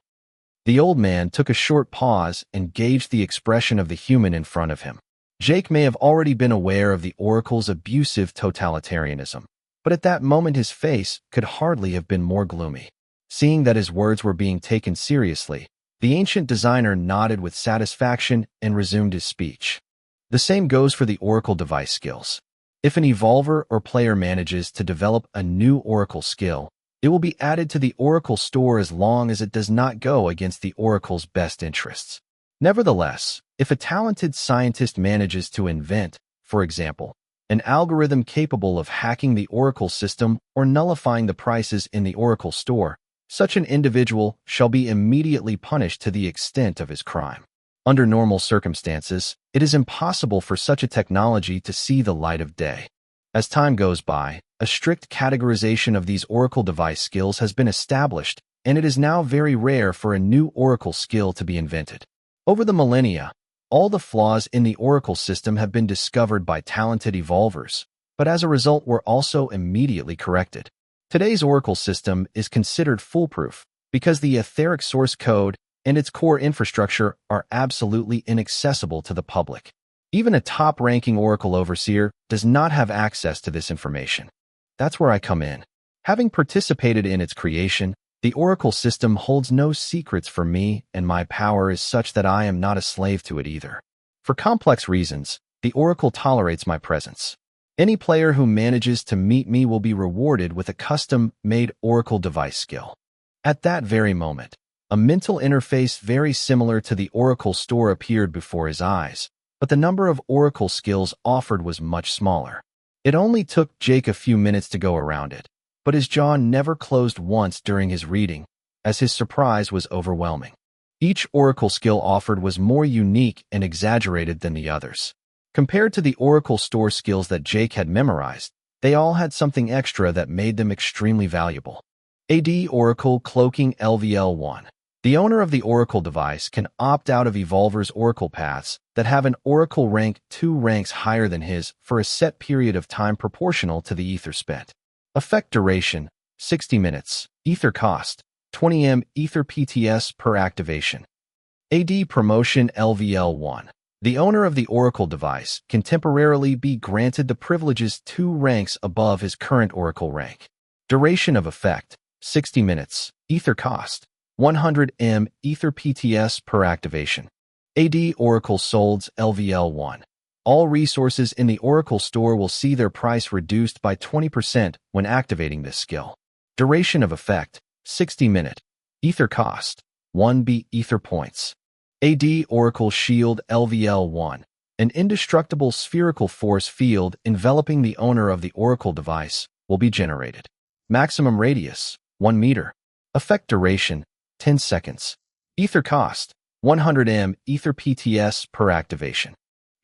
The old man took a short pause and gauged the expression of the human in front of him. Jake may have already been aware of the Oracle's abusive totalitarianism, but at that moment his face could hardly have been more gloomy. Seeing that his words were being taken seriously, the ancient designer nodded with satisfaction and resumed his speech. The same goes for the Oracle device skills. If an evolver or player manages to develop a new Oracle skill, it will be added to the Oracle store as long as it does not go against the Oracle's best interests. Nevertheless, if a talented scientist manages to invent, for example, an algorithm capable of hacking the Oracle system or nullifying the prices in the Oracle store, such an individual shall be immediately punished to the extent of his crime. Under normal circumstances, it is impossible for such a technology to see the light of day. As time goes by, a strict categorization of these Oracle device skills has been established, and it is now very rare for a new Oracle skill to be invented. Over the millennia, all the flaws in the Oracle system have been discovered by talented evolvers, but as a result were also immediately corrected. Today's Oracle system is considered foolproof because the etheric source code and its core infrastructure are absolutely inaccessible to the public. Even a top-ranking Oracle overseer does not have access to this information. That's where I come in. Having participated in its creation, the Oracle system holds no secrets for me, and my power is such that I am not a slave to it either. For complex reasons, the Oracle tolerates my presence. Any player who manages to meet me will be rewarded with a custom-made Oracle device skill. At that very moment, a mental interface very similar to the Oracle store appeared before his eyes, but the number of Oracle skills offered was much smaller. It only took Jake a few minutes to go around it, but his jaw never closed once during his reading, as his surprise was overwhelming. Each Oracle skill offered was more unique and exaggerated than the others. Compared to the Oracle store skills that Jake had memorized, they all had something extra that made them extremely valuable. AD Oracle Cloaking LVL1. The owner of the Oracle device can opt out of Evolver's Oracle paths that have an Oracle rank 2 ranks higher than his for a set period of time proportional to the ether spent. Effect duration, 60 minutes. Ether cost, 20 M Ether PTS per activation. AD Promotion LVL1. The owner of the Oracle device can temporarily be granted the privileges 2 ranks above his current Oracle rank. Duration of effect, 60 minutes. Ether cost, 100 M Ether PTS per activation. AD Oracle Solds LVL1. All resources in the Oracle store will see their price reduced by 20% when activating this skill. Duration of effect, 60 minute. Ether cost, 1 B Ether points. AD Oracle Shield LVL1. An indestructible spherical force field enveloping the owner of the Oracle device will be generated. Maximum radius, 1 meter. Effect duration, 10 seconds. Ether cost, 100 M Ether PTS per activation.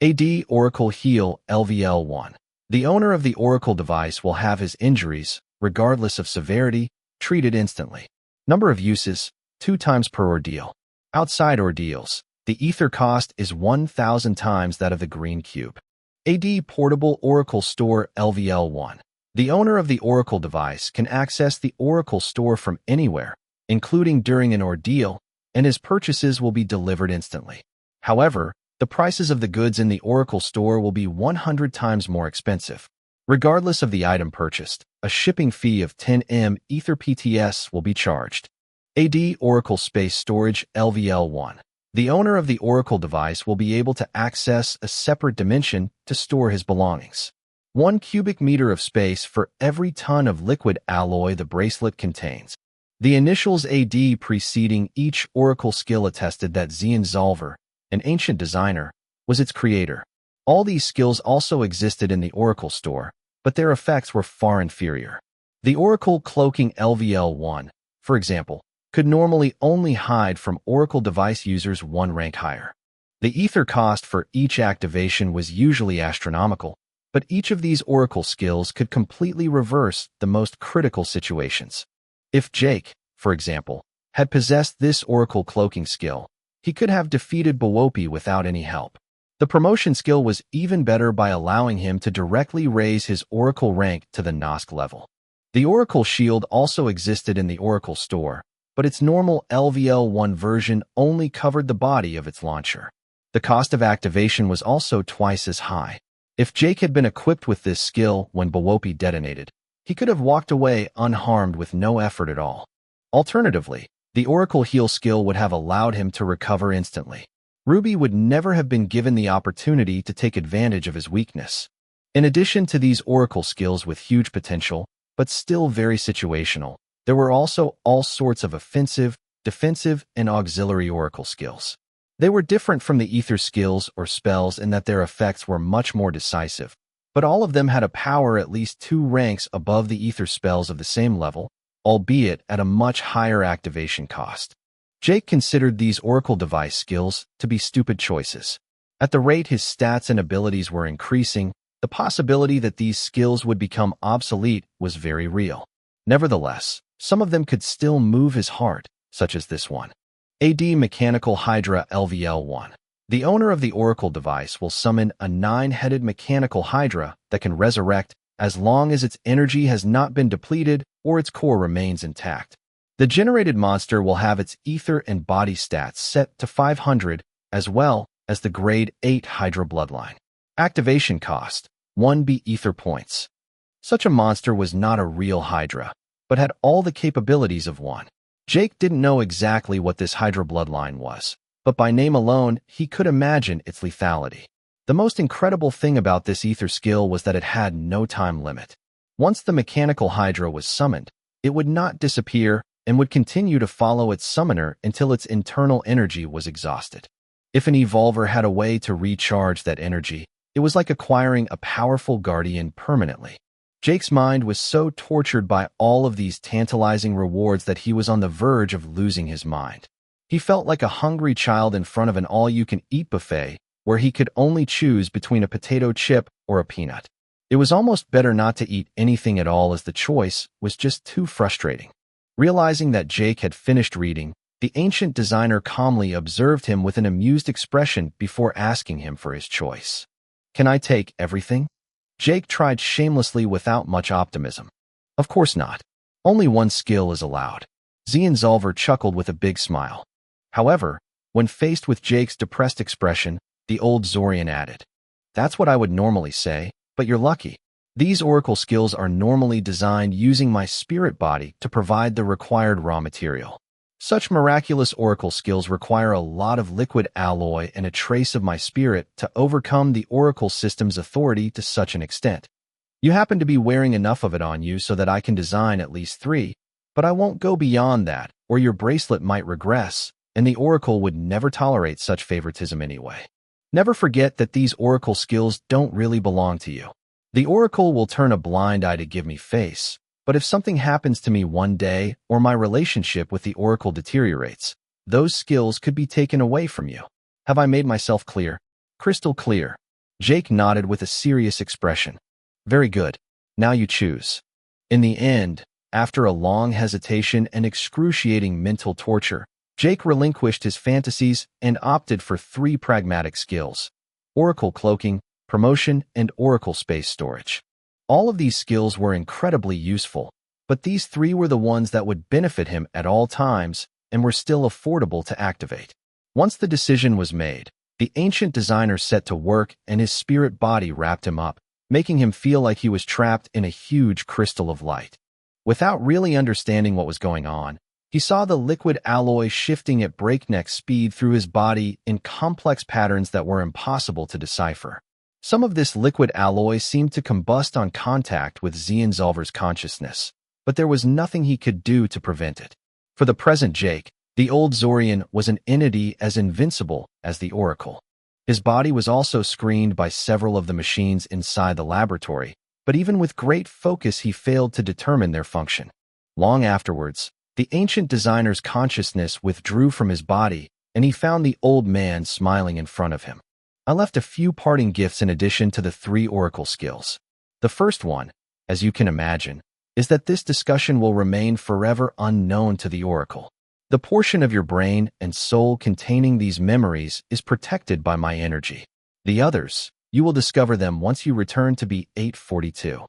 AD Oracle Heal LVL1. The owner of the Oracle device will have his injuries, regardless of severity, treated instantly. Number of uses, 2 times per ordeal. Outside ordeals, the ether cost is 1,000 times that of the green cube. AD Portable Oracle Store LVL1. The owner of the Oracle device can access the Oracle store from anywhere, including during an ordeal, and his purchases will be delivered instantly. However, the prices of the goods in the Oracle store will be 100 times more expensive. Regardless of the item purchased, a shipping fee of 10 M Ether PTS will be charged. AD Oracle Space Storage LVL1. The owner of the Oracle device will be able to access a separate dimension to store his belongings. 1 cubic meter of space for every ton of liquid alloy the bracelet contains. The initials AD preceding each Oracle skill attested that Zion Zolver, an ancient designer, was its creator. All these skills also existed in the Oracle store, but their effects were far inferior. The Oracle Cloaking LVL1, for example, could normally only hide from Oracle device users 1 rank higher. The ether cost for each activation was usually astronomical, but each of these Oracle skills could completely reverse the most critical situations. If Jake, for example, had possessed this Oracle Cloaking skill, he could have defeated Bowopi without any help. The promotion skill was even better by allowing him to directly raise his Oracle rank to the Nosk level. The Oracle Shield also existed in the Oracle store, but its normal LVL1 version only covered the body of its launcher. The cost of activation was also twice as high. If Jake had been equipped with this skill when Bowopi detonated, he could have walked away unharmed with no effort at all. Alternatively, the Oracle Heal skill would have allowed him to recover instantly. Ruby would never have been given the opportunity to take advantage of his weakness. In addition to these Oracle skills with huge potential, but still very situational, there were also all sorts of offensive, defensive, and auxiliary Oracle skills. They were different from the ether skills or spells in that their effects were much more decisive, but all of them had a power at least 2 ranks above the ether spells of the same level, albeit at a much higher activation cost. Jake considered these Oracle device skills to be stupid choices. At the rate his stats and abilities were increasing, the possibility that these skills would become obsolete was very real. Nevertheless, some of them could still move his heart, such as this one. AD Mechanical Hydra LVL1. The owner of the Oracle device will summon a 9-headed mechanical hydra that can resurrect as long as its energy has not been depleted or its core remains intact. The generated monster will have its ether and body stats set to 500, as well as the grade 8 Hydra bloodline. Activation cost, 1 B ether points. Such a monster was not a real Hydra, but had all the capabilities of one. Jake didn't know exactly what this Hydra bloodline was, but by name alone, he could imagine its lethality. The most incredible thing about this ether skill was that it had no time limit. Once the mechanical Hydra was summoned, it would not disappear and would continue to follow its summoner until its internal energy was exhausted. If an evolver had a way to recharge that energy, it was like acquiring a powerful guardian permanently. Jake's mind was so tortured by all of these tantalizing rewards that he was on the verge of losing his mind. He felt like a hungry child in front of an all-you-can-eat buffet where he could only choose between a potato chip or a peanut. It was almost better not to eat anything at all, as the choice was just too frustrating. Realizing that Jake had finished reading, the ancient designer calmly observed him with an amused expression before asking him for his choice. "Can I take everything?" Jake tried shamelessly without much optimism. "Of course not. Only one skill is allowed." Zolver chuckled with a big smile. However, when faced with Jake's depressed expression, the old Zorian added, "That's what I would normally say, but you're lucky. These oracle skills are normally designed using my spirit body to provide the required raw material. Such miraculous oracle skills require a lot of liquid alloy and a trace of my spirit to overcome the oracle system's authority to such an extent. You happen to be wearing enough of it on you so that I can design at least 3, but I won't go beyond that, or your bracelet might regress, and the oracle would never tolerate such favoritism anyway. Never forget that these oracle skills don't really belong to you. The oracle will turn a blind eye to give me face, but if something happens to me one day or my relationship with the oracle deteriorates, those skills could be taken away from you. Have I made myself clear?" "Crystal clear." Jake nodded with a serious expression. "Very good. Now you choose." In the end, after a long hesitation and excruciating mental torture, Jake relinquished his fantasies and opted for 3 pragmatic skills: oracle cloaking, promotion, and oracle space storage. All of these skills were incredibly useful, but these 3 were the ones that would benefit him at all times and were still affordable to activate. Once the decision was made, the ancient designer set to work and his spirit body wrapped him up, making him feel like he was trapped in a huge crystal of light. Without really understanding what was going on, he saw the liquid alloy shifting at breakneck speed through his body in complex patterns that were impossible to decipher. Some of this liquid alloy seemed to combust on contact with Zolver's consciousness, but there was nothing he could do to prevent it. For the present Jake, the old Zorian was an entity as invincible as the oracle. His body was also screened by several of the machines inside the laboratory, but even with great focus he failed to determine their function. Long afterwards, the ancient designer's consciousness withdrew from his body, and he found the old man smiling in front of him. "I left a few parting gifts in addition to the 3 oracle skills. The first one, as you can imagine, is that this discussion will remain forever unknown to the oracle. The portion of your brain and soul containing these memories is protected by my energy. The others, you will discover them once you return to B842.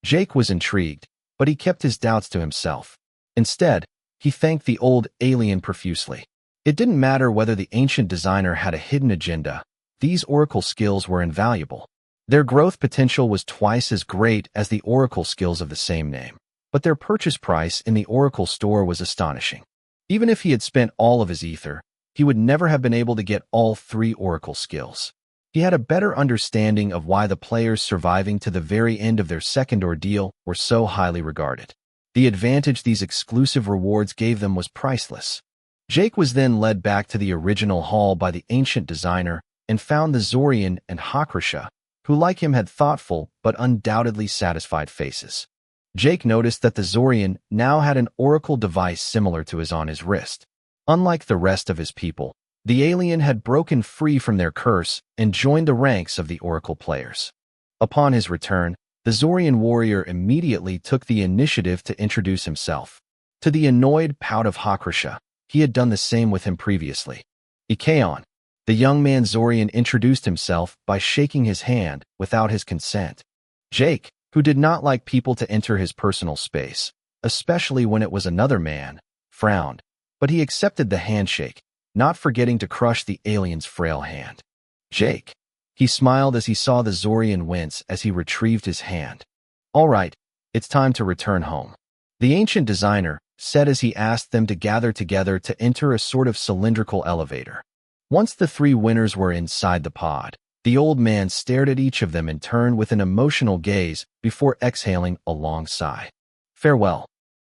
Jake was intrigued, but he kept his doubts to himself. Instead, he thanked the old alien profusely. It didn't matter whether the ancient designer had a hidden agenda. These oracle skills were invaluable. Their growth potential was twice as great as the oracle skills of the same name, but their purchase price in the oracle store was astonishing. Even if he had spent all of his ether, he would never have been able to get all 3 oracle skills. He had a better understanding of why the players surviving to the very end of their second ordeal were so highly regarded. The advantage these exclusive rewards gave them was priceless. Jake was then led back to the original hall by the ancient designer and found the Zorian and Hakrasha, who like him had thoughtful but undoubtedly satisfied faces. Jake noticed that the Zorian now had an oracle device similar to his on his wrist. Unlike the rest of his people, the alien had broken free from their curse and joined the ranks of the oracle players. Upon his return, the Zorian warrior immediately took the initiative to introduce himself. To the annoyed pout of Hakrasha, he had done the same with him previously. Ikeon, the young man Zorian introduced himself by shaking his hand without his consent. Jake, who did not like people to enter his personal space, especially when it was another man, frowned, but he accepted the handshake, not forgetting to crush the alien's frail hand. "Jake." He smiled as he saw the Zorian wince as he retrieved his hand. "All right, it's time to return home," the ancient designer said as he asked them to gather together to enter a sort of cylindrical elevator. Once the three winners were inside the pod, the old man stared at each of them in turn with an emotional gaze before exhaling a long sigh. Farewell.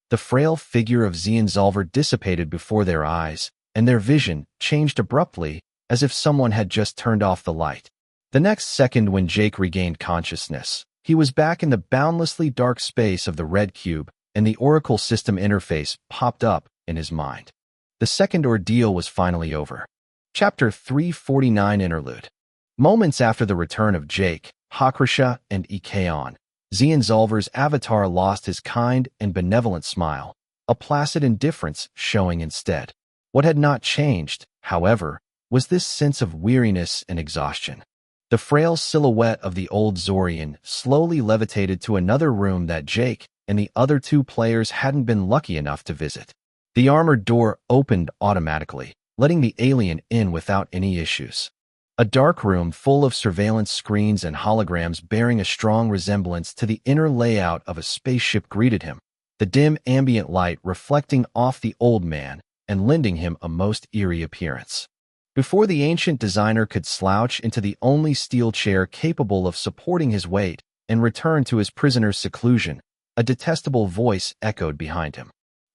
The frail figure of Zienzalver dissipated before their eyes, and their vision changed abruptly, as if someone had just turned off the light. The next second, when Jake regained consciousness, he was back in the boundlessly dark space of the red cube, and the Oracle system interface popped up in his mind. The second ordeal was finally over. Chapter 349 Interlude. Moments after the return of Jake, Hakrasha, and Ikeon, Zienzalver's avatar lost his kind and benevolent smile, a placid indifference showing instead. What had not changed, however, was this sense of weariness and exhaustion. The frail silhouette of the old Zorian slowly levitated to another room that Jake and the other two players hadn't been lucky enough to visit. The armored door opened automatically, letting the alien in without any issues. A dark room full of surveillance screens and holograms bearing a strong resemblance to the inner layout of a spaceship greeted him, the dim ambient light reflecting off the old man and lending him a most eerie appearance. Before the ancient designer could slouch into the only steel chair capable of supporting his weight and return to his prisoner's seclusion, a detestable voice echoed behind him.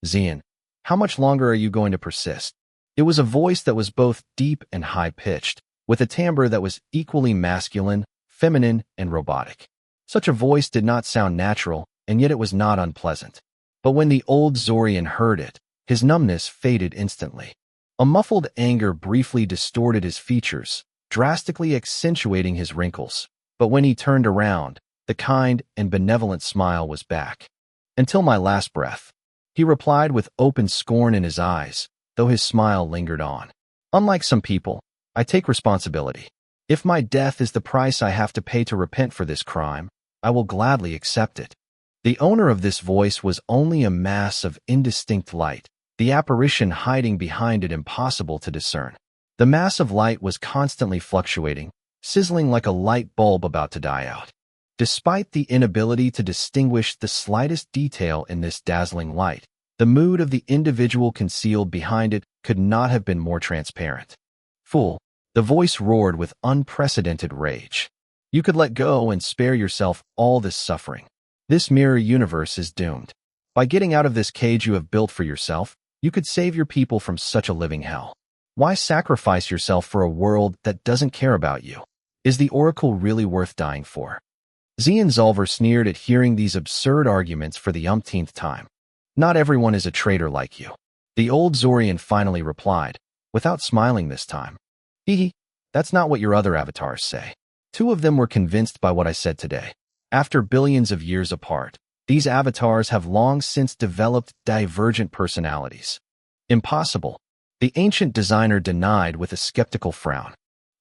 Zien, how much longer are you going to persist? It was a voice that was both deep and high-pitched, with a timbre that was equally masculine, feminine, and robotic. Such a voice did not sound natural, and yet it was not unpleasant. But when the old Zorian heard it, his numbness faded instantly. A muffled anger briefly distorted his features, drastically accentuating his wrinkles. But when he turned around, the kind and benevolent smile was back. Until my last breath, he replied with open scorn in his eyes, though his smile lingered on. Unlike some people, I take responsibility. If my death is the price I have to pay to repent for this crime, I will gladly accept it. The owner of this voice was only a mass of indistinct light, the apparition hiding behind it impossible to discern. The mass of light was constantly fluctuating, sizzling like a light bulb about to die out. Despite the inability to distinguish the slightest detail in this dazzling light, the mood of the individual concealed behind it could not have been more transparent. Fool, the voice roared with unprecedented rage. You could let go and spare yourself all this suffering. This mirror universe is doomed. By getting out of this cage you have built for yourself, you could save your people from such a living hell. Why sacrifice yourself for a world that doesn't care about you? Is the Oracle really worth dying for? Zienzalver sneered at hearing these absurd arguments for the umpteenth time. Not everyone is a traitor like you. The old Zorian finally replied, without smiling this time. Hee, that's not what your other avatars say. Two of them were convinced by what I said today. After billions of years apart, these avatars have long since developed divergent personalities. Impossible, the ancient designer denied with a skeptical frown.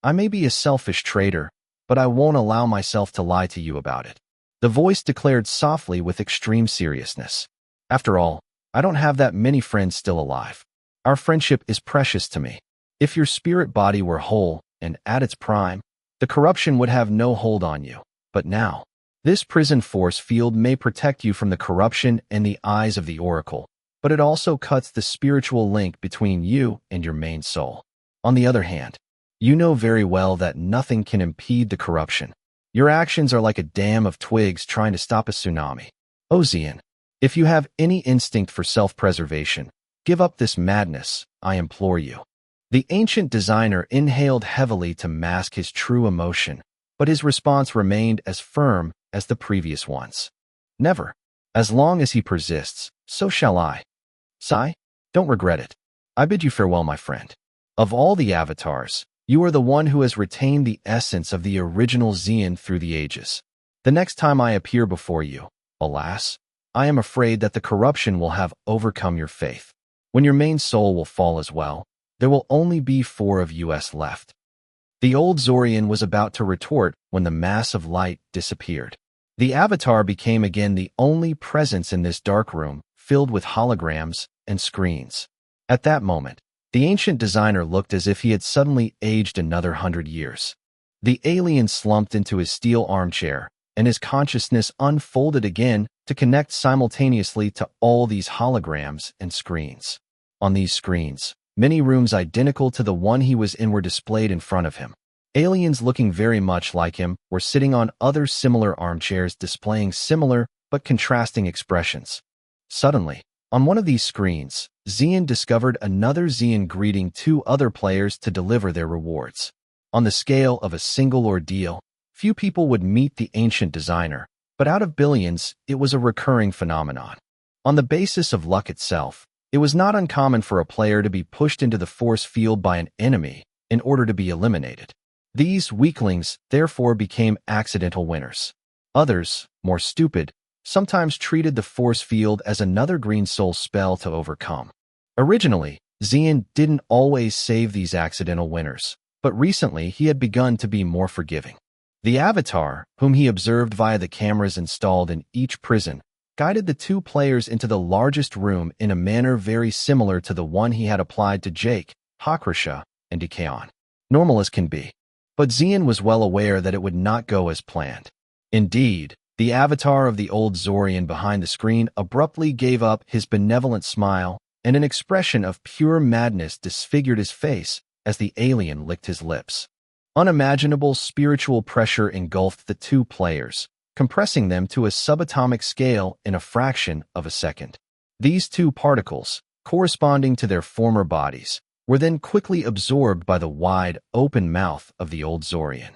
I may be a selfish traitor, but I won't allow myself to lie to you about it. The voice declared softly with extreme seriousness. After all, I don't have that many friends still alive. Our friendship is precious to me. If your spirit body were whole and at its prime, the corruption would have no hold on you. But now, this prison force field may protect you from the corruption in the eyes of the Oracle, but it also cuts the spiritual link between you and your main soul. On the other hand, you know very well that nothing can impede the corruption. Your actions are like a dam of twigs trying to stop a tsunami. Zien, if you have any instinct for self-preservation, give up this madness, I implore you. The ancient designer inhaled heavily to mask his true emotion, but his response remained as firm as the previous ones. Never. As long as he persists, so shall I. Sigh, don't regret it. I bid you farewell, my friend. Of all the avatars, you are the one who has retained the essence of the original Zien through the ages. The next time I appear before you, alas, I am afraid that the corruption will have overcome your faith. When your main soul will fall as well, there will only be 4 of us left. The old Zorian was about to retort when the mass of light disappeared. The avatar became again the only presence in this dark room, filled with holograms and screens. At that moment, the ancient designer looked as if he had suddenly aged another 100 years. The alien slumped into his steel armchair, and his consciousness unfolded again to connect simultaneously to all these holograms and screens. On these screens, Many rooms identical to the one he was in were displayed in front of him. Aliens looking very much like him were sitting on other similar armchairs displaying similar but contrasting expressions. Suddenly, on one of these screens, Xian discovered another Xian greeting two other players to deliver their rewards. On the scale of a single ordeal, few people would meet the ancient designer, but out of billions, it was a recurring phenomenon. On the basis of luck itself, it was not uncommon for a player to be pushed into the force field by an enemy in order to be eliminated. These weaklings therefore became accidental winners. Others, more stupid, sometimes treated the force field as another green soul spell to overcome. Originally, Xian didn't always save these accidental winners, but recently he had begun to be more forgiving. The avatar, whom he observed via the cameras installed in each prison, guided the two players into the largest room in a manner very similar to the one he had applied to Jake, Hakrasha, and Dikaon. Normal as can be. But Xian was well aware that it would not go as planned. Indeed, the avatar of the old Zorian behind the screen abruptly gave up his benevolent smile, and an expression of pure madness disfigured his face as the alien licked his lips. Unimaginable spiritual pressure engulfed the two players, compressing them to a subatomic scale in a fraction of a second. These two particles, corresponding to their former bodies, were then quickly absorbed by the wide, open mouth of the old Zorian.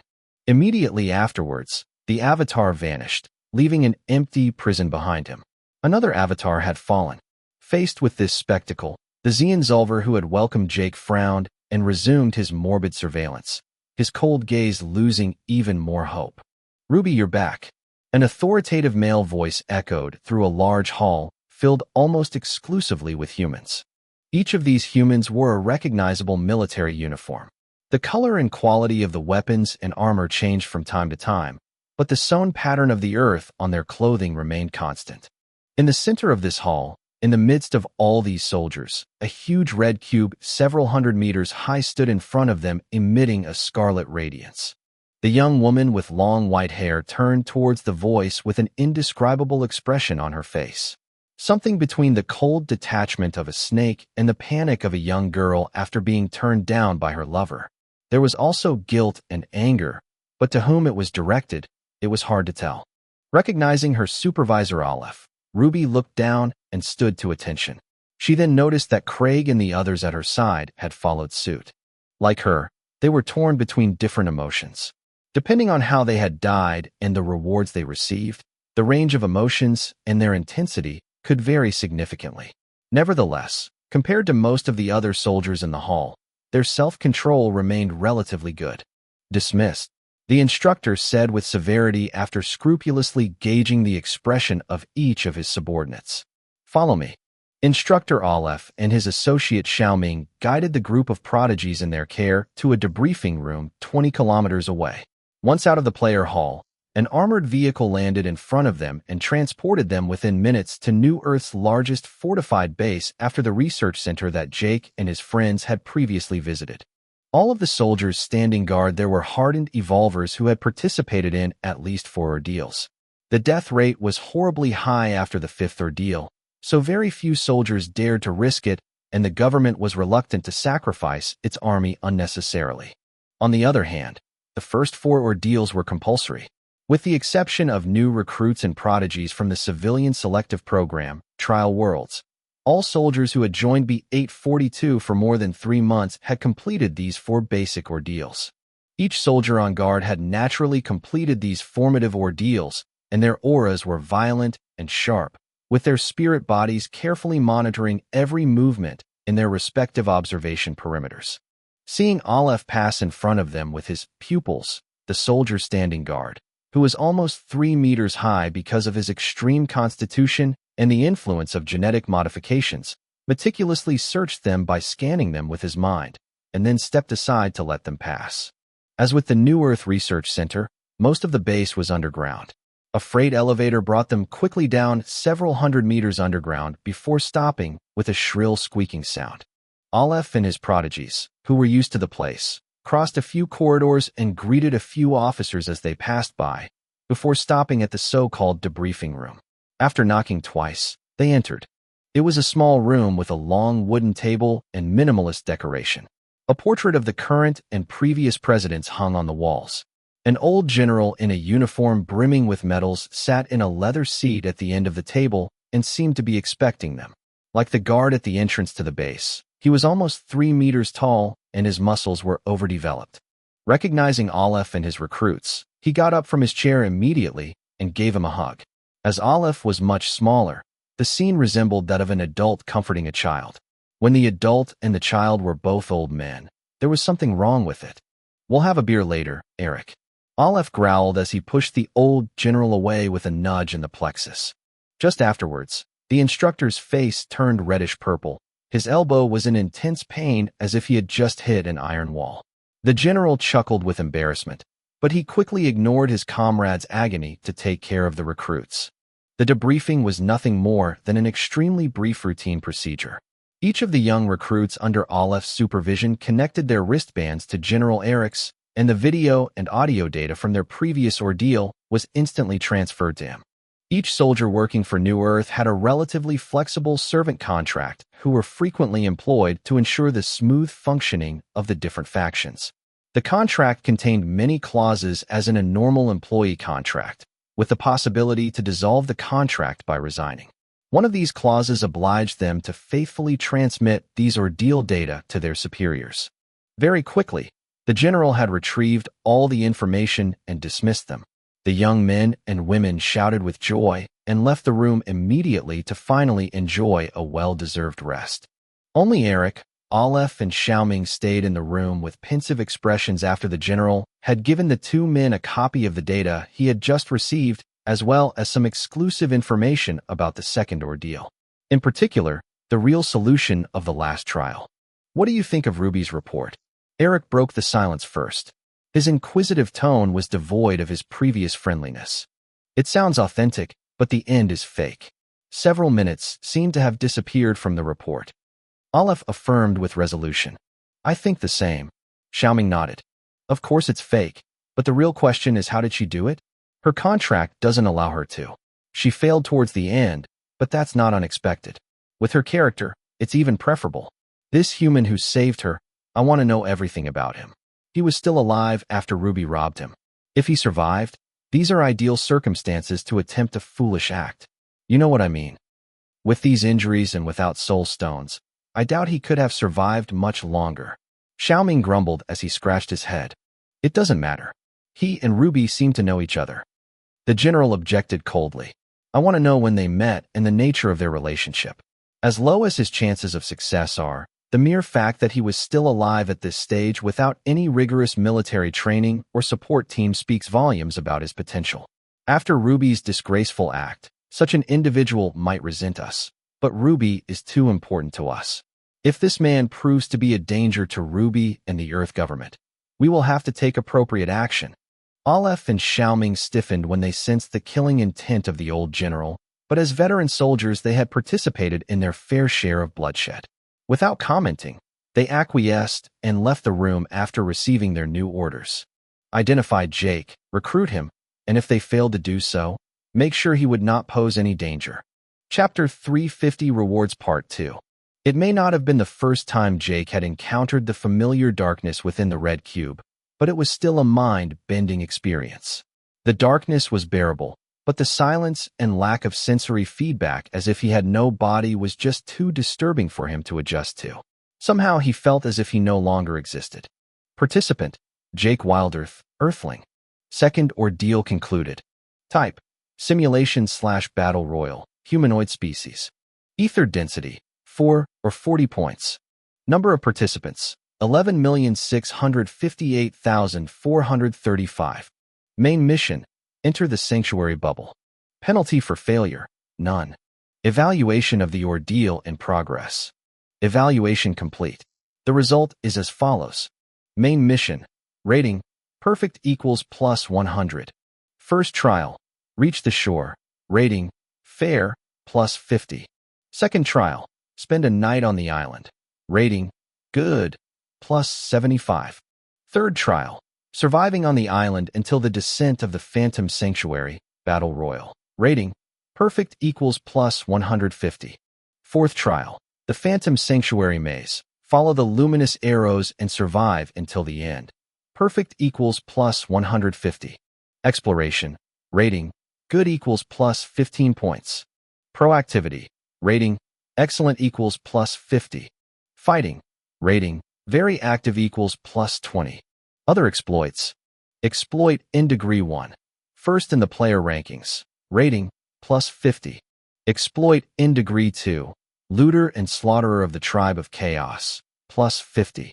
Immediately afterwards, the avatar vanished, leaving an empty prison behind him. Another avatar had fallen. Faced with this spectacle, the Xian Zulver who had welcomed Jake frowned and resumed his morbid surveillance, his cold gaze losing even more hope. "Ruby, you're back." An authoritative male voice echoed through a large hall filled almost exclusively with humans. Each of these humans wore a recognizable military uniform. The color and quality of the weapons and armor changed from time to time, but the sewn pattern of the earth on their clothing remained constant. In the center of this hall, in the midst of all these soldiers, a huge red cube several hundred meters high stood in front of them, emitting a scarlet radiance. The young woman with long white hair turned towards the voice with an indescribable expression on her face. Something between the cold detachment of a snake and the panic of a young girl after being turned down by her lover. There was also guilt and anger, but to whom it was directed, it was hard to tell. Recognizing her supervisor Aleph, Ruby looked down and stood to attention. She then noticed that Craig and the others at her side had followed suit. Like her, they were torn between different emotions. Depending on how they had died and the rewards they received, the range of emotions and their intensity could vary significantly. Nevertheless, compared to most of the other soldiers in the hall, their self-control remained relatively good. "Dismissed," the instructor said with severity after scrupulously gauging the expression of each of his subordinates. "Follow me." Instructor Aleph and his associate Xiaoming guided the group of prodigies in their care to a debriefing room 20 kilometers away. Once out of the player hall, an armored vehicle landed in front of them and transported them within minutes to New Earth's largest fortified base after the research center that Jake and his friends had previously visited. All of the soldiers standing guard there were hardened evolvers who had participated in at least 4 ordeals. The death rate was horribly high after the 5th ordeal, so very few soldiers dared to risk it, and the government was reluctant to sacrifice its army unnecessarily. On the other hand, the first 4 ordeals were compulsory. With the exception of new recruits and prodigies from the civilian selective program, Trial Worlds, all soldiers who had joined B-842 for more than 3 months had completed these 4 basic ordeals. Each soldier on guard had naturally completed these formative ordeals, and their auras were violent and sharp, with their spirit bodies carefully monitoring every movement in their respective observation perimeters. Seeing Aleph pass in front of them with his pupils, the soldier standing guard, who was almost 3 meters high because of his extreme constitution and the influence of genetic modifications, meticulously searched them by scanning them with his mind, and then stepped aside to let them pass. As with the New Earth Research Center, most of the base was underground. A freight elevator brought them quickly down several hundred meters underground before stopping with a shrill squeaking sound. Aleph and his prodigies, who were used to the place, crossed a few corridors and greeted a few officers as they passed by, before stopping at the so-called debriefing room. After knocking twice, they entered. It was a small room with a long wooden table and minimalist decoration. A portrait of the current and previous presidents hung on the walls. An old general in a uniform brimming with medals sat in a leather seat at the end of the table and seemed to be expecting them. Like the guard at the entrance to the base, he was almost 3 meters tall and his muscles were overdeveloped. Recognizing Aleph and his recruits, he got up from his chair immediately and gave him a hug. As Aleph was much smaller, the scene resembled that of an adult comforting a child. When the adult and the child were both old men, there was something wrong with it. "We'll have a beer later, Eric." Aleph growled as he pushed the old general away with a nudge in the plexus. Just afterwards, the instructor's face turned reddish-purple. His elbow was in intense pain as if he had just hit an iron wall. The general chuckled with embarrassment, but he quickly ignored his comrade's agony to take care of the recruits. The debriefing was nothing more than an extremely brief routine procedure. Each of the young recruits under Aleph's supervision connected their wristbands to General Eric's, and the video and audio data from their previous ordeal was instantly transferred to him. Each soldier working for New Earth had a relatively flexible servant contract who were frequently employed to ensure the smooth functioning of the different factions. The contract contained many clauses as in a normal employee contract, with the possibility to dissolve the contract by resigning. One of these clauses obliged them to faithfully transmit these ordeal data to their superiors. Very quickly, the general had retrieved all the information and dismissed them. The young men and women shouted with joy and left the room immediately to finally enjoy a well-deserved rest. Only Eric, Aleph, and Xiaoming stayed in the room with pensive expressions after the general had given the two men a copy of the data he had just received, as well as some exclusive information about the second ordeal. In particular, the real solution of the last trial. "What do you think of Ruby's report?" Eric broke the silence first. His inquisitive tone was devoid of his previous friendliness. "It sounds authentic, but the end is fake." Several minutes seemed to have disappeared from the report. Aleph affirmed with resolution. "I think the same." Xiaoming nodded. "Of course it's fake, but the real question is, how did she do it? Her contract doesn't allow her to. She failed towards the end, but that's not unexpected. With her character, it's even preferable. This human who saved her, I want to know everything about him. He was still alive after Ruby robbed him. If he survived, these are ideal circumstances to attempt a foolish act. You know what I mean? With these injuries and without soul stones, I doubt he could have survived much longer." Xiaoming grumbled as he scratched his head. "It doesn't matter. He and Ruby seem to know each other." The general objected coldly. "I want to know when they met and the nature of their relationship. As low as his chances of success are, the mere fact that he was still alive at this stage without any rigorous military training or support team speaks volumes about his potential. After Ruby's disgraceful act, such an individual might resent us, but Ruby is too important to us. If this man proves to be a danger to Ruby and the Earth government, we will have to take appropriate action." Aleph and Xiaoming stiffened when they sensed the killing intent of the old general, but as veteran soldiers they had participated in their fair share of bloodshed. Without commenting, they acquiesced and left the room after receiving their new orders. Identify Jake, recruit him, and if they failed to do so, make sure he would not pose any danger. Chapter 350 Rewards Part 2. It may not have been the first time Jake had encountered the familiar darkness within the red cube, but it was still a mind-bending experience. The darkness was bearable, but the silence and lack of sensory feedback as if he had no body was just too disturbing for him to adjust to. Somehow he felt as if he no longer existed. Participant: Jake Wilderth, Earthling. Second ordeal concluded. Type: Simulation/Battle Royal, humanoid species. Ether density: 4 or 40 points. Number of participants: 11,658,435. Main mission: enter the sanctuary bubble. Penalty for failure: none. Evaluation of the ordeal in progress. Evaluation complete. The result is as follows. Main mission. Rating: perfect equals +100. First trial. Reach the shore. Rating: fair, +50. Second trial. Spend a night on the island. Rating: good, +75. Third trial. Surviving on the island until the descent of the Phantom Sanctuary, Battle Royal. Rating: perfect equals +150. Fourth trial. The Phantom Sanctuary Maze. Follow the luminous arrows and survive until the end. Perfect equals plus 150. Exploration. Rating. Good equals plus 15 points. Proactivity. Rating. Excellent equals plus 50. Fighting. Rating. Very active equals plus 20. Other exploits. Exploit in degree 1. First in the player rankings. Rating. Plus 50. Exploit in degree 2. Looter and slaughterer of the tribe of chaos. Plus 50.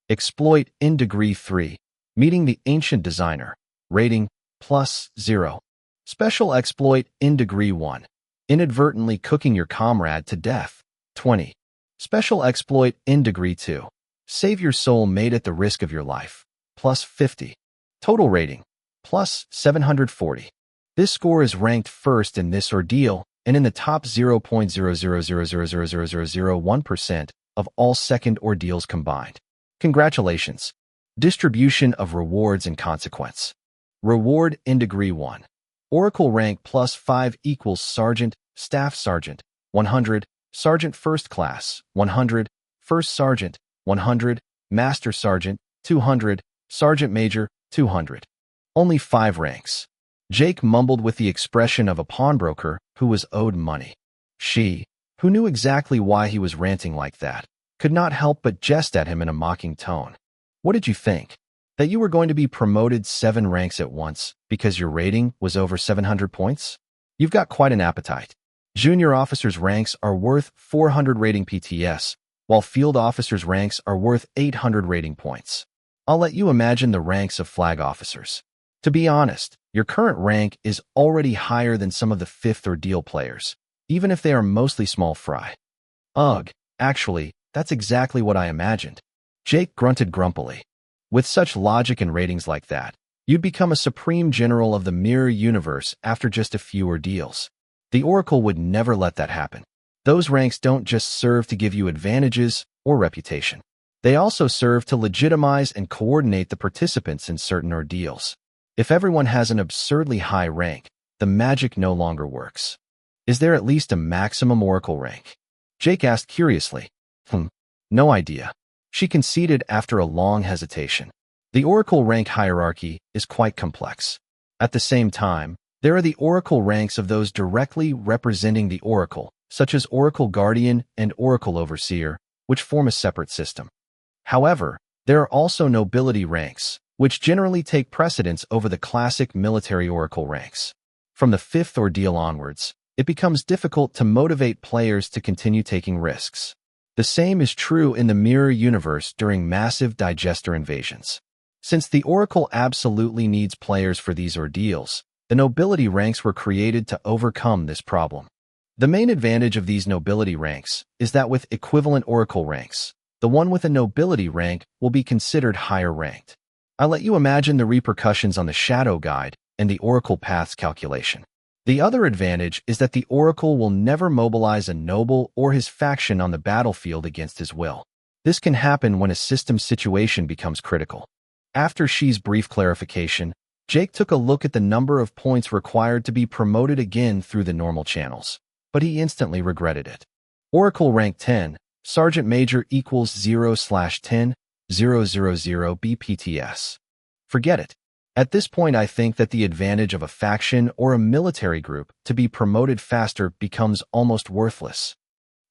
Exploit in degree 3. Meeting the ancient designer. Rating. Plus 0. Special exploit in degree 1. Inadvertently cooking your comrade to death. 20. Special exploit in degree 2. Save your soul mate at the risk of your life. Plus 50. Total rating. Plus 740. This score is ranked first in this ordeal and in the top 0.000000001% of all second ordeals combined. Congratulations. Distribution of rewards and consequence. Reward in degree 1. Oracle rank plus 5 equals Sergeant, Staff Sergeant, 100, Sergeant First Class, 100, First Sergeant, 100, Master Sergeant, 200, Sergeant Major, 200. Only 5 ranks. Jake mumbled with the expression of a pawnbroker who was owed money. She, who knew exactly why he was ranting like that, could not help but jest at him in a mocking tone. What did you think? That you were going to be promoted 7 ranks at once because your rating was over 700 points? You've got quite an appetite. Junior officers' ranks are worth 400 rating PTS, while field officers' ranks are worth 800 rating points. I'll let you imagine the ranks of flag officers. To be honest, your current rank is already higher than some of the 5th ordeal players, even if they are mostly small fry. Ugh, actually, that's exactly what I imagined. Jake grunted grumpily. With such logic and ratings like that, you'd become a supreme general of the mirror universe after just a few ordeals. The Oracle would never let that happen. Those ranks don't just serve to give you advantages or reputation. They also serve to legitimize and coordinate the participants in certain ordeals. If everyone has an absurdly high rank, the magic no longer works. Is there at least a maximum Oracle rank? Jake asked curiously. No idea. She conceded after a long hesitation. The Oracle rank hierarchy is quite complex. At the same time, there are the Oracle ranks of those directly representing the Oracle, such as Oracle Guardian and Oracle Overseer, which form a separate system. However, there are also nobility ranks, which generally take precedence over the classic military Oracle ranks. From the 5th ordeal onwards, it becomes difficult to motivate players to continue taking risks. The same is true in the mirror universe during massive digester invasions. Since the Oracle absolutely needs players for these ordeals, the nobility ranks were created to overcome this problem. The main advantage of these nobility ranks is that with equivalent Oracle ranks, the one with a nobility rank will be considered higher ranked. I'll let you imagine the repercussions on the Shadow Guide and the Oracle Paths calculation. The other advantage is that the Oracle will never mobilize a noble or his faction on the battlefield against his will. This can happen when a system situation becomes critical. After She's brief clarification, Jake took a look at the number of points required to be promoted again through the normal channels, but he instantly regretted it. Oracle rank 10, Sergeant Major equals 0/10, 000 BPTS. Forget it. At this point, I think that the advantage of a faction or a military group to be promoted faster becomes almost worthless.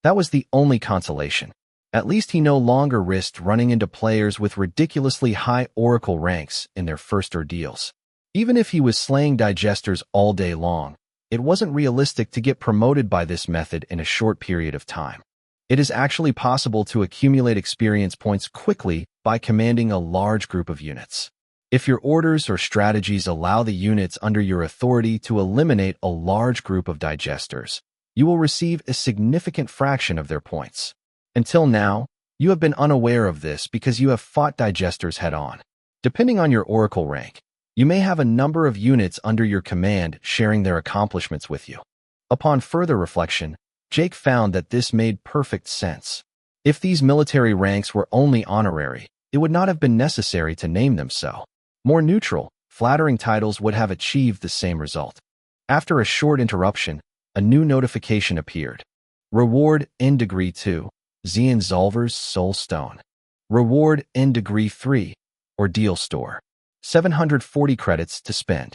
That was the only consolation. At least he no longer risked running into players with ridiculously high Oracle ranks in their first ordeals. Even if he was slaying digesters all day long, it wasn't realistic to get promoted by this method in a short period of time. It is actually possible to accumulate experience points quickly by commanding a large group of units. If your orders or strategies allow the units under your authority to eliminate a large group of digesters, you will receive a significant fraction of their points. Until now, you have been unaware of this because you have fought digesters head-on. Depending on your Oracle rank, you may have a number of units under your command sharing their accomplishments with you. Upon further reflection, Jake found that this made perfect sense. If these military ranks were only honorary, it would not have been necessary to name them so. More neutral, flattering titles would have achieved the same result. After a short interruption, a new notification appeared. Reward in Degree 2, Zolver's Soul Stone. Reward in Degree 3, Ordeal Store. 740 credits to spend.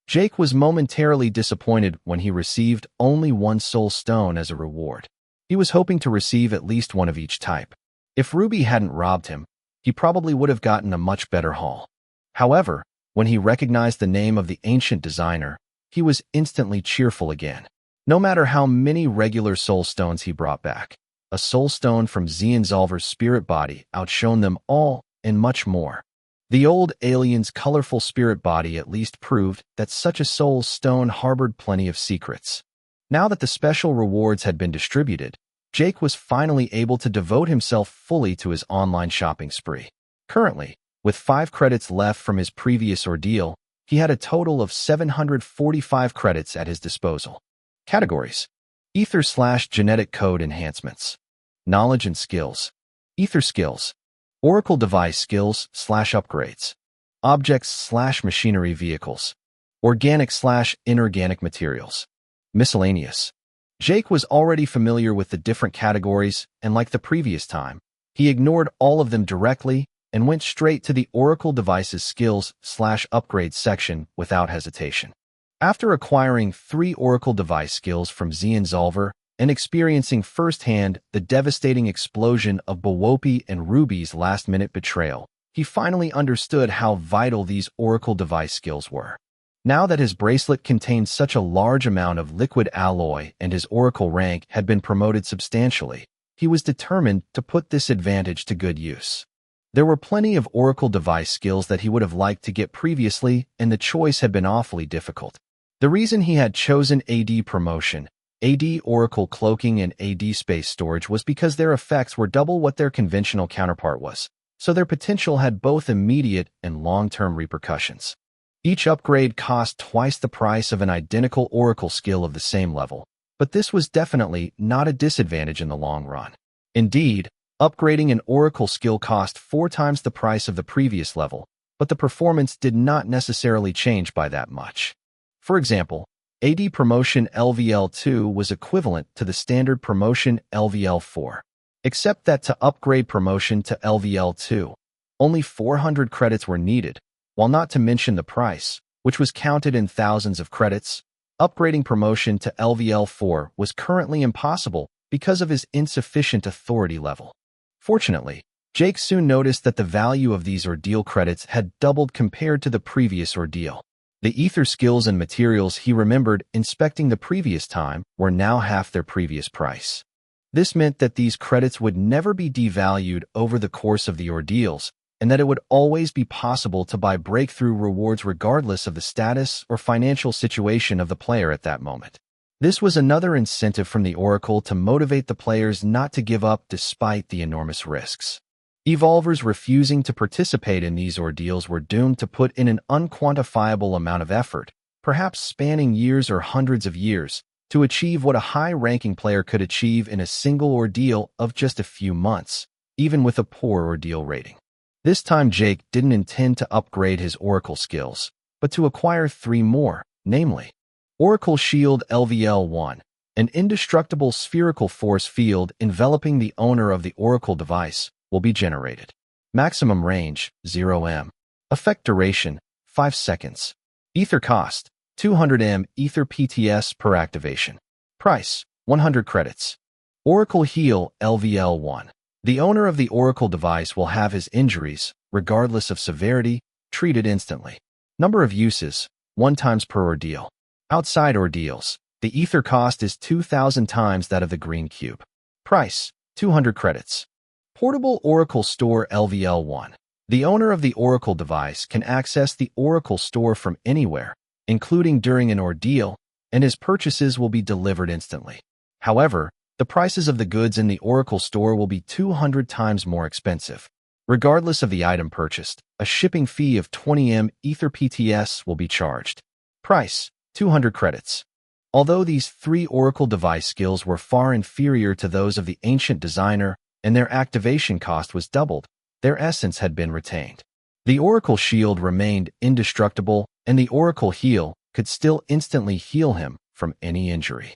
Jake was momentarily disappointed when he received only one soul stone as a reward. He was hoping to receive at least one of each type. If Ruby hadn't robbed him, he probably would have gotten a much better haul. However, when he recognized the name of the ancient designer, he was instantly cheerful again. No matter how many regular soul stones he brought back, a soul stone from Zolver's spirit body outshone them all and much more. The old alien's colorful spirit body at least proved that such a soul stone harbored plenty of secrets. Now that the special rewards had been distributed, Jake was finally able to devote himself fully to his online shopping spree. Currently, with 5 credits left from his previous ordeal, he had a total of 745 credits at his disposal. Categories: Ether/Genetic Code Enhancements, Knowledge and Skills, Ether Skills, Oracle Device Skills/Upgrades, Objects/Machinery Vehicles, Organic/Inorganic Materials, Miscellaneous. Jake was already familiar with the different categories, and like the previous time, he ignored all of them directly and went straight to the Oracle Devices Skills/Upgrades section without hesitation. After acquiring 3 Oracle Device skills from Zolver and experiencing firsthand the devastating explosion of Bowopi and Ruby's last-minute betrayal, he finally understood how vital these Oracle Device skills were. Now that his bracelet contained such a large amount of liquid alloy and his Oracle rank had been promoted substantially, he was determined to put this advantage to good use. There were plenty of Oracle Device skills that he would have liked to get previously, and the choice had been awfully difficult. The reason he had chosen AD Promotion, AD Oracle Cloaking, and AD Space Storage was because their effects were double what their conventional counterpart was, so their potential had both immediate and long-term repercussions. Each upgrade cost twice the price of an identical Oracle skill of the same level, but this was definitely not a disadvantage in the long run. Indeed, upgrading an Oracle skill cost 4 times the price of the previous level, but the performance did not necessarily change by that much. For example, AD Promotion LVL2 was equivalent to the standard promotion LVL4, except that to upgrade promotion to LVL2, only 400 credits were needed, while not to mention the price, which was counted in thousands of credits. Upgrading promotion to LVL4 was currently impossible because of his insufficient authority level. Fortunately, Jake soon noticed that the value of these ordeal credits had doubled compared to the previous ordeal. The ether skills and materials he remembered inspecting the previous time were now half their previous price. This meant that these credits would never be devalued over the course of the ordeals, and that it would always be possible to buy breakthrough rewards regardless of the status or financial situation of the player at that moment. This was another incentive from the Oracle to motivate the players not to give up despite the enormous risks. Evolvers refusing to participate in these ordeals were doomed to put in an unquantifiable amount of effort, perhaps spanning years or hundreds of years, to achieve what a high-ranking player could achieve in a single ordeal of just a few months, even with a poor ordeal rating. This time Jake didn't intend to upgrade his Oracle skills, but to acquire 3 more, namely, Oracle Shield LVL1, an indestructible spherical force field enveloping the owner of the Oracle device, will be generated. Maximum range, 0 m. Effect duration, 5 seconds. Ether cost, 200 m Ether PTS per activation. Price, 100 credits. Oracle Heal LVL1. The owner of the Oracle device will have his injuries, regardless of severity, treated instantly. Number of uses, 1 times per ordeal. Outside ordeals, the ether cost is 2,000 times that of the green cube. Price, 200 credits. Portable Oracle Store LVL1. The owner of the Oracle device can access the Oracle Store from anywhere, including during an ordeal, and his purchases will be delivered instantly. However, the prices of the goods in the Oracle Store will be 200 times more expensive. Regardless of the item purchased, a shipping fee of 20 m Ether PTS will be charged. Price, 200 credits. Although these 3 Oracle device skills were far inferior to those of the ancient designer, and their activation cost was doubled, their essence had been retained. The Oracle Shield remained indestructible, and the Oracle Heal could still instantly heal him from any injury.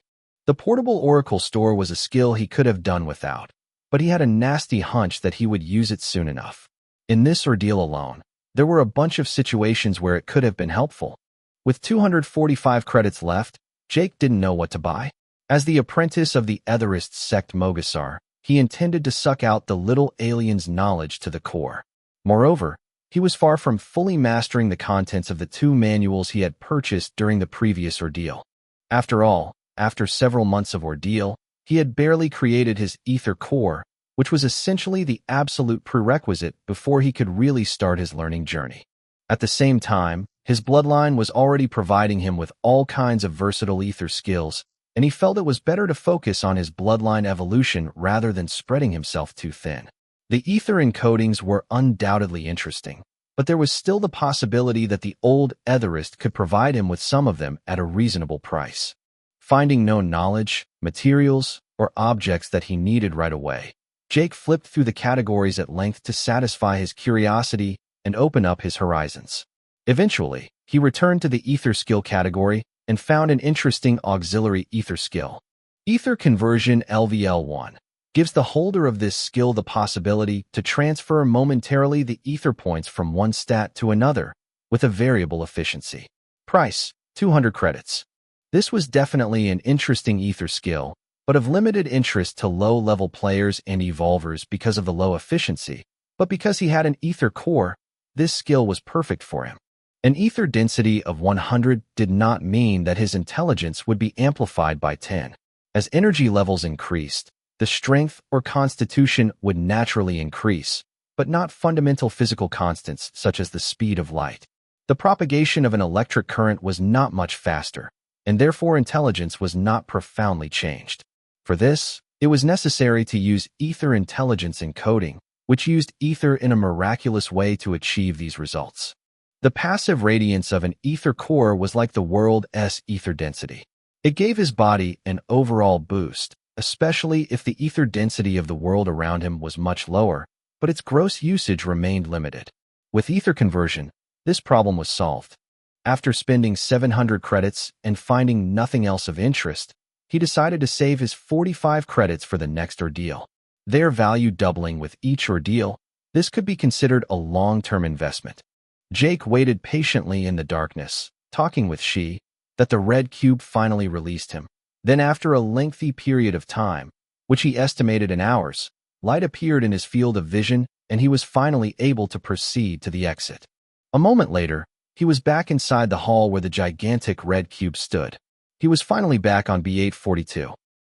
The portable oracle store was a skill he could have done without, but he had a nasty hunch that he would use it soon enough. In this ordeal alone, there were a bunch of situations where it could have been helpful. With 245 credits left, Jake didn't know what to buy. As the apprentice of the Etherist sect Mogasar, he intended to suck out the little alien's knowledge to the core. Moreover, he was far from fully mastering the contents of the 2 manuals he had purchased during the previous ordeal. After all, after several months of ordeal, he had barely created his ether core, which was essentially the absolute prerequisite before he could really start his learning journey. At the same time, his bloodline was already providing him with all kinds of versatile ether skills, and he felt it was better to focus on his bloodline evolution rather than spreading himself too thin. The ether encodings were undoubtedly interesting, but there was still the possibility that the old Etherist could provide him with some of them at a reasonable price. Finding no knowledge, materials, or objects that he needed right away, Jake flipped through the categories at length to satisfy his curiosity and open up his horizons. Eventually, he returned to the ether skill category and found an interesting auxiliary ether skill. Ether Conversion LVL1 gives the holder of this skill the possibility to transfer momentarily the ether points from one stat to another with a variable efficiency. Price: 200 credits. This was definitely an interesting ether skill, but of limited interest to low-level players and evolvers because of the low efficiency. But because he had an ether core, this skill was perfect for him. An ether density of 100 did not mean that his intelligence would be amplified by 10. As energy levels increased, the strength or constitution would naturally increase, but not fundamental physical constants such as the speed of light. The propagation of an electric current was not much faster, and therefore intelligence was not profoundly changed. For this, it was necessary to use ether intelligence encoding, which used ether in a miraculous way to achieve these results. The passive radiance of an ether core was like the world's ether density. It gave his body an overall boost, especially if the ether density of the world around him was much lower, but its gross usage remained limited. With ether conversion, this problem was solved. After spending 700 credits and finding nothing else of interest, he decided to save his 45 credits for the next ordeal. Their value doubling with each ordeal, this could be considered a long-term investment. Jake waited patiently in the darkness, talking with She, that the red cube finally released him. Then after a lengthy period of time, which he estimated in hours, light appeared in his field of vision and he was finally able to proceed to the exit. A moment later, he was back inside the hall where the gigantic red cube stood. He was finally back on B842.